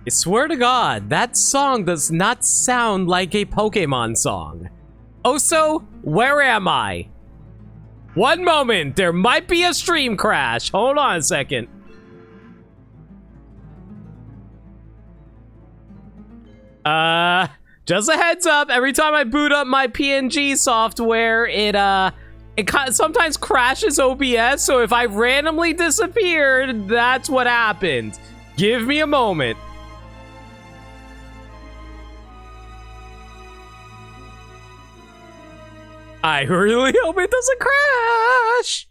I swear to God, that song does not sound like a Pokemon song. Also, where am I? One moment, there might be a stream crash. Hold on a second. Just a heads up, every time I boot up my PNG software, it sometimes crashes OBS, so if I randomly disappeared, that's what happened. Give me a moment. I really hope it doesn't crash.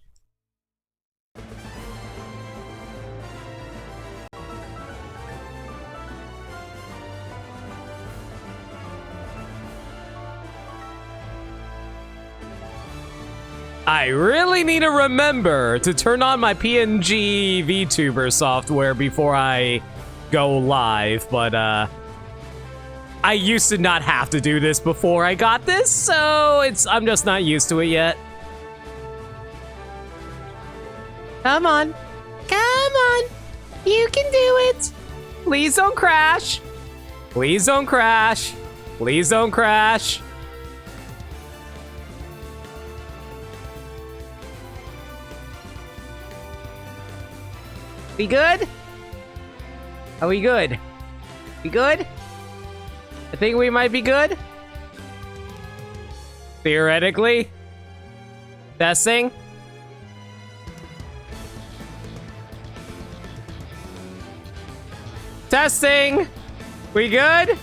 I really need to remember to turn on my PNG VTuber software before I go live, but I used to not have to do this before I got this, so I'm just not used to it yet. Come on. Come on. You can do it. Please don't crash. Please don't crash. Please don't crash. We good? Are we good? We good? I think we might be good. Theoretically. Testing. Testing. We good?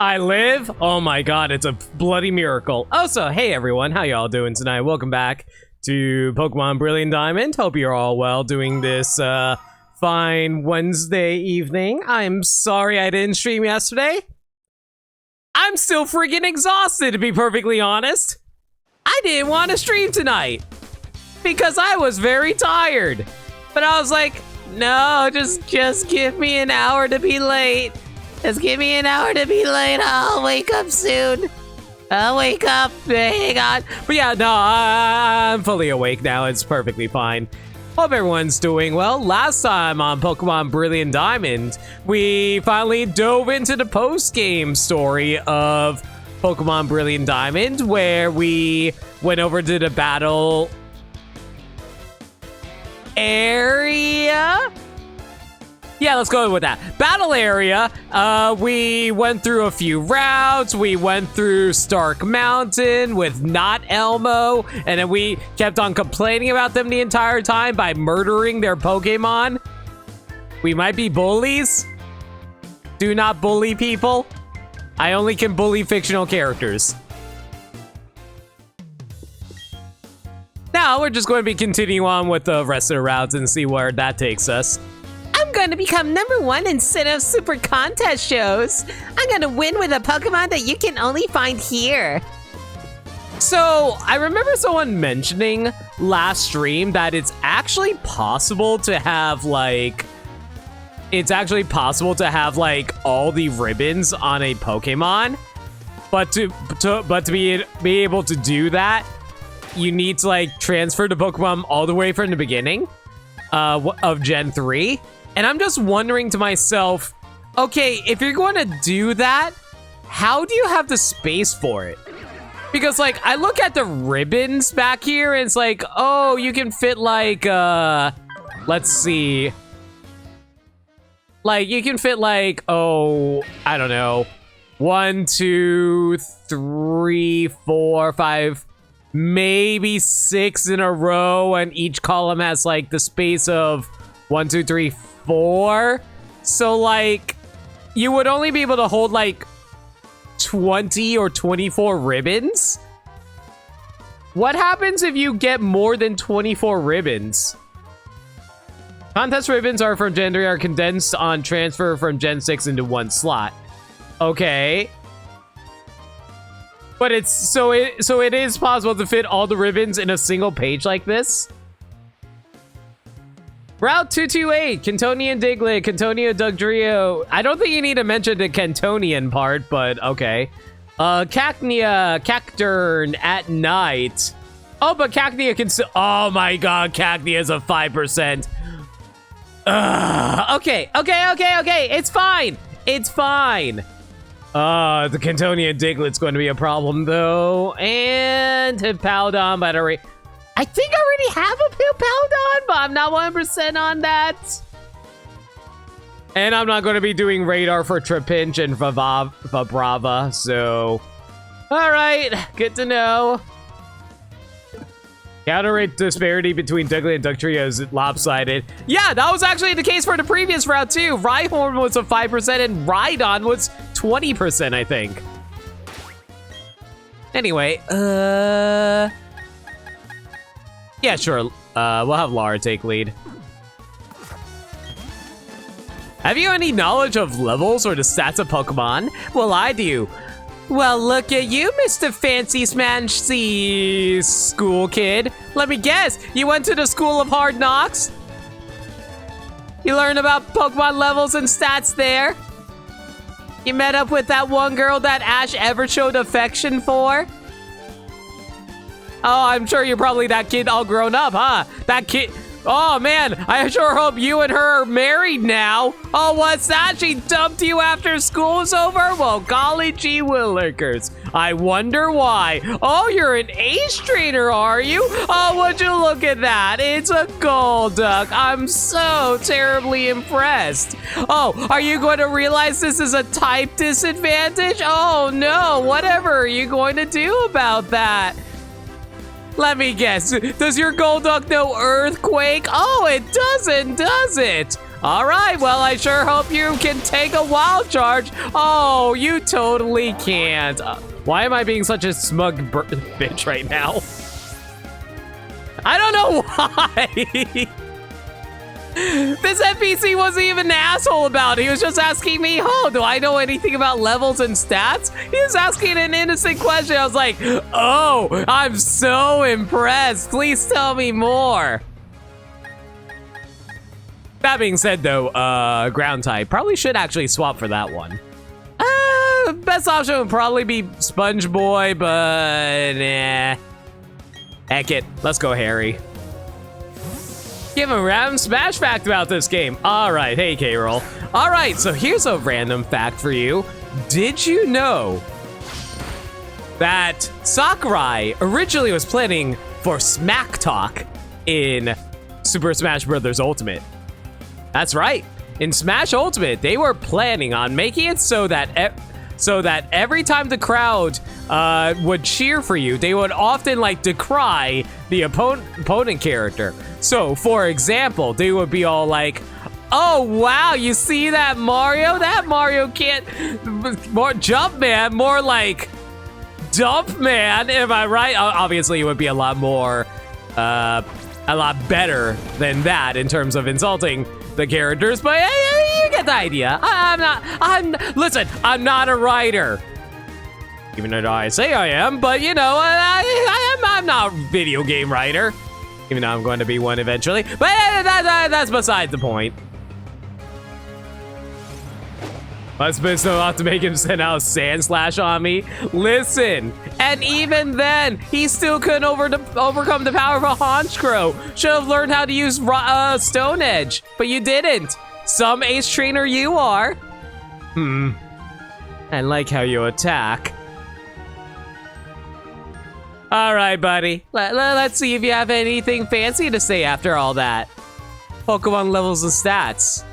I live? Oh my god, it's a bloody miracle. Also, hey everyone, how y'all doing tonight? Welcome back to Pokemon Brilliant Diamond. Hope you're all well doing this fine Wednesday evening. I'm sorry I didn't stream yesterday. I'm still freaking exhausted, to be perfectly honest. I didn't want to stream tonight because I was very tired. But I was like, no, just give me an hour to be late. Just give me an hour to be late. I'll wake up soon. I'll wake up. Hang on. But yeah, no, I'm fully awake now. It's perfectly fine. Hope everyone's doing well. Last time on Pokemon Brilliant Diamond, we finally dove into the post-game story of Pokemon Brilliant Diamond, where we went over to the battle area. Yeah, let's go with that. Battle area, we went through a few routes. We went through Stark Mountain with not Elmo, and then we kept on complaining about them the entire time by murdering their Pokemon. We might be bullies. Do not bully people. I only can bully fictional characters. Now, we're just going to be continuing on with the rest of the routes and see where that takes us. I'm going to become #1 instead of super contest shows. I'm going to win with a Pokemon that you can only find here. So, I remember someone mentioning last stream that it's actually possible to have, like... all the ribbons on a Pokemon. But to be able to do that, you need to, like, transfer the Pokemon all the way from the beginning of Gen 3. And I'm just wondering to myself, okay, if you're going to do that, how do you have the space for it? Because, like, I look at the ribbons back here, and it's like, oh, you can fit, like, let's see. Like, you can fit, like, oh, I don't know, 1, 2, 3, 4, 5, maybe 6 in a row, and each column has, like, the space of 1, 2, 3, 4. So, like, you would only be able to hold, like, 20 or 24 ribbons? What happens if you get more than 24 ribbons? Contest ribbons are from Gen 3 are condensed on transfer from Gen 6 into one slot. Okay. But it's so it is possible to fit all the ribbons in a single page like this. Route 228, Cantonian Diglett, Cantonia Dugtrio. I don't think you need to mention the Cantonian part, but okay. Cacturn at night. Oh, but Cacnea can still. Oh my god, Cacnea is a 5%. Okay. It's fine. It's fine. The Cantonian Diglett's going to be a problem, though. And Hippowdon, but I think I already have a Hippowdon, but I'm not 100% on that. And I'm not going to be doing radar for Trapinch and Vibrava, so... Alright, good to know. Counter rate disparity between Diglett and Dugtrio is lopsided. Yeah, that was actually the case for the previous route, too. Rhyhorn was a 5% and Rhydon was 20%, I think. Anyway, yeah, sure. We'll have Lara take lead. Have you any knowledge of levels or the stats of Pokemon? Well, I do. Well, look at you, Mr. Fancy Smancy School Kid. Let me guess, you went to the School of Hard Knocks? You learned about Pokemon levels and stats there? You met up with that one girl that Ash ever showed affection for? Oh, I'm sure you're probably that kid all grown up, huh? That kid... Oh, man, I sure hope you and her are married now. Oh, what's that? She dumped you after school's over? Well, golly gee willikers. I wonder why. Oh, you're an ace trainer, are you? Oh, would you look at that? It's a Golduck. I'm so terribly impressed. Oh, are you going to realize this is a type disadvantage? Oh, no, whatever are you going to do about that? Let me guess, does your Golduck know Earthquake? Oh, it doesn't, does it? All right, well, I sure hope you can take a wild charge. Oh, you totally can't. Why am I being such a smug bitch right now? I don't know why. This NPC wasn't even an asshole about it. He was just asking me, oh, do I know anything about levels and stats? He was asking an innocent question. I was like, oh, I'm so impressed. Please tell me more. That being said, though, ground type. Probably should actually swap for that one. Best option would probably be Sponge Boy, but nah. Heck it. Let's go, Harry. Give a random smash fact about this game. All right, hey, K-Roll. All right, so here's a random fact for you. Did you know that Sakurai originally was planning for Smack Talk in Super Smash Bros. Ultimate? That's right. In Smash Ultimate, they were planning on making it so that every time the crowd would cheer for you, they would often like decry the opponent character. So, for example, they would be all like, oh, wow, you see that Mario? That Mario can't... More Jump Man, more like Dump Man, am I right? Obviously, it would be a lot more, a lot better than that in terms of insulting the characters, but you get the idea. Listen, I'm not a writer. Even though I say I am, but you know, I'm not a video game writer. Even though I'm going to be one eventually, but that's beside the point. Must have been so off to make him send out Sand Slash on me. Listen, and even then, he still couldn't overcome the power of a Honchkrow. Should have learned how to use Stone Edge, but you didn't. Some ace trainer you are. I like how you attack. All right, buddy. Let's see if you have anything fancy to say after all that. Pokemon levels and stats.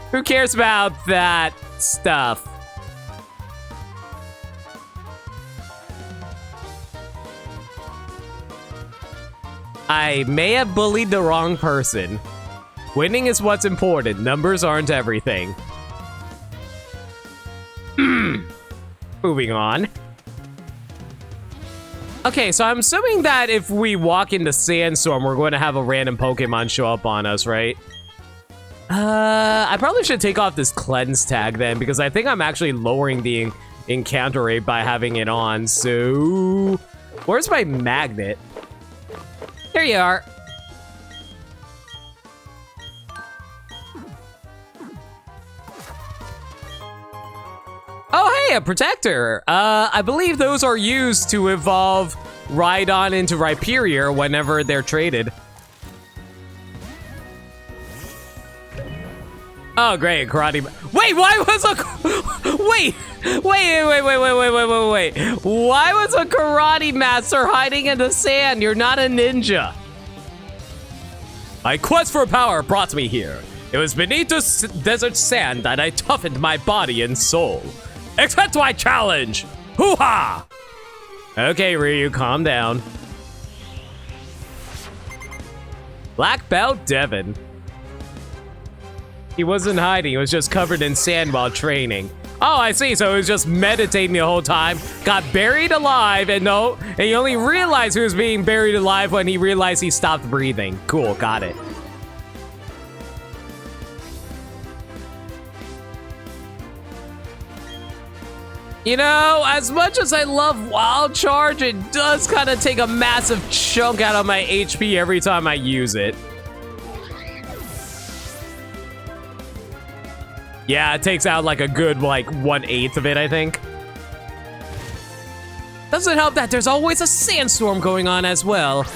Who cares about that stuff? I may have bullied the wrong person. Winning is what's important. Numbers aren't everything. Moving on. Okay, so I'm assuming that if we walk into Sandstorm, we're going to have a random Pokemon show up on us, right? I probably should take off this cleanse tag then, because I think I'm actually lowering the encounter rate by having it on. So, where's my magnet? There you are. Oh, Hey, a protector. I believe those are used to evolve Rhydon into Rhyperior whenever they're traded. Oh, great, karate. Wait, why was a wait? Why was a karate master hiding in the sand? You're not a ninja. My quest for power brought me here. It was beneath the desert sand that I toughened my body and soul. Accept my challenge! Hoo-ha! Okay, Ryu, calm down. Black Belt Devin. He wasn't hiding, he was just covered in sand while training. Oh, I see, so he was just meditating the whole time, got buried alive, and he only realized he was being buried alive when he realized he stopped breathing. Cool, got it. You know, as much as I love Wild Charge, it does kind of take a massive chunk out of my HP every time I use it. Yeah, it takes out like a good, like, 1/8 of it, I think. Doesn't help that there's always a sandstorm going on as well.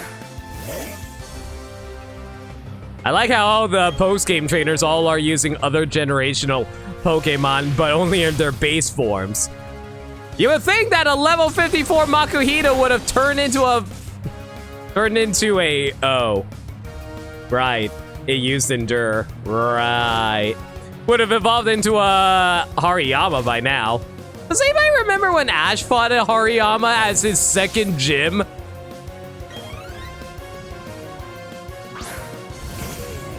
I like how all the post-game trainers all are using other generational Pokemon, but only in their base forms. You would think that a level 54 Makuhita would have turned into a, oh. Right, it used Endure, right. Would have evolved into a Hariyama by now. Does anybody remember when Ash fought a Hariyama as his second gym?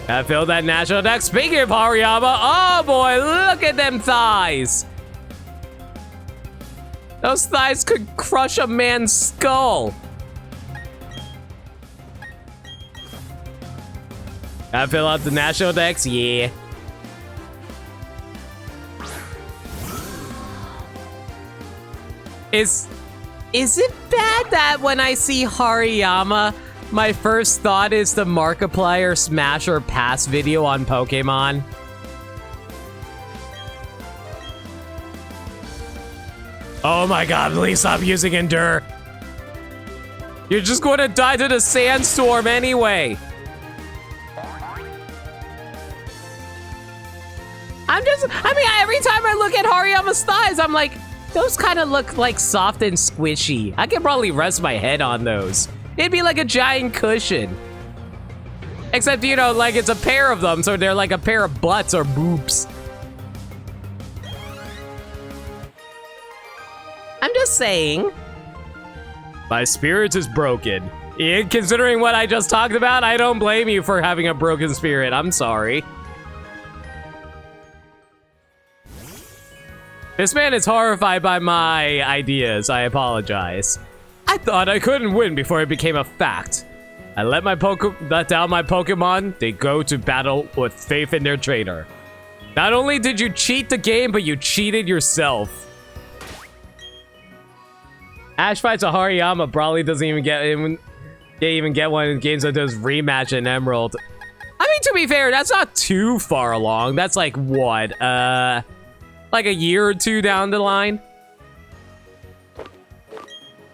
I feel that national deck. Speaking of Hariyama, oh boy, look at them thighs. Those thighs could crush a man's skull. I fill out the national decks, yeah. Is it bad that when I see Hariyama, my first thought is the Markiplier Smash or Pass video on Pokemon? Oh my god, please stop using Endure. You're just going to die to the sandstorm anyway. I mean, every time I look at Hariyama's thighs, I'm like, those kind of look like soft and squishy. I could probably rest my head on those. It'd be like a giant cushion. Except, you know, like it's a pair of them, so they're like a pair of butts or boobs. I'm just saying. My spirit is broken. And considering what I just talked about, I don't blame you for having a broken spirit. I'm sorry. This man is horrified by my ideas. I apologize. I thought I couldn't win before it became a fact. I let down my Pokemon. They go to battle with faith in their trainer. Not only did you cheat the game, but you cheated yourself. Ash fights a Hariyama. Brawly doesn't even get one in games that does rematch in Emerald. I mean, to be fair, that's not too far along. That's like what? Like a year or two down the line.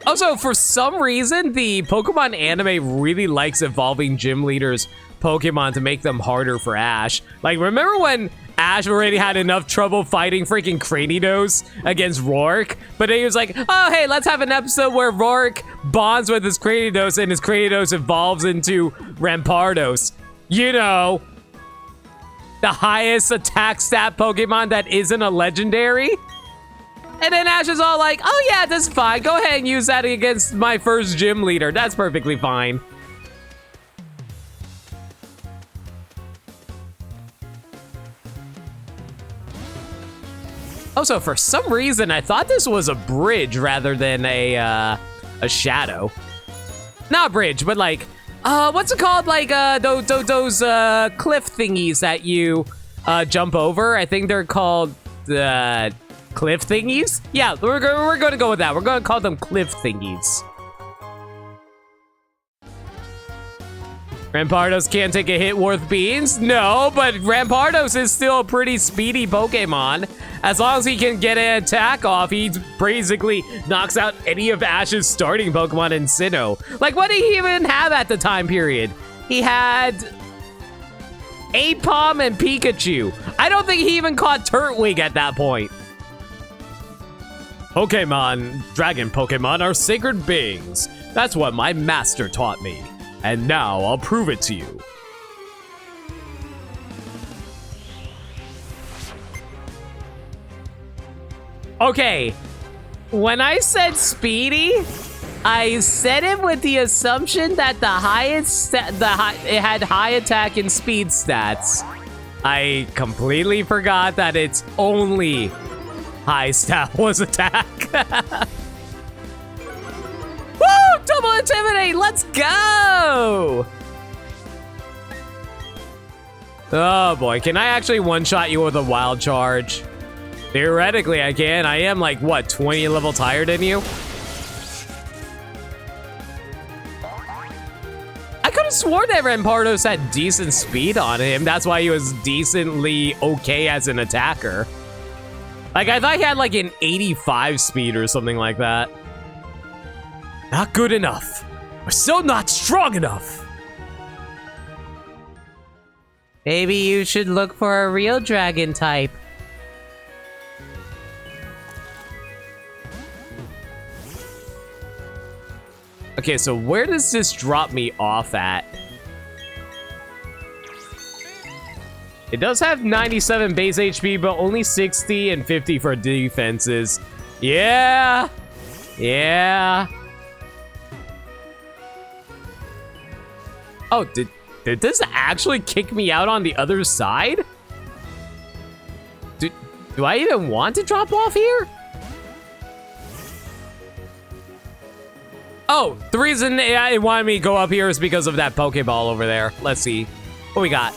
Also, for some reason, the Pokemon anime really likes evolving gym leaders' Pokemon to make them harder for Ash. Like, remember when Ash already had enough trouble fighting freaking Cranidos against Rourke? But then he was like, oh, hey, let's have an episode where Rourke bonds with his Cranidos and his Cranidos evolves into Rampardos. You know, the highest attack stat Pokemon that isn't a legendary. And then Ash is all like, oh yeah, that's fine. Go ahead and use that against my first gym leader. That's perfectly fine. Also, for some reason, I thought this was a bridge rather than a shadow. Not a bridge, but like, what's it called? Like, those cliff thingies that you jump over. I think they're called cliff thingies? Yeah, we're going to go with that. We're going to call them cliff thingies. Rampardos can't take a hit worth beans? No, but Rampardos is still a pretty speedy Pokemon. As long as he can get an attack off, he basically knocks out any of Ash's starting Pokemon in Sinnoh. Like, what did he even have at the time period? He had Apom and Pikachu. I don't think he even caught Turtwig at that point. Pokemon, dragon Pokemon are sacred beings. That's what my master taught me. And now I'll prove it to you. Okay, when I said speedy, I said it with the assumption that the highest it had high attack and speed stats. I completely forgot that its only high stat was attack. Woo! Double Intimidate! Let's go! Oh boy, can I actually one-shot you with a Wild Charge? Theoretically, I can. I am like, what, 20 levels higher than you? I could have sworn that Rampardos had decent speed on him. That's why he was decently okay as an attacker. Like, I thought he had like an 85 speed or something like that. Not good enough. We're still not strong enough. Maybe you should look for a real dragon type. Okay, so where does this drop me off at? It does have 97 base HP, but only 60 and 50 for defenses. Yeah. Yeah. Oh, did this actually kick me out on the other side? Do I even want to drop off here? Oh, the reason it wanted me to go up here is because of that Pokeball over there. Let's see. What we got?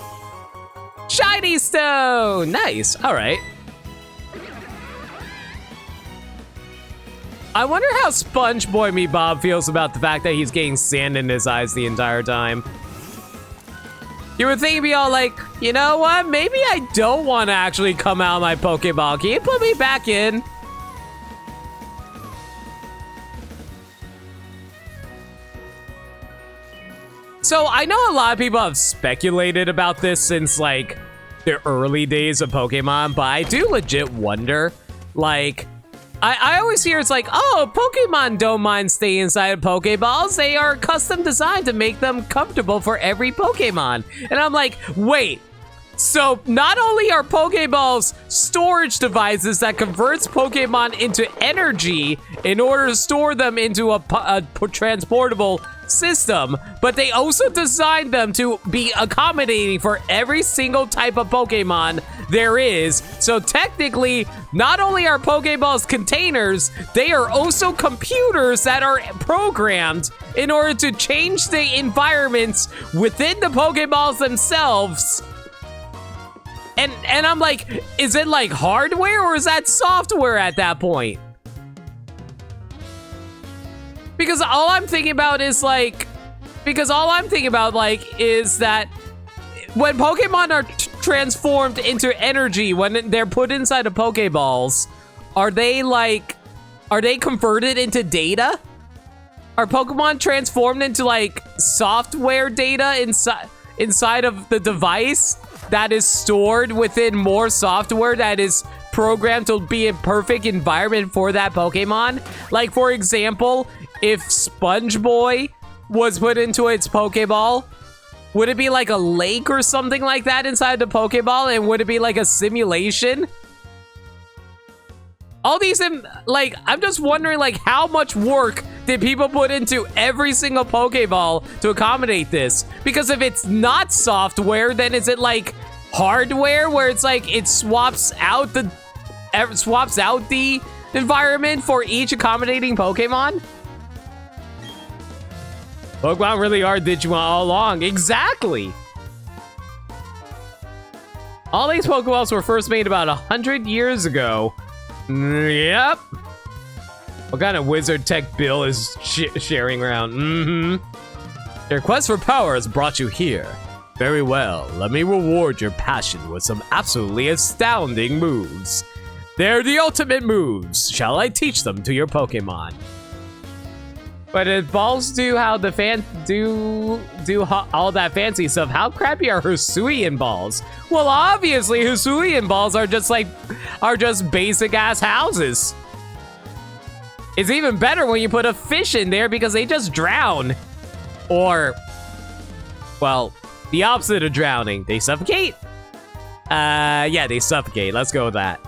Shiny Stone! Nice. All right. I wonder how SpongeBob Me Bob feels about the fact that he's getting sand in his eyes the entire time. You would think he'd be all like, you know what? Maybe I don't want to actually come out of my Pokeball. Can you put me back in? So I know a lot of people have speculated about this since like the early days of Pokemon, but I do legit wonder, like, I always hear it's like, oh, Pokemon don't mind staying inside of Pokeballs. They are custom designed to make them comfortable for every Pokemon. And I'm like, wait, so not only are Pokeballs storage devices that converts Pokemon into energy in order to store them into a transportable system, but they also designed them to be accommodating for every single type of Pokemon there is. So technically, not only are Pokeballs containers, they are also computers that are programmed in order to change the environments within the Pokeballs themselves. And I'm like, is it like hardware or is that software at that point? Because all I'm thinking about is like, is that when Pokemon are transformed into energy, when they're put inside of Pokeballs, are they converted into data? Are Pokemon transformed into like software data inside of the device that is stored within more software that is programmed to be a perfect environment for that Pokemon? Like, for example, if SpongeBob was put into its Pokeball, would it be like a lake or something like that inside the Pokeball? And would it be like a simulation? All these, like, I'm just wondering, like, how much work did people put into every single Pokeball to accommodate this? Because if it's not software, then is it like hardware where it's like it swaps out the environment for each accommodating Pokemon? Pokemon really are Digimon all along. Exactly. All these Pokeballs were first made about 100 years ago. Yep. What kind of wizard tech Bill is sharing around? Your quest for power has brought you here. Very well, let me reward your passion with some absolutely astounding moves. They're the ultimate moves. Shall I teach them to your Pokemon? But if balls do how the all that fancy stuff, how crappy are Hisuian balls? Well, obviously Hisuian balls are just basic ass houses. It's even better when you put a fish in there because they just drown. Or, well, the opposite of drowning. They suffocate? Yeah, they suffocate. Let's go with that.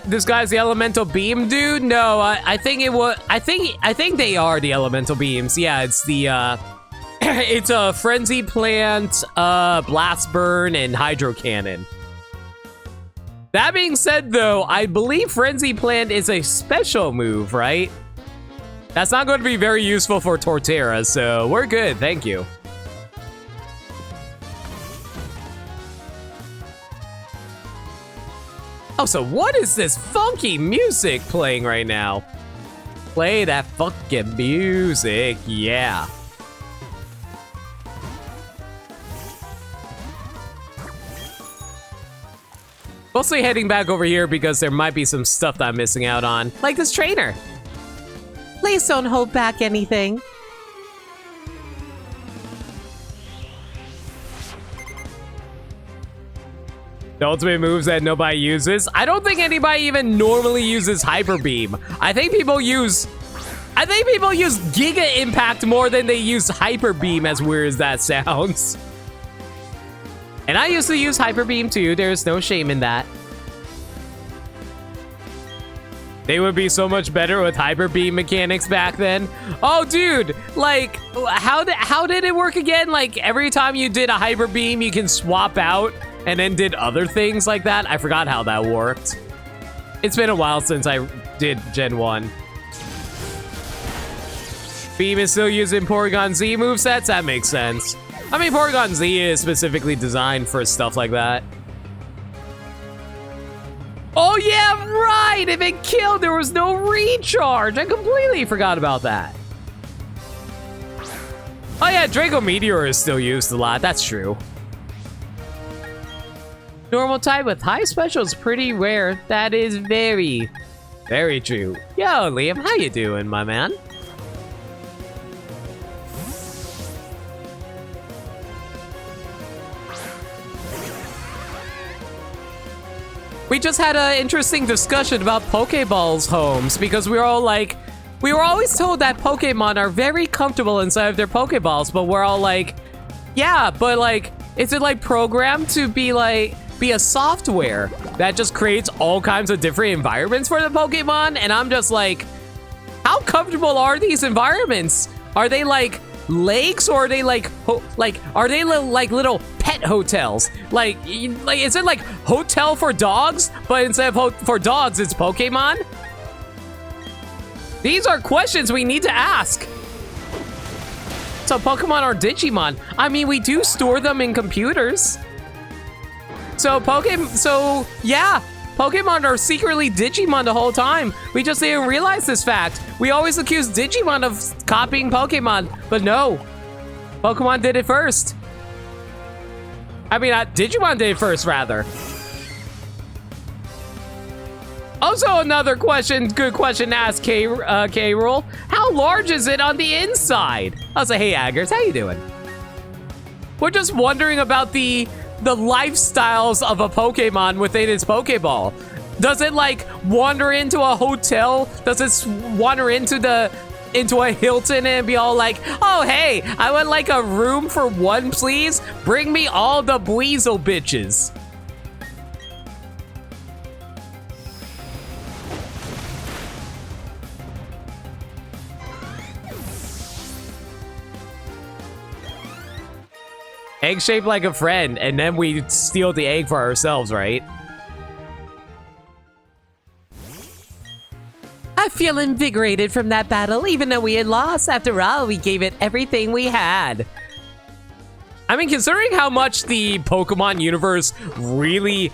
This guy's the elemental beam dude? No, I think it was, I think they are the elemental beams. Yeah, it's the, it's a frenzy plant, blast burn, and hydro cannon. That being said, though, I believe frenzy plant is a special move, right? That's not going to be very useful for Torterra, so we're good, thank you. Oh, so what is this funky music playing right now? Play that fucking music, yeah. Mostly heading back over here because there might be some stuff that I'm missing out on, like this trainer. Please don't hold back anything. The ultimate moves that nobody uses. I don't think anybody even normally uses Hyper Beam. I think people use Giga Impact more than they use Hyper Beam, as weird as that sounds. And I used to use Hyper Beam too. There's no shame in that. They would be so much better with Hyper Beam mechanics back then. Oh, dude, like, how did it work again? Like, every time you did a Hyper Beam, you can swap out and then did other things like that. I forgot how that worked. It's been a while since I did Gen 1. Beam is still using Porygon Z movesets? That makes sense. I mean, Porygon Z is specifically designed for stuff like that. Oh yeah, right! If it killed, there was no recharge. I completely forgot about that. Oh yeah, Draco Meteor is still used a lot. That's true. Normal type with high special is pretty rare. That is very, very true. Yo, Liam, how you doing, my man? We just had an interesting discussion about Pokeballs homes because we were all like, we were always told that Pokemon are very comfortable inside of their Pokeballs, but we're all like, yeah, but like, is it like programmed to be like, be a software that just creates all kinds of different environments for the Pokemon? And I'm just like, how comfortable are these environments? Are they like lakes, or are they like, are they like little pet hotels? Like, is it like hotel for dogs, but instead of for dogs, it's Pokemon? These are questions we need to ask. So Pokemon are Digimon. I mean, we do store them in computers. So yeah, Pokemon are secretly Digimon the whole time. We just didn't realize this fact. We always accuse Digimon of copying Pokemon, but no. Pokemon did it first. I mean, Digimon did it first, rather. Also, another question, good question to ask K-Rool. How large is it on the inside? I'll say, hey, Aggers, how you doing? We're just wondering about the lifestyles of a Pokemon within its Pokeball. Does it like wander into a hotel? Does it wander into a Hilton and be all like, oh hey, I would like a room for one, please? Bring me all the Buizel bitches. Egg shaped like a friend, and then we steal the egg for ourselves, right? I feel invigorated from that battle, even though we had lost. After all, we gave it everything we had. I mean, considering how much the Pokemon universe really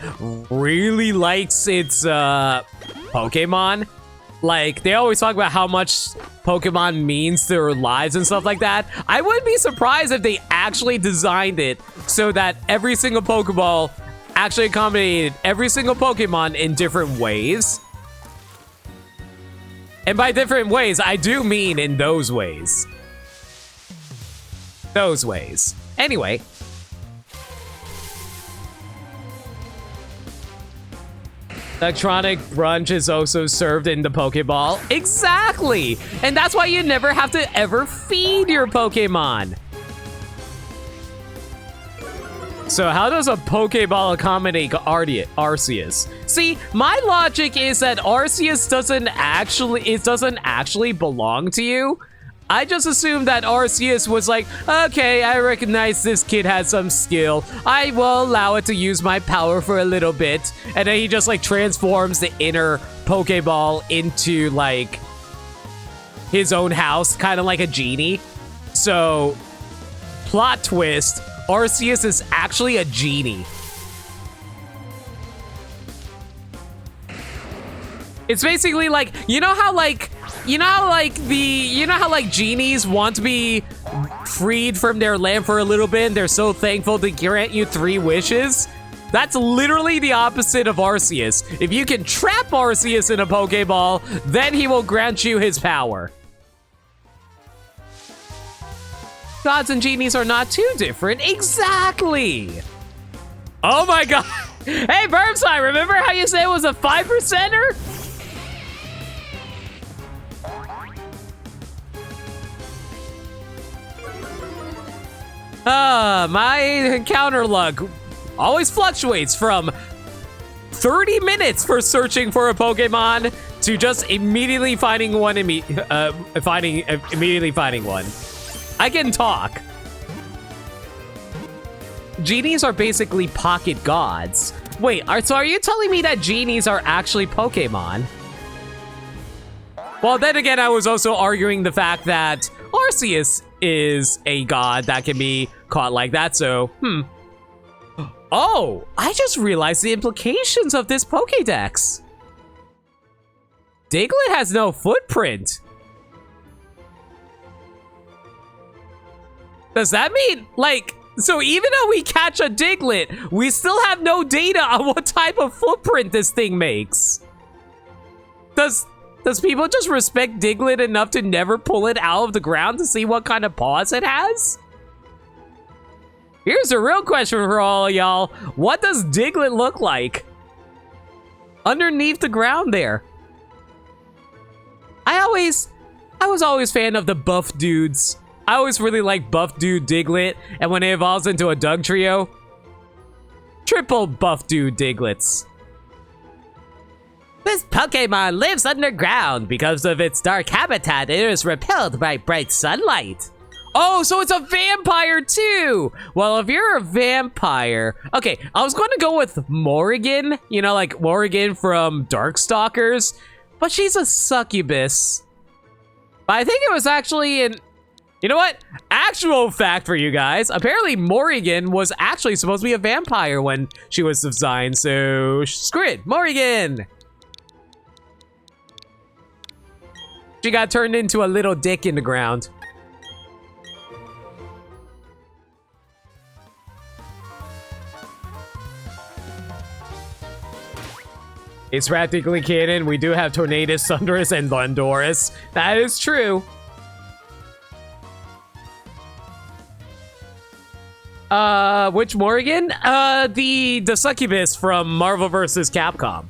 likes its Pokemon, Like, they always talk about how much Pokemon means to their lives and stuff like that. I wouldn't be surprised if they actually designed it so that every single Pokeball actually accommodated every single Pokemon in different ways. And by different ways, I do mean in those ways. Those ways. Anyway. Electronic brunch is also served in the Pokeball. Exactly! And that's why you never have to ever feed your Pokemon. So how does a Pokeball accommodate Arceus? See, my logic is that Arceus doesn't actually belong to you. I just assumed that Arceus was like, okay, I recognize this kid has some skill. I will allow it to use my power for a little bit. And then he just like transforms the inner Pokeball into like his own house, kind of like a genie. So, plot twist, Arceus is actually a genie. It's basically like, you know how genies want to be freed from their lamp for a little bit and they're so thankful to grant you 3 wishes? That's literally the opposite of Arceus. If you can trap Arceus in a Pokeball, then he will grant you his power. Gods and genies are not too different. Exactly. Oh my god. Hey, Burbside, remember how you said it was a 5%er? My encounter luck always fluctuates from 30 minutes for searching for a Pokemon to just immediately finding one. Immediately finding one. I can talk. Genies are basically pocket gods. Wait, so are you telling me that genies are actually Pokemon? Well, then again, I was also arguing the fact that Arceus is a god that can be caught like that, so, Oh, I just realized the implications of this Pokédex. Diglett has no footprint. Does that mean, like, so even though we catch a Diglett, we still have no data on what type of footprint this thing makes? Does people just respect Diglett enough to never pull it out of the ground to see what kind of paws it has? Here's a real question for all y'all. What does Diglett look like underneath the ground there? I was always fan of the buff dudes. I always really like buff dude Diglett, and when it evolves into a Doug trio, triple buff dude Digletts. This Pokemon lives underground. Because of its dark habitat, it is repelled by bright sunlight. Oh, so it's a vampire too! Well, if you're a vampire... Okay, I was going to go with Morrigan. You know, like Morrigan from Darkstalkers. But she's a succubus. But I think it was actually in... You know what? Actual fact for you guys. Apparently, Morrigan was actually supposed to be a vampire when she was designed. So, screw it. Morrigan! She got turned into a little dick in the ground. It's practically canon. We do have Tornadus, Thundurus, and Landorus. That is true. Which Morrigan? The succubus from Marvel vs. Capcom.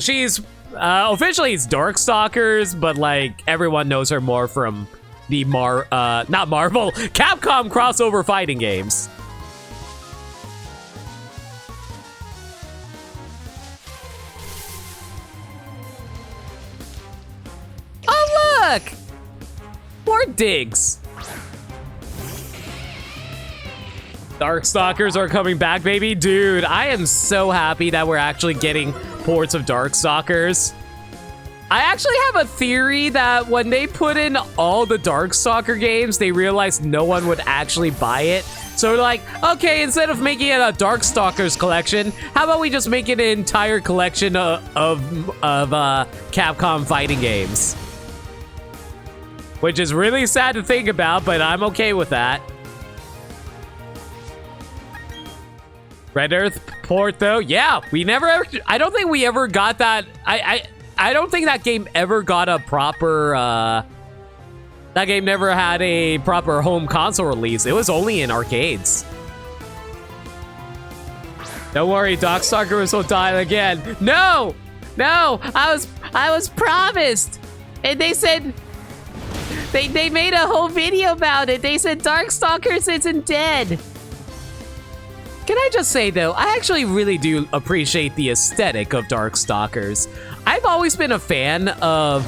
She's, officially it's Darkstalkers, but like, everyone knows her more from the not Marvel, Capcom crossover fighting games. Oh, look! More digs. Darkstalkers are coming back, baby. Dude, I am so happy that we're actually getting ports of Darkstalkers. I actually have a theory that when they put in all the Darkstalker games, they realized no one would actually buy it. So we're like, okay, instead of making it a Darkstalkers collection, how about we just make it an entire collection of Capcom fighting games? Which is really sad to think about, but I'm okay with that. Red Earth port though, yeah, we never. I don't think we ever got that. I don't think that game ever got a proper. That game never had a proper home console release. It was only in arcades. Don't worry, Darkstalkers will die again. No, no, I was promised, and they said they made a whole video about it. They said Darkstalkers isn't dead. Can I just say though, I actually really do appreciate the aesthetic of Darkstalkers. I've always been a fan of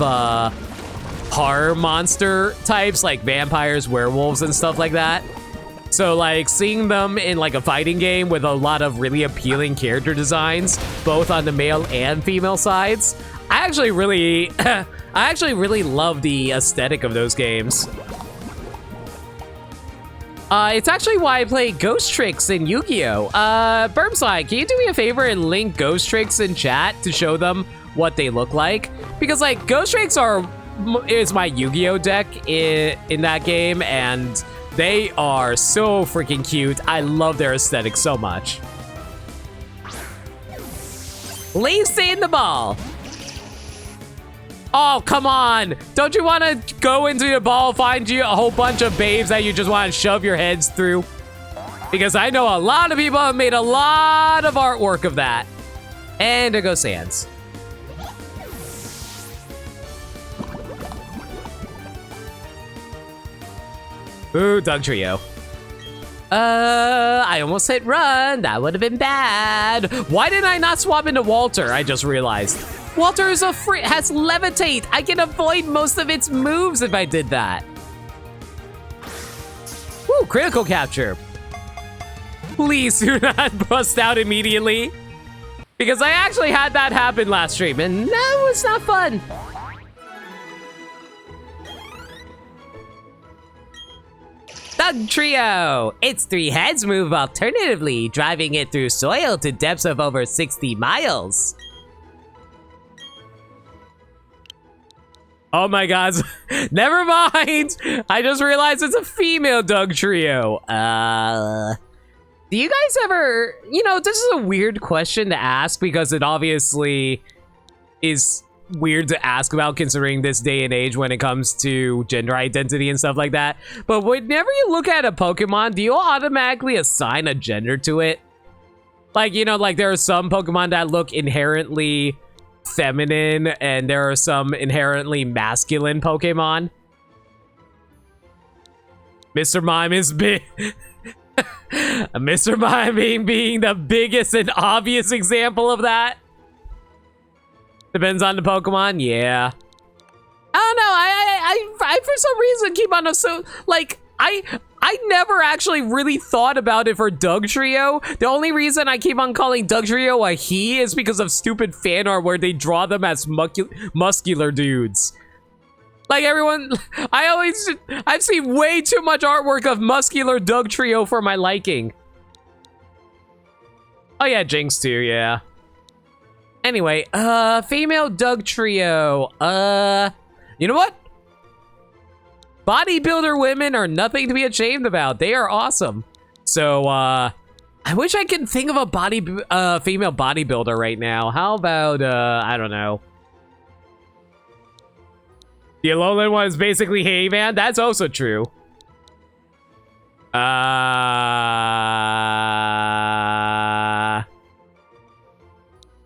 horror monster types like vampires, werewolves, and stuff like that. So like seeing them in like a fighting game with a lot of really appealing character designs, both on the male and female sides, I actually really love the aesthetic of those games. It's actually why I play Ghost Tricks in Yu-Gi-Oh! Burmside, can you do me a favor and link Ghost Tricks in chat to show them what they look like? Because like Ghost Tricks is my Yu-Gi-Oh! Deck in that game, and they are so freaking cute. I love their aesthetic so much. Leave in the ball. Oh, come on. Don't you want to go into your ball, find you a whole bunch of babes that you just want to shove your heads through? Because I know a lot of people have made a lot of artwork of that. And there goes Sans. Ooh, Doug Trio. I almost hit run. That would have been bad. Why did I not swap into Walter? I just realized. Walter is has levitate. I can avoid most of its moves if I did that. Woo, critical capture. Please do not bust out immediately. Because I actually had that happen last stream, and that was not fun. Thug Trio! Its 3 heads move alternatively, driving it through soil to depths of over 60 miles. Oh my god, never mind! I just realized it's a female Doug Trio. Do you guys ever... You know, this is a weird question to ask because it obviously is weird to ask about considering this day and age when it comes to gender identity and stuff like that. But whenever you look at a Pokemon, do you automatically assign a gender to it? Like, you know, like there are some Pokemon that look inherently feminine and there are some inherently masculine Pokemon. Mr. Mime is big. Mr. Mime being the biggest and obvious example of that. Depends on the Pokemon, yeah. I don't know, I for some reason keep on so like I never actually really thought about it for Doug Trio. The only reason I keep on calling Doug Trio a he is because of stupid fan art where they draw them as muscular dudes. Like everyone, I've seen way too much artwork of muscular Doug Trio for my liking. Oh yeah, Jinx too, yeah. Anyway, female Doug Trio. You know what? Bodybuilder women are nothing to be ashamed about. They are awesome. So, I wish I could think of a female bodybuilder right now. How about, I don't know. The Alolan one is basically Hey Man. That's also true.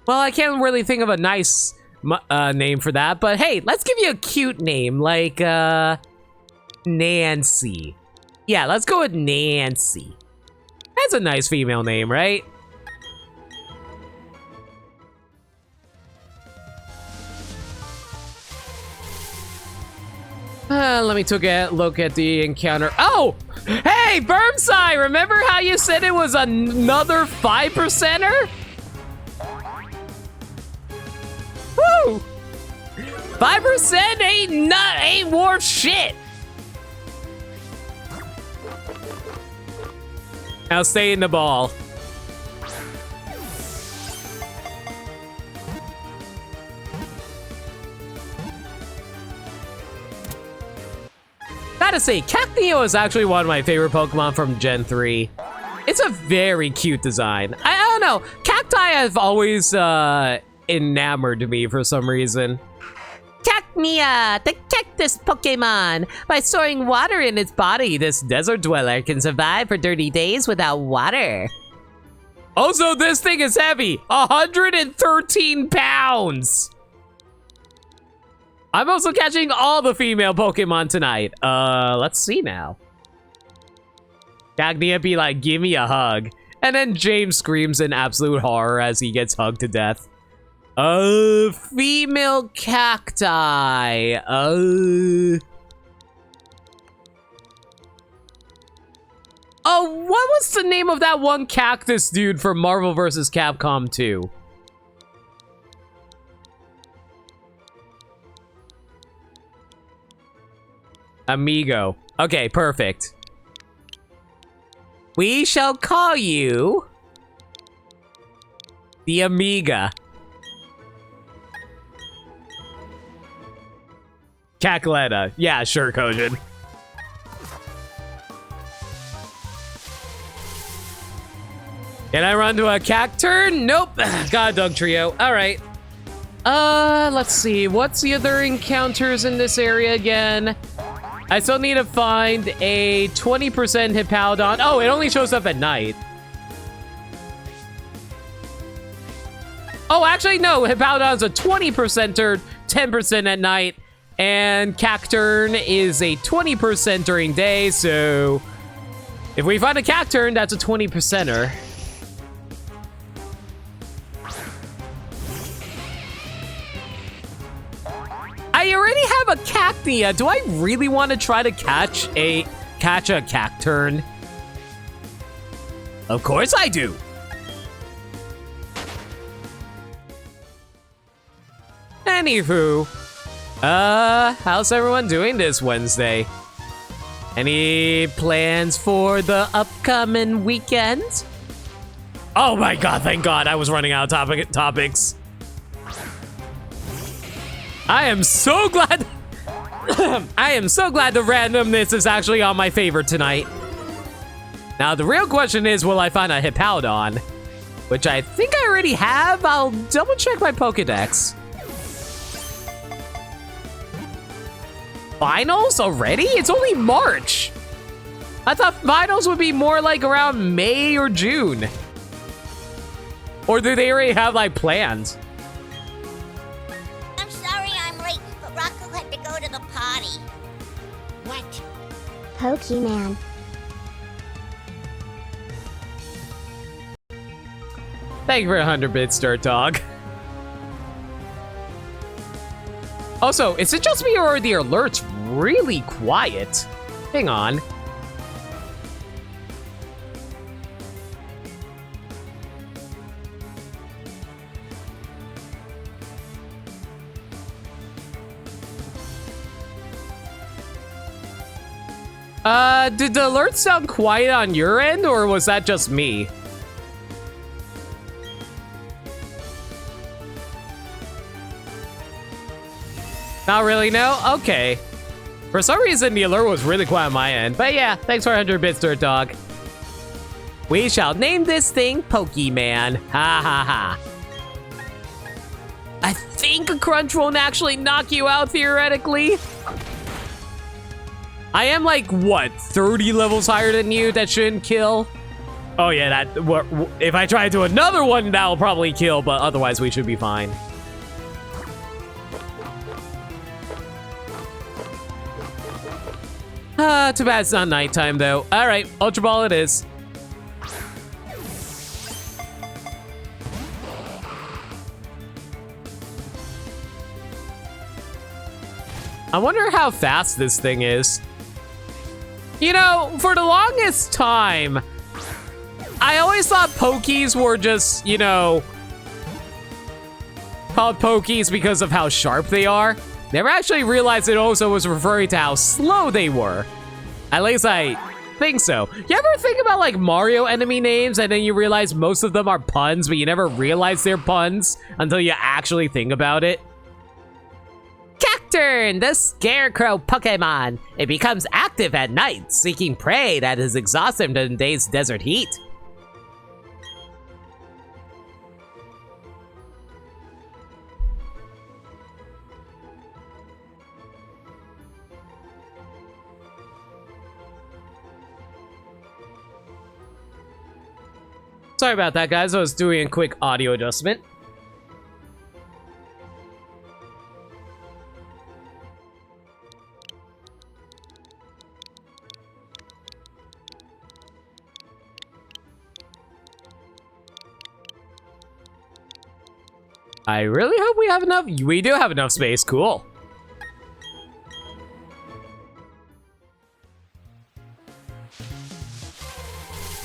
Well, I can't really think of a nice name for that, but hey, let's give you a cute name, like, Nancy. Yeah, let's go with Nancy. That's a nice female name, right? Let me take a look at the encounter. Oh! Hey, Burmside! Remember how you said it was another 5%er? Woo! 5% ain't worth shit. Now stay in the ball. Gotta say, Cacneo is actually one of my favorite Pokemon from Gen 3. It's a very cute design. I don't know. Cacti have always enamored me for some reason. Cacnea, the cactus Pokemon. By storing water in its body, this desert dweller can survive for 30 days without water. Also, this thing is heavy. 113 pounds. I'm also catching all the female Pokemon tonight. Let's see now. Cacnea be like, give me a hug. And then James screams in absolute horror as he gets hugged to death. Female cacti. Oh, what was the name of that one cactus dude from Marvel vs. Capcom 2? Amigo. Okay, perfect. We shall call you the Amiga. Cacletta. Yeah, sure, Kojin. Can I run to a Cacturn? Nope. Got a Dug Trio. All right. Let's see. What's the other encounters in this area again? I still need to find a 20% Hippowdon. Oh, it only shows up at night. Oh, actually, no. Hippowdon's a 20%er, 10% at night. And Cacturn is a 20% during day, so if we find a Cacturn, that's a 20%er. I already have a Cacnea. Do I really want to try to catch a Cacturn? Of course I do. Anywho, how's everyone doing this Wednesday? Any plans for the upcoming weekend? Oh my god, thank god, I was running out of topics. I am so glad I am so glad the randomness is actually on my favor tonight. Now the real question is, will I find a Hippowdon? Which I think I already have. I'll double check my Pokedex. Finals already? It's only March. I thought finals would be more like around May or June. Or do they already have like plans? I'm sorry I'm late, but Rocco had to go to the potty. What? Pokemon. Thank you for 100 bits, Dirt Dog. Also, is it just me or are the alerts really quiet? Hang on. Did the alerts sound quiet on your end, or was that just me? Not really, no? Okay. For some reason, the alert was really quiet on my end. But yeah, thanks for 100 bits, Dirt Dog. We shall name this thing Pokemon. Ha ha ha. I think a crunch won't actually knock you out, theoretically. I am like, what, 30 levels higher than you? That shouldn't kill? Oh yeah, if I try to do another one, that'll probably kill, but otherwise we should be fine. Too bad it's not nighttime, though. All right, Ultra Ball it is. I wonder how fast this thing is. You know, for the longest time, I always thought Pokies were just, you know, called Pokies because of how sharp they are. Never actually realized it also was referring to how slow they were. At least I think so. You ever think about like Mario enemy names and then you realize most of them are puns, but you never realize they're puns until you actually think about it? Cacturn, the scarecrow Pokemon. It becomes active at night, seeking prey that is exhausted in the day's desert heat. Sorry about that, guys. I was doing a quick audio adjustment. I really hope we have enough. We do have enough space. Cool.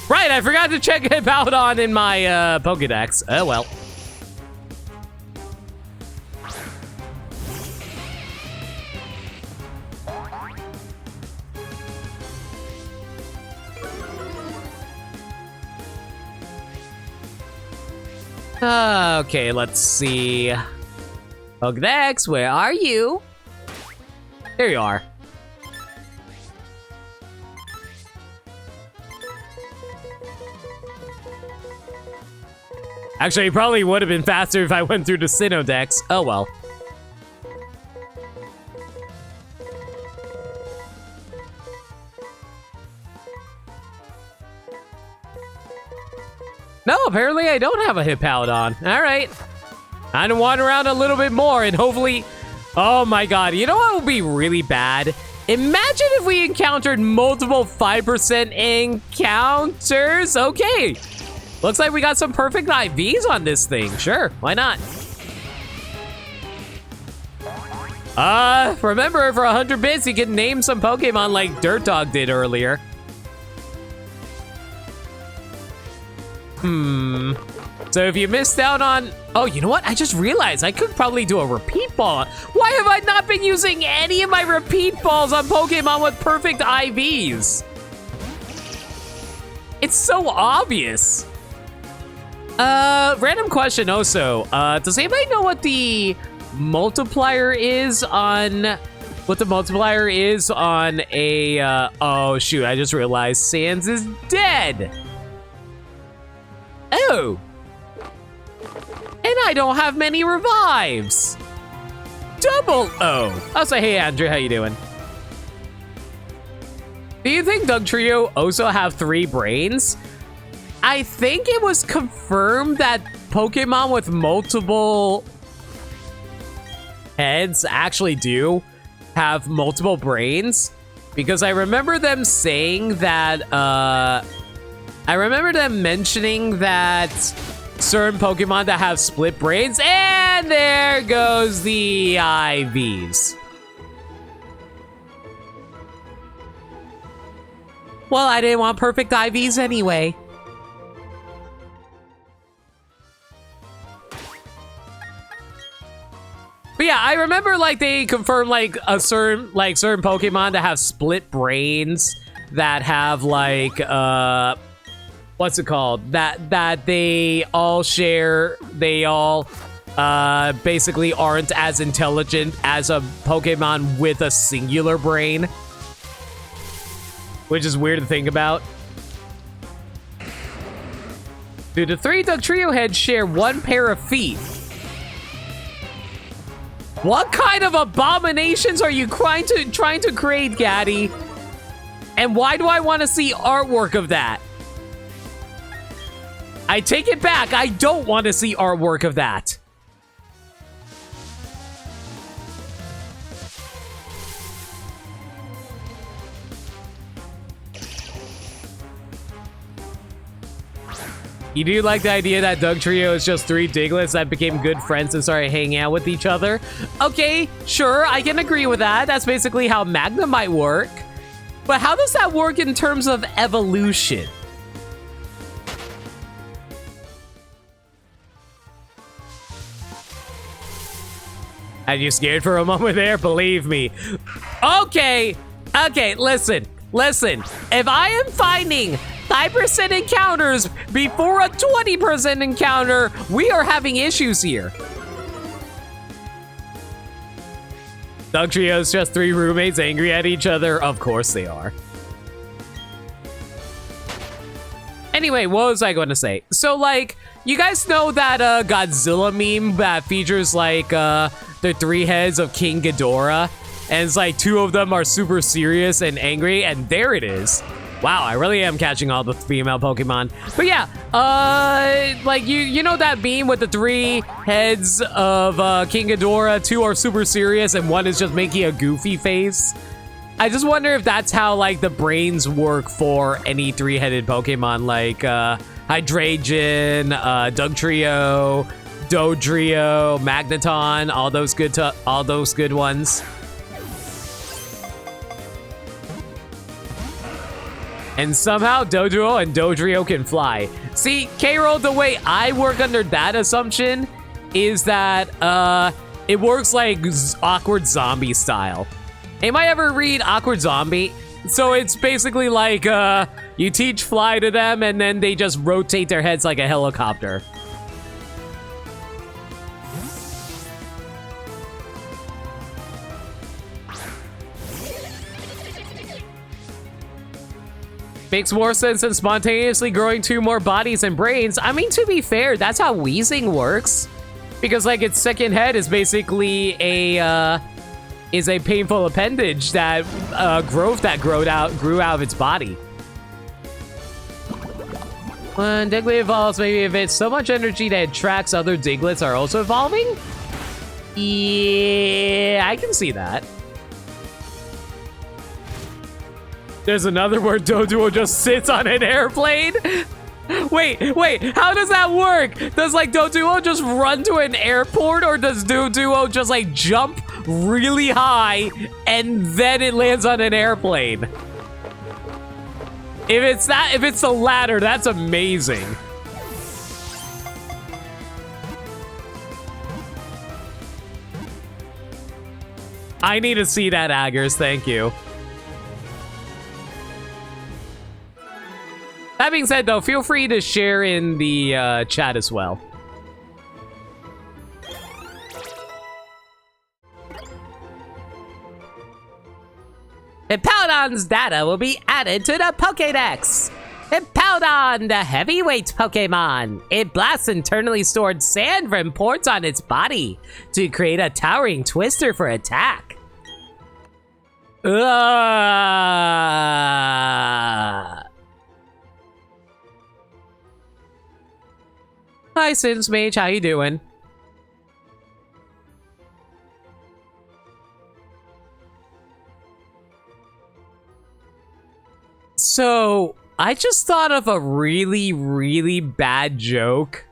Right, I forgot to check Hippowdon in my Pokedex. Oh well. Okay, let's see. Pokedex, where are you? There you are. Actually, it probably would have been faster if I went through the Sinnoh. Oh well. No, apparently I don't have a Hippowdon. All right. I'm gonna wander around a little bit more and hopefully... Oh my god, you know what would be really bad? Imagine if we encountered multiple 5% encounters. Okay. Looks like we got some perfect IVs on this thing. Sure, why not? Remember, for 100 bits, you can name some Pokemon like Dirt Dog did earlier. So if you missed out on... Oh, you know what? I just realized I could probably do a repeat ball. Why have I not been using any of my repeat balls on Pokemon with perfect IVs? It's so obvious. Random question also. Does anybody know what the multiplier is on... a... oh, shoot. I just realized Sans is dead. Oh. And I don't have many revives. Double O. I'll say, hey, Andrew, how you doing? Do you think Dugtrio also have 3 brains? I think it was confirmed that Pokemon with multiple heads actually do have multiple brains. Because I remember them saying that, I remember them mentioning that certain Pokemon that have split brains, and there goes the IVs. Well, I didn't want perfect IVs anyway. But yeah, I remember like they confirmed like certain Pokemon that have split brains that have like what's it called? That they all share, they all basically aren't as intelligent as a Pokemon with a singular brain. Which is weird to think about. Do the 3 Dugtrio heads share 1 pair of feet? What kind of abominations are you trying to create, Gaddy? And why do I want to see artwork of that? I take it back. I don't want to see artwork of that. You do like the idea that Dugtrio is just 3 Diglets that became good friends and started hanging out with each other? Okay, sure, I can agree with that. That's basically how Magna might work. But how does that work in terms of evolution? Are you scared for a moment there? Believe me. Okay, listen. Listen, if I am finding 5% encounters before a 20% encounter, we are having issues here. Doug Trio's just 3 roommates angry at each other. Of course they are. Anyway, what was I going to say? So, like, you guys know that Godzilla meme that features, like, the 3 heads of King Ghidorah? And it's like 2 of them are super serious and angry, and there it is. Wow, I really am catching all the female Pokemon. But yeah, like, you know that meme with the 3 heads of King Ghidorah? 2 are super serious, and 1 is just making a goofy face? I just wonder if that's how, like, the brains work for any 3-headed Pokemon, like Hydreigon, Dugtrio, Dodrio, Magneton, all those good ones. And somehow Dodrio and Dodrio can fly. See, K-Roll, the way I work under that assumption is that it works like Awkward Zombie style. Anybody ever read Awkward Zombie? So it's basically like you teach fly to them and then they just rotate their heads like a helicopter. Makes more sense than spontaneously growing 2 more bodies and brains. I mean, to be fair, that's how wheezing works. Because, like, its second head is basically a painful appendage that growth that grew out of its body. When Diglett evolves, maybe if it's so much energy that it tracks other Diglets are also evolving? Yeah, I can see that. There's another where Doduo just sits on an airplane. Wait, how does that work? Does, like, Doduo just run to an airport, or does Doduo just, like, jump really high and then it lands on an airplane? If it's the latter, that's amazing. I need to see that, Aggers, thank you. That being said, though, feel free to share in the chat as well. Hippowdon's data will be added to the Pokédex. Hippowdon, the heavyweight Pokemon. It blasts internally stored sand from ports on its body to create a towering twister for attack. Hi, Sins Mage, how you doing? So, I just thought of a really, really bad joke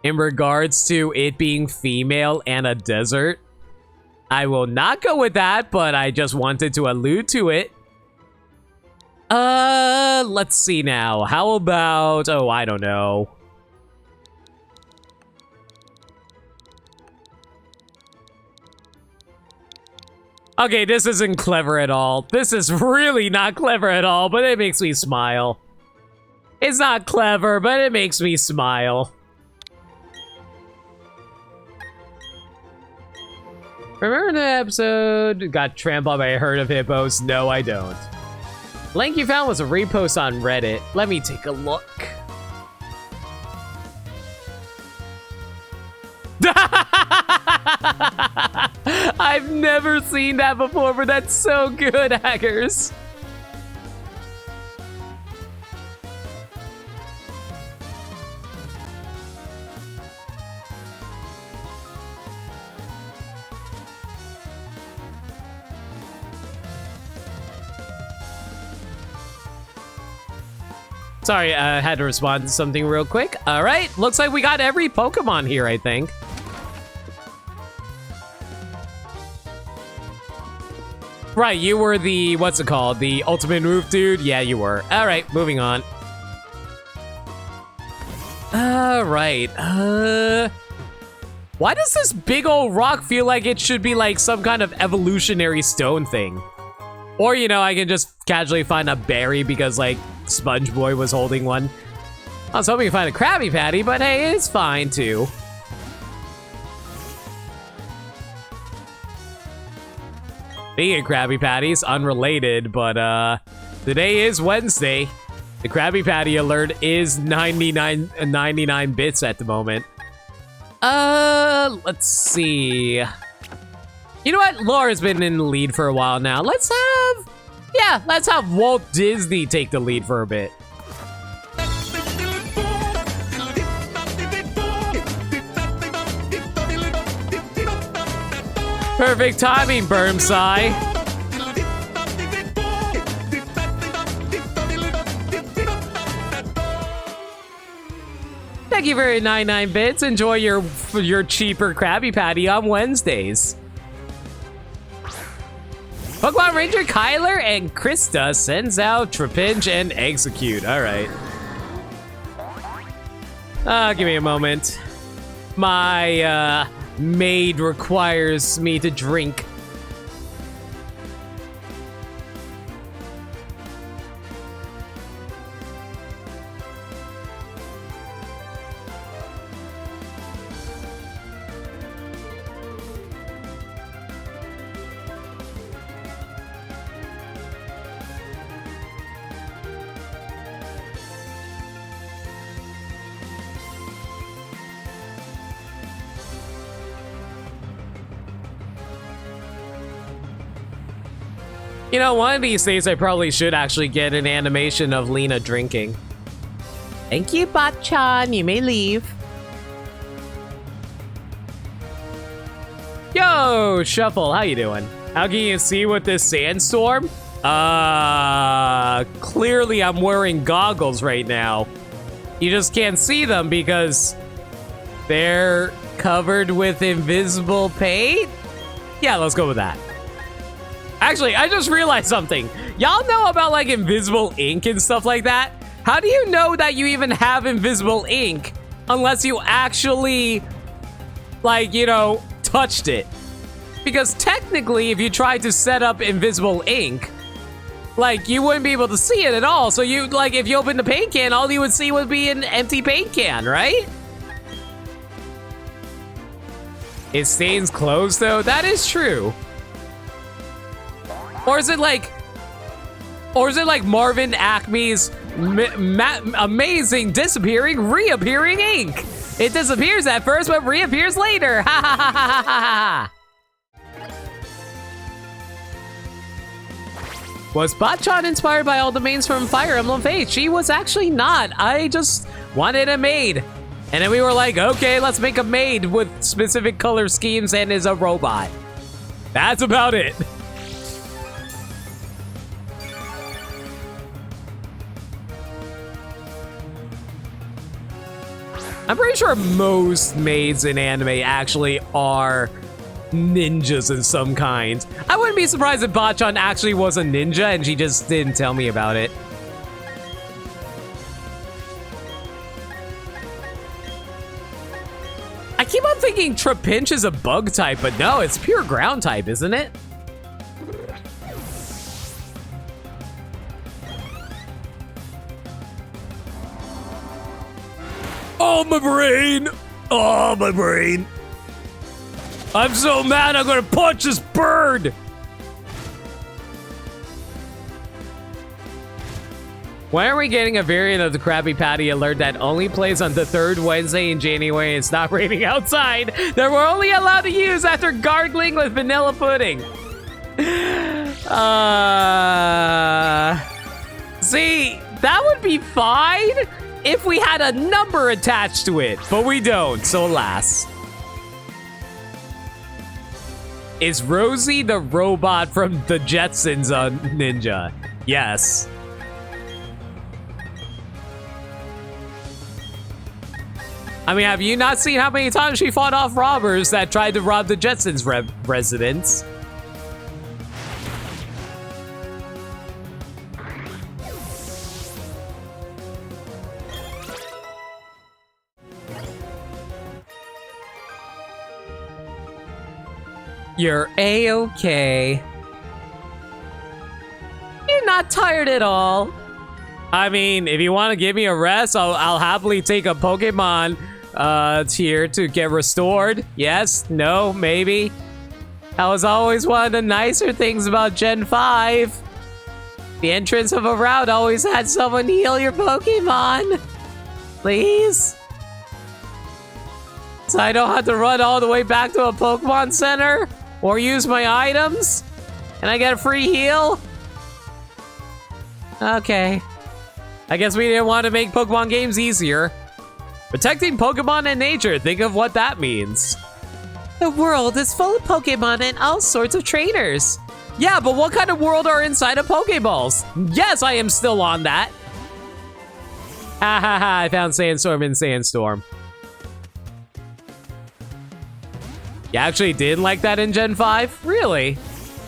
in regards to it being female and a desert. I will not go with that, but I just wanted to allude to it. Let's see now. How about, oh, I don't know. Okay, this isn't clever at all. This is really not clever at all, but it makes me smile. It's not clever, but it makes me smile. Remember the episode got trampled by a herd of hippos? No, I don't. Link you found was a repost on Reddit. Let me take a look. I've never seen that before, but that's so good, Hackers. Sorry, I had to respond to something real quick. All right, looks like we got every Pokemon here, I think. Right, you were the, what's it called? The ultimate move dude? Yeah, you were. All right, moving on. All right, why does this big old rock feel like it should be like some kind of evolutionary stone thing? Or, you know, I can just casually find a berry because, like, Sponge Boy was holding one. I was hoping to find a Krabby Patty, but hey, it's fine, too. Speaking of Krabby Patties, unrelated, but, today is Wednesday. The Krabby Patty alert is 99 bits at the moment. Let's see. You know what? Laura's been in the lead for a while now. Let's have Walt Disney take the lead for a bit. Perfect timing, Burmside. Thank you for 99 bits. Enjoy your cheaper Krabby Patty on Wednesdays. Pokemon Ranger Kyler and Krista sends out Trapinch and Execute. All right. Give me a moment. My maid requires me to drink. You know, one of these days I probably should actually get an animation of Lena drinking. Thank you, Bachan. You may leave. Yo, Shuffle, how you doing? How can you see with this sandstorm? Clearly I'm wearing goggles right now. You just can't see them because they're covered with invisible paint? Yeah, let's go with that. Actually, I just realized something. Y'all know about, like, invisible ink and stuff like that? How do you know that you even have invisible ink unless you actually, like, you know, touched it? Because technically, if you tried to set up invisible ink, like, you wouldn't be able to see it at all. So you, like, if you open the paint can, all you would see would be an empty paint can, right? It stains clothes, though? That is true. Or is it like Marvin Acme's amazing disappearing, reappearing ink? It disappears at first, but reappears later. Ha ha ha ha ha ha. Was Bachan inspired by all the mains from Fire Emblem Fates? She was actually not. I just wanted a maid. And then we were like, okay, let's make a maid with specific color schemes and is a robot. That's about it. I'm pretty sure most maids in anime actually are ninjas in some kind. I wouldn't be surprised if Bachan actually was a ninja and she just didn't tell me about it. I keep on thinking Trapinch is a bug type, but no, it's pure ground type, isn't it? Oh, my brain! Oh, my brain! I'm so mad I'm gonna punch this bird! Why are we getting a variant of the Krabby Patty alert that only plays on the third Wednesday in January? It's not raining outside that we're only allowed to use after gargling with vanilla pudding. See, that would be fine if we had a number attached to it, but we don't, so alas. Is Rosie the robot from the Jetsons a ninja? Yes. I mean, have you not seen how many times she fought off robbers that tried to rob the Jetsons' residence? You're A-okay. not tired at all. I mean, if you want to give me a rest, I'll happily take a Pokemon tier to get restored. Yes, no, maybe. That was always one of the nicer things about Gen 5. The entrance of a route always had someone heal your Pokemon. Please? So I don't have to run all the way back to a Pokemon Center? Or use my items? And I get a free heal? Okay. I guess we didn't want to make Pokemon games easier. Protecting Pokemon and nature, think of what that means. The world is full of Pokemon and all sorts of trainers. Yeah, but what kind of world are inside of Pokeballs? Yes, I am still on that. Ha ha ha, I found Sandstorm in Sandstorm. You actually didn't like that in Gen 5? Really?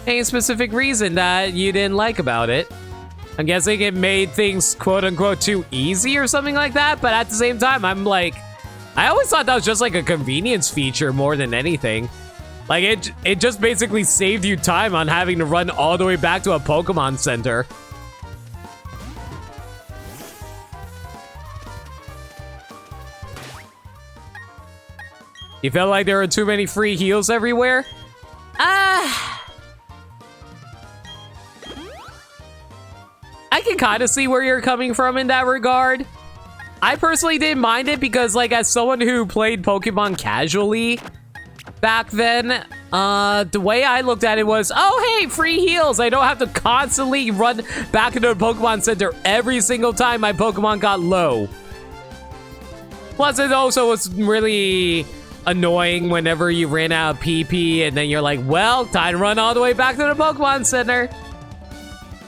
Any specific reason that you didn't like about it? I'm guessing it made things quote-unquote too easy or something like that, but at the same time, I'm like, I always thought that was just like a convenience feature more than anything. Like, it just basically saved you time on having to run all the way back to a Pokemon Center. You felt like there were too many free heals everywhere? I can kind of see where you're coming from in that regard. I personally didn't mind it because, like, as someone who played Pokemon casually back then, the way I looked at it was, oh, hey, free heals. I don't have to constantly run back into a Pokemon Center every single time my Pokemon got low. Plus, it also was really annoying whenever you ran out of PP and then you're like, well, time to run all the way back to the Pokemon Center.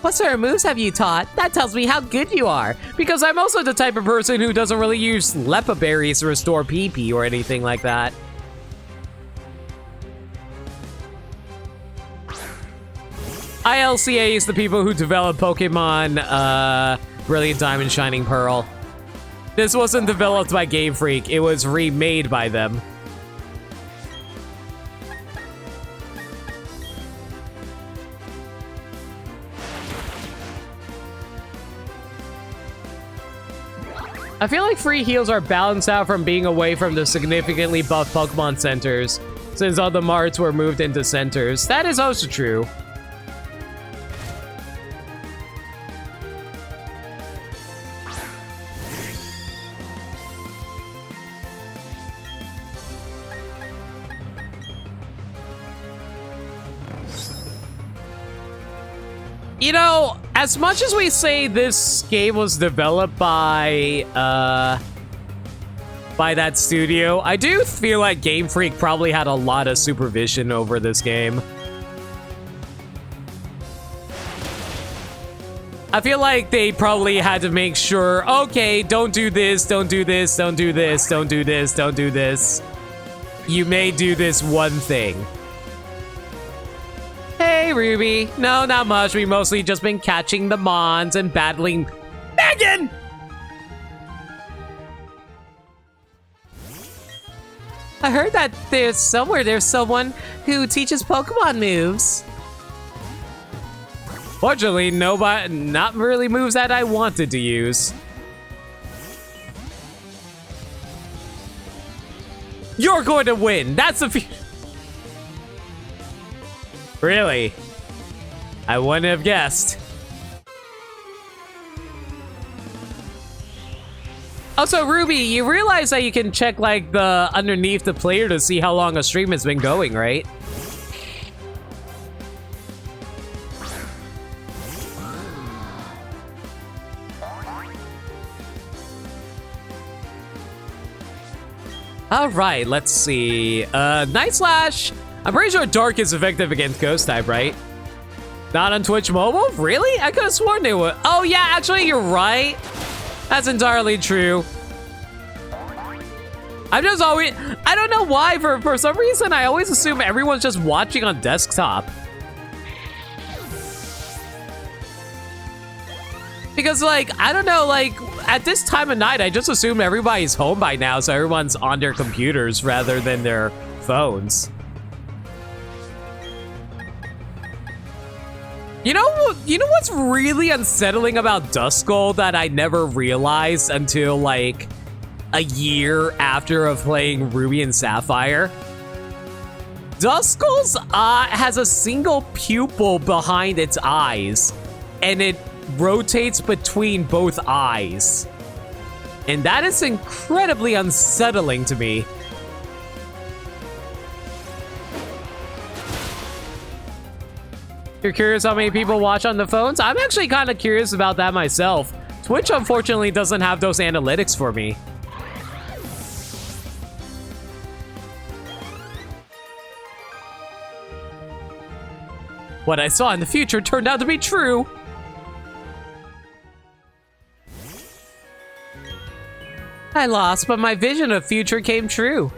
What sort of moves have you taught? That tells me how good you are. Because I'm also the type of person who doesn't really use Lepa Berries to restore PP or anything like that. ILCA is the people who developed Pokemon Brilliant Diamond, Shining Pearl. This wasn't developed by Game Freak, it was remade by them. I feel like free heals are balanced out from being away from the significantly buffed Pokemon centers, since all the marts were moved into centers. That is also true. You know, as much as we say this game was developed by that studio, I do feel like Game Freak probably had a lot of supervision over this game. I feel like they probably had to make sure, okay, don't do this, don't do this, don't do this, don't do this, don't do this. You may do this one thing. Hey, Ruby. No, not much. We mostly just been catching the Mons and battling Megan! I heard that there's someone who teaches Pokemon moves. Fortunately, not really moves that I wanted to use. You're going to win. That's the Really? I wouldn't have guessed. Also, Ruby, you realize that you can check, like, the underneath the player to see how long a stream has been going, right? Alright, let's see. Night Slash. I'm pretty sure Dark is effective against Ghost type, right? Not on Twitch Mobile? Really? I could have sworn they would. Oh yeah, actually you're right. That's entirely true. I'm just always, I don't know why, for some reason I always assume everyone's just watching on desktop. Because, like, I don't know, like, at this time of night, I just assume everybody's home by now, so everyone's on their computers rather than their phones. You know what's really unsettling about Duskull that I never realized until like a year after of playing Ruby and Sapphire? Duskull's has a single pupil behind its eyes, and it rotates between both eyes. And that is incredibly unsettling to me. You're curious how many people watch on the phones? I'm actually kind of curious about that myself. Twitch unfortunately doesn't have those analytics for me. What I saw in the future turned out to be true. I lost, but my vision of future came true.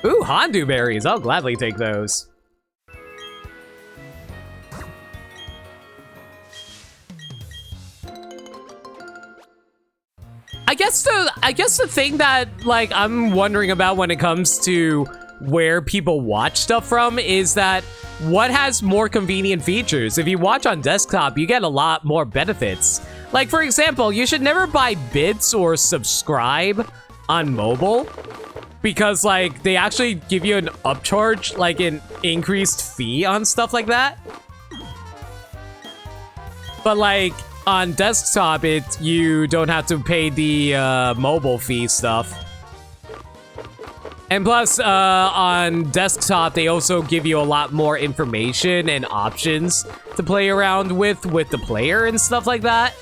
Ooh, Hondu berries. I'll gladly take those. I guess the thing that like I'm wondering about when it comes to where people watch stuff from is that what has more convenient features? If you watch on desktop, you get a lot more benefits. Like, for example, you should never buy bits or subscribe on mobile because, like, they actually give you an upcharge, like an increased fee on stuff like that. But, like, on desktop, you don't have to pay the mobile fee stuff. And plus, on desktop, they also give you a lot more information and options to play around with the player and stuff like that.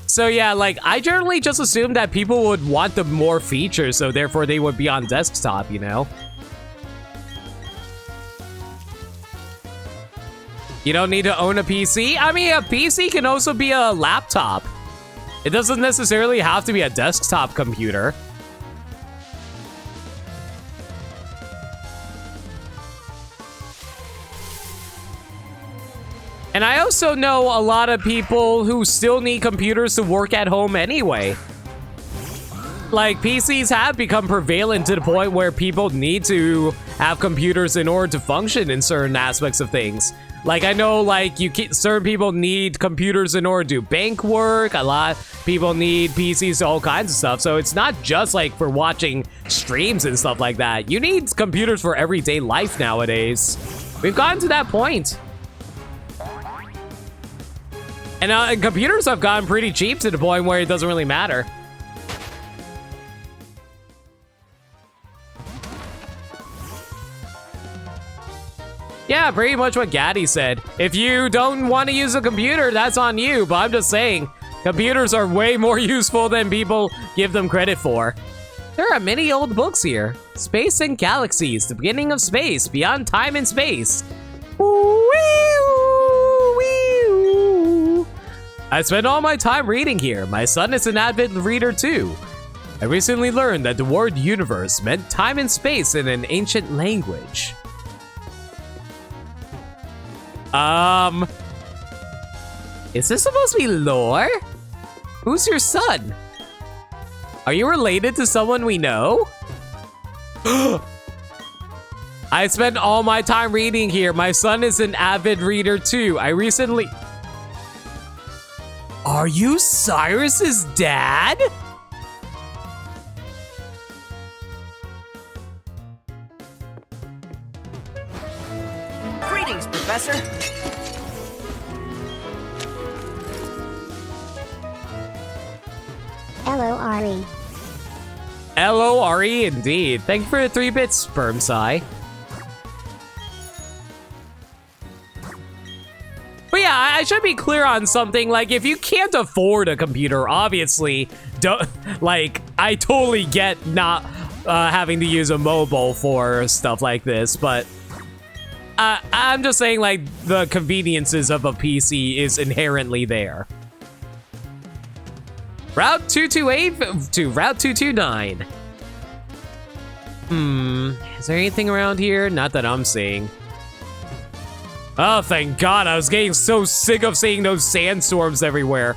So yeah, like, I generally just assumed that people would want the more features, so therefore they would be on desktop, you know? You don't need to own a PC? I mean, a PC can also be a laptop. It doesn't necessarily have to be a desktop computer. And I also know a lot of people who still need computers to work at home anyway. Like, PCs have become prevalent to the point where people need to have computers in order to function in certain aspects of things. Like, I know, like, certain people need computers in order to do bank work. A lot of people need PCs to all kinds of stuff. So it's not just, like, for watching streams and stuff like that. You need computers for everyday life nowadays. We've gotten to that point. And computers have gotten pretty cheap to the point where it doesn't really matter. Yeah, pretty much what Gaddy said. If you don't want to use a computer, that's on you, but I'm just saying, computers are way more useful than people give them credit for. There are many old books here. Space and Galaxies, The Beginning of Space, Beyond Time and Space. I spend all my time reading here. My son is an avid reader too. I recently learned that the word universe meant time and space in an ancient language. Is this supposed to be lore? Who's your son? Are you related to someone we know? I spend all my time reading here. My son is an avid reader too. I recently... Are you Cyrus's dad? Greetings, Professor. L-O-R-E. L-O-R-E indeed. Thank you for the 3-bit sperm sigh. But yeah, I should be clear on something. Like, if you can't afford a computer, obviously, like, I totally get not having to use a mobile for stuff like this, but I'm just saying, like, the conveniences of a PC is inherently there. Route 228 to Route 229. Is there anything around here? Not that I'm seeing. Oh, thank God. I was getting so sick of seeing those sandstorms everywhere.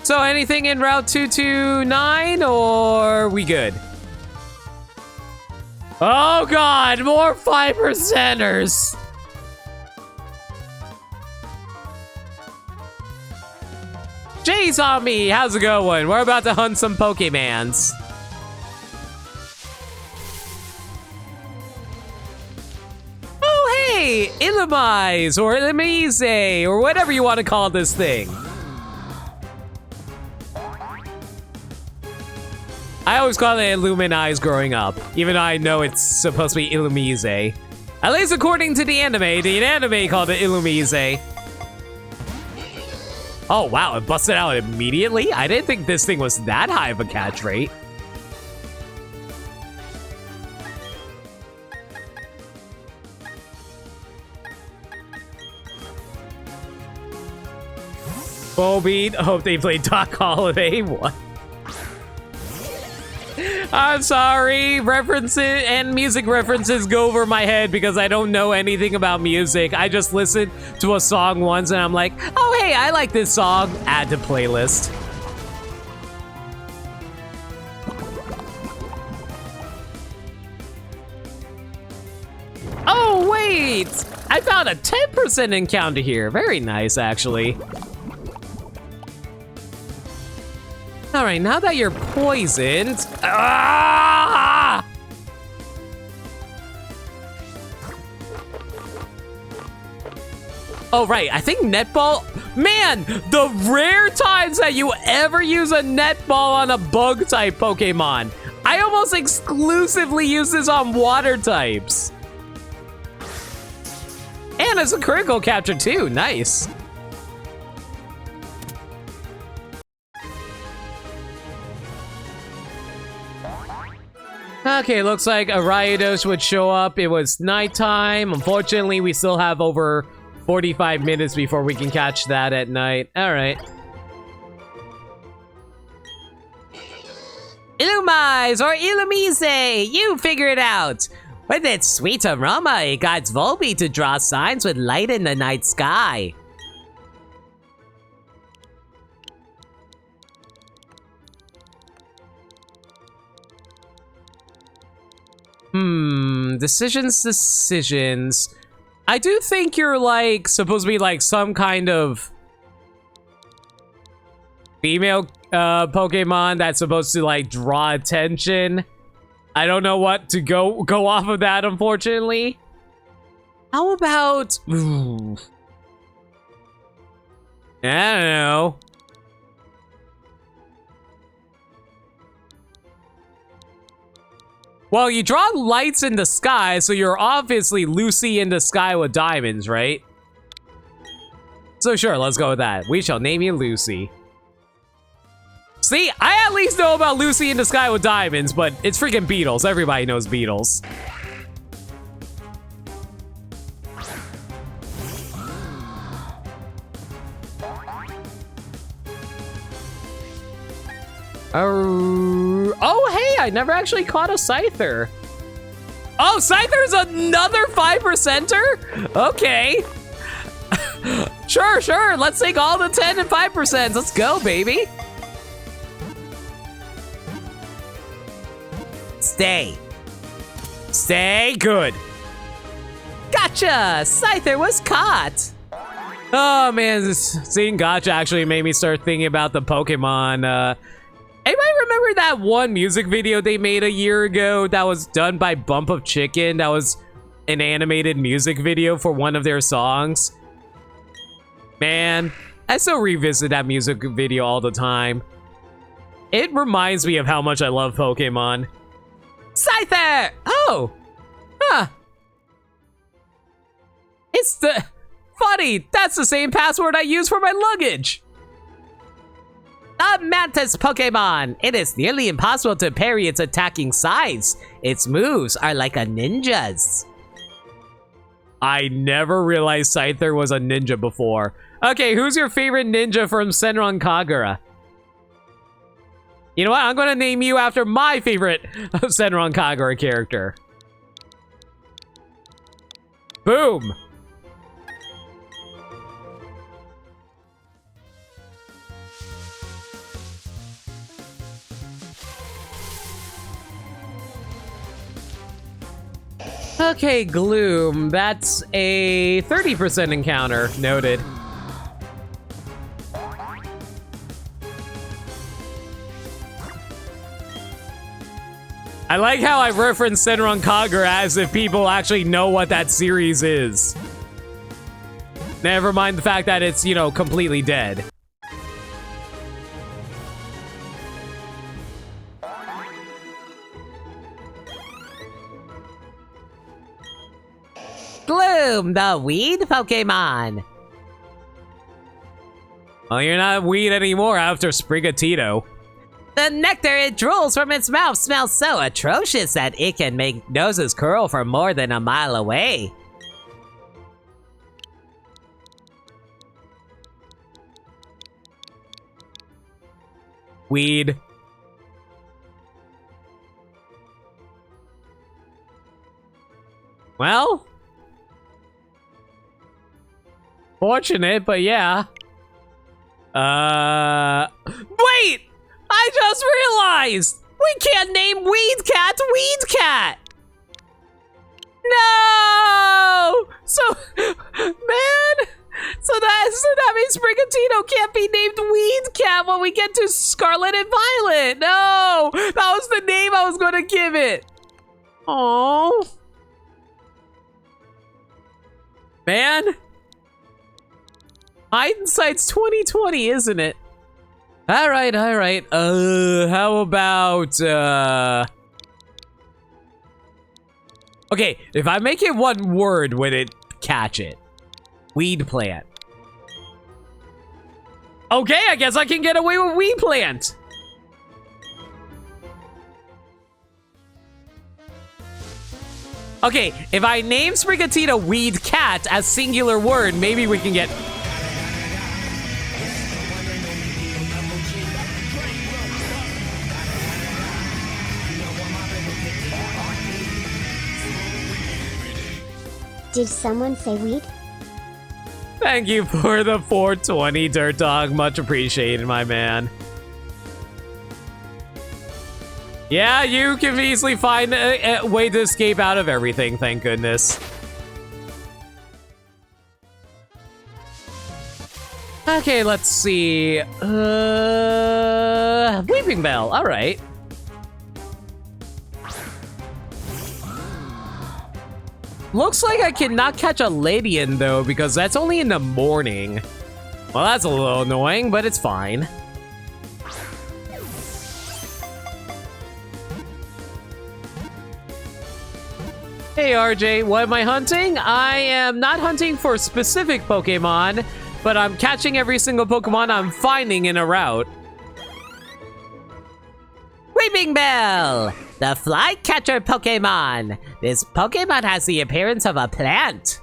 So anything in Route 229 or we good? Oh god, more 5%ers! Jay's on me! How's it going? We're about to hunt some Pokemons. Oh hey! Illumise, or Illumise, or whatever you want to call this thing. I always call it Illuminize growing up, even though I know it's supposed to be Illumise. At least according to the anime called it Illumise. Oh wow, it busted out immediately? I didn't think this thing was that high of a catch rate. Bowbeat, hope they played Doc Holiday. What? I'm sorry, references and music references go over my head because I don't know anything about music. I just listened to a song once and I'm like, oh hey, I like this song. Add to playlist. Oh wait, I found a 10% encounter here. Very nice, actually. All right, now that you're poisoned, Oh right, I think netball, man, the rare times that you ever use a netball on a bug type Pokemon. I almost exclusively use this on water types. And it's a critical capture too, nice. Okay, looks like a Raidos would show up. It was nighttime. Unfortunately, we still have over 45 minutes before we can catch that at night. All right. Illumise or Illumise, you figure it out. With its sweet aroma, it guides Volbeat to draw signs with light in the night sky. Decisions. I do think you're like supposed to be like some kind of female Pokemon that's supposed to like draw attention. I don't know what to go off of that, unfortunately. How about I don't know. Well, you draw lights in the sky, so you're obviously Lucy in the sky with diamonds, right? So sure, let's go with that. We shall name you Lucy. See, I at least know about Lucy in the sky with diamonds, but it's freaking Beetles. Everybody knows Beetles. Oh, hey, I never actually caught a Scyther. Oh, Scyther's another 5%er? Okay. Sure. Let's take all the 10 and 5%. Let's go, baby. Stay. Good. Gotcha. Scyther was caught. Oh, man, seeing Gotcha actually made me start thinking about the Pokemon, Anybody remember that one music video they made a year ago that was done by Bump of Chicken? That was an animated music video for one of their songs. Man, I still revisit that music video all the time. It reminds me of how much I love Pokemon. Scyther! Oh! Huh. It's the... Funny, that's the same password I use for my luggage. A Mantis Pokemon! It is nearly impossible to parry its attacking sides. Its moves are like a ninja's. I never realized Scyther was a ninja before. Okay, who's your favorite ninja from Senran Kagura? You know what? I'm gonna name you after my favorite Senran Kagura character. Boom! Okay, Gloom. That's a 30% encounter. Noted. I like how I referenced Senran Kagura as if people actually know what that series is. Never mind the fact that it's, you know, completely dead. Gloom, the weed Pokemon. Well, you're not weed anymore after Sprigatito. The nectar it drools from its mouth smells so atrocious that it can make noses curl from more than a mile away. Weed. Well, fortunate, but yeah. Wait! I just realized! We can't name Weed Cat Weed Cat! No! So, man! So that means Sprigatito can't be named Weed Cat when we get to Scarlet and Violet! No! That was the name I was gonna give it! Oh. Man? Hindsight's 2020, isn't it? Alright, alright. How about, okay, if I make it one word, would it catch it? Weed plant. Okay, I guess I can get away with weed plant. Okay, if I name Sprigatito Weed Cat as singular word, maybe we can get... Did someone say weed? Thank you for the 420, Dirt Dog. Much appreciated, my man. Yeah, you can easily find a way to escape out of everything, thank goodness. Okay, let's see. Weeping Bell, alright. Looks like I cannot catch a Ladian, though, because that's only in the morning. Well, that's a little annoying, but it's fine. Hey, RJ, what am I hunting? I am not hunting for specific Pokemon, but I'm catching every single Pokemon I'm finding in a route. Weeping Bell, the flycatcher Pokemon. This Pokemon has the appearance of a plant.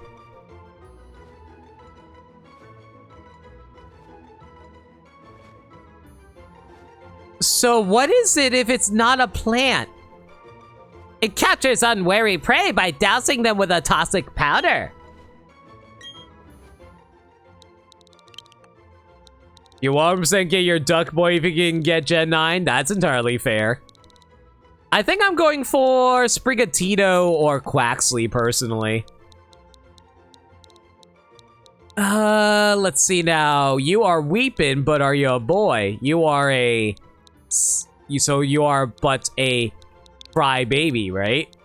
So what is it if it's not a plant? It captures unwary prey by dousing them with a toxic powder. You 100% get your Duck Boy if you can get Gen 9? That's entirely fair. I think I'm going for Sprigatito or Quaxley, personally. Let's see now. You are weeping, but are you a boy? You are a... So you are but a cry baby, right?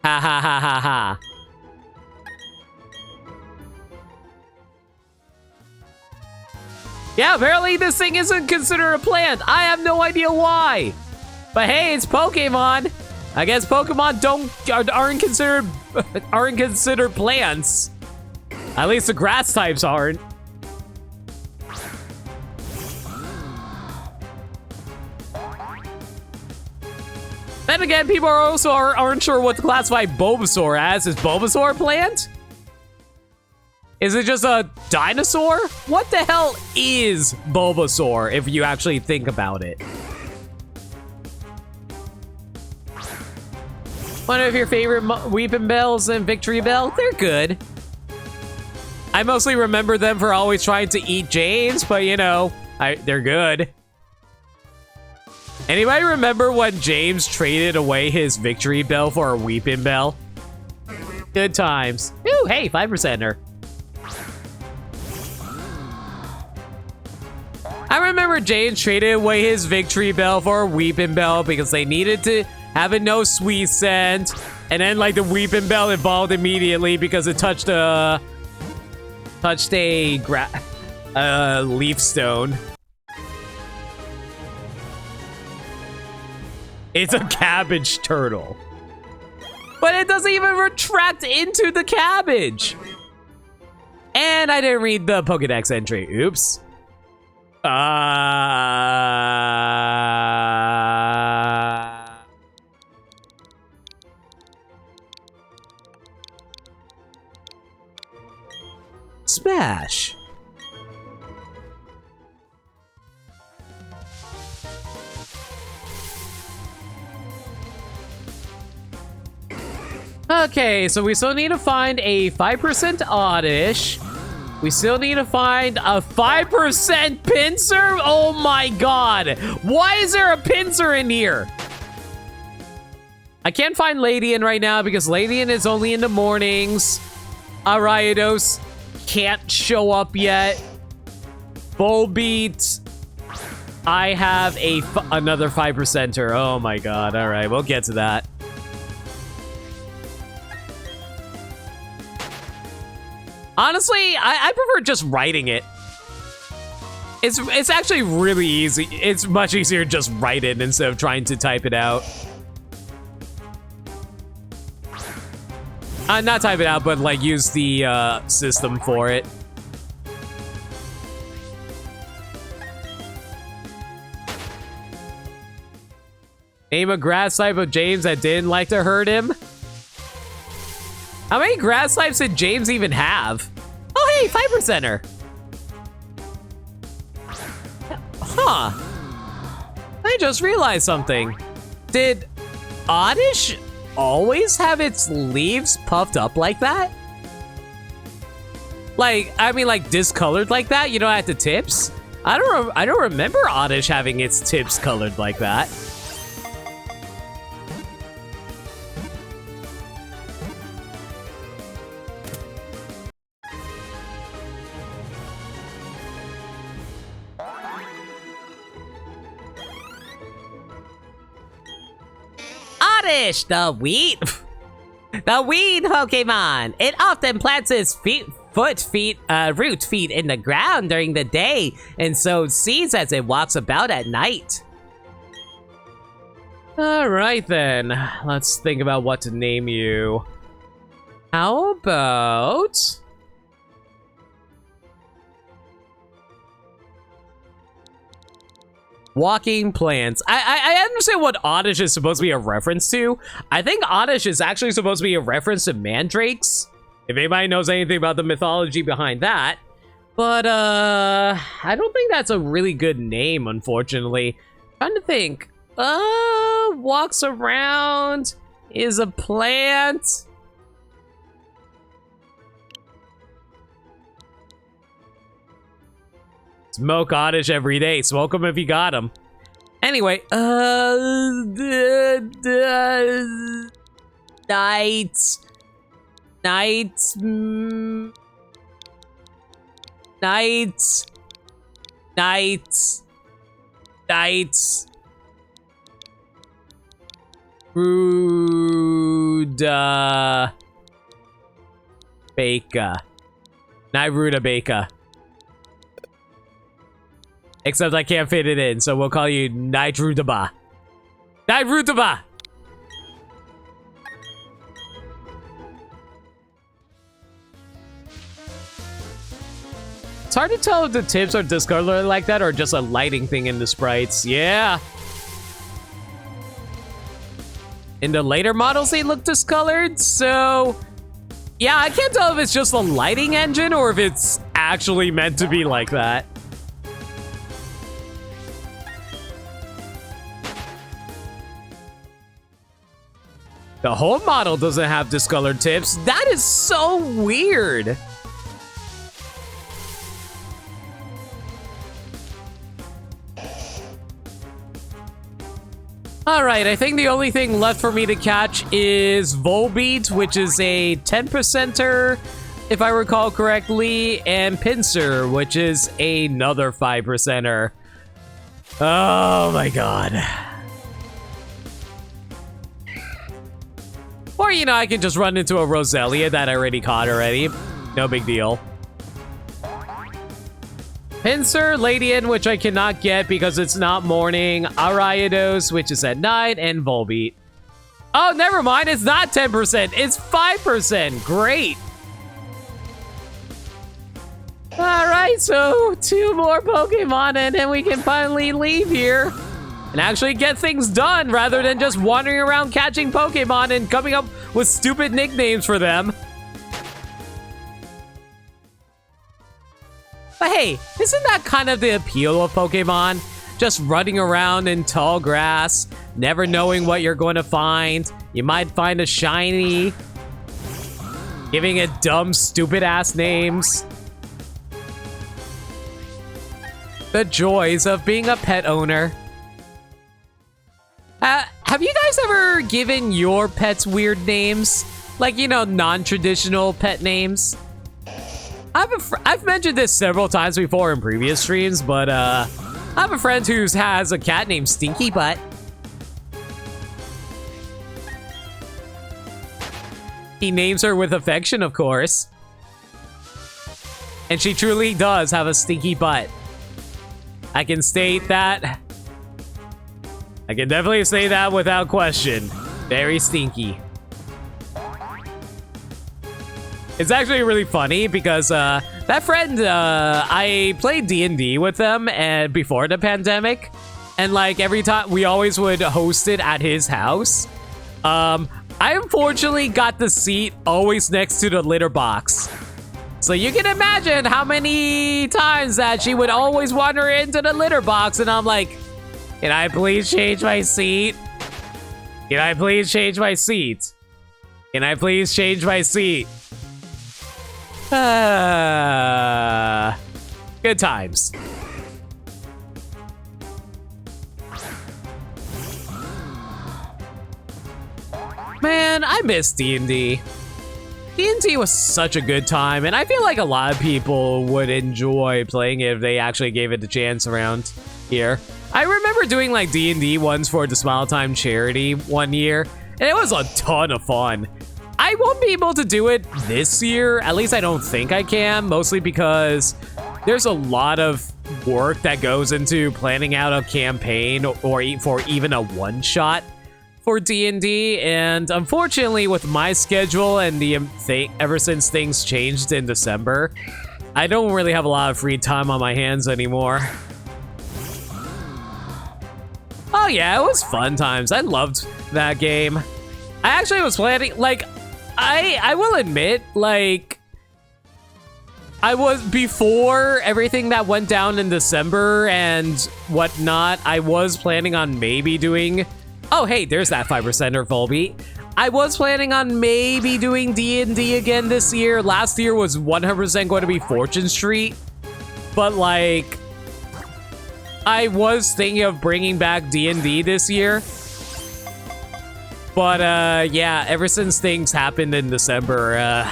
Ha ha ha ha ha. Yeah, apparently this thing isn't considered a plant. I have no idea why. But hey, it's Pokemon. I guess Pokemon aren't considered plants. At least the grass types aren't. Then again, people aren't sure what to classify Bulbasaur as. Is Bulbasaur a plant? Is it just a dinosaur? What the hell is Bulbasaur, if you actually think about it? One of your favorite Weeping Bells and Victory Bell? They're good. I mostly remember them for always trying to eat James, but you know, they're good. Anybody remember when James traded away his victory bell for a weeping bell? Good times. Ooh, hey, 5%er. I remember James traded away his victory bell for a weeping bell because they needed to have a no sweet scent. And then like the weeping bell evolved immediately because it touched a leaf stone. It's a cabbage turtle. But it doesn't even retract into the cabbage. And I didn't read the Pokédex entry. Oops. Smash. Okay, so we still need to find a 5% Oddish. We still need to find a 5% Pinsir? Oh my god. Why is there a Pinsir in here? I can't find Ladian right now because Ladian is only in the mornings. Ariados can't show up yet. Volbeat. I have another 5%er. Oh my god. All right, we'll get to that. Honestly, I prefer just writing it. It's actually really easy. It's much easier to just write it instead of trying to type it out. Not type it out, but like use the system for it. Name a grass type of James that didn't like to hurt him. How many grass types did James even have? Oh, hey, 5%er. Huh. I just realized something. Did Oddish always have its leaves puffed up like that? Like, I mean, like discolored like that? You know, at the tips? I don't remember Oddish having its tips colored like that. Oddish, the weed Pokemon. It often plants its root feet in the ground during the day and sows seeds as it walks about at night. All right then, let's think about what to name you. How about... Walking plants. I understand what Oddish is supposed to be a reference to. I think Oddish is actually supposed to be a reference to mandrakes. If anybody knows anything about the mythology behind that. But, I don't think that's a really good name, unfortunately. Trying to think. Walks around, is a plant. Smoke Oddish every day. Smoke them if you got them. Anyway, nights. Rudabeka. Rudabeka. Except I can't fit it in, so we'll call you Nidrudaba. Nidrudaba! It's hard to tell if the tips are discolored like that or just a lighting thing in the sprites. Yeah. In the later models, they look discolored, so... Yeah, I can't tell if it's just a lighting engine or if it's actually meant to be like that. The whole model doesn't have discolored tips. That is so weird. Alright, I think the only thing left for me to catch is Volbeat, which is a 10%er, if I recall correctly, and Pinsir, which is another 5%er. Oh my god. Or, you know, I can just run into a Roselia that I already caught already. No big deal. Pinsir, Ladian, which I cannot get because it's not morning. Ariados, which is at night. And Volbeat. Oh, never mind. It's not 10%. It's 5%. Great. Alright, so 2 more Pokemon and then we can finally leave here. And actually get things done rather than just wandering around catching Pokemon and coming up with stupid nicknames for them. But hey, isn't that kind of the appeal of Pokemon? Just running around in tall grass, never knowing what you're going to find. You might find a shiny, giving it dumb, stupid-ass names. The joys of being a pet owner. Have you guys ever given your pets weird names? Like, you know, non-traditional pet names? I've mentioned this several times before in previous streams, but I have a friend who has a cat named Stinky Butt. He names her with affection, of course. And she truly does have a stinky butt. I can state that. I can definitely say that without question. Very stinky. It's actually really funny because that friend, I played D&D with them and before the pandemic, and like every time we always would host it at his house. I unfortunately got the seat always next to the litter box. So you can imagine how many times that she would always wander into the litter box and I'm like, can I please change my seat? Can I please change my seat? Can I please change my seat? Good times. Man, I miss D&D. D&D was such a good time, and I feel like a lot of people would enjoy playing it if they actually gave it a chance around here. I remember doing like D&D ones for the Smile Time charity one year, and it was a ton of fun. I won't be able to do it this year, at least I don't think I can, mostly because there's a lot of work that goes into planning out a campaign or for even a one-shot for D&D, and unfortunately with my schedule and the ever since things changed in December, I don't really have a lot of free time on my hands anymore. Oh yeah, it was fun times. I loved that game. I actually was planning, like, I will admit, like, I was, before everything that went down in December and whatnot, I was planning on maybe doing, oh hey, there's that 5%er Volbeat. I was planning on maybe doing D&D again this year. Last year was 100% going to be Fortune Street, but like, I was thinking of bringing back D&D this year. But, yeah, ever since things happened in December,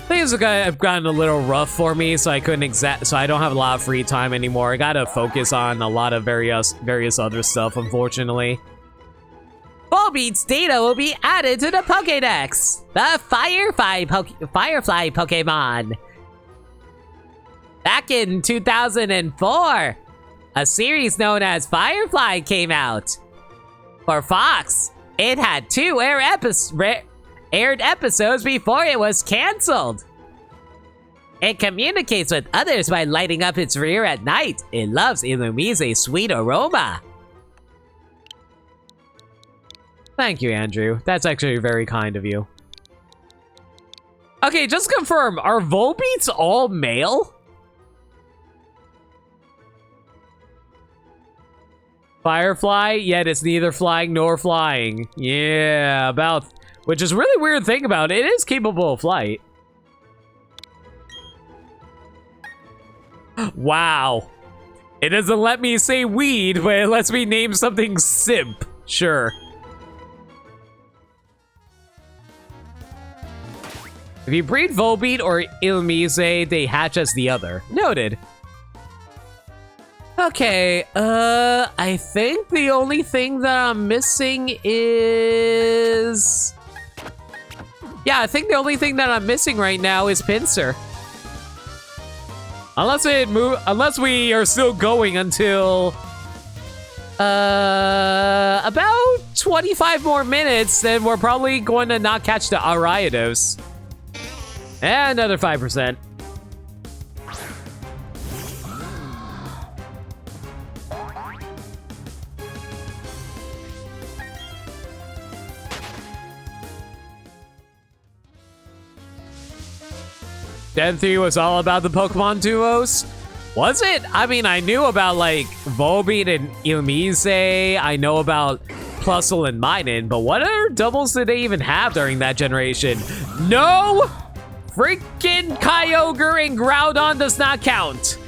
things have gotten a little rough for me, so I so I don't have a lot of free time anymore. I gotta focus on a lot of various other stuff, unfortunately. Volbeat's data will be added to the Pokédex, the Firefly Pokemon. Back in 2004, a series known as Firefly came out. For Fox, it had 2 aired episodes before it was cancelled. It communicates with others by lighting up its rear at night. It loves Illumine's sweet aroma. Thank you, Andrew. That's actually very kind of you. Okay, just confirm, are Volbeats all male? Firefly, yet it's neither flying nor flying. Yeah, which is really weird thing about it. It is capable of flight. Wow. It doesn't let me say weed, but it lets me name something simp. Sure. If you breed Volbeat or Ilmise, they hatch as the other. Noted. Okay, I think the only thing that I'm missing is... Yeah, I think the only thing that I'm missing right now is Pinsir. Unless we are still going until about 25 more minutes, then we're probably going to not catch the Ariados. And another 5%. Gen 3 was all about the Pokemon duos? Was it? I mean, I knew about, like, Volbeat and Ilmise. I know about Plusle and Minun, but what other doubles did they even have during that generation? No! Freaking Kyogre and Groudon does not count.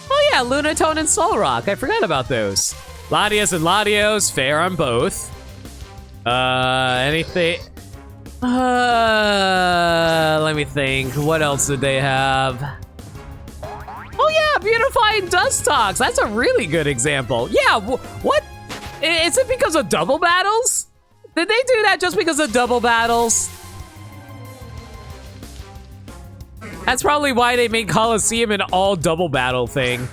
Oh yeah, Lunatone and Solrock. I forgot about those. Latias and Latios, fair on both. Anything? Let me think. What else did they have? Oh yeah, Beautify and Dustox. That's a really good example. Yeah, what? Is it because of double battles? Did they do that just because of double battles? That's probably why they made Coliseum an all double battle thing.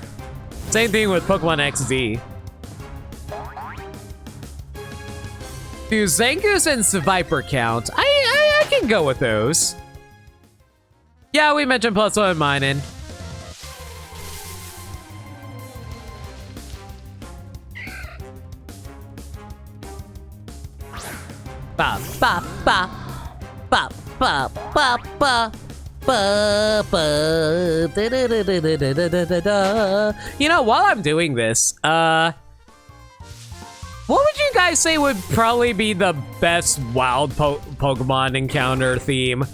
Same thing with Pokemon XD. Do Zangoose and Seviper count? I can go with those. Yeah, we mentioned Plusle and Minun. Ba ba ba ba ba ba ba ba ba da da da da da da da da. You know, while I'm doing this, what would you guys say would probably be the best wild Pokemon encounter theme?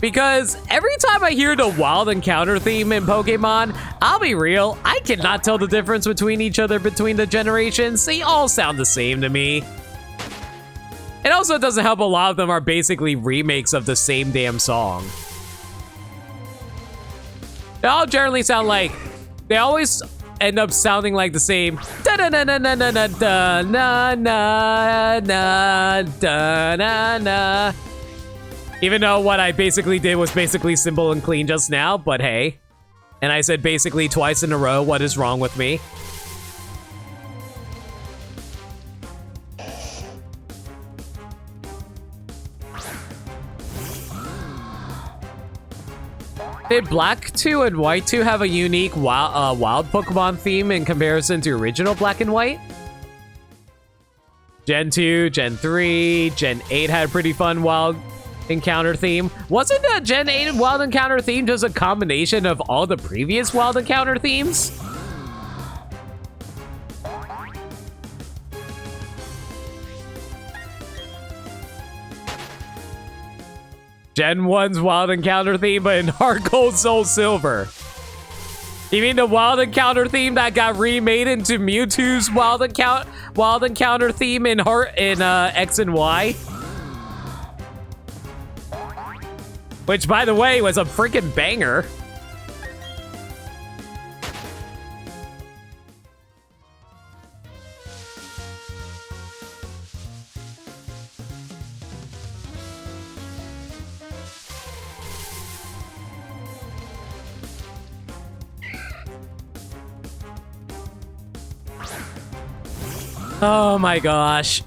Because every time I hear the wild encounter theme in Pokemon, I'll be real, I cannot tell the difference between each other between the generations. They all sound the same to me. It also doesn't help a lot of them are basically remakes of the same damn song. They all generally sound like, they always end up sounding like the same da na na na na na na da na na na da na na. Even though what I basically did was basically simple and clean just now, but hey. And I said basically twice in a row, what is wrong with me? Did Black 2 and White 2 have a unique wild Pokemon theme in comparison to original Black and White? Gen 2, Gen 3, Gen 8 had a pretty fun wild encounter theme. Wasn't the Gen 8 wild encounter theme just a combination of all the previous wild encounter themes? Gen 1's wild encounter theme, but in Heart Gold Soul Silver. You mean the wild encounter theme that got remade into Mewtwo's wild encounter theme in X and Y? Which, by the way, was a freaking banger. Oh my gosh.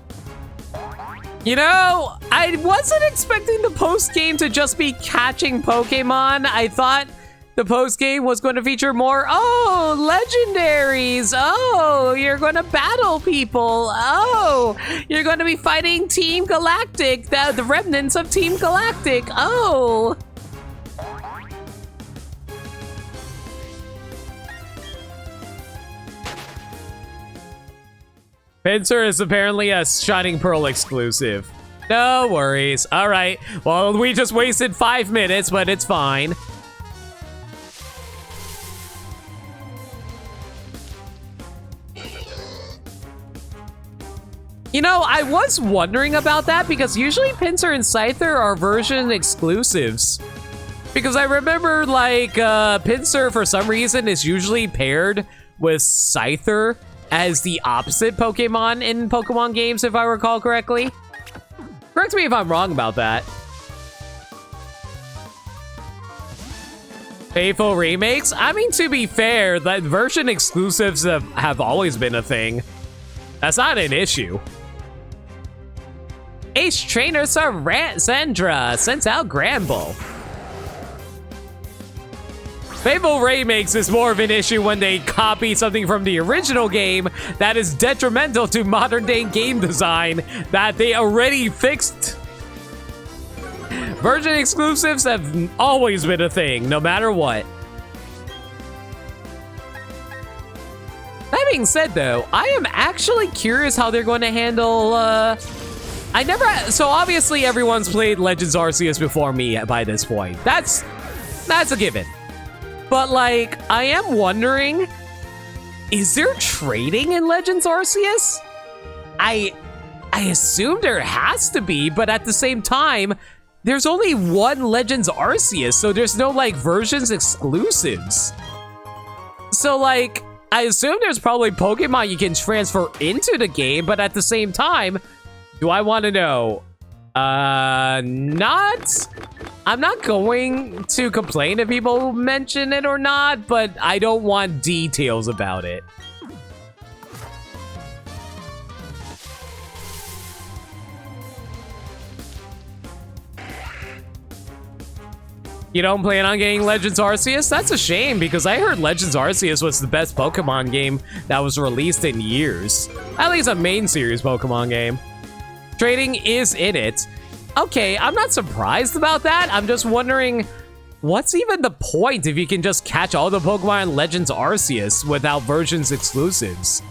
You know, I wasn't expecting the post-game to just be catching Pokemon. I thought the post-game was going to feature more, legendaries. Oh, you're going to battle people. Oh, you're going to be fighting Team Galactic, the remnants of Team Galactic. Oh. Pinsir is apparently a Shining Pearl exclusive. No worries. All right. Well, we just wasted 5 minutes, but it's fine. You know, I was wondering about that because usually Pinsir and Scyther are version exclusives. Because I remember, like, Pinsir, for some reason, is usually paired with Scyther as the opposite Pokemon in Pokemon games, if I recall correctly. Correct me if I'm wrong about that. Faithful remakes? I mean, to be fair, that version exclusives have always been a thing. That's not an issue. Ace Trainer Sandra sends out Granbull. Faithful remakes is more of an issue when they copy something from the original game that is detrimental to modern day game design that they already fixed. Version exclusives have always been a thing, no matter what. That being said, though, I am actually curious how they're going to handle, so obviously everyone's played Legends Arceus before me by this point. That's a given. But, like, I am wondering, is there trading in Legends Arceus? I assume there has to be, but at the same time, there's only one Legends Arceus, so there's no, like, versions exclusives. So, like, I assume there's probably Pokemon you can transfer into the game, but at the same time, do I want to know? I'm not going to complain if people mention it or not, but I don't want details about it. You don't plan on getting Legends Arceus? That's a shame, because I heard Legends Arceus was the best Pokemon game that was released in years. At least a main series Pokemon game. Trading is in it. Okay, I'm not surprised about that. I'm just wondering, what's even the point if you can just catch all the Pokemon in Legends Arceus without versions exclusives?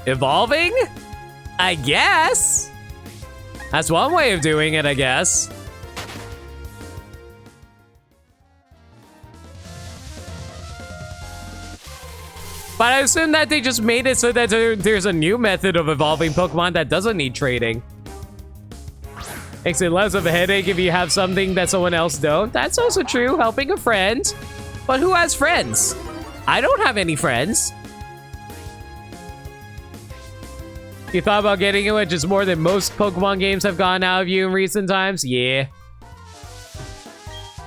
Evolving? I guess. That's one way of doing it, I guess. But I assume that they just made it so that there's a new method of evolving Pokemon that doesn't need trading. Makes it less of a headache if you have something that someone else don't. That's also true, helping a friend. But who has friends? I don't have any friends. You thought about getting it, which is more than most Pokemon games have gone out of you in recent times? Yeah.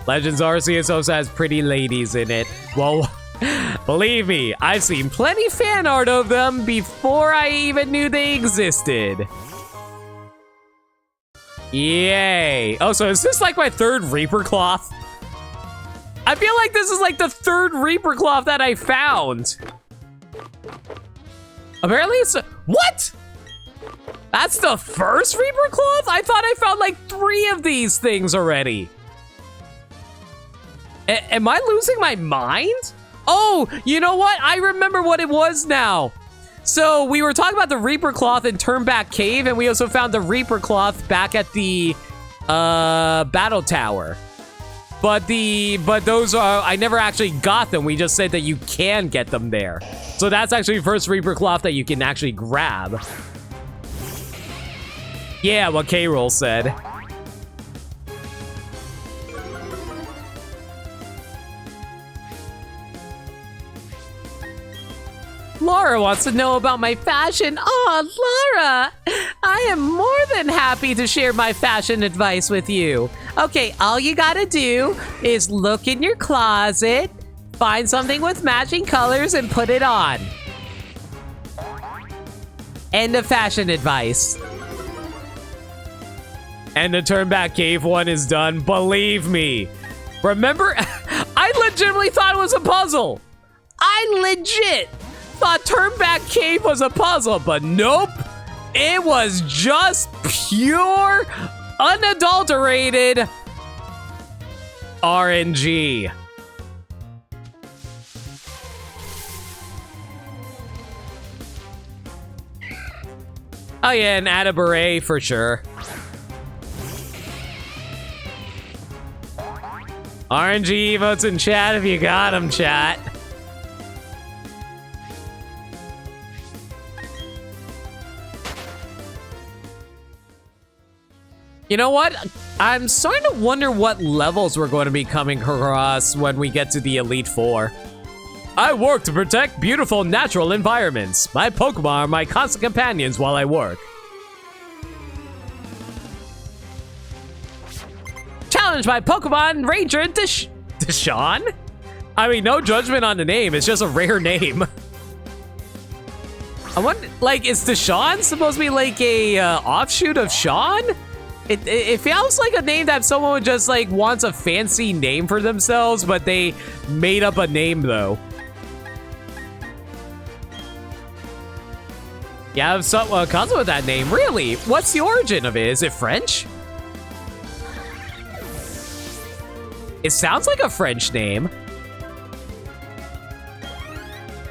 Legends Arceus also has pretty ladies in it. Well, believe me, I've seen plenty fan art of them before I even knew they existed. Yay. Oh, so is this like my third Reaper Cloth? I feel like this is like the third Reaper Cloth that I found. Apparently it's what? That's the first Reaper Cloth? I thought I found like 3 of these things already. Am I losing my mind? Oh, you know what? I remember what it was now. So we were talking about the Reaper Cloth in Turnback Cave, and we also found the Reaper Cloth back at the Battle Tower. But those are, I never actually got them. We just said that you can get them there. So that's actually the first Reaper Cloth that you can actually grab. Yeah, what K-Roll said. Laura wants to know about my fashion. Oh, Laura, I am more than happy to share my fashion advice with you. Okay, all you gotta do is look in your closet, find something with matching colors, and put it on. End of fashion advice. And the Turnback Cave one is done. Believe me. Remember, I legitimately thought it was a puzzle. I legit thought Turnback Cave was a puzzle, but nope. It was just pure, unadulterated RNG. Oh yeah, and add a beret for sure. RNG emotes in chat if you got them, chat. You know what? I'm starting to wonder what levels we're going to be coming across when we get to the Elite Four. I work to protect beautiful natural environments. My Pokemon are my constant companions while I work. Challenge my Pokemon Ranger Deshawn? I mean, no judgment on the name. It's just a rare name. I wonder, like, is Deshawn supposed to be like a offshoot of Sean? It feels like a name that someone would just like wants a fancy name for themselves, but they made up a name though. Yeah, I have some cousin with that name. Really? What's the origin of it? Is it French? It sounds like a French name.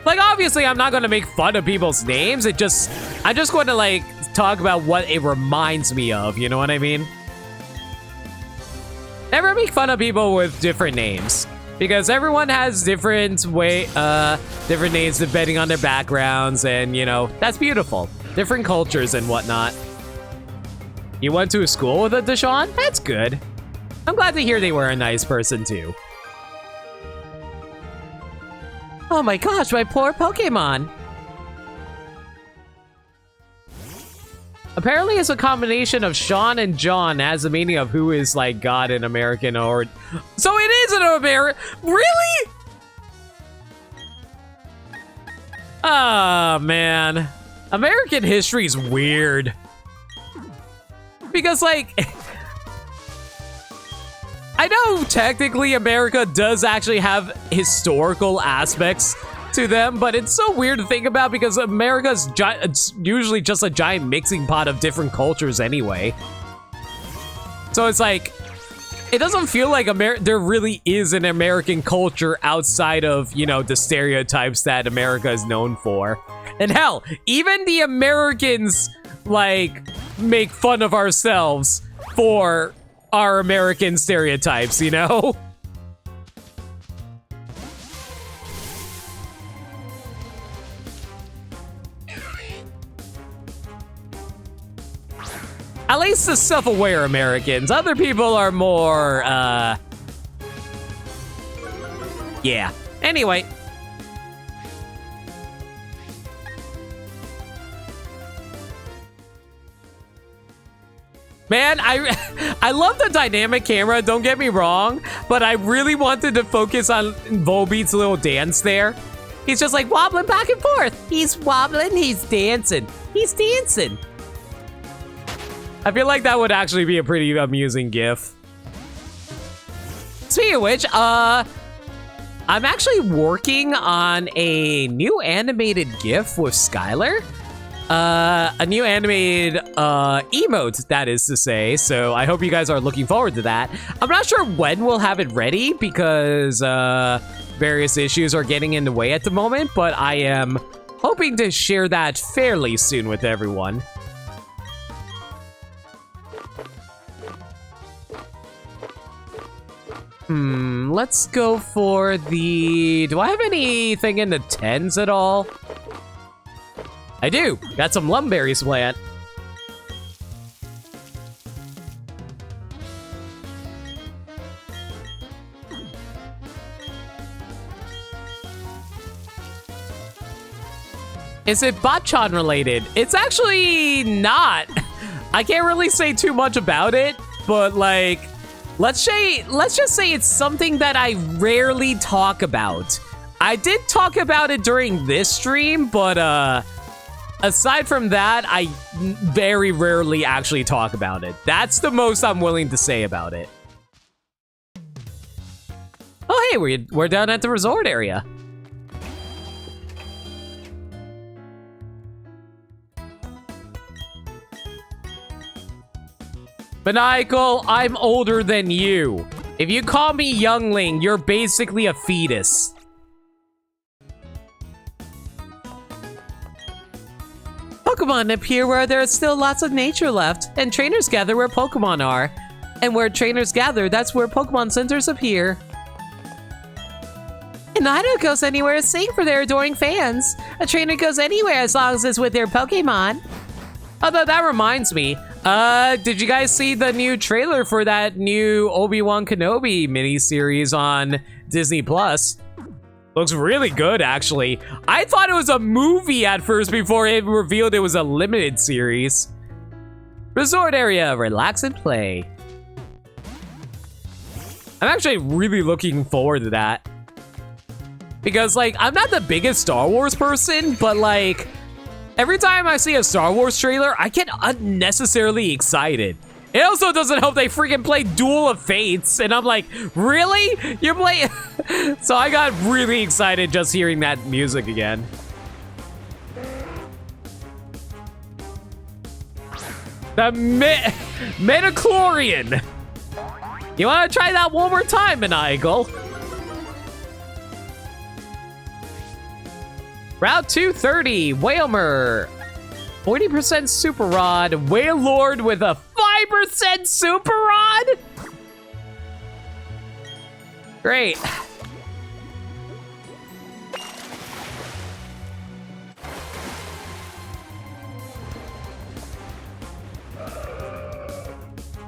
Like, obviously, I'm not going to make fun of people's names. I'm just going to, like, talk about what it reminds me of. You know what I mean? Never make fun of people with different names. Because everyone has different names depending on their backgrounds. And, you know, that's beautiful. Different cultures and whatnot. You went to a school with a Deshawn? That's good. I'm glad to hear they were a nice person, too. Oh my gosh, my poor Pokemon. Apparently it's a combination of Sean and John as the meaning of who is like God in American or... So it is an American... Really? Oh man. American history is weird. Because like... I know technically America does actually have historical aspects to them, but it's so weird to think about because America's it's usually just a giant mixing pot of different cultures anyway. So it's like, it doesn't feel like there really is an American culture outside of, you know, the stereotypes that America is known for. And hell, even the Americans, like, make fun of ourselves for our American stereotypes, you know? At least the self-aware Americans. Other people are more, yeah. Anyway. Man, I love the dynamic camera, don't get me wrong, but I really wanted to focus on Volbeat's little dance there. He's just like wobbling back and forth. He's wobbling, he's dancing. He's dancing. I feel like that would actually be a pretty amusing GIF. Speaking of which, I'm actually working on a new animated GIF with Skylar. A new animated emote, that is to say, so I hope you guys are looking forward to that. I'm not sure when we'll have it ready because various issues are getting in the way at the moment, but I am hoping to share that fairly soon with everyone. Let's go for the... Do I have anything in the 10s at all? I do. Got some lumberries plant. Is it Botchan related? It's actually not. I can't really say too much about it, but like, let's just say it's something that I rarely talk about. I did talk about it during this stream, but aside from that, I very rarely actually talk about it. That's the most I'm willing to say about it. Oh, hey, we're down at the resort area. Maniacal, I'm older than you. If you call me youngling, you're basically a fetus. Pokemon appear where there is still lots of nature left, and trainers gather where Pokemon are. And where trainers gather, that's where Pokemon centers appear. And Idol goes anywhere to sing for their adoring fans. A trainer goes anywhere as long as it's with their Pokemon. Although that reminds me, did you guys see the new trailer for that new Obi-Wan Kenobi miniseries on Disney Plus? Looks really good, actually. I thought it was a movie at first before it revealed it was a limited series. Resort area, relax and play. I'm actually really looking forward to that. Because, like, I'm not the biggest Star Wars person, but, like, every time I see a Star Wars trailer, I get unnecessarily excited. It also doesn't help they freaking play Duel of Fates, and I'm like, really? You're playing? So I got really excited just hearing that music again. The Metachlorian. You want to try that one more time, Maniacal? Route 230, Whalmer. 40% Super Rod. Whale Lord with a 5% Super Rod? Great.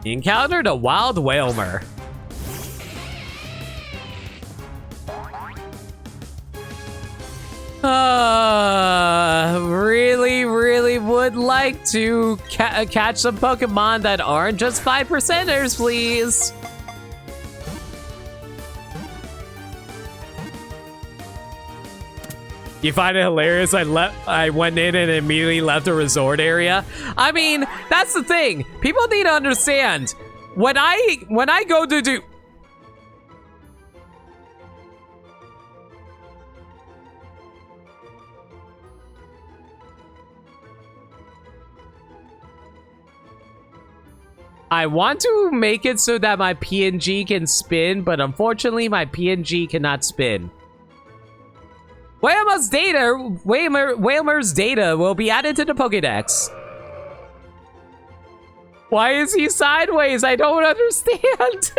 You encountered a wild Whalmer. Really would like to catch some Pokemon that aren't just 5%ers, please. You find it hilarious I went in and immediately left a resort area? I mean, that's the thing. People need to understand. When I go to do... I want to make it so that my PNG can spin, but unfortunately my PNG cannot spin. Whalmer's data will be added to the Pokédex. Why is he sideways? I don't understand.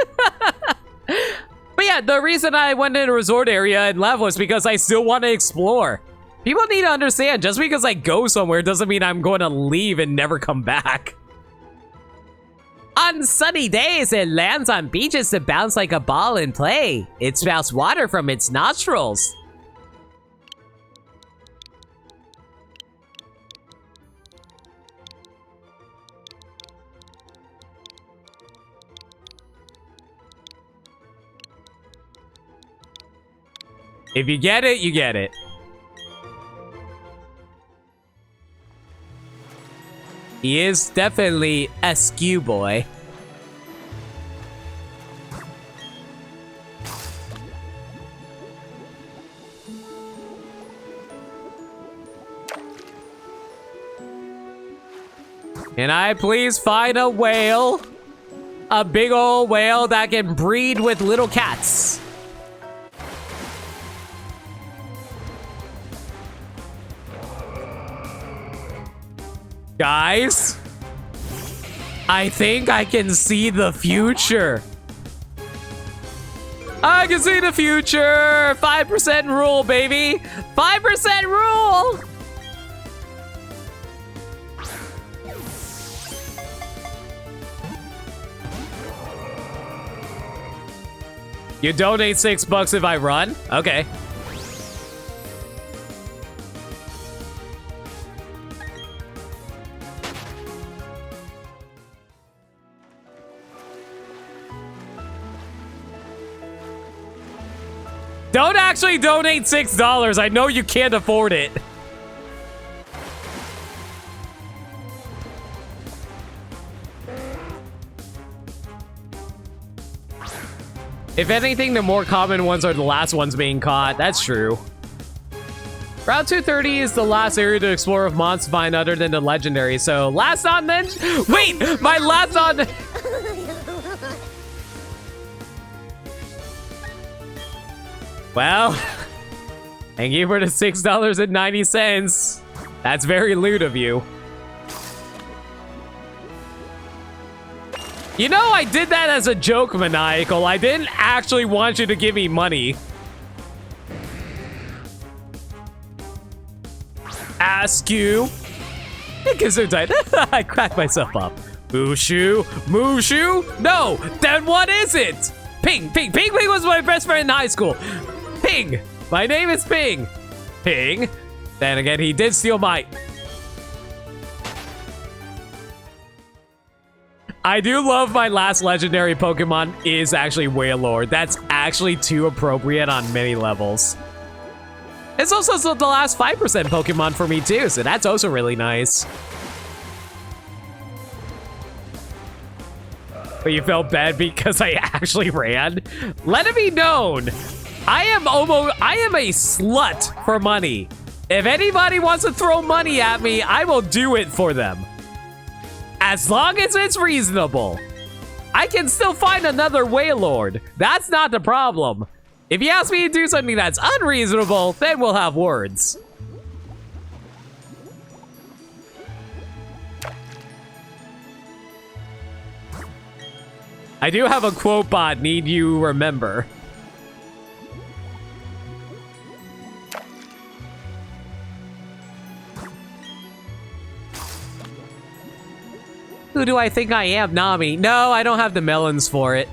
But yeah, the reason I went in a resort area and left was because I still want to explore. People need to understand, just because I go somewhere doesn't mean I'm going to leave and never come back. On sunny days, it lands on beaches to bounce like a ball and play. It spouts water from its nostrils. If you get it, you get it. He is definitely a skew boy. Can I please find a whale? A big old whale that can breed with little cats. Guys, I think I can see the future. I can see the future. 5% rule, baby. 5% rule. You donate $6 if I run? Okay. Don't actually donate $6. I know you can't afford it. If anything, the more common ones are the last ones being caught. That's true. Route 230 is the last area to explore of Mons Vine other than the legendary. So last on then. Wait, my last on. Well, thank you for the $6.90. That's very lewd of you. You know, I did that as a joke, Maniacal. I didn't actually want you to give me money. Ask you. I cracked myself up. Mushu? Mushu? No! Then what is it? Ping! Ping! Ping! Ping was my best friend in high school. Ping! My name is Ping. Ping? Then again, he did steal my... I do love my last legendary Pokemon is actually Wailord. That's actually too appropriate on many levels. It's also the last 5% Pokemon for me too, so that's also really nice. But you felt bad because I actually ran? Let it be known, I am a slut for money. If anybody wants to throw money at me, I will do it for them. As long as it's reasonable. I can still find another Wailord. That's not the problem. If you ask me to do something that's unreasonable, then we'll have words. I do have a quote bot need you remember. Who do I think I am, Nami? No, I don't have the melons for it.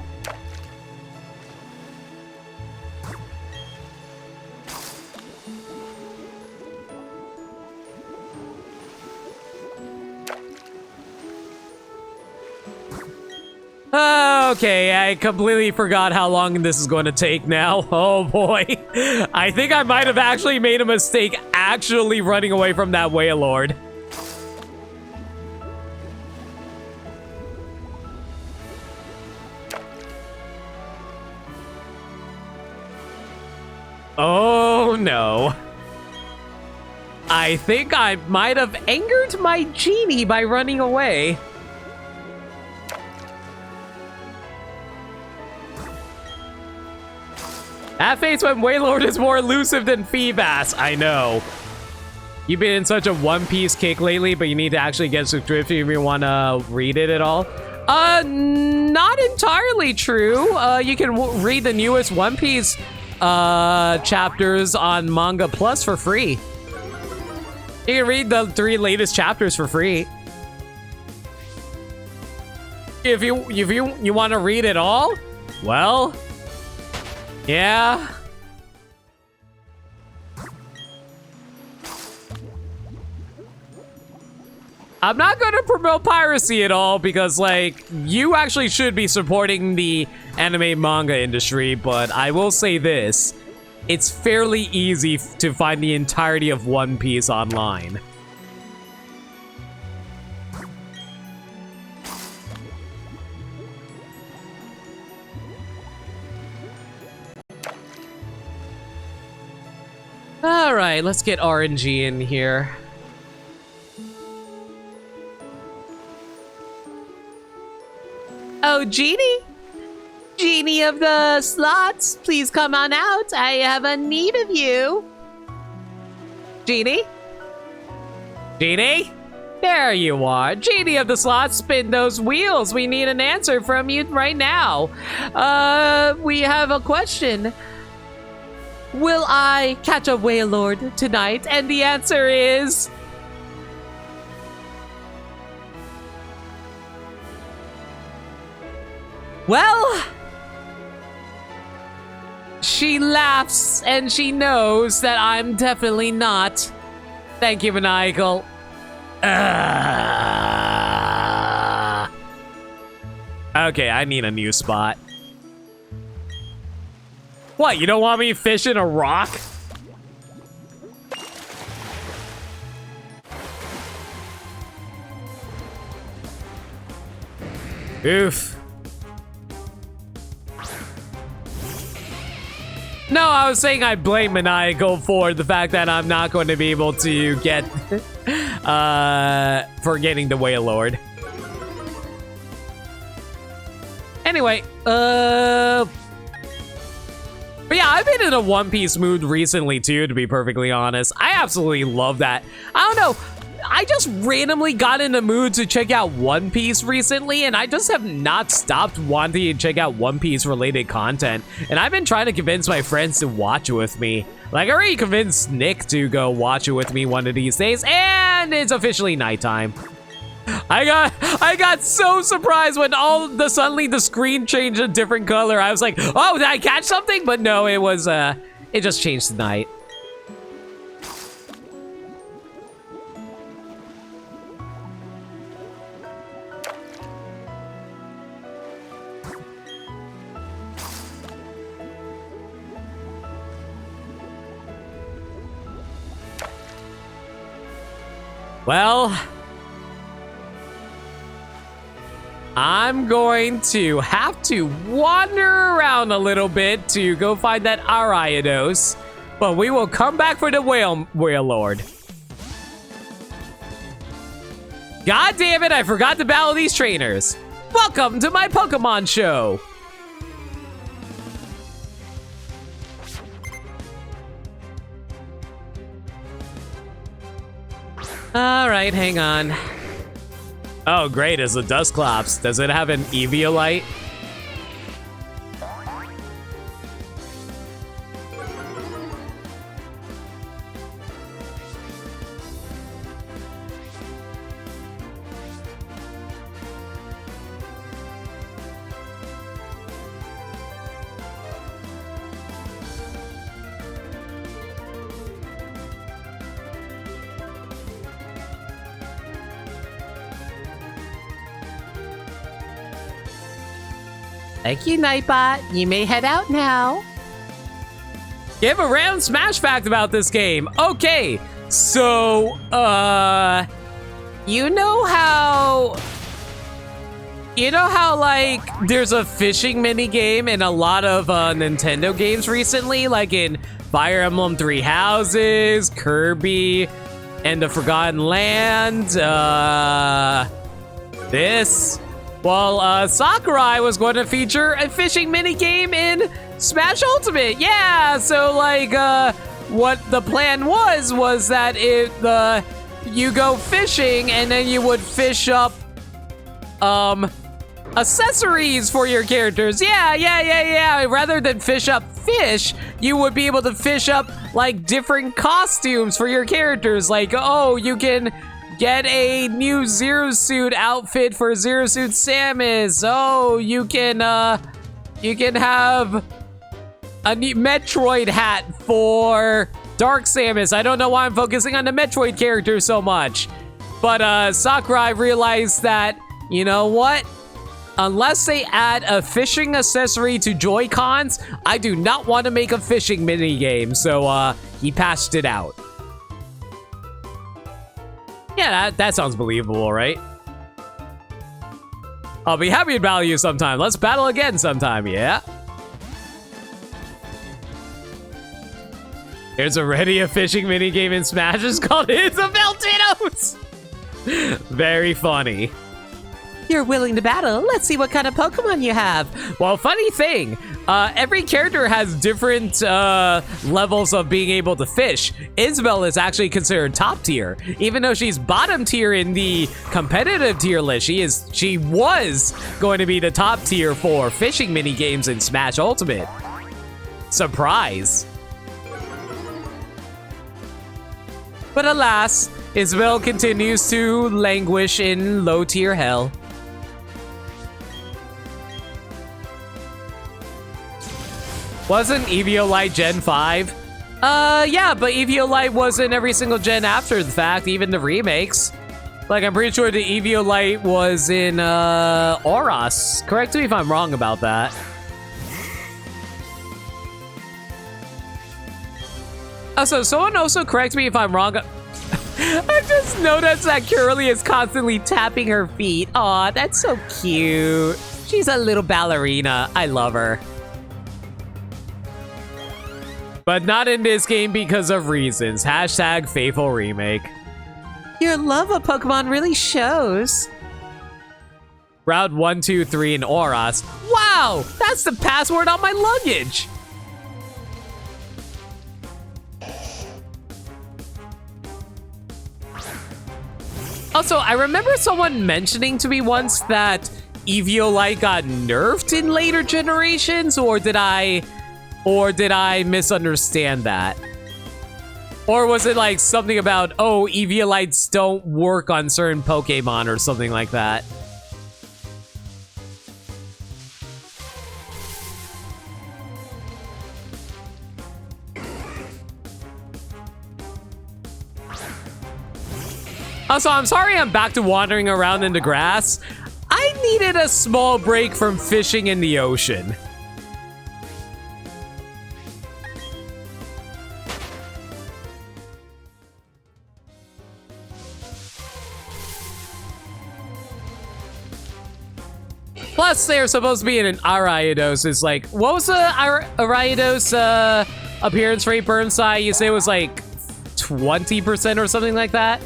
Okay, I completely forgot how long this is going to take now. Oh boy. I think I might have actually made a mistake actually running away from that Wailord. Oh no. I think I might have angered my genie by running away. That face when Wailord is more elusive than Feebas. I know. You've been in such a One Piece kick lately, but you need to actually get a subscription if you want to read it at all. Not entirely true. You can read the newest One Piece chapters on Manga Plus for free. You can read the 3 latest chapters for free. If you want to read it all, well, yeah. I'm not going to promote piracy at all because, like, you actually should be supporting the anime manga industry, but I will say this. It's fairly easy to find the entirety of One Piece online. All right, let's get RNG in here. Oh, Genie? Genie of the slots, please come on out. I have a need of you. Genie? Genie? There you are. Genie of the slots, spin those wheels. We need an answer from you right now. We have a question. Will I catch a Wailord tonight? And the answer is... well... she laughs and she knows that I'm definitely not. Thank you, Maniacal. Okay, I need a new spot. What, you don't want me fishing a rock? Oof. No, I was saying I blame Maniacal for the fact that I'm not going to be able to get, for getting the Wailord. Anyway, But yeah, I've been in a One Piece mood recently too, to be perfectly honest. I absolutely love that. I don't know. I just randomly got in the mood to check out One Piece recently, and I just have not stopped wanting to check out One Piece related content. And I've been trying to convince my friends to watch it with me. Like, I already convinced Nick to go watch it with me one of these days, and it's officially nighttime. I got so surprised when suddenly the screen changed a different color. I was like, oh, did I catch something? But no, it was, it just changed to night. Well, I'm going to have to wander around a little bit to go find that Ariados, but we will come back for the whale lord. God damn it, I forgot to battle these trainers. Welcome to my Pokemon show. All right, hang on. Oh, great, it's a Dusclops. Does it have an Eviolite? Thank you, Nightbot. You may head out now. Give a random Smash fact about this game. Okay, so, you know how, like, there's a fishing mini game in a lot of Nintendo games recently, like in Fire Emblem Three Houses, Kirby, and the Forgotten Land, this. Well, Sakurai was going to feature a fishing minigame in Smash Ultimate. Yeah, so like, what the plan was that you go fishing and then you would fish up, accessories for your characters. Yeah. Rather than fish up fish, you would be able to fish up like different costumes for your characters. Like, oh, you can get a new Zero Suit outfit for Zero Suit Samus. Oh, you can have a new Metroid hat for Dark Samus. I don't know why I'm focusing on the Metroid characters so much. But Sakurai realized that, you know what? Unless they add a fishing accessory to Joy-Cons, I do not want to make a fishing minigame. So he patched it out. Yeah, that sounds believable, right? I'll be happy to battle you sometime. Let's battle again sometime, yeah? There's already a fishing minigame in Smash. It's called Isabel Dittos! Very funny. You're willing to battle. Let's see what kind of Pokemon you have. Well, funny thing, every character has different levels of being able to fish. Isabel is actually considered top tier, even though she's bottom tier in the competitive tier list. She was going to be the top tier for fishing mini games in Smash Ultimate. Surprise. But alas, Isabel continues to languish in low tier hell. Wasn't Eviolite Gen 5? Yeah, but Eviolite wasn't every single gen after the fact, even the remakes. Like, I'm pretty sure the Eviolite was in, Oros. Correct me if I'm wrong about that. Also, someone also correct me if I'm wrong. I just noticed that Curly is constantly tapping her feet. Aw, that's so cute. She's a little ballerina. I love her. But not in this game because of reasons. Hashtag faithful remake. Your love of Pokemon really shows. Route 1, 2, 3 in Oros. Wow, that's the password on my luggage. Also, I remember someone mentioning to me once that Eviolite got nerfed in later generations, or did I misunderstand that? Or was it like something about, oh, Eviolites don't work on certain Pokemon or something like that? Also, I'm sorry I'm back to wandering around in the grass. I needed a small break from fishing in the ocean. Plus, they're supposed to be in an Ariados. It's like, what was the Ariados appearance rate, Burnside? You say it was like 20% or something like that?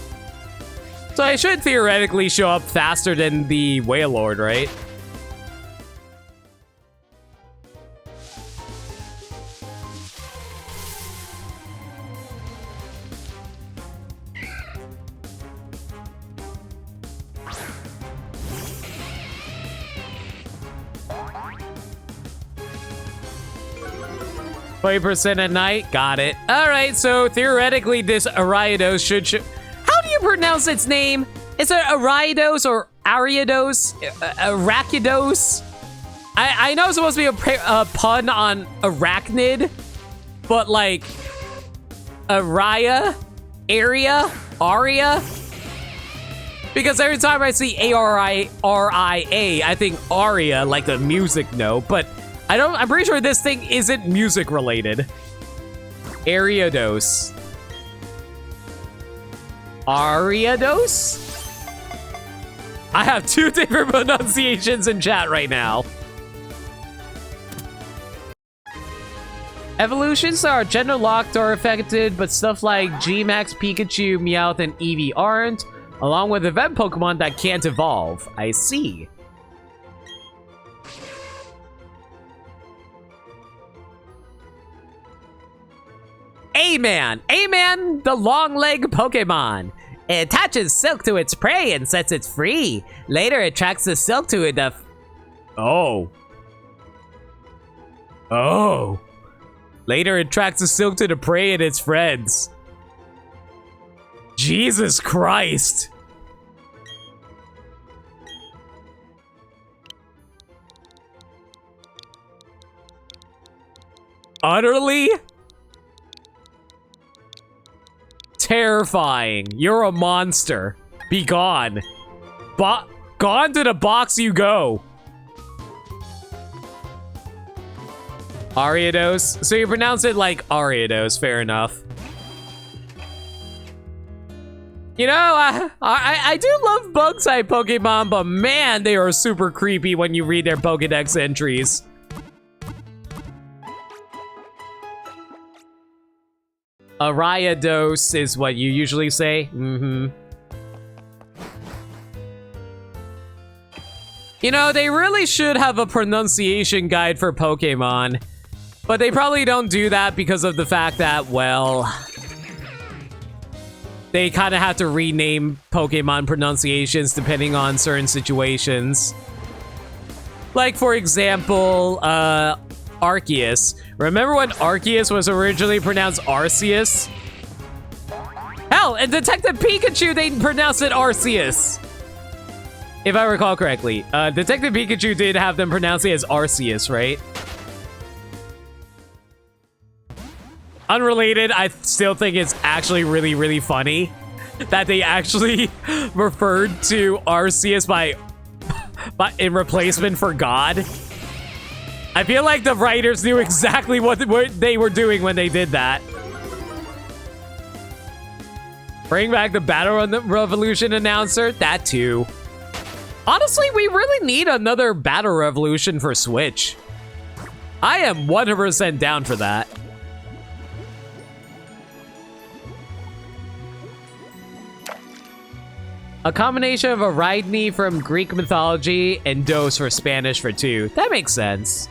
So I should theoretically show up faster than the Wailord, right? %, at night. Got it. All right, so theoretically, this Ariados should How do you pronounce its name? Is it Ariados or Ariados? Arachidos? I know it's supposed to be a pun on arachnid, but like Aria? Aria? Because every time I see A-R-I-A, I think Aria, like the music note, but I'm pretty sure this thing isn't music related. Ariados. Ariados? I have two different pronunciations in chat right now. Evolutions are gender locked or affected, but stuff like Gmax, Pikachu, Meowth, and Eevee aren't, along with event Pokemon that can't evolve. I see. A-Man! A-Man, the long-leg Pokemon. It attaches silk to its prey and sets it free. Later, it tracks the silk to it. Oh. Later, it tracks the silk to the prey and its friends. Jesus Christ. Utterly terrifying. You're a monster. Be gone. Gone to the box you go. Ariados. So you pronounce it like Ariados. Fair enough. You know, I do love bug-type Pokemon, but man, they are super creepy when you read their Pokedex entries. Ariados is what you usually say. Mm-hmm. You know, they really should have a pronunciation guide for Pokemon, but they probably don't do that because of the fact that, well, they kind of have to rename Pokemon pronunciations depending on certain situations. Like, for example, Arceus. Remember when Arceus was originally pronounced Arceus? Hell, in Detective Pikachu, they pronounced it Arceus. If I recall correctly. Detective Pikachu did have them pronounce it as Arceus, right? Unrelated, I still think it's actually really, really funny that they actually referred to Arceus by in replacement for God. I feel like the writers knew exactly what they were doing when they did that. Bring back the Battle Revolution announcer? That too. Honestly, we really need another Battle Revolution for Switch. I am 100% down for that. A combination of Ariadne from Greek mythology and Dos for Spanish for 2. That makes sense.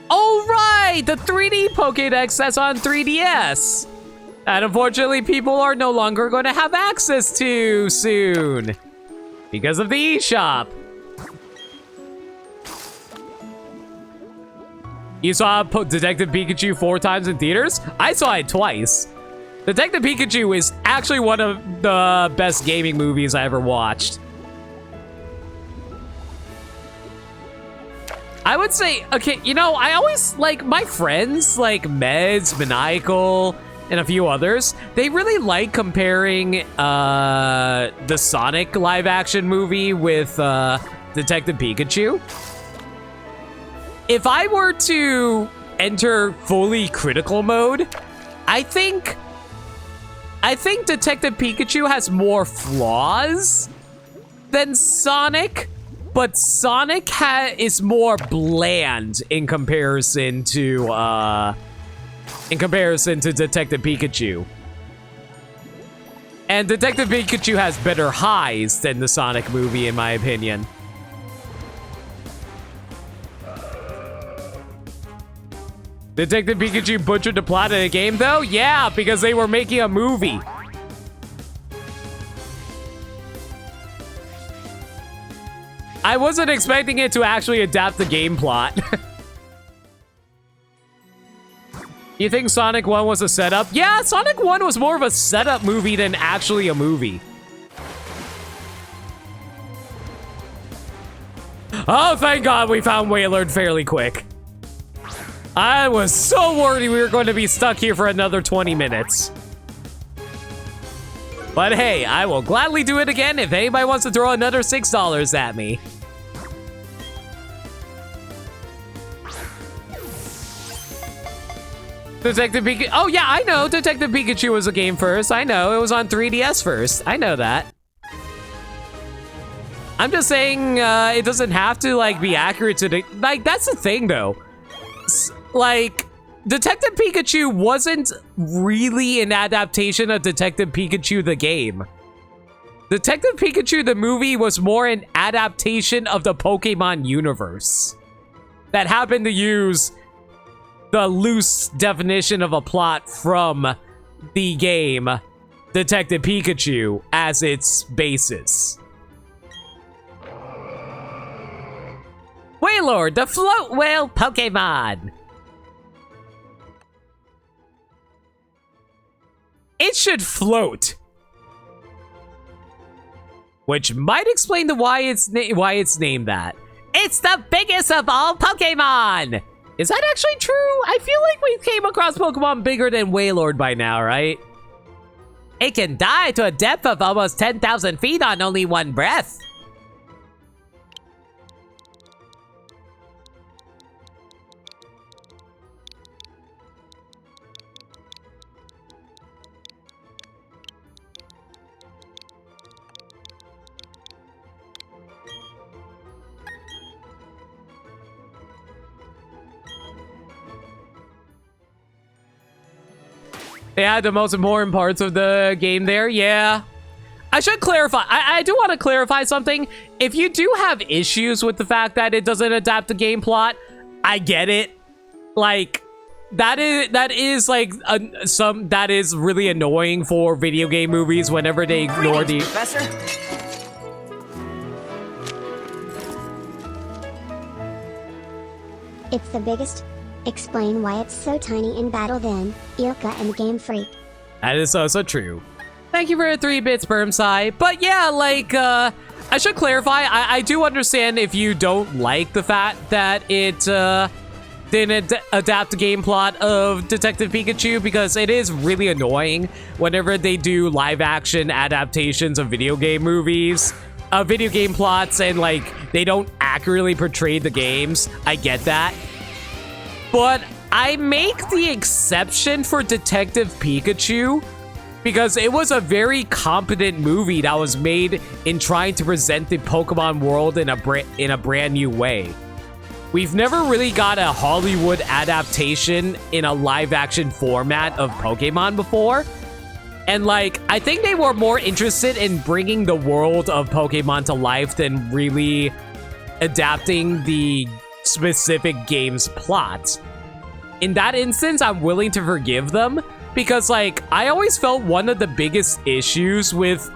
Oh, right! The 3D Pokédex that's on 3DS! And unfortunately, people are no longer going to have access to soon because of the eShop. You saw Detective Pikachu 4 times in theaters? I saw it twice. Detective Pikachu is actually one of the best gaming movies I ever watched. I would say, okay, you know, I always, like, my friends, like Meds, Maniacal, and a few others, they really like comparing the Sonic live-action movie with Detective Pikachu. If I were to enter fully critical mode, I think Detective Pikachu has more flaws than Sonic, but Sonic is more bland in comparison to Detective Pikachu. And Detective Pikachu has better highs than the Sonic movie, in my opinion. Detective Pikachu butchered the plot of the game, though? Yeah, because they were making a movie. I wasn't expecting it to actually adapt the game plot. You think Sonic 1 was a setup? Yeah, Sonic 1 was more of a setup movie than actually a movie. Oh, thank God we found Wailord fairly quick. I was so worried we were going to be stuck here for another 20 minutes. But hey, I will gladly do it again if anybody wants to throw another $6 at me. Detective Pikachu. Oh yeah, I know Detective Pikachu was a game first. I know, it was on 3DS first. I know that. I'm just saying it doesn't have to like be accurate to the, like, that's the thing though. Like, Detective Pikachu wasn't really an adaptation of Detective Pikachu the game. Detective Pikachu the movie was more an adaptation of the Pokemon universe that happened to use the loose definition of a plot from the game Detective Pikachu as its basis. Wailord, the float whale Pokemon. It should float, which might explain why it's named that. It's the biggest of all Pokemon. Is that actually true? I feel like we came across Pokemon bigger than Wailord by now, right? It can dive to a depth of almost 10,000 feet on only one breath. They had the most important parts of the game there, yeah. I should clarify, I do want to clarify something. If you do have issues with the fact that it doesn't adapt the game plot, I get it. Like, that is like that is really annoying for video game movies whenever they ignore the— Professor? It's the biggest. Explain why it's so tiny in battle then, Ilka and Game Freak. That is also true. Thank you for the 3-bit sperm sigh. But yeah, like, I should clarify, I do understand if you don't like the fact that it didn't adapt the game plot of Detective Pikachu, because it is really annoying whenever they do live-action adaptations of video game movies, video game plots, and, like, they don't accurately portray the games. I get that. But I make the exception for Detective Pikachu because it was a very competent movie that was made in trying to present the Pokemon world in a brand new way. We've never really got a Hollywood adaptation in a live-action format of Pokemon before. And, like, I think they were more interested in bringing the world of Pokemon to life than really adapting the specific game's plot. In that instance, I'm willing to forgive them, because, like, I always felt one of the biggest issues with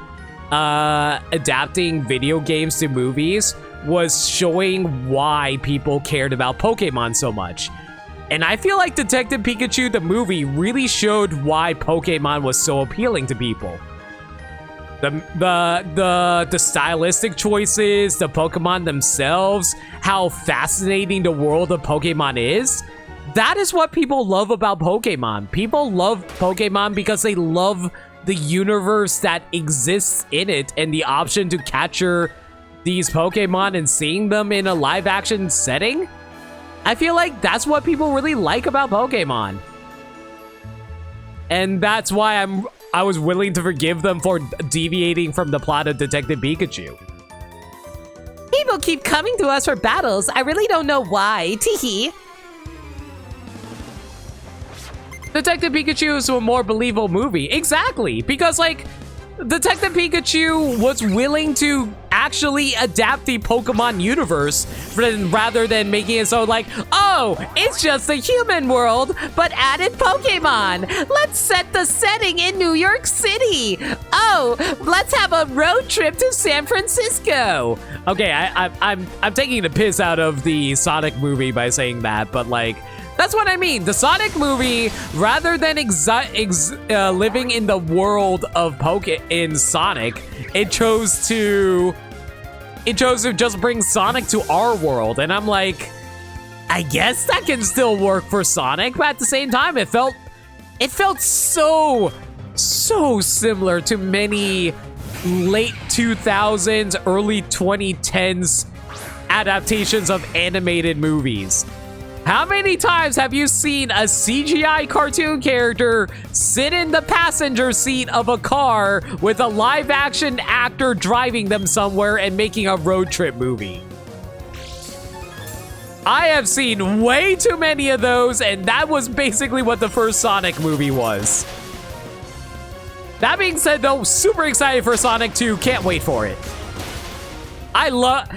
adapting video games to movies was showing why people cared about Pokemon so much. And I feel like Detective Pikachu, the movie, really showed why Pokemon was so appealing to people. The stylistic choices, the Pokemon themselves, how fascinating the world of Pokemon is. That is what people love about Pokemon. People love Pokemon because they love the universe that exists in it and the option to capture these Pokemon and seeing them in a live action setting. I feel like that's what people really like about Pokemon. And that's why I was willing to forgive them for deviating from the plot of Detective Pikachu. People keep coming to us for battles. I really don't know why. Teehee. Detective Pikachu is a more believable movie. Exactly, because, like, Detective Pikachu was willing to actually adapt the Pokemon universe rather than making it so like, oh, it's just the human world, but added Pokemon. Let's set the setting in New York City. Oh, let's have a road trip to San Francisco. Okay, I'm taking the piss out of the Sonic movie by saying that, but, like, that's what I mean. The Sonic movie, rather than living in the world of in Sonic, it chose to just bring Sonic to our world. And I'm like, I guess that can still work for Sonic, but at the same time, it felt so similar to many late 2000s, early 2010s adaptations of animated movies. How many times have you seen a CGI cartoon character sit in the passenger seat of a car with a live action actor driving them somewhere and making a road trip movie? I have seen way too many of those, and that was basically what the first Sonic movie was. That being said, though, super excited for Sonic 2. Can't wait for it. I love,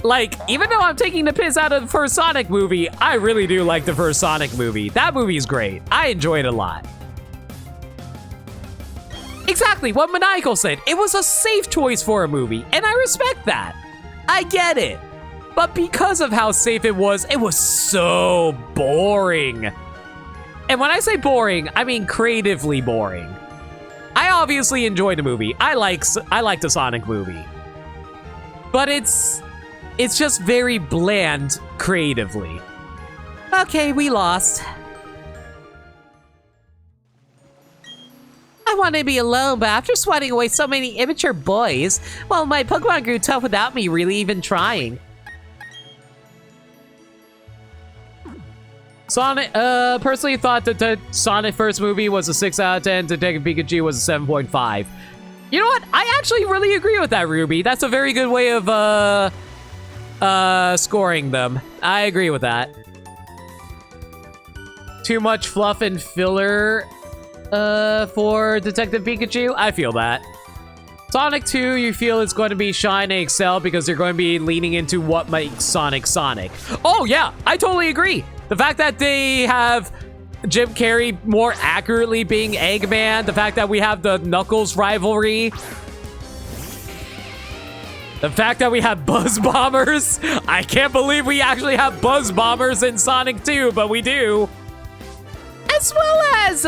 like, even though I'm taking the piss out of the first Sonic movie, I really do like the first Sonic movie. That movie's great. I enjoy it a lot. Exactly what Maniacal said. It was a safe choice for a movie, and I respect that. I get it. But because of how safe it was so boring. And when I say boring, I mean creatively boring. I obviously enjoyed the movie. I like the Sonic movie. But it's just very bland creatively. Okay, we lost. I wanted to be alone, but after swatting away so many immature boys, well, my Pokemon grew tough without me really even trying. Sonic, personally thought that the Sonic first movie was a 6 out of 10, Detective Pikachu was a 7.5. You know what? I actually really agree with that, Ruby. That's a very good way of, scoring them. I agree with that. Too much fluff and filler, for Detective Pikachu? I feel that. Sonic 2, you feel it's going to be shine and excel because they're going to be leaning into what makes Sonic Sonic. Oh, yeah, I totally agree. The fact that they have Jim Carrey more accurately being Eggman, the fact that we have the Knuckles rivalry, the fact that we have Buzz Bombers. I can't believe we actually have Buzz Bombers in Sonic 2, but we do. As well as,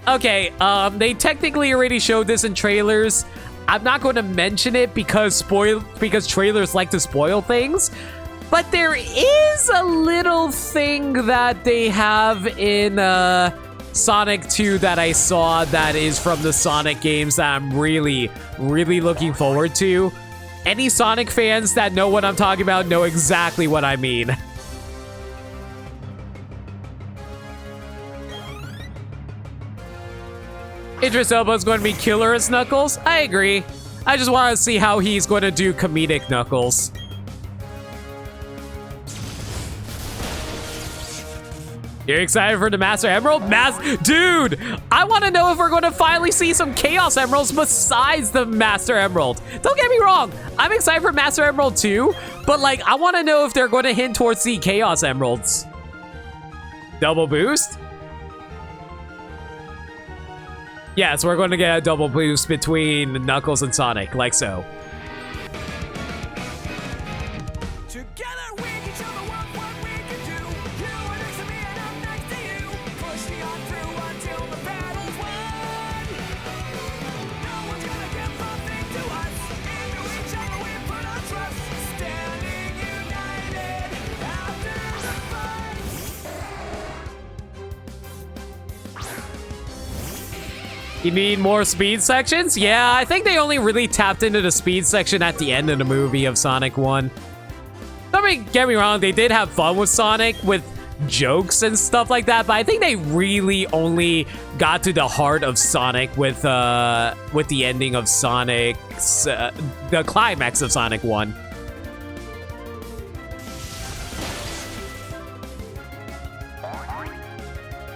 okay, they technically already showed this in trailers. I'm not going to mention it because trailers like to spoil things. But there is a little thing that they have in Sonic 2 that I saw that is from the Sonic games that I'm really, really looking forward to. Any Sonic fans that know what I'm talking about know exactly what I mean. Idris Elba's going to be killer as Knuckles? I agree. I just want to see how he's going to do comedic Knuckles. You're excited for the Master Emerald? Dude, I want to know if we're going to finally see some Chaos Emeralds besides the Master Emerald. Don't get me wrong. I'm excited for Master Emerald too, but like, I want to know if they're going to hint towards the Chaos Emeralds. Double boost? Yes, we're going to get a double boost between Knuckles and Sonic, like so. Together we can show the world what we can do. You are next to me and I'm next to you. Pushing on through until the battle's won. No one's gonna give nothing to us. Into each other we put our trust. Standing united after the fight. You need more speed sections? Yeah, I think they only really tapped into the speed section at the end of the movie of Sonic 1. Don't get me wrong, they did have fun with Sonic, with jokes and stuff like that, but I think they really only got to the heart of Sonic with the ending of Sonic's, the climax of Sonic 1.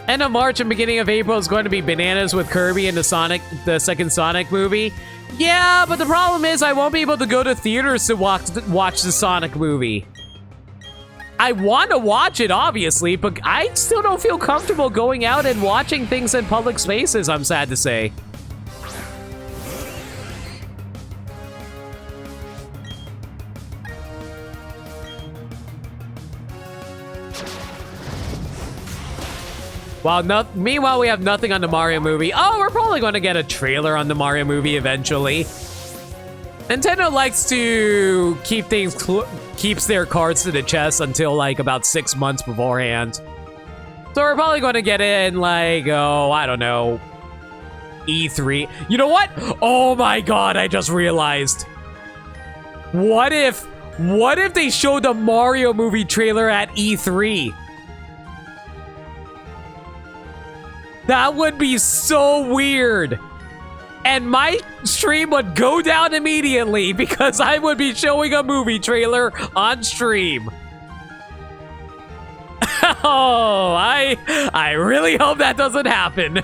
End of March and beginning of April is going to be bananas with Kirby in the second Sonic movie. Yeah, but the problem is I won't be able to go to theaters to watch the Sonic movie. I want to watch it, obviously, but I still don't feel comfortable going out and watching things in public spaces, I'm sad to say. Meanwhile, we have nothing on the Mario movie. Oh, we're probably going to get a trailer on the Mario movie eventually. Nintendo likes to keeps their cards to the chest until like about 6 months beforehand. So we're probably going to get it in like, oh, I don't know, E3. You know what? Oh my god, I just realized. What if they showed the Mario movie trailer at E3? That would be so weird. And my stream would go down immediately because I would be showing a movie trailer on stream. Oh, I really hope that doesn't happen.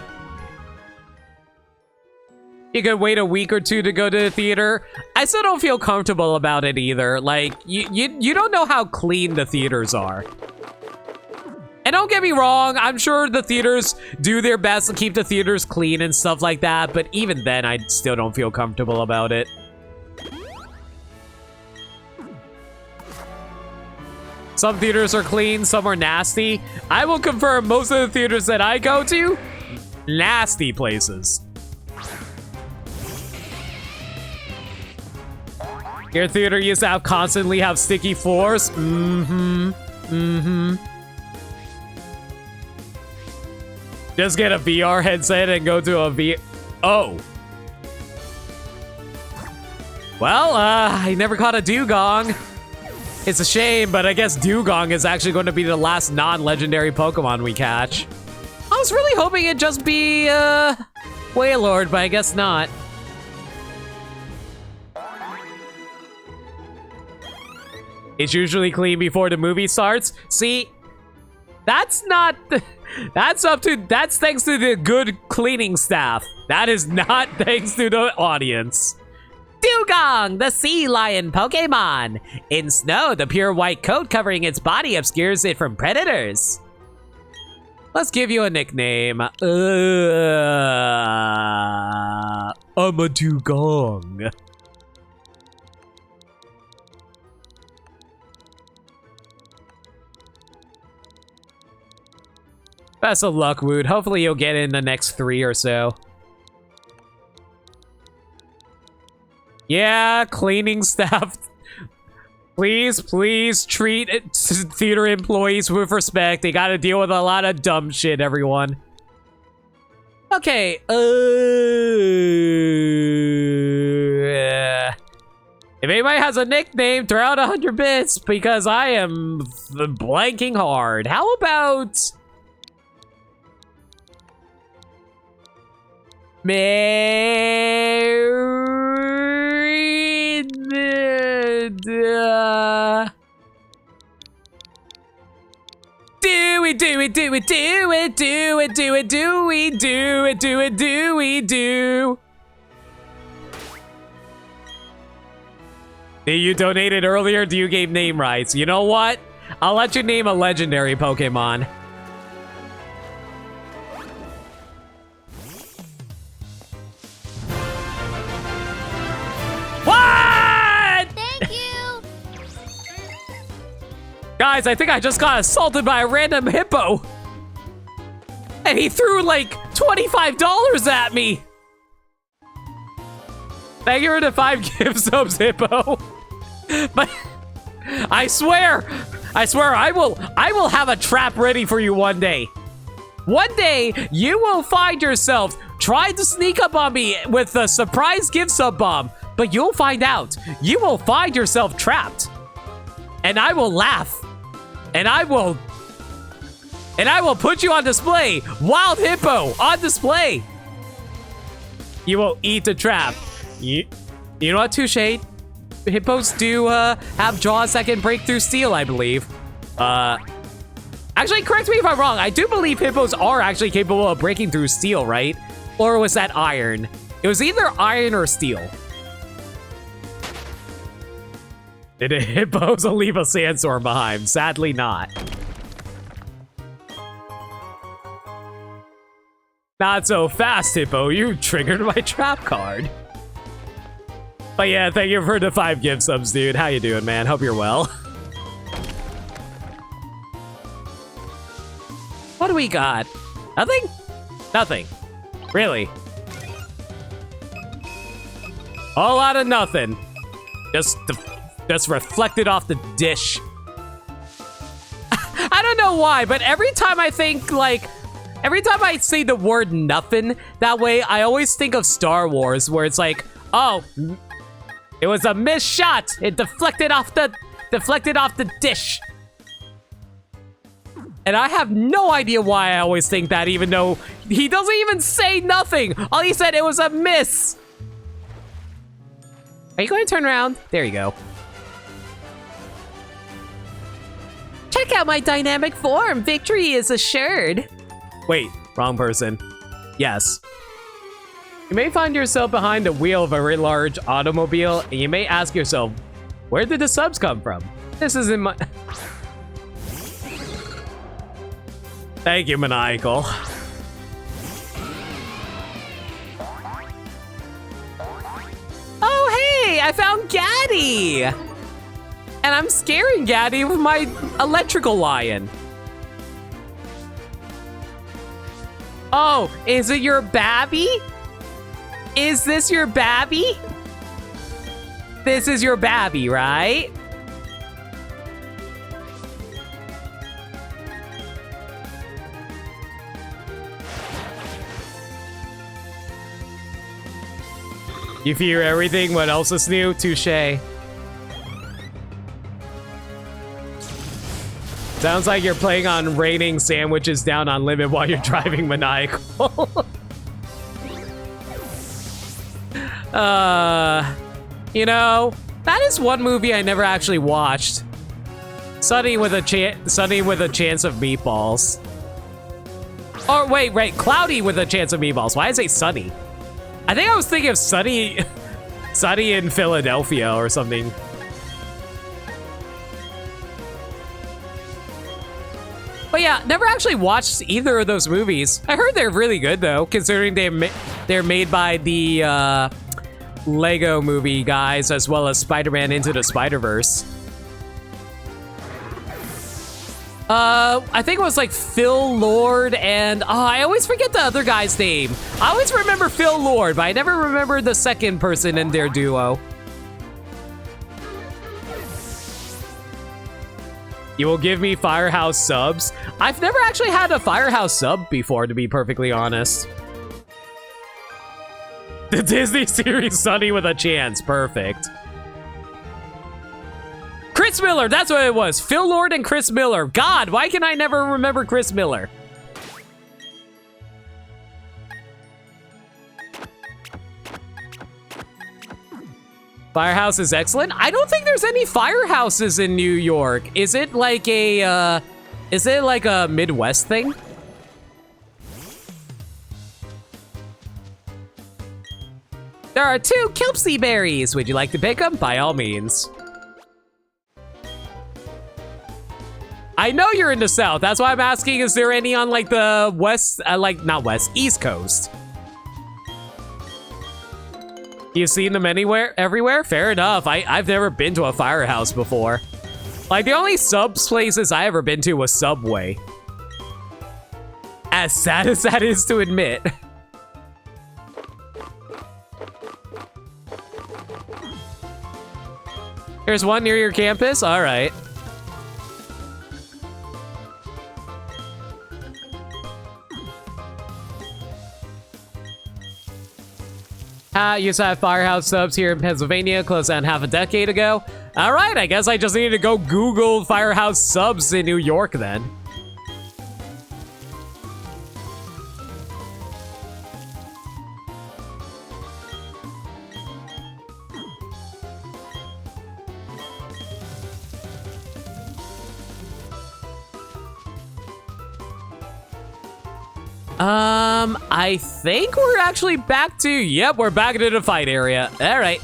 You could wait a week or two to go to the theater. I still don't feel comfortable about it either. Like, you don't know how clean the theaters are. And don't get me wrong, I'm sure the theaters do their best to keep the theaters clean and stuff like that, but even then, I still don't feel comfortable about it. Some theaters are clean, some are nasty. I will confirm most of the theaters that I go to, nasty places. Your theater used to constantly have sticky floors? Just get a VR headset and go to a Oh. Well, I never caught a Dugong. It's a shame, but I guess Dugong is actually going to be the last non-legendary Pokemon we catch. I was really hoping it'd just be, Wailord, but I guess not. It's usually clean before the movie starts. See, that's not... That's thanks to the good cleaning staff. That is not thanks to the audience. Dugong, the sea lion Pokemon. In snow, the pure white coat covering its body obscures it from predators. Let's give you a nickname. I'm a Dugong. Best of luck, Woot. Hopefully you'll get in the next 3 or so. Yeah, cleaning staff. Please treat theater employees with respect. They gotta deal with a lot of dumb shit, everyone. Okay, if anybody has a nickname, throw out 100 bits because I am blanking hard. How about... You donated earlier, do you gave name rights? You know what? I'll let you name a legendary Pokemon. Guys, I think I just got assaulted by a random hippo. And he threw like $25 at me. Thank you for the 5 gift subs, hippo. But I swear, I will have a trap ready for you one day. One day, you will find yourself trying to sneak up on me with a surprise gift sub bomb, but you'll find out. You will find yourself trapped. And I will laugh. And I will put you on display. Wild hippo on display. You will eat the trap. You know what, Touche? Hippos do have jaws that can break through steel, I believe. Actually, correct me if I'm wrong. I do believe hippos are actually capable of breaking through steel, right? Or was that iron? It was either iron or steel. Did a hippos leave a sandstorm behind? Sadly not. Not so fast, hippo. You triggered my trap card. But yeah, thank you for the 5 gift subs, dude. How you doing, man? Hope you're well. What do we got? Nothing? Nothing. Really? A lot of nothing. Just reflected off the dish. I don't know why, but every time I think, like, every time I say the word nothing that way, I always think of Star Wars, where it's like, oh, it was a missed shot. It deflected off the dish. And I have no idea why I always think that, even though he doesn't even say nothing. All he said, it was a miss. Are you going to turn around? There you go. Check out my dynamic form. Victory is assured. Wait, wrong person. Yes. You may find yourself behind the wheel of a very large automobile, and you may ask yourself, where did the subs come from? This isn't my... Thank you, Maniacal. Oh, hey! I found Gaddy! And I'm scaring Gaddy with my electrical lion. Oh, is it your babby? Is this your babby? This is your babby, right? You fear everything, what else is new? Touche. Sounds like you're playing on raining sandwiches down on limit while you're driving Maniacal. You know, that is one movie I never actually watched. Sunny with a chance of meatballs. Or wait, Cloudy with a chance of meatballs. Why did I say Sunny? I think I was thinking of Sunny in Philadelphia or something. But yeah, never actually watched either of those movies. I heard they're really good though, considering they're made by the Lego movie guys, as well as Spider-Man Into the Spider-Verse. I think it was like Phil Lord and I always forget the other guy's name. I always remember Phil Lord, but I never remember the second person in their duo. You will give me Firehouse subs? I've never actually had a Firehouse sub before, to be perfectly honest. The Disney series Sunny with a Chance, perfect. Chris Miller, that's what it was. Phil Lord and Chris Miller. God, why can I never remember Chris Miller? Firehouse is excellent. I don't think there's any firehouses in New York. Is it like a Midwest thing? There are 2 Kelpsie berries. Would you like to pick them? By all means. I know you're in the South. That's why I'm asking, is there any on like the West, East Coast? You've seen them everywhere? Fair enough. I've never been to a firehouse before. Like, the only subs places I ever been to was Subway. As sad as that is to admit. There's one near your campus? All right. Used to have Firehouse subs here in Pennsylvania, closed down half a decade ago. All right, I guess I just need to go Google Firehouse subs in New York then. I think we're actually back to, yep, we're back into the fight area. All right.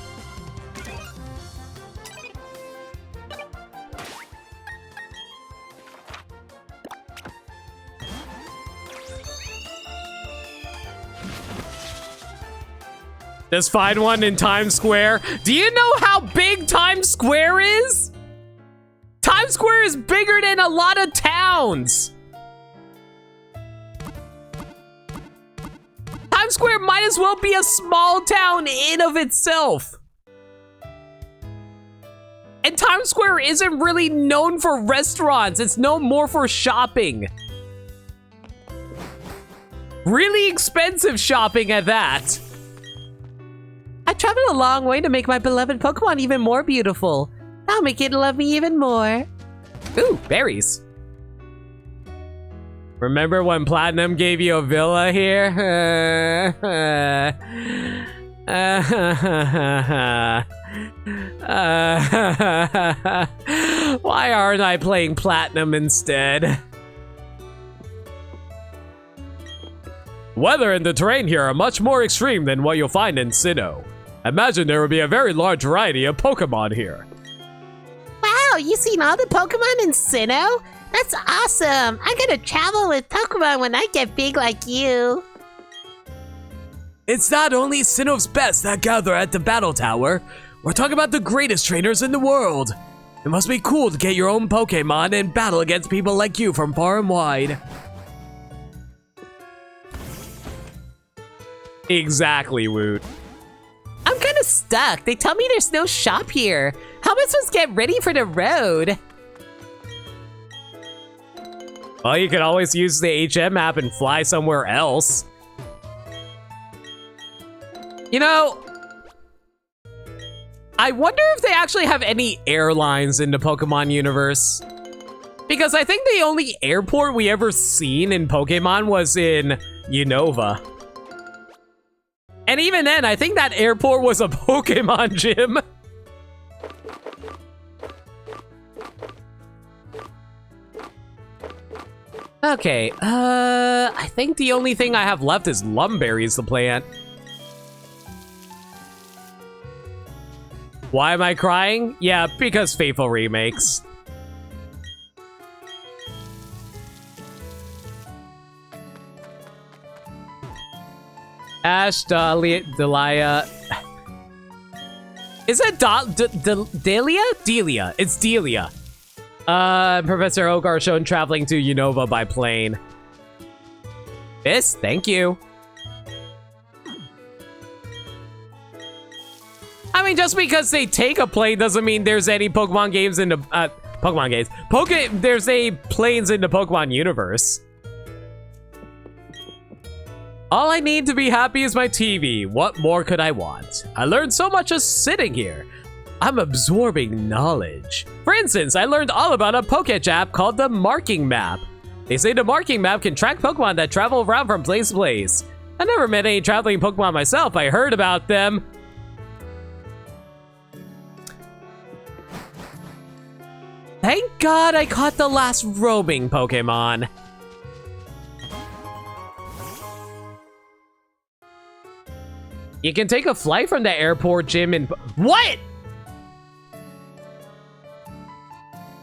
Just find one in Times Square. Do you know how big Times Square is? Times Square is bigger than a lot of towns. Times Square might as well be a small town in of itself. And Times Square isn't really known for restaurants. It's known more for shopping. Really expensive shopping at that. I traveled a long way to make my beloved Pokemon even more beautiful. I'll make it love me even more. Ooh, berries. Remember when Platinum gave you a villa here? Why aren't I playing Platinum instead? Weather and the terrain here are much more extreme than what you'll find in Sinnoh. Imagine there would be a very large variety of Pokemon here. Wow, you seen all the Pokemon in Sinnoh? That's awesome. I'm gonna travel with Pokemon when I get big like you. It's not only Sinnoh's best that gather at the Battle Tower. We're talking about the greatest trainers in the world. It must be cool to get your own Pokemon and battle against people like you from far and wide. Exactly, Woot. I'm kind of stuck. They tell me there's no shop here. How am I supposed to get ready for the road? Well, you could always use the HM app and fly somewhere else. You know, I wonder if they actually have any airlines in the Pokemon universe. Because I think the only airport we ever seen in Pokemon was in Unova. And even then, I think that airport was a Pokemon gym. Okay, I think the only thing I have left is Lumberries to plant. Why am I crying? Yeah, because Faithful remakes. Ash, Delia. Is it Delia? Delia. It's Delia. Professor Oak are shown traveling to Unova by plane. Thank you. I mean, just because they take a plane doesn't mean there's any Pokemon games in the, Pokemon games. There's a planes in the Pokemon universe. All I need to be happy is my TV. What more could I want? I learned so much just sitting here. I'm absorbing knowledge. For instance, I learned all about a Pokédex app called the Marking Map. They say the Marking Map can track Pokemon that travel around from place to place. I never met any traveling Pokemon myself. I heard about them. Thank God I caught the last roaming Pokemon. You can take a flight from the airport gym in... What?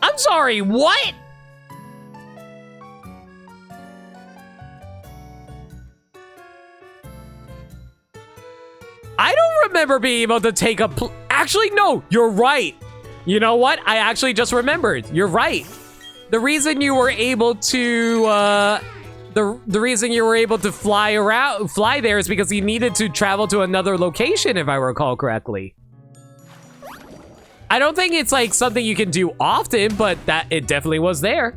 I'm sorry, what? I don't remember being able to take a... Actually, no, you're right. You know what? I actually just remembered. You're right. The reason you were able to the reason you were able to fly there is because you needed to travel to another location, if I recall correctly. I don't think it's like something you can do often, but that it definitely was there.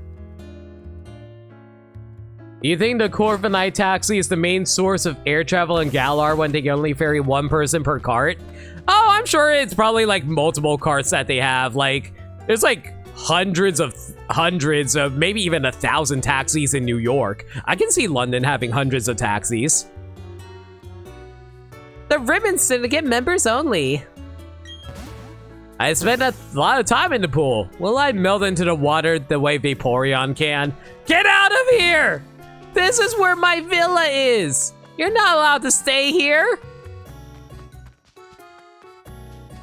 You think the Corviknight taxi is the main source of air travel in Galar when they can only ferry one person per cart? Oh, I'm sure it's probably like multiple carts that they have. Like, there's like hundreds of maybe even 1,000 taxis in New York. I can see London having hundreds of taxis. The Ribbon Syndicate members only. I spent a lot of time in the pool. Will I melt into the water the way Vaporeon can? Get out of here! This is where my villa is. You're not allowed to stay here.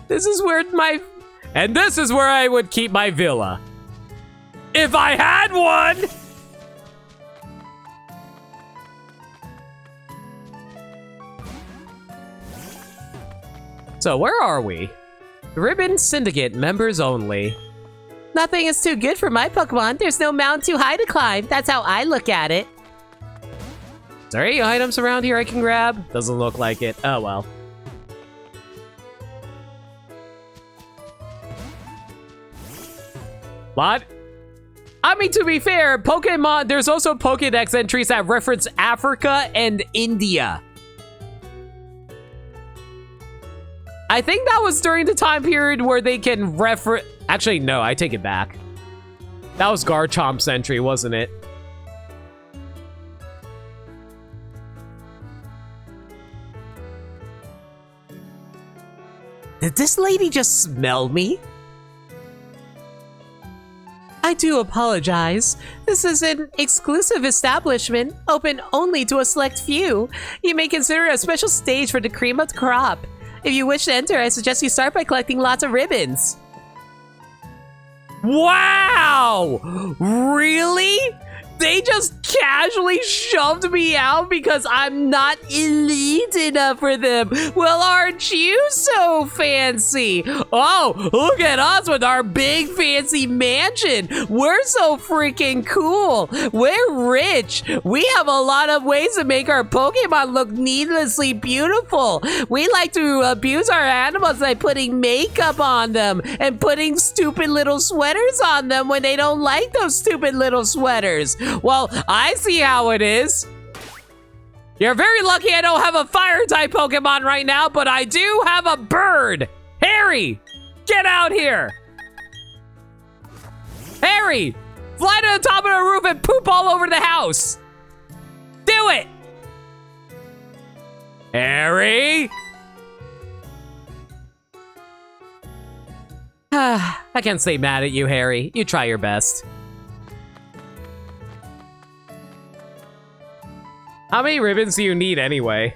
This is where this is where I would keep my villa. If I had one! So where are we? Ribbon Syndicate members only. Nothing is too good for my Pokemon. There's no mountain too high to climb. That's how I look at it. Is there any items around here I can grab? Doesn't look like it. Oh well. What? I mean, to be fair, Pokemon, there's also Pokédex entries that reference Africa and India. I think that was during the time period where they can refer... Actually, no, I take it back. That was Garchomp's entry, wasn't it? Did this lady just smell me? I do apologize. This is an exclusive establishment, open only to a select few. You may consider a special stage for the cream of the crop. If you wish to enter, I suggest you start by collecting lots of ribbons. Wow! Really? They just casually shoved me out because I'm not elite enough for them. Well, aren't you so fancy? Oh, look at us with our big fancy mansion. We're so freaking cool. We're rich. We have a lot of ways to make our Pokemon look needlessly beautiful. We like to abuse our animals by putting makeup on them and putting stupid little sweaters on them when they don't like those stupid little sweaters. Well, I see how it is. You're very lucky I don't have a fire-type Pokemon right now, but I do have a bird. Harry, get out here. Harry, fly to the top of the roof and poop all over the house. Do it. Harry. I can't stay mad at you, Harry. You try your best. How many ribbons do you need anyway?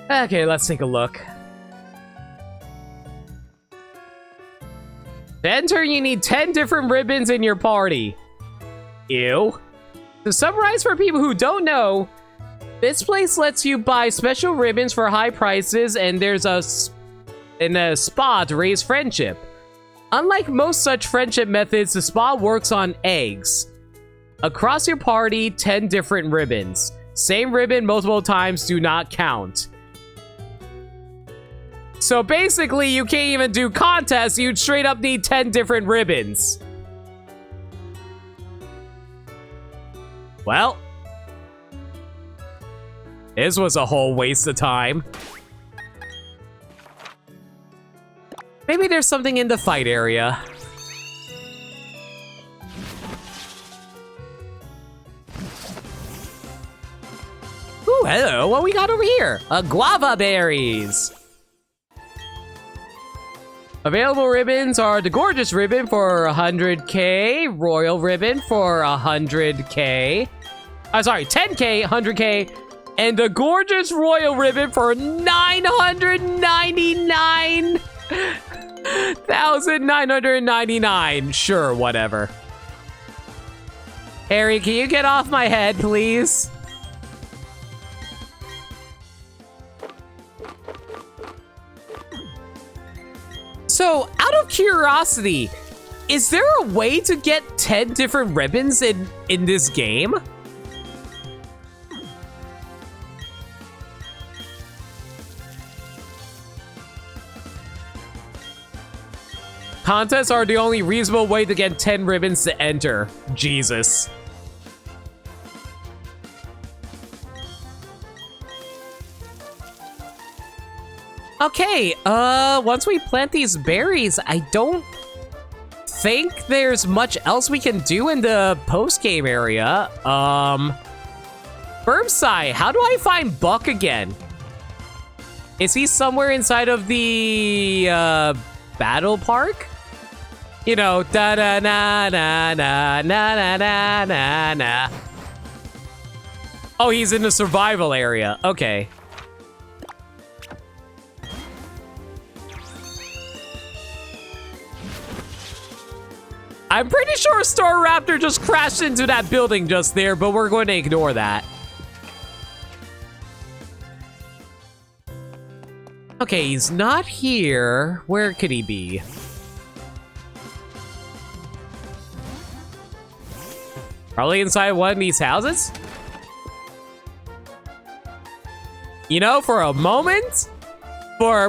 Okay, let's take a look. To enter, you need 10 different ribbons in your party. Ew. To summarize for people who don't know, this place lets you buy special ribbons for high prices, and there's a spa to raise friendship. Unlike most such friendship methods, the spa works on eggs. Across your party, 10 different ribbons. Same ribbon multiple times do not count. So basically, you can't even do contests. You'd straight up need 10 different ribbons. Well, this was a whole waste of time. Maybe there's something in the fight area. Ooh, hello, what we got over here? Guava berries. Available ribbons are the Gorgeous Ribbon for 100k, Royal Ribbon for 100k. Sorry, 10k, 100k, and the Gorgeous Royal Ribbon for 999,999. Sure, whatever. Harry, can you get off my head, please? So, out of curiosity, is there a way to get 10 different ribbons in this game? Contests are the only reasonable way to get 10 ribbons to enter. Jesus. Okay, once we plant these berries, I don't think there's much else we can do in the post-game area. Burbsai, how do I find Buck again? Is he somewhere inside of the, battle park? You know, da-da-na-na-na-na-na-na-na. Oh, he's in the survival area. Okay. I'm pretty sure Staraptor just crashed into that building just there, but we're going to ignore that. Okay, he's not here. Where could he be? Probably inside one of these houses? You know, for a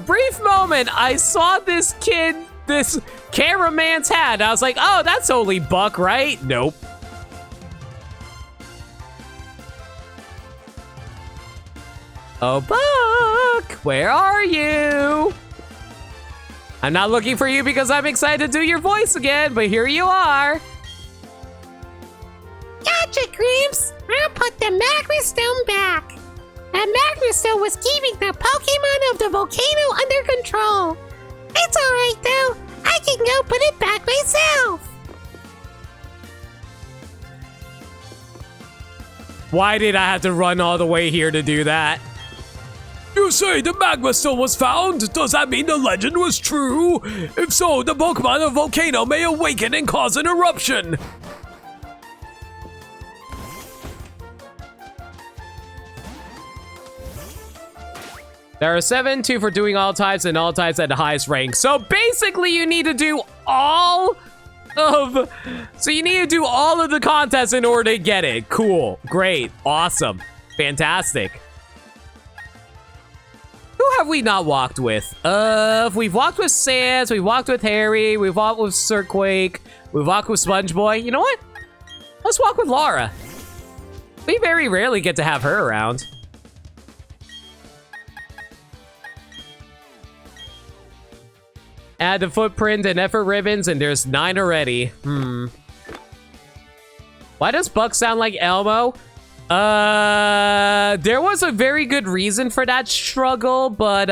brief moment, I saw this kid, this cameraman's hat. I was like, oh, that's only Buck, right? Nope. Oh, Buck, where are you? I'm not looking for you because I'm excited to do your voice again, but here you are. Gotcha, Grimps! I'll put the magma stone back. The magma stone was keeping the Pokemon of the volcano under control. It's alright though. I can go put it back myself. Why did I have to run all the way here to do that? You say the magma stone was found? Does that mean the legend was true? If so, the Pokemon of volcano may awaken and cause an eruption. There are 7, 2 for doing all types, and all types at the highest rank. So basically, you need to do all of the contests in order to get it. Cool, great, awesome, fantastic. Who have we not walked with? We've walked with Sans, we've walked with Harry, we've walked with Sirquake, we've walked with Sponge Boy. You know what? Let's walk with Laura. We very rarely get to have her around. Add the footprint and effort ribbons, and there's 9 already. Why does Buck sound like Elmo? There was a very good reason for that struggle, but,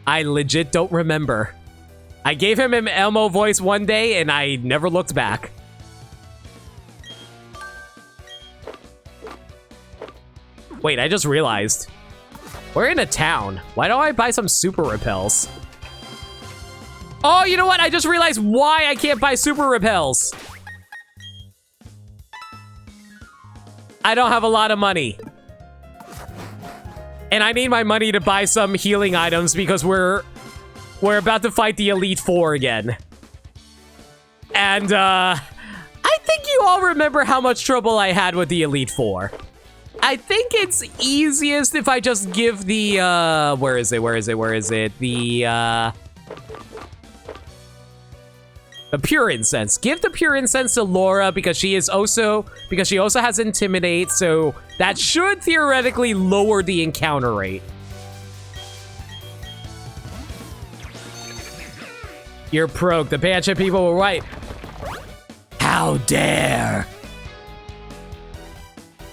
I legit don't remember. I gave him an Elmo voice one day, and I never looked back. Wait, I just realized. We're in a town. Why don't I buy some super repels? Oh, you know what? I just realized why I can't buy super repels. I don't have a lot of money. And I need my money to buy some healing items because we're about to fight the Elite Four again. And, I think you all remember how much trouble I had with the Elite Four. I think it's easiest if I just give the, where is it? The pure incense. Give the pure incense to Laura because she also has intimidate, so that should theoretically lower the encounter rate. You're broke. The Banshee people were right. How dare!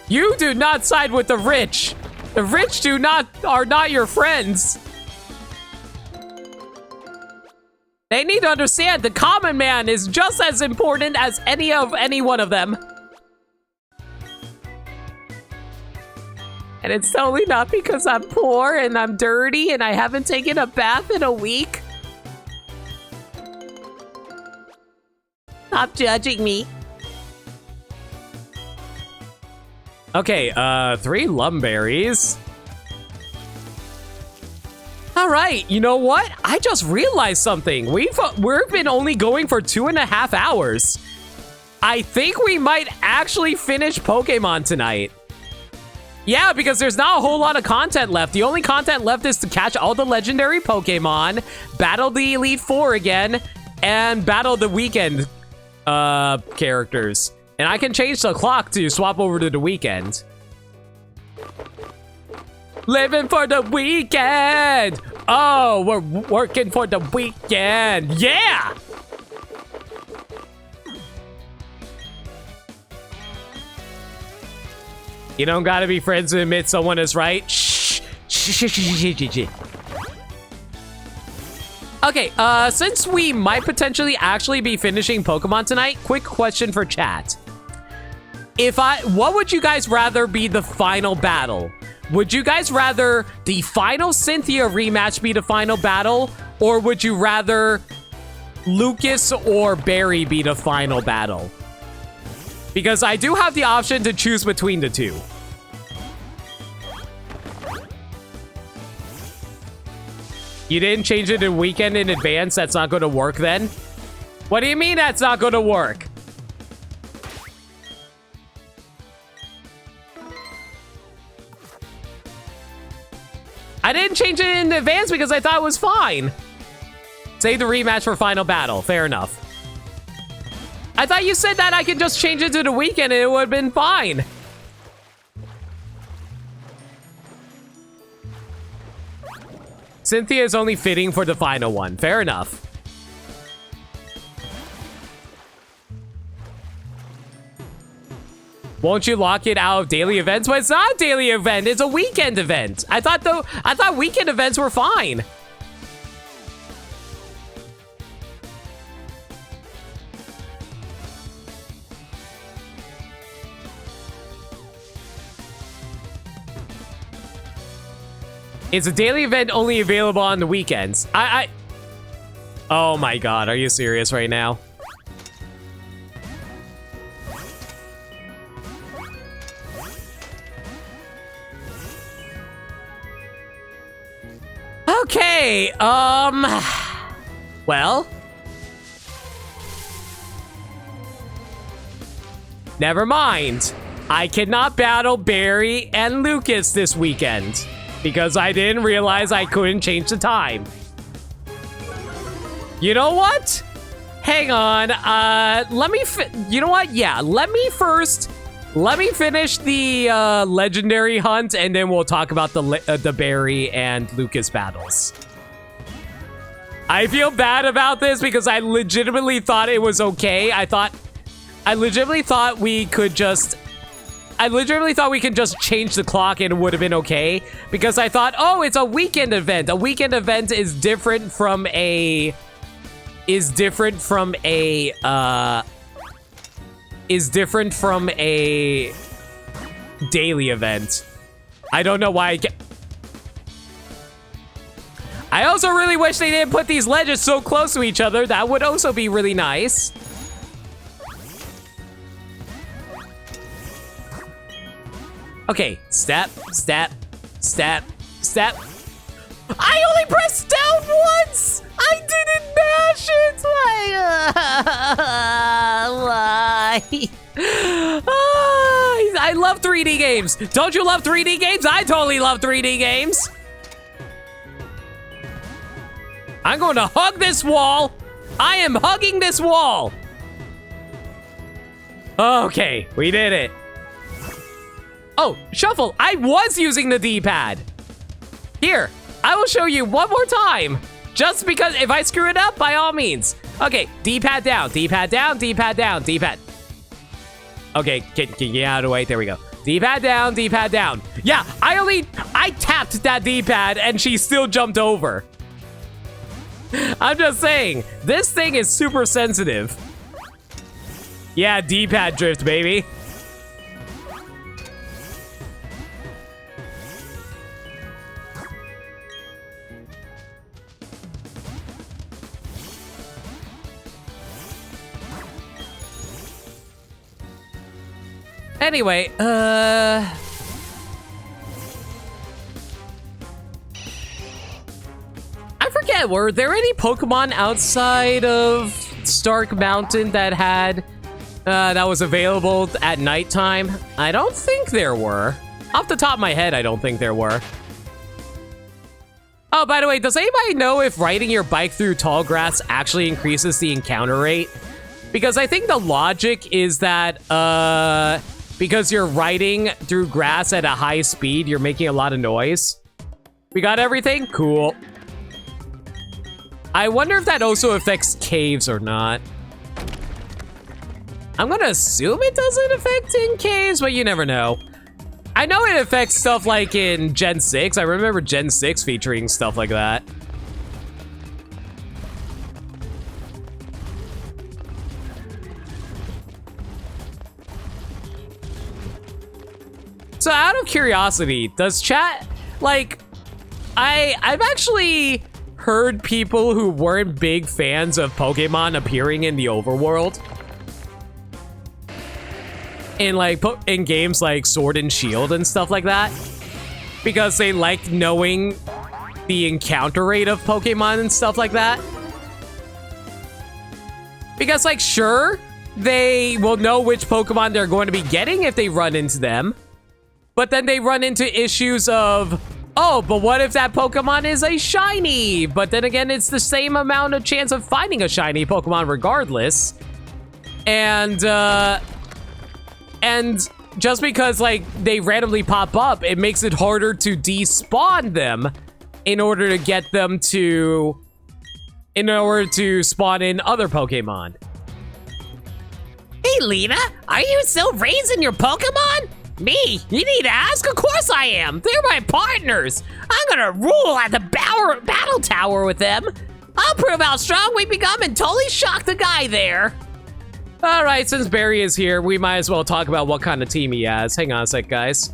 You do not side with the rich. The rich are not your friends. They need to understand the common man is just as important as any one of them. And it's totally not because I'm poor and I'm dirty and I haven't taken a bath in a week. Stop judging me. Okay, 3 lumberries. All right, you know what? I just realized something. We've been only going for 2.5 hours. I think we might actually finish Pokemon tonight. Yeah, because there's not a whole lot of content left. The only content left is to catch all the legendary Pokemon, battle the Elite Four again, and battle the weekend characters. And I can change the clock to swap over to the weekend. Living for the weekend! Oh, we're working for the weekend! Yeah! You don't gotta be friends to admit someone is right. Shh. Okay, since we might potentially actually be finishing Pokemon tonight, quick question for chat. What would you guys rather be the final battle? Would you guys rather the final Cynthia rematch be the final battle? Or would you rather Lucas or Barry be the final battle? Because I do have the option to choose between the two. You didn't change it to weekend in advance? That's not going to work then? What do you mean that's not going to work? I didn't change it in advance because I thought it was fine. Save the rematch for final battle. Fair enough. I thought you said that I could just change it to the weekend and it would have been fine. Cynthia is only fitting for the final one. Fair enough. Won't you lock it out of daily events? But it's not a daily event. It's a weekend event. I thought weekend events were fine. It's a daily event only available on the weekends. Oh my god, are you serious right now? Okay, well. Never mind. I cannot battle Barry and Lucas this weekend. Because I didn't realize I couldn't change the time. You know what? Hang on. You know what? Yeah, let me finish the legendary hunt, and then we'll talk about the Barry and Lucas battles. I feel bad about this because I legitimately thought it was okay. I legitimately thought we could just change the clock and it would have been okay. Because I thought, oh, it's a weekend event. A weekend event is different from a daily event. I don't know why I also really wish they didn't put these ledges so close to each other. That would also be really nice. Okay, step, step, step, step. I only pressed down once! I didn't mash it! Why? I love 3D games. Don't you love 3D games? I totally love 3D games. I'm going to hug this wall. I am hugging this wall. Okay, we did it. Oh, shuffle. I was using the D-pad. Here, I will show you one more time. Just because if I screw it up, by all means. Okay, D-pad down, D-pad down, D-pad down, D-pad. Okay, can you get out of the way? There we go. D-pad down, D-pad down. Yeah, I tapped that D-pad and she still jumped over. I'm just saying, this thing is super sensitive. Yeah, D-pad drift, baby. Anyway, forget, were there any Pokemon outside of Stark Mountain that had, that was available at nighttime? I don't think there were. Off the top of my head, I don't think there were. Oh, by the way, does anybody know if riding your bike through tall grass actually increases the encounter rate? Because I think the logic is that, because you're riding through grass at a high speed, you're making a lot of noise. We got everything? Cool. I wonder if that also affects caves or not. I'm gonna assume it doesn't affect in caves, but you never know. I know it affects stuff like in Gen 6. I remember Gen 6 featuring stuff like that. So out of curiosity, does chat, like, I've actually heard people who weren't big fans of Pokemon appearing in the overworld. In like, in games like Sword and Shield and stuff like that. Because they like knowing the encounter rate of Pokemon and stuff like that. Because like, sure, they will know which Pokemon they're going to be getting if they run into them. But then they run into issues of, oh, but what if that Pokemon is a shiny? But then again, it's the same amount of chance of finding a shiny Pokemon regardless. And just because like they randomly pop up, it makes it harder to despawn them in order to get them to, in order to spawn in other Pokemon. Hey, Lena, are you still raising your Pokemon? Me? You need to ask? Of course I am. They're my partners. I'm gonna rule at the battle tower with them. I'll prove how strong we become and totally shock the guy there. All right, since Barry is here, we might as well talk about what kind of team he has. Hang on a sec, guys.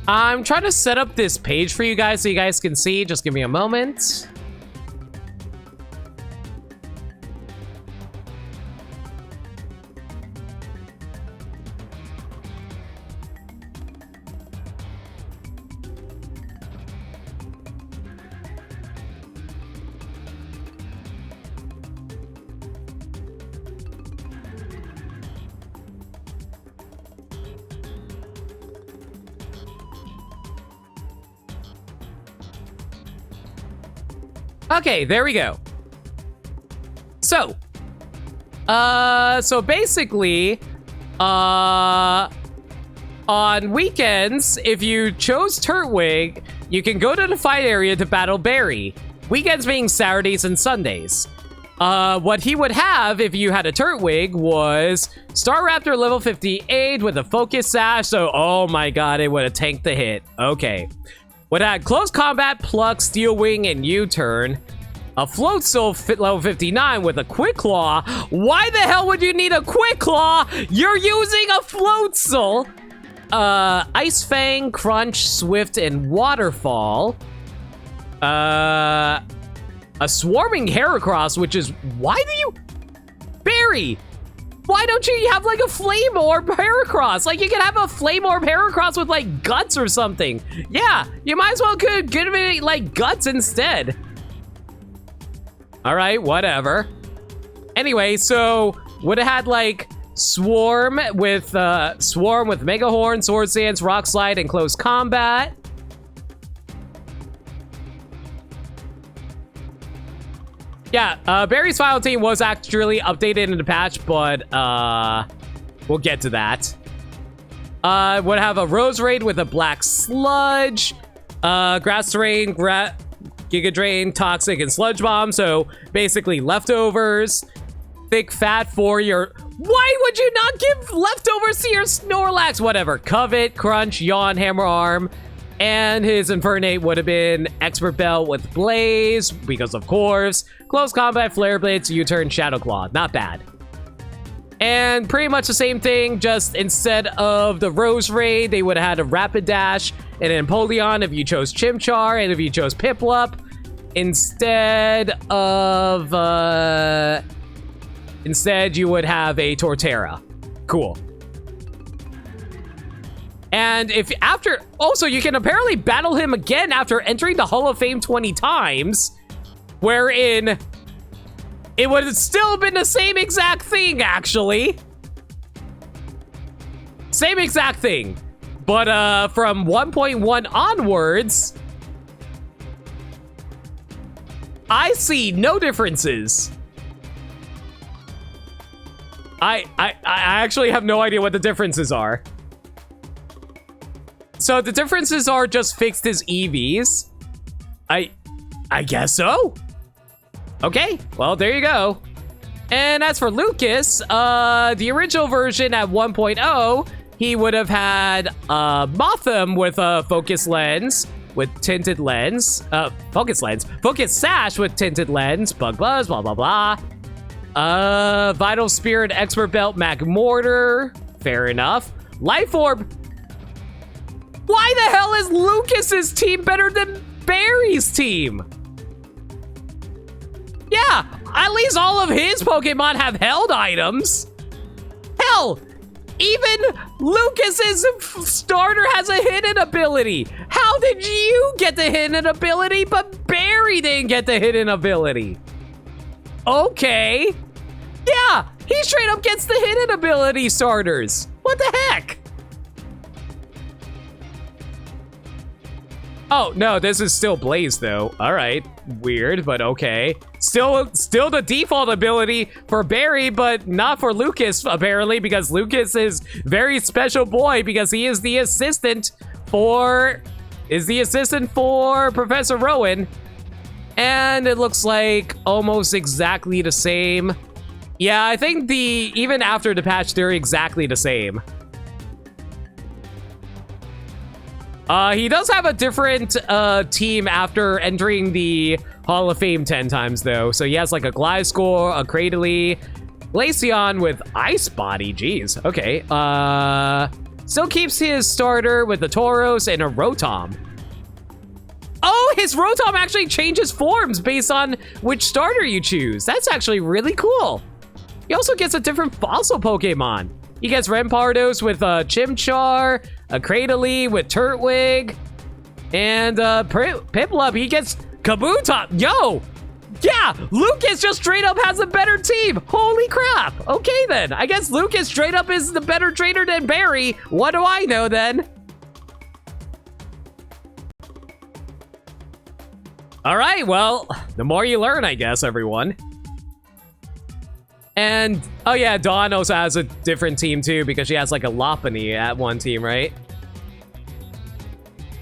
I'm trying to set up this page for you guys so you guys can see. Just give me a moment. Okay, there we go. So, basically, on weekends, if you chose Turtwig, you can go to the fight area to battle Barry. Weekends being Saturdays and Sundays. What he would have if you had a Turtwig was Staraptor level 58 with a focus sash. So, oh my god, it would have tanked the hit. Okay. Would have close combat, pluck, steel wing, and U-turn. A Floatzel level 59 with a quick claw. Why the hell would you need a quick claw? You're using a Floatzel. Ice Fang, Crunch, Swift, and Waterfall. A Swarming Heracross, which is, why do you, Barry? Why don't you have like a Flame Orb Heracross? Like you could have a Flame Orb Heracross with like guts or something. Yeah, you might as well could give it like guts instead. All right, whatever. Anyway, so would have had like Swarm with Mega Horn, Sword Stance, Rock Slide, and Close Combat. Yeah, Barry's final team was actually updated in the patch, but We'll get to that. Would have a Rose Raid with a Black Sludge, Grass Terrain, Giga Drain, Toxic, and Sludge Bomb. So basically leftovers. Thick Fat for your... Why would you not give leftovers to your Snorlax? Whatever. Covet, Crunch, Yawn, Hammer Arm. And his Infernape would have been Expert Belt with Blaze, because of course. Close Combat, Flare Blades, U-Turn, Shadow Claw. Not bad. And pretty much the same thing, just instead of the Rose Raid, they would have had a Rapid Dash and an Empoleon if you chose Chimchar, and if you chose Piplup. Instead, you would have a Torterra. Cool. And if after... Also, you can apparently battle him again after entering the Hall of Fame 20 times. Wherein... it would have still been the same exact thing, actually. Same exact thing. But from 1.1 onwards... I see no differences. I actually have no idea what the differences are. So the differences are just fixed as EVs. I guess so. Okay, well, there you go. And as for Lucas, the original version at 1.0, he would have had Motham with a focus lens, with tinted lens, focus sash with tinted lens, bug buzz, blah, blah, blah. Vital Spirit, Expert Belt, Magmortar, fair enough. Life Orb. Why the hell is Lucas's team better than Barry's team? Yeah, at least all of his Pokemon have held items. Hell, even Lucas's starter has a hidden ability. How did you get the hidden ability, but Barry didn't get the hidden ability? Okay. Yeah, he straight up gets the hidden ability starters. What the heck? Oh, no, this is still Blaze, though. All right. Weird, but okay. Still the default ability for Barry, but not for Lucas, apparently, because Lucas is very special boy because he is the assistant for Professor Rowan. And it looks like almost exactly the same. Yeah, I think even after the patch, they're exactly the same. He does have a different team after entering the Hall of Fame 10 times, though. So he has like a Gliscor, a Cradily, Glaceon with Ice Body. Jeez. Okay. Still keeps his starter with a Tauros and a Rotom. Oh, his Rotom actually changes forms based on which starter you choose. That's actually really cool. He also gets a different fossil Pokemon. He gets Rampardos with a Chimchar, a Cradily with Turtwig, and Piplup. He gets Kabutops. Yo! Yeah! Lucas just straight up has a better team! Holy crap! Okay then, I guess Lucas straight up is the better trainer than Barry. What do I know then? Alright, well, the more you learn, I guess, everyone. And, oh yeah, Dawn also has a different team too, because she has like a Lopunny at one team, right?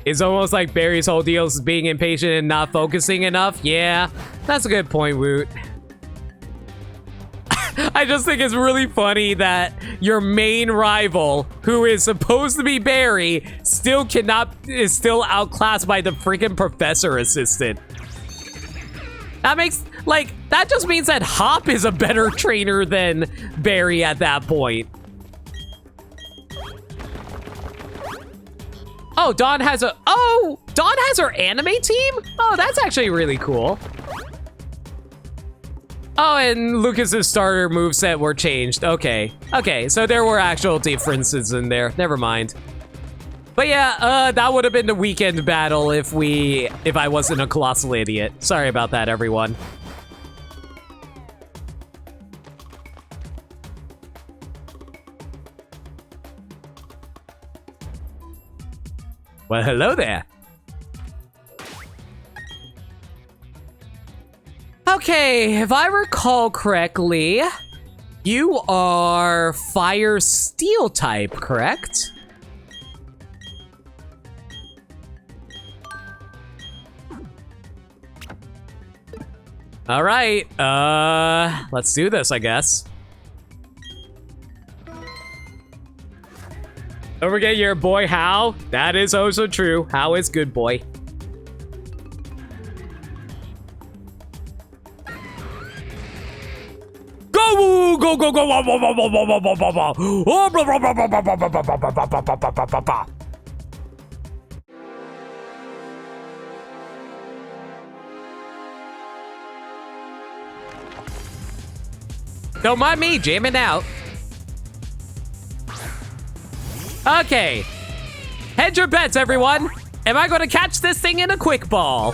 It's almost like Barry's whole deal is being impatient and not focusing enough. Yeah, that's a good point, Woot. I just think it's really funny that your main rival, who is supposed to be Barry, is still outclassed by the freaking professor assistant. That just means that Hop is a better trainer than Barry at that point. Oh, Dawn has her anime team? Oh, that's actually really cool. Oh, and Lucas's starter moveset were changed. Okay, so there were actual differences in there. Never mind. But yeah, that would have been the weekend battle if I wasn't a colossal idiot. Sorry about that, everyone. Well, hello there. Okay, if I recall correctly, You are fire steel type, correct? All right, let's do this, I guess. Don't forget your boy Hal. That is also true. Hal is good boy. Go, go, go, go, go, go, go, go, go, go, go, go. Oh, blah, blah, blah, blah, blah, blah, blah, blah, blah, blah, blah, blah, blah, blah. Don't mind me jamming out. Okay. Hedge your bets, everyone. Am I going to catch this thing in a quick ball?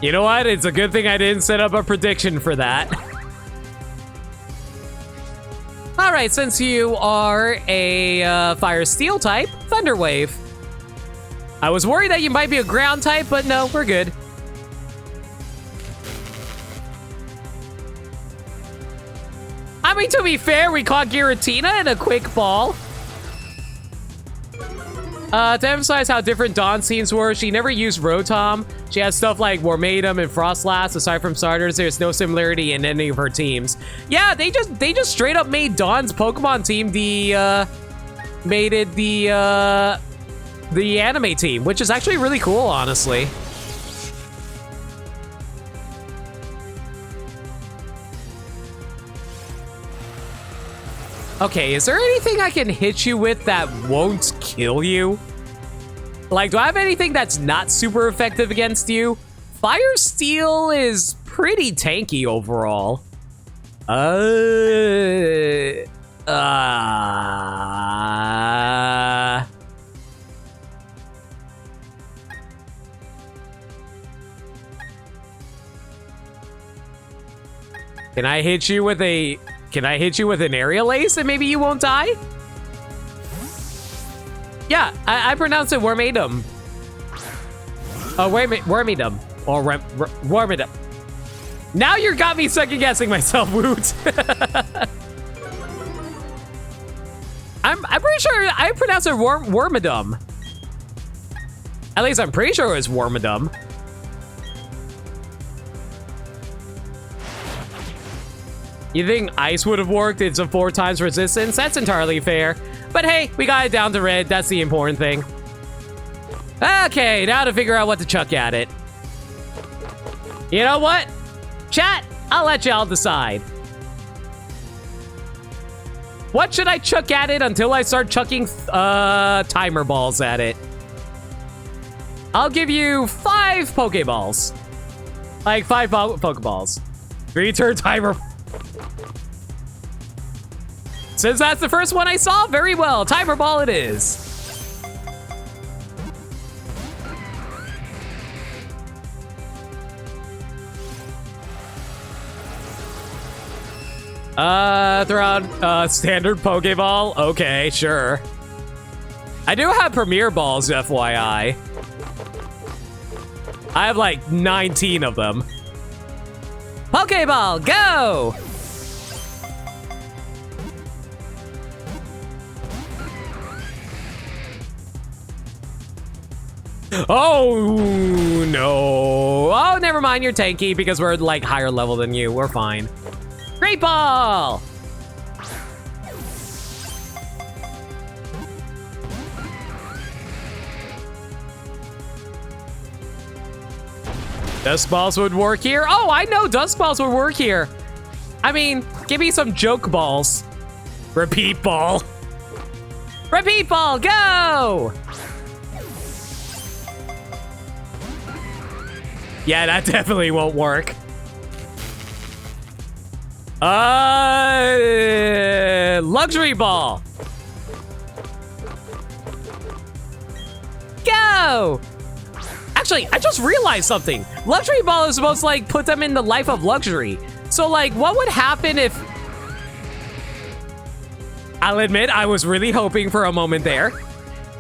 You know what? It's a good thing I didn't set up a prediction for that. All right, since you are a fire steel type, Thunder Wave. I was worried that you might be a ground type, but no, we're good. I mean, to be fair, we caught Giratina in a quick ball. To emphasize how different Dawn's teams were, she never used Rotom. She has stuff like Warmatum and Frostlass. Aside from starters, there's no similarity in any of her teams. Yeah, they just straight up made Dawn's Pokemon team the anime team, which is actually really cool, honestly. Okay, is there anything I can hit you with that won't kill you? Like, do I have anything that's not super effective against you? Fire Steel is pretty tanky overall. Can I hit you with an aerial ace and maybe you won't die? Yeah, I pronounce it Warmatum. Oh, Warmatum. Or Warmatum. Now you got me second guessing myself, Woot. I'm pretty sure I pronounce it Warmadum. At least I'm pretty sure it was Warmadum. You think ice would have worked? It's a 4 times resistance. That's entirely fair. But hey, we got it down to red. That's the important thing. Okay, now to figure out what to chuck at it. You know what? Chat, I'll let y'all decide. What should I chuck at it until I start chucking timer balls at it? I'll give you 5 Pokeballs. Like 5 Pokeballs. 3-turn timer. Since that's the first one I saw, very well. Timer ball it is. Throw out standard Pokeball. Okay, sure. I do have Premier Balls, FYI. I have like 19 of them. Pokeball, go! Oh, no. Oh, never mind. You're tanky because we're like higher level than you. We're fine. Great ball! Dusk balls would work here. Oh, I know dusk balls would work here. I mean, give me some joke balls. Repeat ball. Repeat ball, go! Yeah, that definitely won't work. Luxury ball. Go! Actually, I just realized something. Luxury ball is supposed to like put them in the life of luxury. So, like, what would happen if... I'll admit, I was really hoping for a moment there.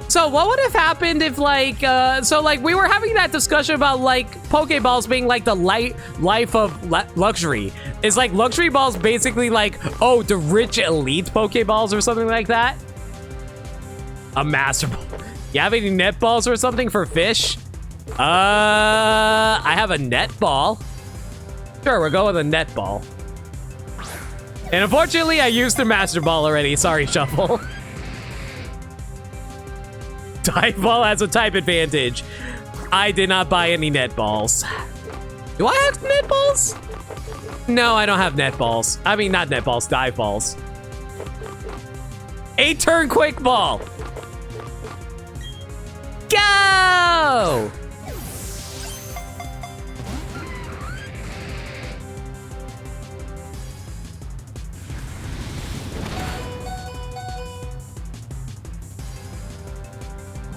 So what would have happened if, like, so, like, we were having that discussion about, like, Pokeballs being, like, the life of luxury. Is, like, luxury balls basically, like, oh, the rich elite Pokeballs or something like that? A Master Ball. You have any net balls or something for fish? I have a net ball. Sure, we'll go with a net ball. And unfortunately, I used the Master Ball already. Sorry, Shuffle. Type Ball has a type advantage. I did not buy any net balls. Do I have net balls? No, I don't have net balls. I mean, not net balls, dive balls. 8-turn quick ball. Go!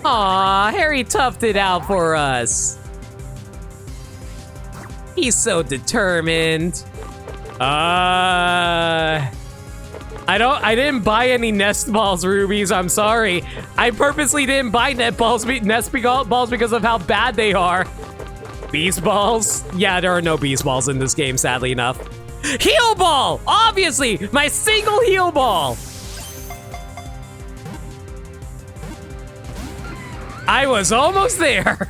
Aw, Harry toughed it out for us. He's so determined. I didn't buy any nest balls, Rubies. I'm sorry. I purposely didn't buy nest balls because of how bad they are. Beast balls? Yeah, there are no beast balls in this game, sadly enough. Heal ball! Obviously, my single heal ball. I was almost there.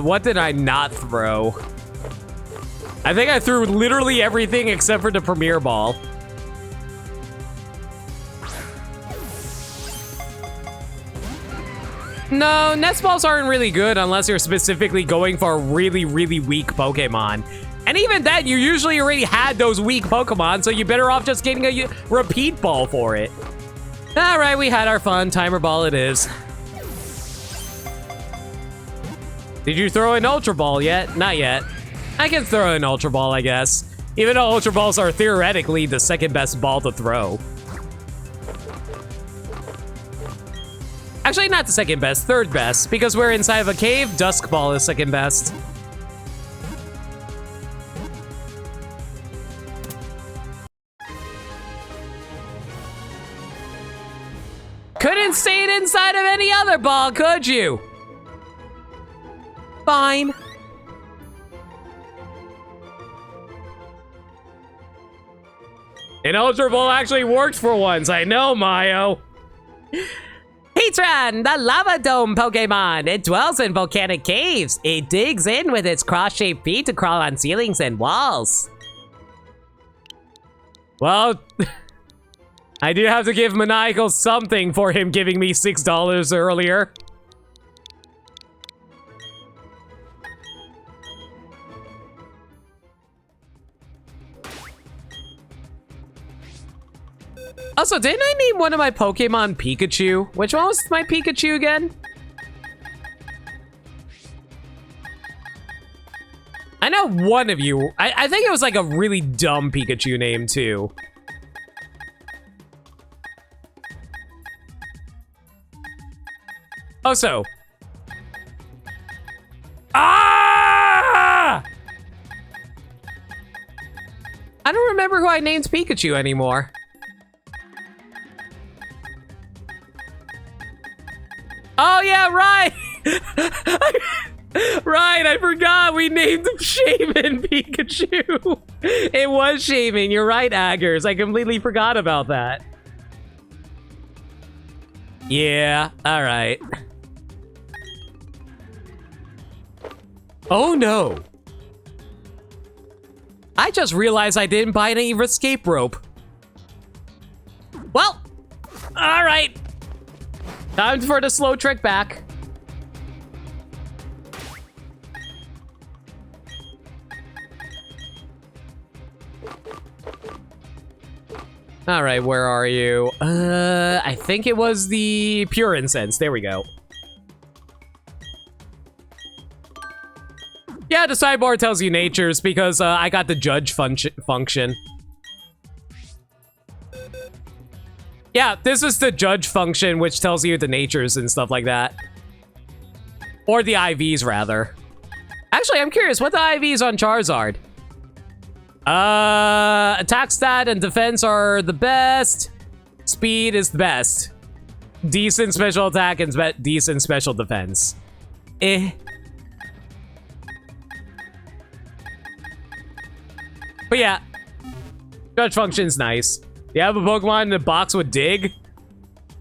What did I not throw? I think I threw literally everything except for the Premier Ball. No, nest balls aren't really good unless you're specifically going for a really, really weak Pokemon. And even then, you usually already had those weak Pokemon, so you're better off just getting a repeat ball for it. All right, we had our fun. Timer ball it is. Did you throw an Ultra Ball yet? Not yet. I can throw an Ultra Ball, I guess. Even though Ultra Balls are theoretically the second best ball to throw. Actually, not the second best, third best. Because we're inside of a cave, Dusk Ball is second best. Couldn't say it inside of any other ball, could you? Fine. An Ultra Ball actually worked for once. I know, Mayo. Heatran, the lava dome Pokemon. It dwells in volcanic caves. It digs in with its cross-shaped feet to crawl on ceilings and walls. Well, I do have to give Maniacal something for him giving me $6 earlier. Also, didn't I name one of my Pokemon Pikachu? Which one was my Pikachu again? I know one of you. I think it was like a really dumb Pikachu name too. Also. Ah! I don't remember who I named Pikachu anymore. Oh yeah, right! Right, I forgot we named him Shaman Pikachu. It was Shaman, you're right, Aggers. I completely forgot about that. Yeah, alright. Oh no. I just realized I didn't buy any escape rope. Well, alright. Time for the slow trek back. All right, where are you? I think it was the Pure Incense. There we go. Yeah, the sidebar tells you natures because I got the judge function. Yeah, this is the judge function, which tells you the natures and stuff like that. Or the IVs, rather. Actually, I'm curious, what the IVs on Charizard? Attack stat and defense are the best. Speed is the best. Decent special attack and decent special defense. Eh. But yeah, Judge Function's nice. Do you have a Pokemon in the box with Dig?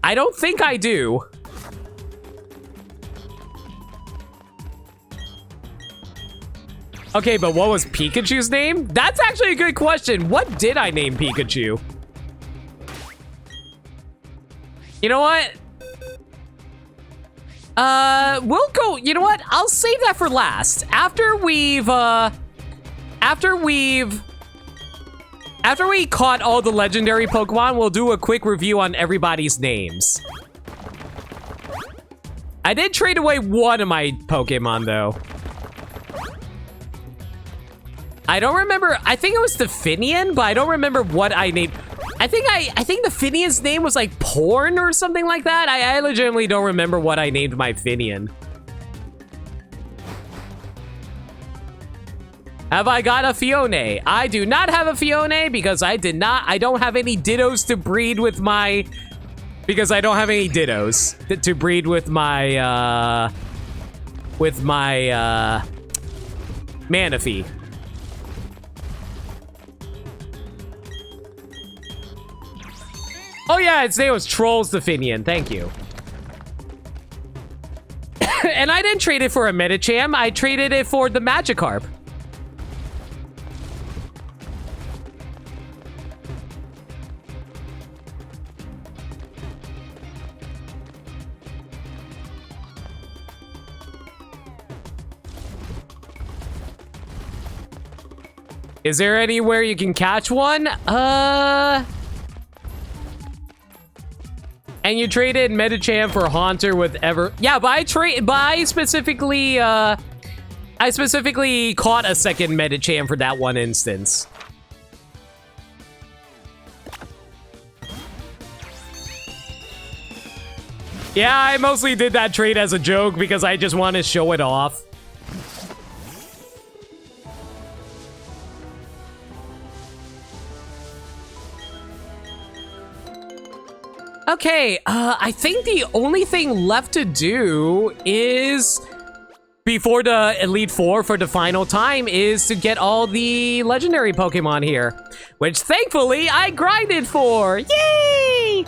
I don't think I do. Okay, but what was Pikachu's name? That's actually a good question. What did I name Pikachu? You know what? We'll go, you know what? I'll save that for last. After we caught all the legendary Pokemon, we'll do a quick review on everybody's names. I did trade away one of my Pokemon, though. I don't remember. I think it was the Finian, but I don't remember what I named. I think the Finian's name was like Porn or something like that. I legitimately don't remember what I named my Finian. Have I got a Fione? I do not have a Fione because I don't have any Dittos to breed with my... Because I don't have any Dittos to breed with my, Manaphy. Oh yeah, its name was Trolls the Finian. Thank you. And I didn't trade it for a Medicham. I traded it for the Magikarp. Is there anywhere you can catch one? And you traded Medicham for Haunter with Ever... Yeah, but I specifically caught a second Medicham for that one instance. Yeah, I mostly did that trade as a joke because I just want to show it off. Okay, I think the only thing left to do is, before the Elite Four for the final time, is to get all the legendary Pokemon here, which thankfully I grinded for. Yay!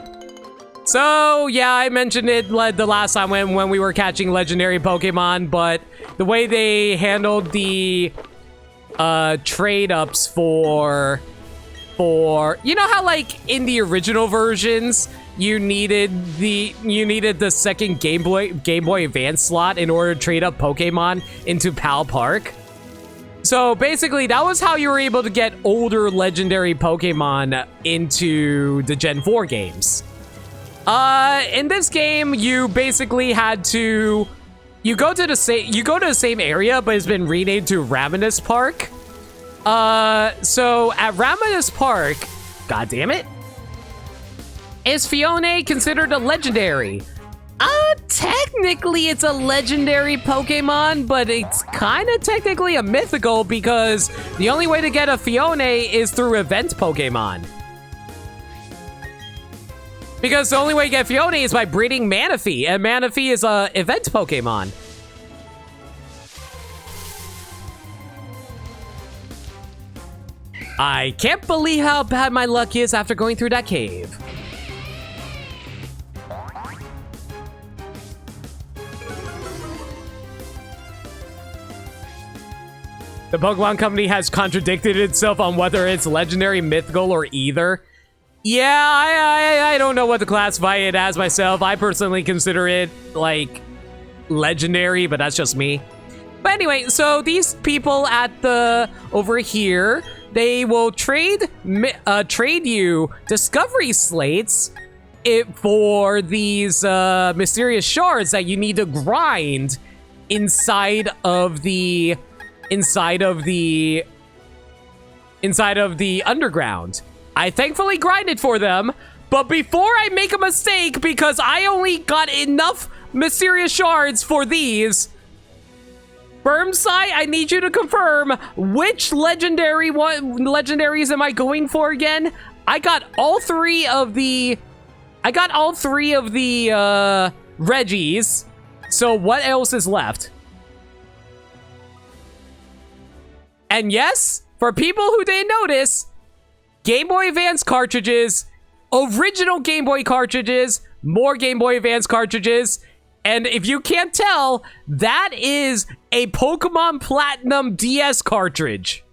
So yeah, I mentioned it the last time when we were catching legendary Pokemon, but the way they handled the trade-ups for you know how like in the original versions you needed the second Game Boy Advance slot in order to trade up Pokemon into Pal Park. So basically, that was how you were able to get older legendary Pokemon into the Gen 4 games. In this game, you basically had to go to the same area, but it's been renamed to Ravenous Park. So at Ravenous Park, god damn it. Is Fione considered a legendary? Technically it's a legendary Pokemon, but it's kind of technically a mythical because the only way to get a Fione is through event Pokemon. Because the only way to get Fione is by breeding Manaphy, and Manaphy is a event Pokemon. I can't believe how bad my luck is after going through that cave. The Pokemon Company has contradicted itself on whether it's legendary, mythical, or either. Yeah, I don't know what to classify it as myself. I personally consider it, like, legendary, but that's just me. But anyway, so these people over here, they will trade you Discovery Slates for these mysterious shards that you need to grind inside of the underground. I thankfully grinded for them, but before I make a mistake, because I only got enough mysterious shards for these, Bermside, I need you to confirm which legendaries am I going for again? I got all three of the Reggies. So what else is left? And yes, for people who didn't notice, Game Boy Advance cartridges, original Game Boy cartridges, more Game Boy Advance cartridges, and if you can't tell, that is a Pokemon Platinum DS cartridge.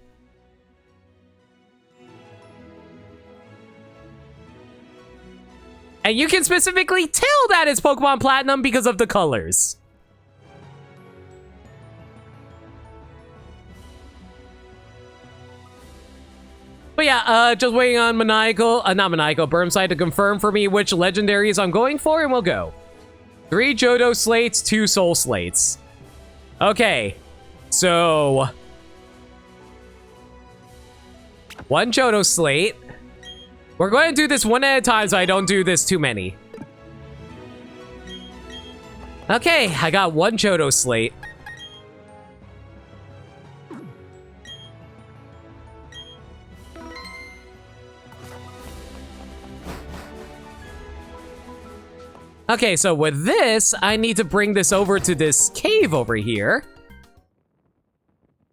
And you can specifically tell that it's Pokemon Platinum because of the colors. But yeah, just waiting on not Maniacal, Bermside to confirm for me which legendaries I'm going for, and we'll go. 3 Johto slates, 2 Soul slates. Okay, so 1 Johto slate. We're going to do this one at a time so I don't do this too many. Okay, I got 1 Johto slate. Okay, so with this, I need to bring this over to this cave over here.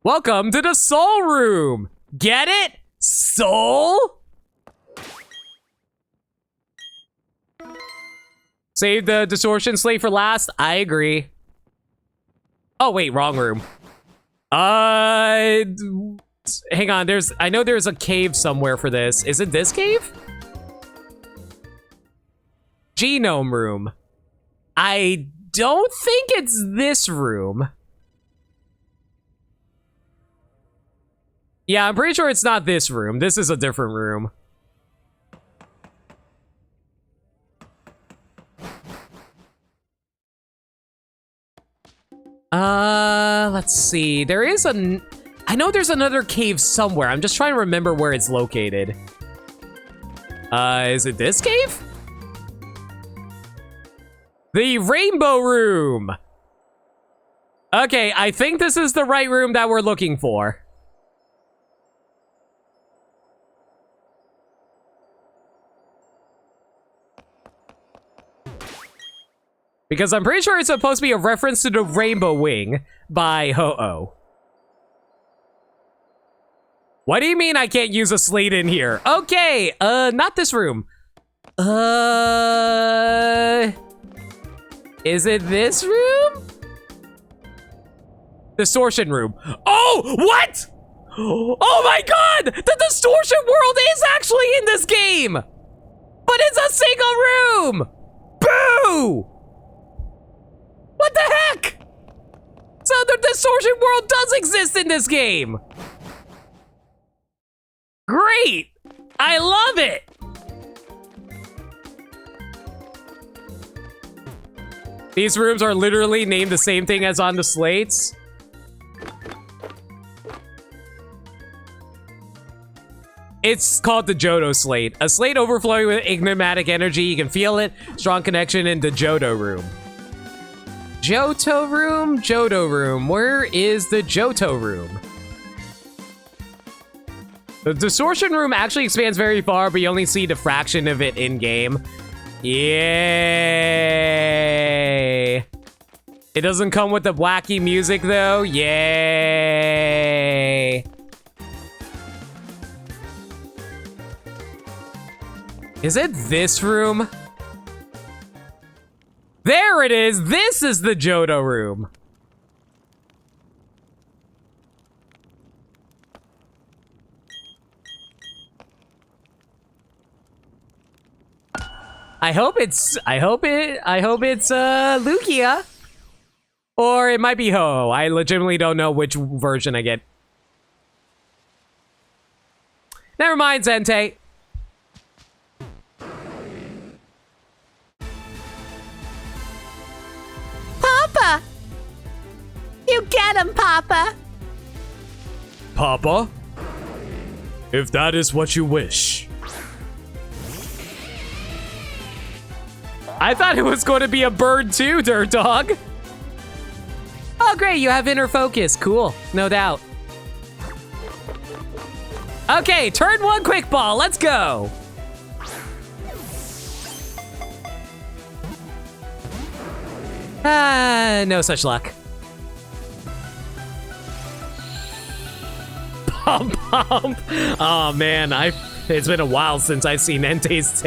Welcome to the Soul Room! Get it? Soul? Save the Distortion Slate for last? I agree. Oh, wait, wrong room. Hang on, I know there's a cave somewhere for this. Is it this cave? Genome room. I don't think it's this room. Yeah, I'm pretty sure it's not this room. This is a different room. Let's see. There is I know there's another cave somewhere. I'm just trying to remember where it's located. Is it this cave? The Rainbow Room! Okay, I think this is the right room that we're looking for. Because I'm pretty sure it's supposed to be a reference to the Rainbow Wing by Ho-Oh. What do you mean I can't use a slate in here? Okay, not this room. Is it this room? Distortion room. Oh, what? Oh my god! The Distortion world is actually in this game! But it's a single room! Boo! What the heck? So the Distortion world does exist in this game! Great! I love it! These rooms are literally named the same thing as on the slates. It's called the Johto Slate. A slate overflowing with enigmatic energy. You can feel it. Strong connection in the Johto room. Johto room? Johto room. Where is the Johto room? The Distortion room actually expands very far, but you only see the fraction of it in-game. Yay! It doesn't come with the wacky music, though. Yay! Is it this room? There it is! This is the Johto room. I hope it's Lugia. Or it might be Ho. I legitimately don't know which version I get. Never mind, Zente. Papa! You get him, Papa! Papa? If that is what you wish. I thought it was going to be a bird too, Dirt Dog. great, you have inner focus. Cool, no doubt. Okay, turn 1 quick ball, let's go. No such luck. Pump, pump. Oh man, it's been a while since I've seen Entei's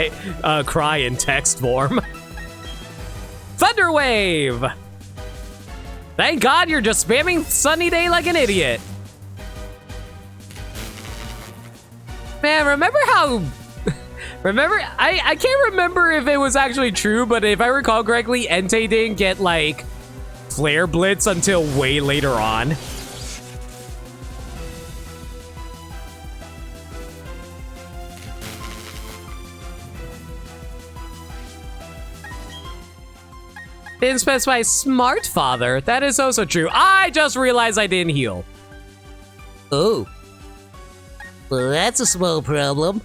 cry in text form. Thunder Wave! Thank God you're just spamming Sunny Day like an idiot. Man, remember how... I can't remember if it was actually true, but if I recall correctly, Entei didn't get, like, Flare Blitz until way later on. Didn't specify Smart Father. That is also true. I just realized I didn't heal. Oh. Well, that's a small problem.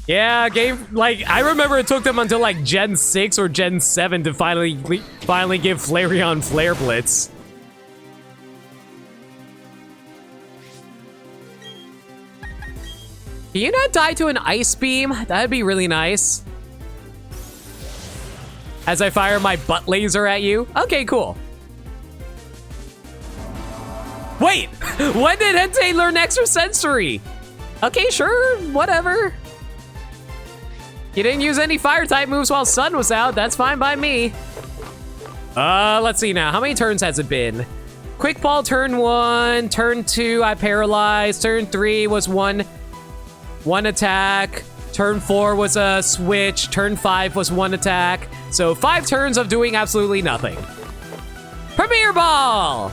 Yeah, I remember it took them until like Gen 6 or Gen 7 to finally give Flareon Flare Blitz. Can you not die to an Ice Beam? That'd be really nice. As I fire my butt laser at you? Okay, cool. Wait! When did Entei learn Extrasensory? Okay, sure, whatever. You didn't use any fire-type moves while Sun was out. That's fine by me. Let's see now. How many turns has it been? Quick Ball turn 1. Turn 2, I paralyzed. Turn 3 was one attack. Turn 4 was a switch. Turn 5 was 1 attack. So 5 turns of doing absolutely nothing. Premier Ball!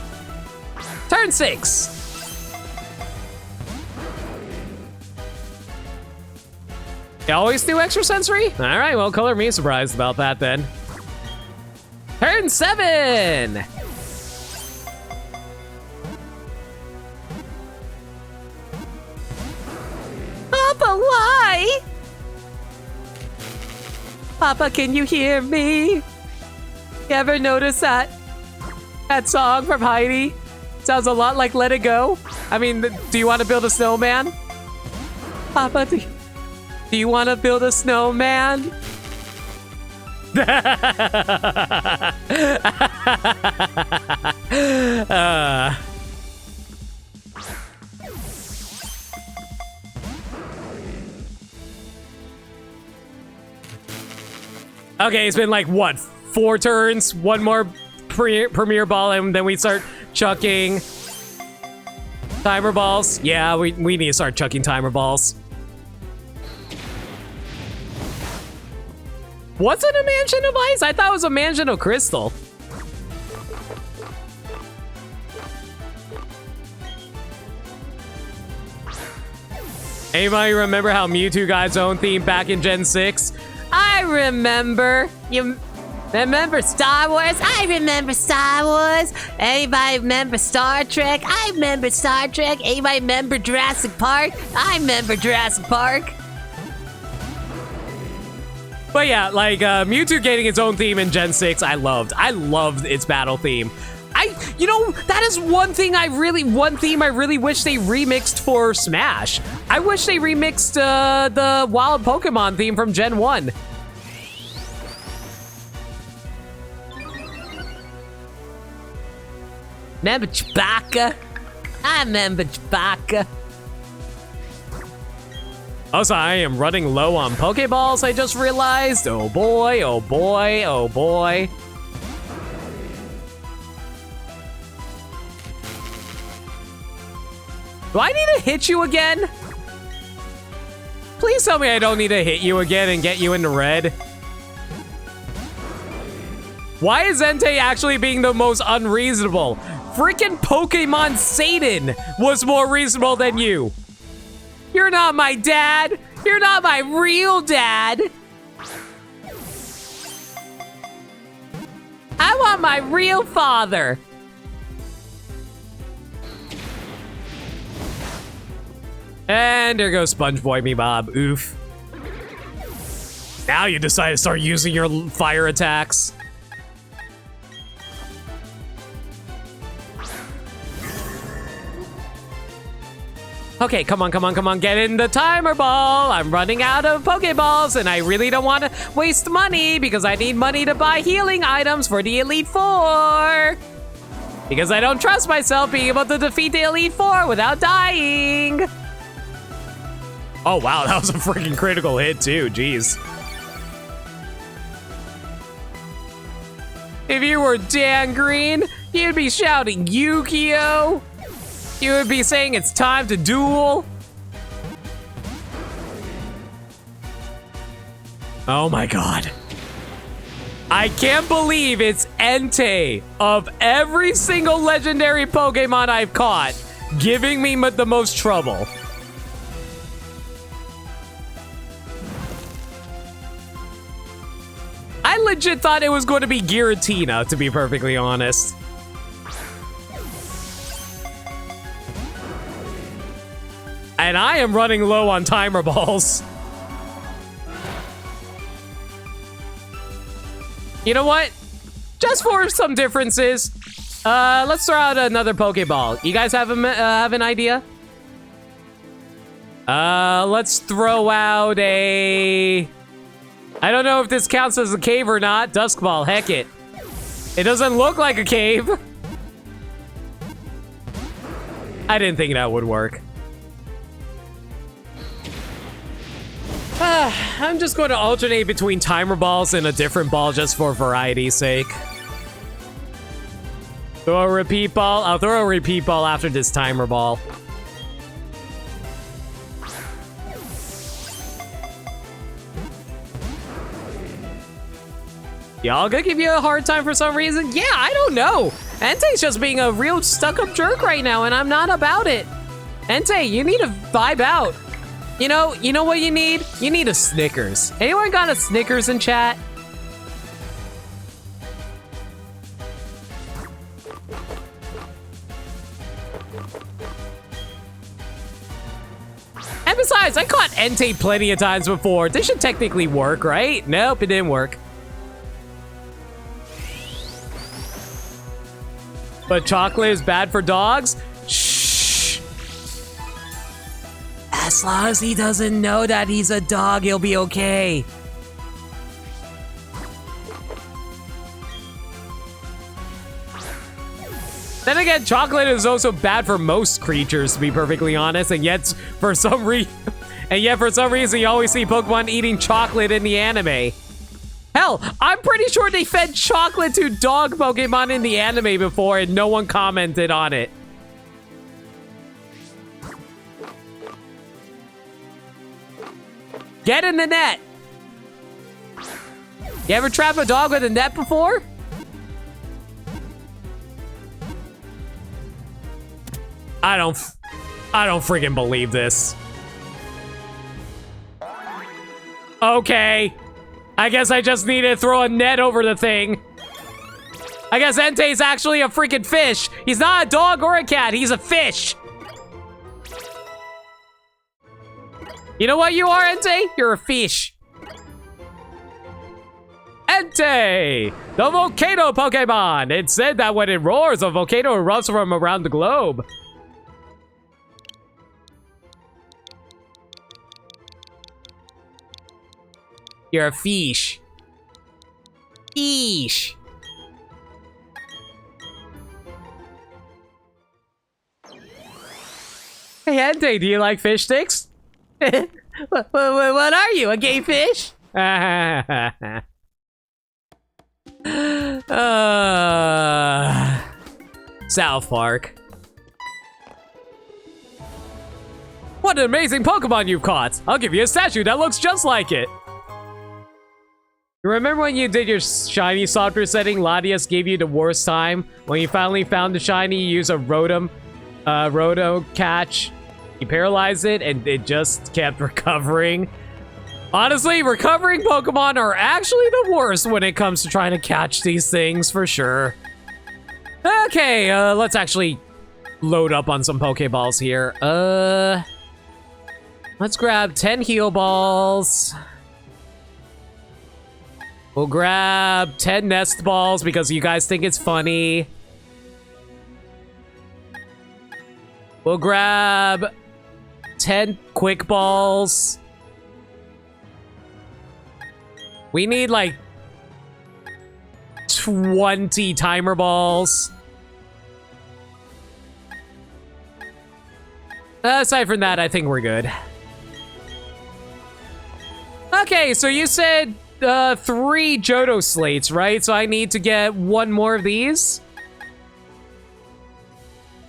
Turn 6. You always do Extrasensory? All right, well, color me surprised about that then. Turn 7! Papa, why? Papa, can you hear me? You ever notice that song from Heidi? Sounds a lot like Let It Go. I mean, do you want to build a snowman? Papa, do you want to build a snowman? Okay, it's been like, what, 4 turns? 1 more Premier Ball, and then we start chucking Timer Balls. Yeah, we need to start chucking Timer Balls. Was it a Mansion of Ice? I thought it was a Mansion of Crystal. Anybody remember how Mewtwo got its own theme back in Gen 6? I remember. You remember Star Wars? I remember Star Wars. Anybody remember Star Trek? I remember Star Trek. Anybody remember Jurassic Park? I remember Jurassic Park. But yeah, like, Mewtwo getting its own theme in Gen 6, I loved. I loved its battle theme. You know, that is one theme I really wish they remixed for Smash. I wish they remixed, the Wild Pokemon theme from Gen 1. Remember Chewbacca? I remember Chewbacca. Also, I am running low on Pokeballs, I just realized. Oh boy, oh boy, oh boy. Do I need to hit you again? Please tell me I don't need to hit you again and get you into red. Why is Entei actually being the most unreasonable? Freaking Pokemon Satan was more reasonable than you. You're not my dad. You're not my real dad. I want my real father. And there goes Sponge Boy Me Bob. Oof. Now you decide to start using your fire attacks. Okay, come on, get in the timer ball. I'm running out of Pokeballs, and I really don't want to waste money because I need money to buy healing items for the Elite Four. Because I don't trust myself being able to defeat the Elite Four without dying. Oh, wow, that was a freaking critical hit, too. Jeez. If you were Dan Green, you'd be shouting Yu-Gi-Oh! You would be saying it's time to duel. Oh my god. I can't believe it's Entei of every single legendary Pokemon I've caught giving me the most trouble. I legit thought it was going to be Giratina, to be perfectly honest. And I am running low on timer balls. You know what? Just for some differences, let's throw out another Pokeball. You guys have an idea? Let's throw out a... I don't know if this counts as a cave or not. Dusk Ball, heck it. It doesn't look like a cave. I didn't think that would work. I'm just going to alternate between timer balls and a different ball just for variety's sake. Throw a repeat ball. I'll throw a repeat ball after this timer ball. Y'all gonna give you a hard time for some reason? Yeah, I don't know. Entei's just being a real stuck-up jerk right now, and I'm not about it. Entei, you need to vibe out. You know what you need? You need a Snickers. Anyone got a Snickers in chat? And besides, I caught Entei plenty of times before. This should technically work, right? Nope, it didn't work. But chocolate is bad for dogs? Shh. As long as he doesn't know that he's a dog, he'll be okay. Then again, chocolate is also bad for most creatures, to be perfectly honest, and yet for some reason you always see Pokemon eating chocolate in the anime. Hell, I'm pretty sure they fed chocolate to dog Pokemon in the anime before and no one commented on it. Get in the net! You ever trap a dog with a net before? I don't freaking believe this. Okay. I guess I just need to throw a net over the thing. I guess Entei's actually a freaking fish. He's not a dog or a cat, he's a fish. You know what you are, Entei? You're a fish. Entei, the volcano Pokemon. It said that when it roars, a volcano erupts from around the globe. You're a fish. Fish. Hey, Entei, do you like fish sticks? what are you, a gay fish? South Park. What an amazing Pokemon you've caught! I'll give you a statue that looks just like it. You remember when you did your shiny software setting, Latias gave you the worst time? When you finally found the shiny, you used a Rotom catch. You paralyzed it and it just kept recovering. Honestly, recovering Pokemon are actually the worst when it comes to trying to catch these things, for sure. Okay, let's actually load up on some Pokeballs here. Let's grab 10 heal balls. We'll grab 10 nest balls because you guys think it's funny. We'll grab 10 quick balls. We need like 20 timer balls. Aside from that, I think we're good. Okay, so you said 3 Johto slates, right? So I need to get 1 more of these.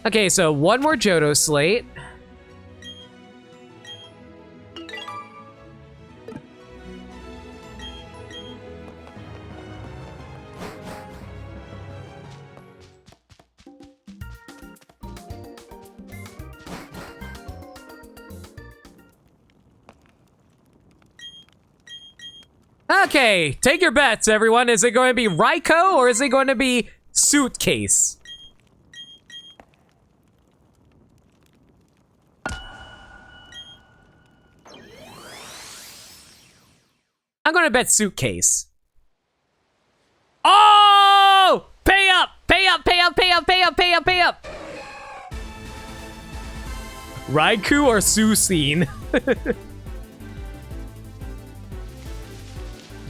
Okay, so 1 more Johto slate. Okay, take your bets, everyone. Is it going to be Raikou or is it going to be Suitcase? I'm going to bet Suitcase. Oh! Pay up! Pay up! Pay up! Pay up! Pay up! Pay up! Pay up! Raikou or Susine?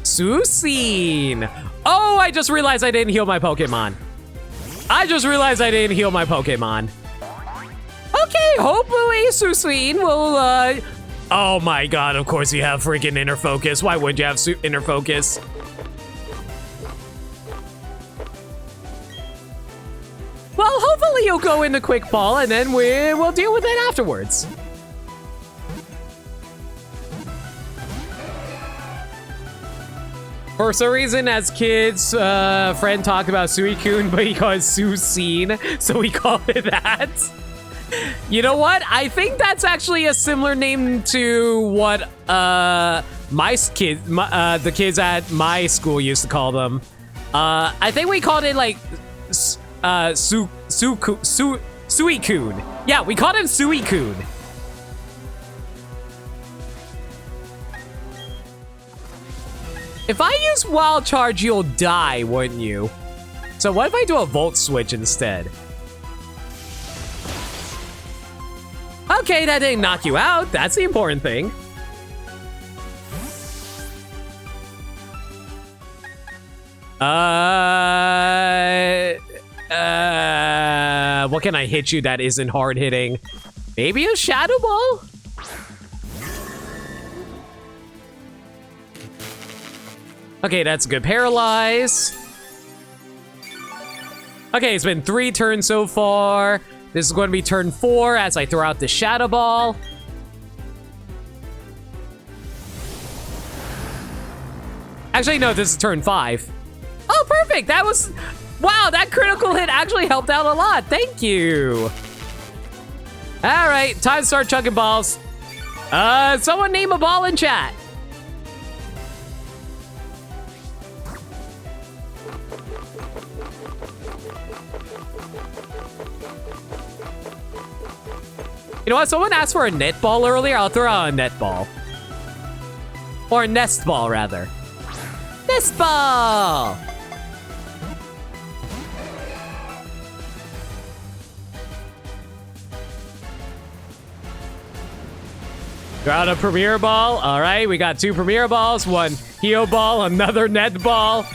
Susine! Oh, I just realized I didn't heal my Pokemon. Okay, hopefully Susine will, Oh my god, of course you have freaking Inner Focus. Why would you have Inner Focus? Well, hopefully you'll go into Quick Ball and then we'll deal with it afterwards. For some reason, as kids, friend talked about Suicune, but he called it Susine, so we called it that. You know what? I think that's actually a similar name to what the kids at my school used to call them. I think we called it like Suicune. Yeah, we called him Suicune. If I use Wild Charge, you'll die, wouldn't you? So what if I do a Volt Switch instead? Okay, that didn't knock you out. That's the important thing. What can I hit you that isn't hard hitting? Maybe a Shadow Ball? Okay, that's good. Paralyze. Okay, it's been 3 turns so far. This is going to be turn 4 as I throw out the Shadow Ball. Actually, no, this is turn 5. Oh, perfect. That was... Wow, that critical hit actually helped out a lot. Thank you. All right, time to start chugging balls. Someone name a ball in chat. You know what? Someone asked for a netball earlier. I'll throw out a netball. Or a nest ball, rather. Nest ball! Got a Premier Ball. All right, we got 2 Premier Balls, 1 Heal Ball, another Net Ball,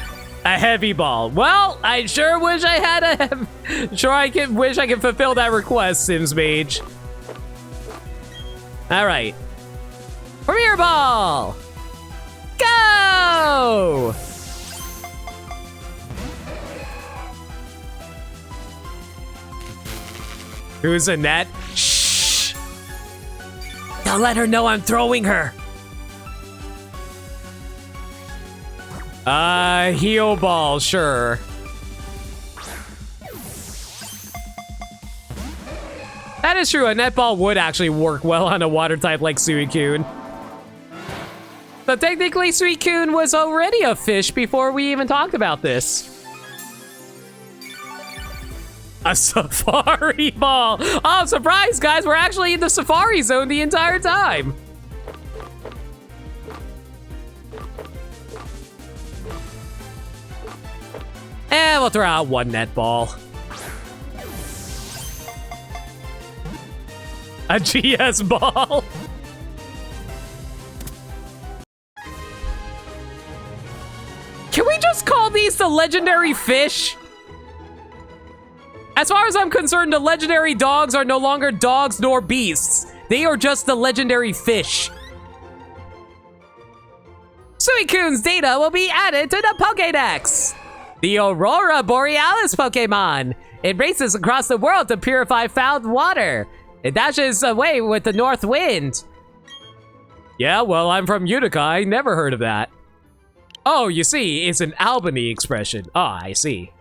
a Heavy Ball. Well, I sure wish I had a... wish I could fulfill that request, Sims Mage. All right. Premier Ball! Go! Who's a net? Shh! Don't let her know I'm throwing her. Heal Ball, sure. That is true, a netball would actually work well on a water type like Suicune. So technically, Suicune was already a fish before we even talked about this. A Safari Ball! Oh, surprise, guys, we're actually in the Safari Zone the entire time. we'll throw out one netball. A GS ball. Can we just call these the legendary fish? As far as I'm concerned, the legendary dogs are no longer dogs nor beasts. They are just the legendary fish. Suicune's data will be added to the Pokédex. The Aurora Borealis Pokemon. It races across the world to purify foul water. It dashes away with the north wind. Yeah, well, I'm from Utica. I never heard of that. Oh, you see, it's an Albany expression. Ah, I see.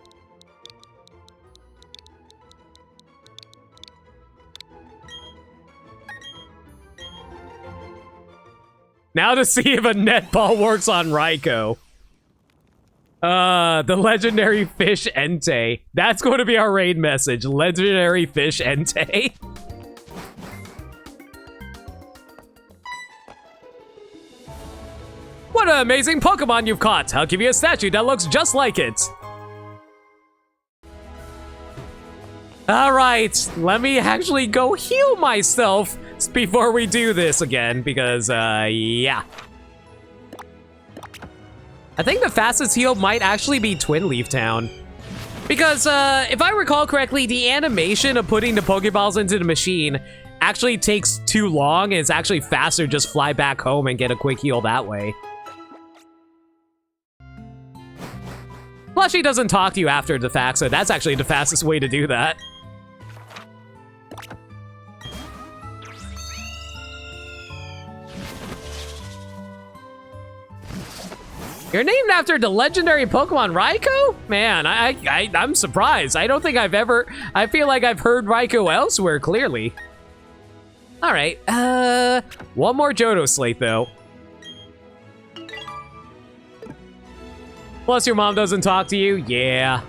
Now to see if a netball works on Raikou. The legendary fish Entei. That's going to be our raid message. Legendary fish Entei. What an amazing Pokemon you've caught. I'll give you a statue that looks just like it. All right, let me actually go heal myself before we do this again, because, yeah. I think the fastest heal might actually be Twin Leaf Town. Because, if I recall correctly, the animation of putting the Pokeballs into the machine actually takes too long, and it's actually faster to just fly back home and get a quick heal that way. Plus, she doesn't talk to you after the fact, so that's actually the fastest way to do that. You're named after the legendary Pokemon Raikou? Man, I'm surprised. I don't think I feel like I've heard Raikou elsewhere, clearly. All right, one more Johto Slate, though. Plus, your mom doesn't talk to you? Yeah.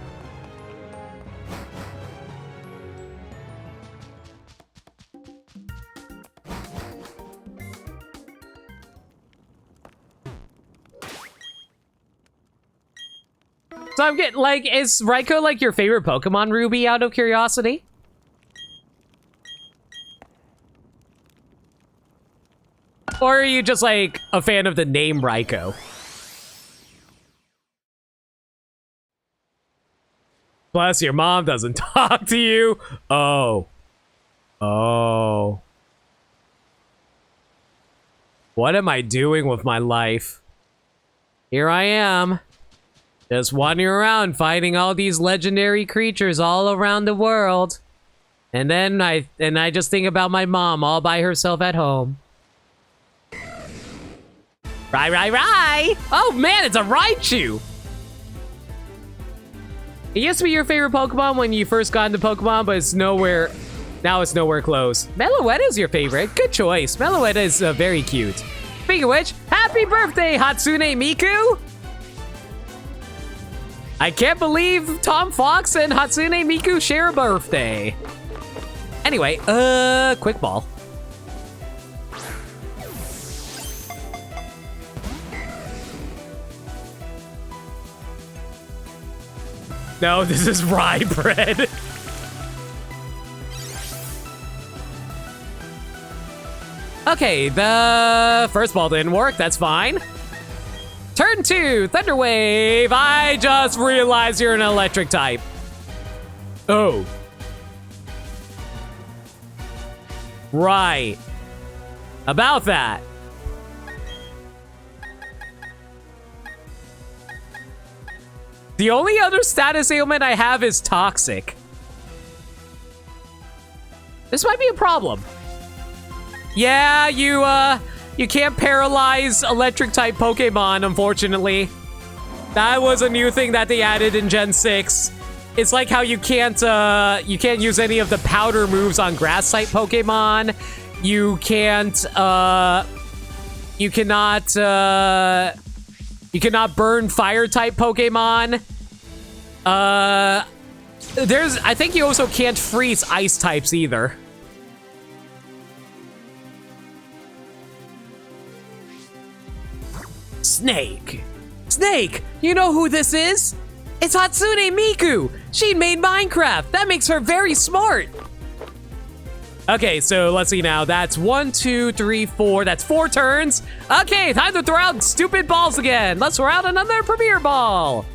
So I'm getting, like, is Raikou, like, your favorite Pokemon, Ruby, out of curiosity? Or are you just, like, a fan of the name Raikou? Plus, your mom doesn't talk to you. Oh. Oh. What am I doing with my life? Here I am. Just wandering around fighting all these legendary creatures all around the world. And then I just think about my mom all by herself at home. Rai! Oh man, it's a Raichu! It used to be your favorite Pokemon when you first got into Pokemon, but it's nowhere... Now it's nowhere close. Meloetta is your favorite. Good choice. Meloetta is very cute. Speaking of which, happy birthday, Hatsune Miku! I can't believe Tom Fox and Hatsune Miku share a birthday. Anyway, quick ball. No, this is rye bread. Okay, the first ball didn't work, that's fine. Turn 2, Thunder Wave. I just realized you're an electric type. Oh. Right. About that. The only other status ailment I have is toxic. This might be a problem. Yeah, you can't paralyze electric type Pokemon, unfortunately. That was a new thing that they added in Gen 6. It's like how you can't use any of the powder moves on grass type Pokemon. You cannot burn fire type Pokemon. I think you also can't freeze ice types either. Snake! Snake! You know who this is? It's Hatsune Miku! She made Minecraft! That makes her very smart! Okay, so let's see now. That's 1, 2, 3, 4. That's 4 turns. Okay, time to throw out stupid balls again. Let's throw out another Premier Ball.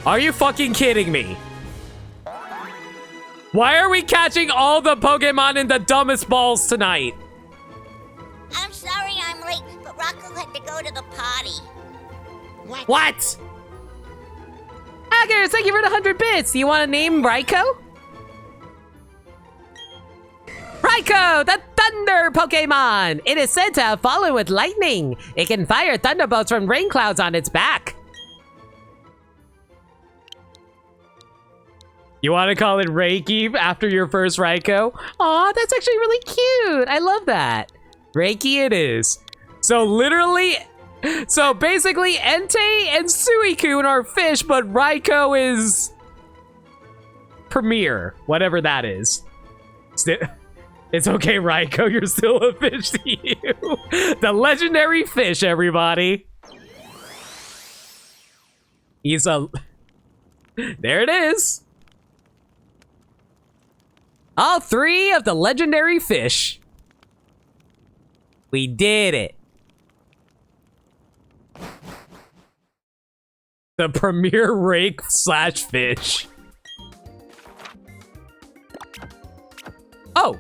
Are you fucking kidding me? Why are we catching all the Pokemon in the dumbest balls tonight? I'm sorry I'm late, but Rocco had to go to the potty. What? Hackers, thank you for the 100 bits. Do you want to name Raikou? Raikou, the Thunder Pokemon! It is said to follow with lightning. It can fire thunderbolts from rain clouds on its back. You want to call it Reiki after your first Raikou? Aw, that's actually really cute. I love that. Reiki it is. So basically Entei and Suicune are fish, but Raikou is Premier, whatever that is. It's okay, Raikou, you're still a fish to you. The legendary fish, everybody. He's a... There it is. All 3 of the legendary fish. We did it. The premier rake / fish. Oh.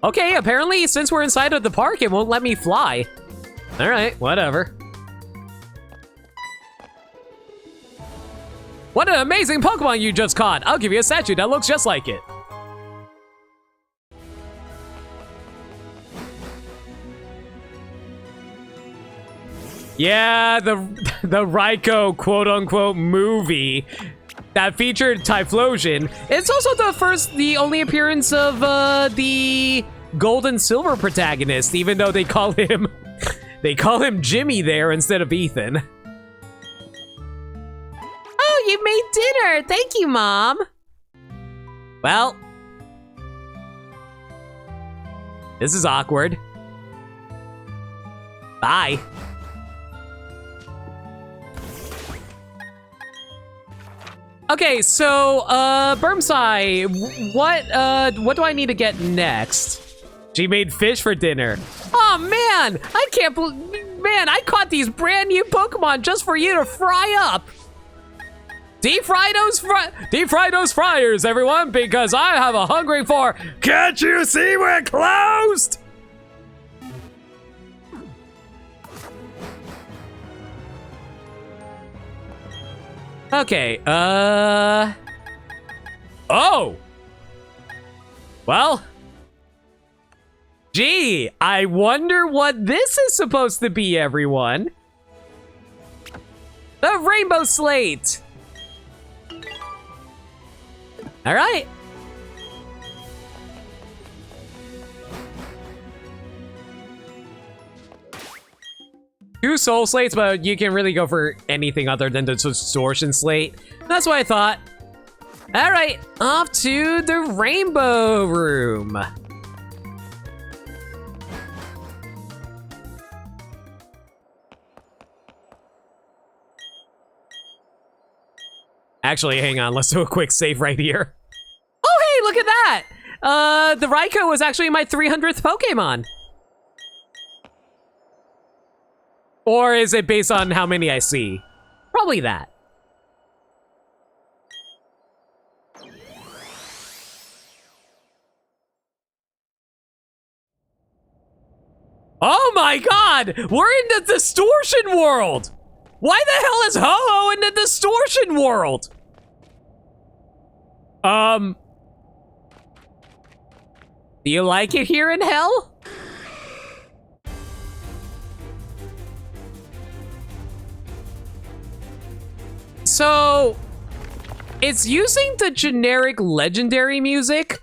Okay, apparently since we're inside of the park, it won't let me fly. All right, whatever. What an amazing Pokemon you just caught. I'll give you a statue that looks just like it. Yeah, the Raikou quote-unquote movie that featured Typhlosion. It's also the only appearance of the gold and silver protagonist, even though they call him Jimmy there instead of Ethan. Oh, you made dinner. Thank you, Mom. Well, this is awkward. Bye. Okay, so, Burmsai, what do I need to get next? She made fish for dinner. Oh, man, I can't believe, man, I caught these brand new Pokemon just for you to fry up. Deep fry those fryers, everyone, because I have a hungry for, can't you see we're closed? Okay, oh! Well, gee, I wonder what this is supposed to be, everyone. The Rainbow Slate! All right. Two Soul Slates, but you can really go for anything other than the Distortion Slate. That's what I thought. All right, off to the Rainbow Room. Actually, hang on, let's do a quick save right here. Oh, hey, look at that! The Raikou was actually my 300th Pokemon. Or is it based on how many I see? Probably that. Oh my god! We're in the Distortion world! Why the hell is Ho-Oh in the Distortion world? Do you like it here in hell? So, it's using the generic legendary music,